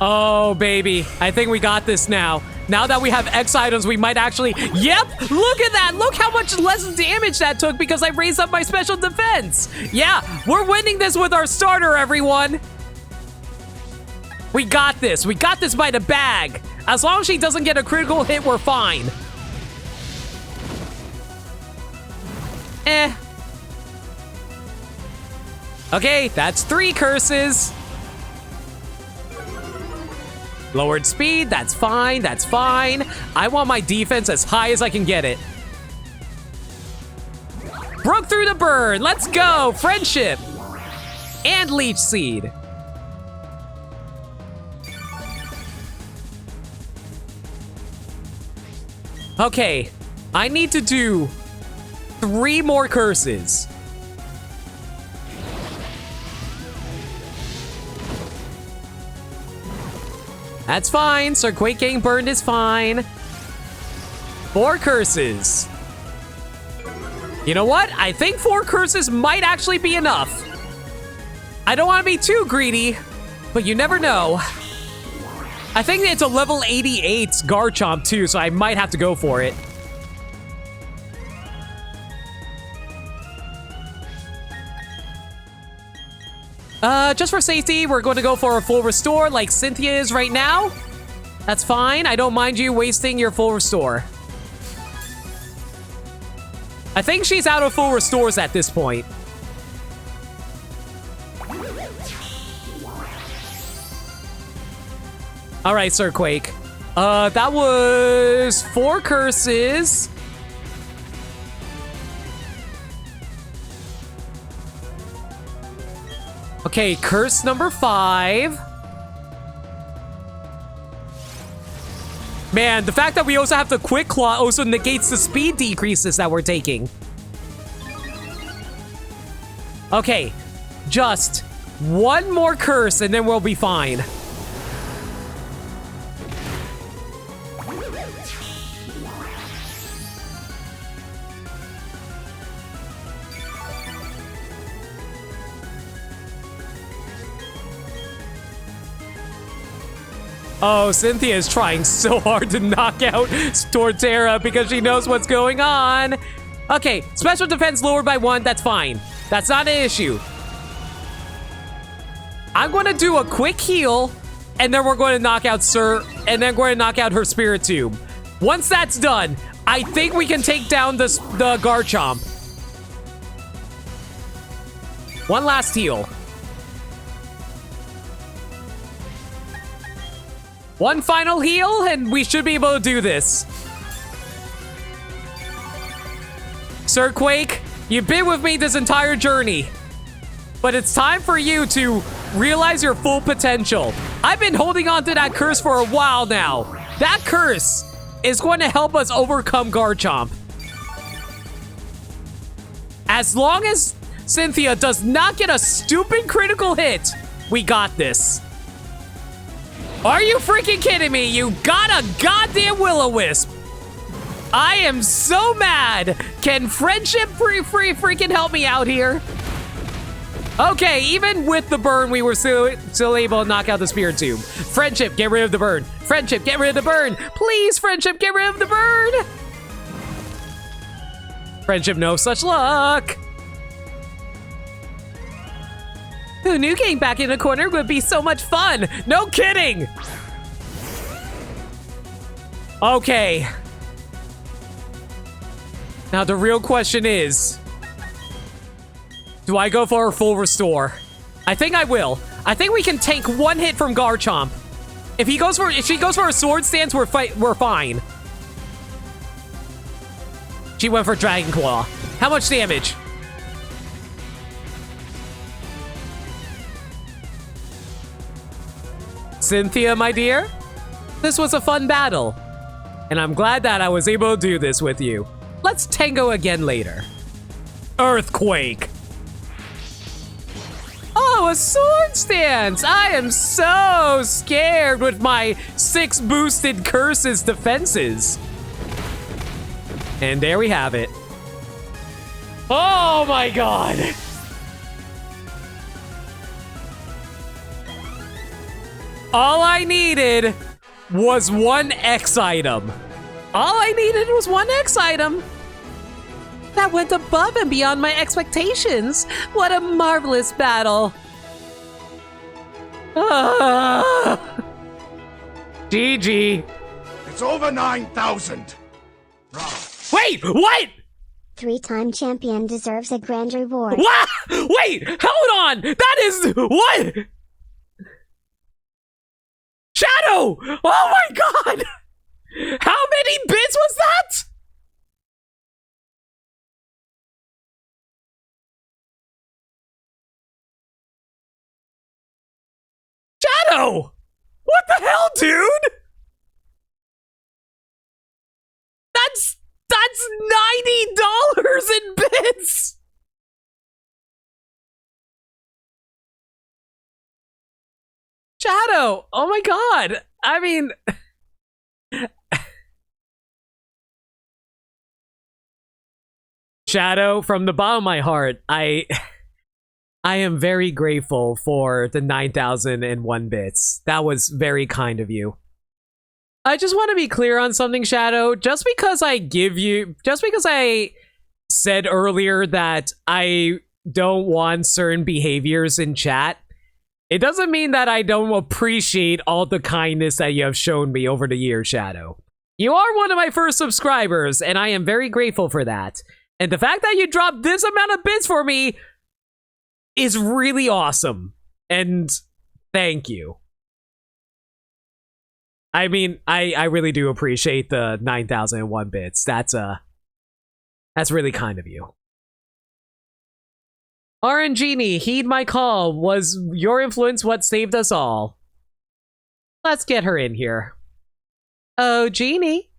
Oh, baby. I think we got this now. Now that we have X items, we might actually... Yep! Look at that! Look how much less damage that took because I raised up my special defense! Yeah, we're winning this with our starter, everyone! We got this. We got this by the bag. As long as she doesn't get a critical hit, we're fine. Okay, that's 3 curses. Lowered speed, that's fine, that's fine. I want my defense as high as I can get it. Broke through the burn, let's go! Friendship! And Leech Seed. Okay, I need to do 3 more curses. That's fine. Sir Quake getting burned is fine. 4 curses. You know what? I think 4 curses might actually be enough. I don't want to be too greedy, but you never know. I think it's a level 88 Garchomp too, so I might have to go for it. Just for safety, we're going to go for a full restore like Cynthia is right now. That's fine. I don't mind you wasting your full restore. I think she's out of full restores at this point. All right, Sir Quake. That was 4 curses. Okay, curse number 5. Man, the fact that we also have the Quick Claw also negates the speed decreases that we're taking. Okay, just 1 more curse and then we'll be fine. Oh, Cynthia is trying so hard to knock out Torterra because she knows what's going on. Okay, special defense lowered by 1, that's fine. That's not an issue. I'm going to do a quick heal, and then we're going to knock out and then we're going to knock out her Spirit Tube. Once that's done, I think we can take down the Garchomp. 1 last heal. 1 final heal, and we should be able to do this. Sir Quake, you've been with me this entire journey, but it's time for you to realize your full potential. I've been holding on to that curse for a while now. That curse is going to help us overcome Garchomp. As long as Cynthia does not get a stupid critical hit, we got this. Are you freaking kidding me? You got a goddamn Will-O-Wisp. I am so mad. Can friendship freaking help me out here? Okay, even with the burn, we were still able to knock out the Spirit Tube. Friendship, get rid of the burn. Friendship, get rid of the burn. Please, friendship, get rid of the burn. Friendship, no such luck. Who knew getting back in a corner would be so much fun? No kidding! Okay. Now the real question is, do I go for a full restore? I think I will. I think we can take 1 hit from Garchomp. If she goes for a sword stance, we're fine. She went for Dragon Claw. How much damage? Cynthia, my dear, this was a fun battle, and I'm glad that I was able to do this with you. Let's tango again later. Earthquake. Oh, a sword stance! I am so scared with my 6 boosted curses defenses. And there we have it. Oh my god! All I needed was 1 X item. All I needed was 1 X item. That went above and beyond my expectations. What a marvelous battle. GG. It's over 9,000. Wait, what? 3-time champion deserves a grand reward. What? Wait, hold on. That is what? Shadow! Oh my god! How many bits was that? Shadow! What the hell, dude? That's $90 in bits! Shadow! Oh my god! I mean... Shadow, from the bottom of my heart, I am very grateful for the 9,001 bits. That was very kind of you. I just want to be clear on something, Shadow. Just because I said earlier that I don't want certain behaviors in chat, it doesn't mean that I don't appreciate all the kindness that you have shown me over the years, Shadow. You are one of my first subscribers, and I am very grateful for that. And the fact that you dropped this amount of bits for me is really awesome. And thank you. I mean, I really do appreciate the 9,001 bits. That's really kind of you. RNGenie, heed my call. Was your influence what saved us all? Let's get her in here. Oh, Genie.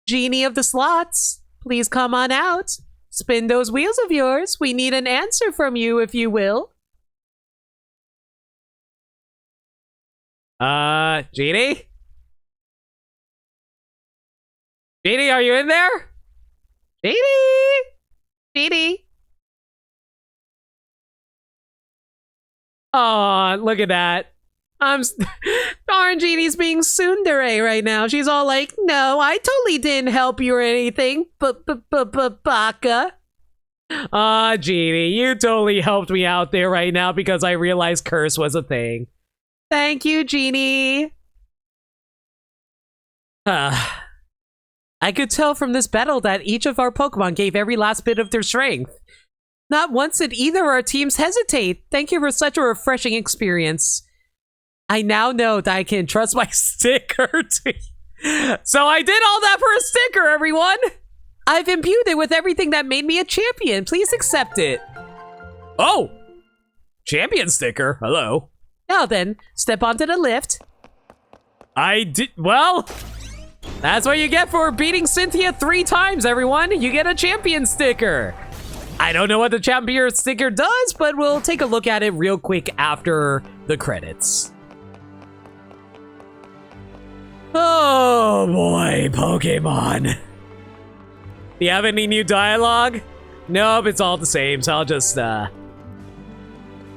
Genie of the slots. Please come on out. Spin those wheels of yours. We need an answer from you, if you will. Genie? Genie, are you in there? Genie? Genie? Aw, look at that. Genie's being tsundere right now. She's all like, no, I totally didn't help you or anything. Baka. Aw, Genie, you totally helped me out there right now because I realized curse was a thing. Thank you, Genie. I could tell from this battle that each of our Pokemon gave every last bit of their strength. Not once did either of our teams hesitate. Thank you for such a refreshing experience. I now know that I can trust my sticker. So I did all that for a sticker, everyone. I've imbued it with everything that made me a champion. Please accept it. Oh, champion sticker. Hello. Now then, step onto the lift. I did, well, that's what you get for beating Cynthia 3 times, everyone. You get a champion sticker. I don't know what the champion sticker does, but we'll take a look at it real quick after the credits. Oh boy, Pokemon. Do you have any new dialogue? Nope, it's all the same, so I'll just,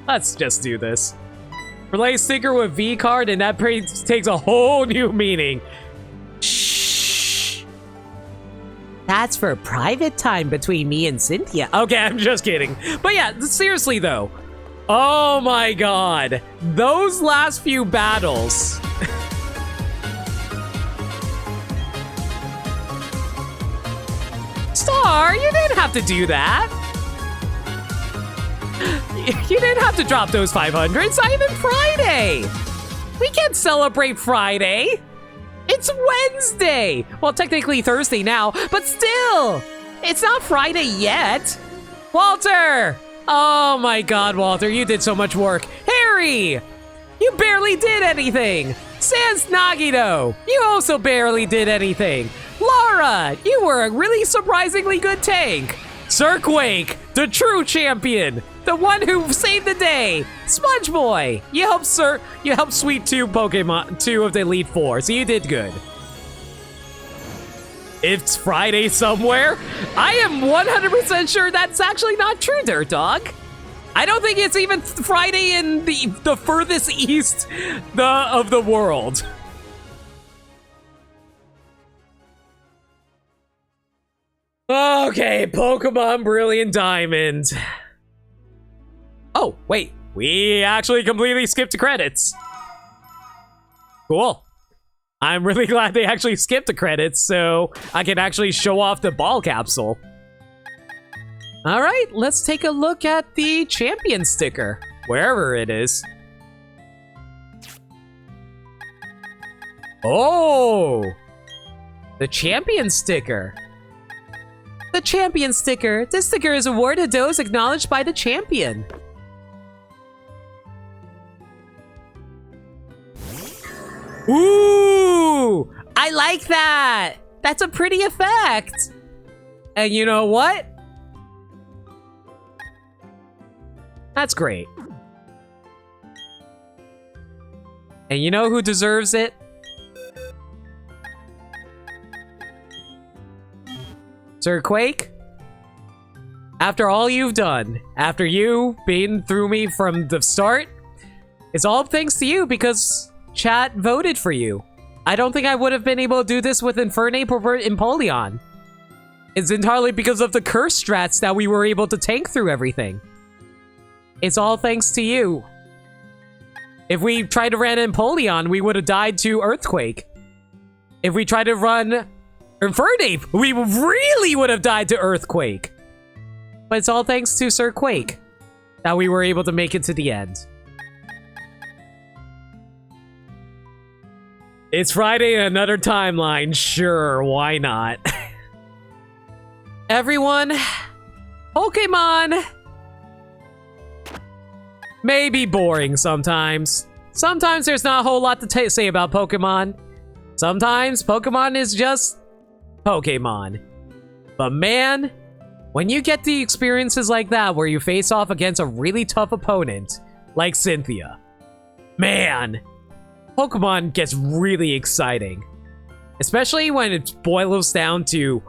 let's just do this. Replace sticker with V card, and that takes a whole new meaning. Shh. That's for private time between me and Cynthia. Okay, I'm just kidding. But yeah, seriously though. Oh my god. Those last few battles. Star, you didn't have to do that. You didn't have to drop those 500s. It's not even Friday. We can't celebrate Friday. It's Wednesday. Well, technically Thursday now, but still. It's not Friday yet. Walter. Oh my god, Walter, you did so much work. Harry, you barely did anything. Sans Nagito, you also barely did anything. Laura, you were a really surprisingly good tank. Sir Quake, the true champion, the one who saved the day. Sponge Boy, you helped sweep 2 Pokemon, 2 of the Elite 4, so you did good. It's Friday somewhere? I am 100% sure that's actually not true, Dirt Dog. I don't think it's even Friday in the furthest east of the world. Okay, Pokemon Brilliant Diamond. Oh, wait. We actually completely skipped the credits. Cool. I'm really glad they actually skipped the credits so I can actually show off the ball capsule. All right, let's take a look at the champion sticker, wherever it is. Oh, the champion sticker. The champion sticker. This sticker is awarded to those acknowledged by the champion. Ooh, I like that. That's a pretty effect. And you know what? That's great. And you know who deserves it? Sir Quake, after all you've done, after you being through me from the start, it's all thanks to you because chat voted for you. I don't think I would have been able to do this with Infernape or Empoleon. It's entirely because of the curse strats that we were able to tank through everything. It's all thanks to you. If we tried to run Empoleon, we would have died to Earthquake. If we tried to run Infernape, we really would have died to Earthquake. But it's all thanks to Sir Quake that we were able to make it to the end. It's Friday in another timeline. Sure, why not? Everyone, Pokemon may be boring sometimes. Sometimes there's not a whole lot to say about Pokemon. Sometimes Pokemon is just Pokemon. But man, when you get the experiences like that where you face off against a really tough opponent, like Cynthia, man, Pokemon gets really exciting. Especially when it boils down to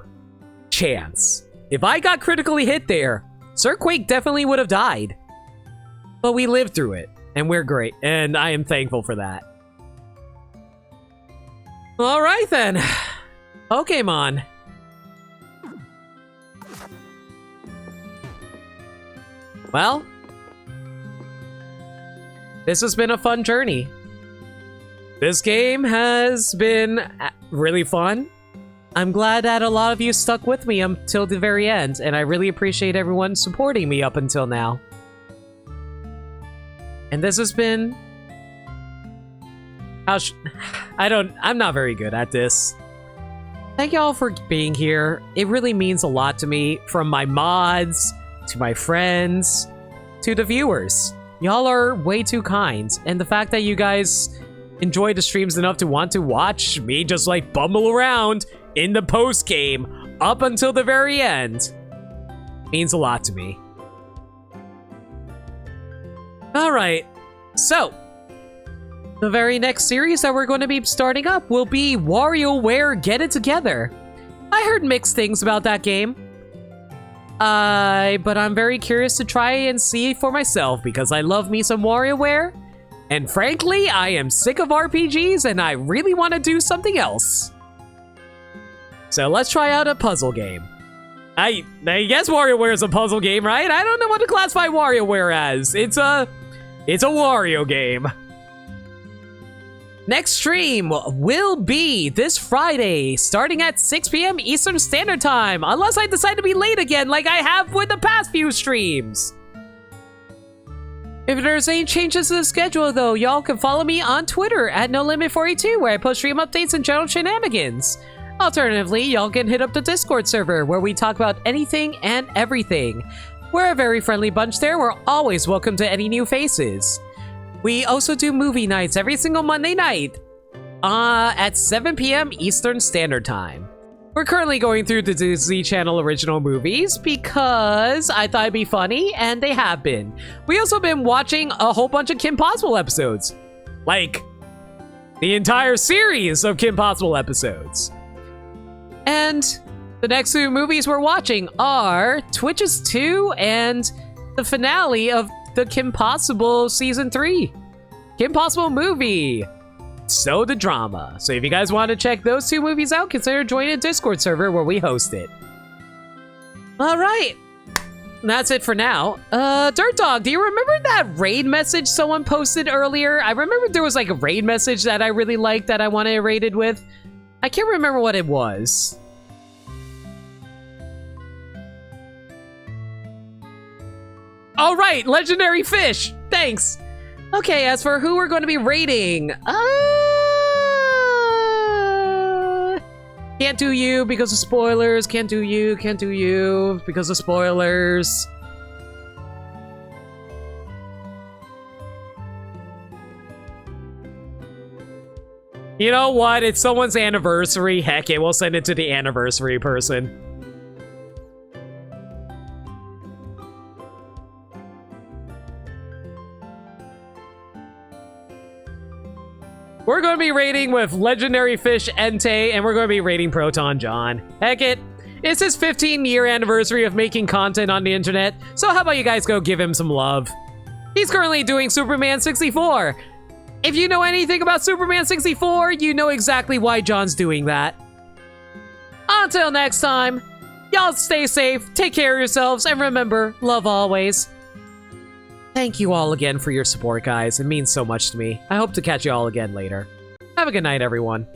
chance. If I got critically hit there, Sir Quake definitely would have died. But we lived through it, and we're great, and I am thankful for that. Alright then, Pokemon. Well, this has been a fun journey. This game has been really fun. I'm glad that a lot of you stuck with me until the very end, and I really appreciate everyone supporting me up until now. And this has been... I'm not very good at this. Thank y'all for being here. It really means a lot to me, from my mods, to my friends, to the viewers. Y'all are way too kind, and the fact that you guys enjoy the streams enough to want to watch me just like bumble around in the post game up until the very end means a lot to me. Alright, so the very next series that we're going to be starting up will be WarioWare Get It Together. I heard mixed things about that game. But I'm very curious to try and see for myself because I love me some WarioWare. And frankly, I am sick of RPGs and I really want to do something else. So let's try out a puzzle game. I guess WarioWare is a puzzle game, right? I don't know what to classify WarioWare as. It's a Wario game. Next stream will be this Friday, starting at 6 p.m. Eastern Standard Time, unless I decide to be late again like I have with the past few streams. If there's any changes to the schedule though, y'all can follow me on Twitter at NoLimit42, where I post stream updates and general shenanigans. Alternatively, y'all can hit up the Discord server, where we talk about anything and everything. We're a very friendly bunch there. We're always welcome to any new faces. We also do movie nights every single Monday night at 7 p.m. Eastern Standard Time. We're currently going through the Disney Channel original movies because I thought it'd be funny, and they have been. We also been watching a whole bunch of Kim Possible episodes. Like, the entire series of Kim Possible episodes. And the next two movies we're watching are Twitches 2 and the finale of the Kim Possible Season 3. Kim Possible movie. So the drama. So if you guys want to check those two movies out, consider joining a Discord server where we host it. Alright. That's it for now. Dirt Dog, do you remember that raid message someone posted earlier? I remember there was like a raid message that I really liked that I wanted raided with. I can't remember what it was. All right, legendary fish. Thanks. Okay, as for who we're going to be raiding, can't do you because of spoilers. Can't do you because of spoilers. You know what? It's someone's anniversary. Heck it, we'll send it to the anniversary person. We're going to be raiding with Legendary Fish Entei, and we're going to be raiding Proton John. Heck it. It's his 15-year anniversary of making content on the internet, so how about you guys go give him some love? He's currently doing Superman 64. If you know anything about Superman 64, you know exactly why John's doing that. Until next time, y'all stay safe, take care of yourselves, and remember, love always. Thank you all again for your support, guys. It means so much to me. I hope to catch you all again later. Have a good night, everyone.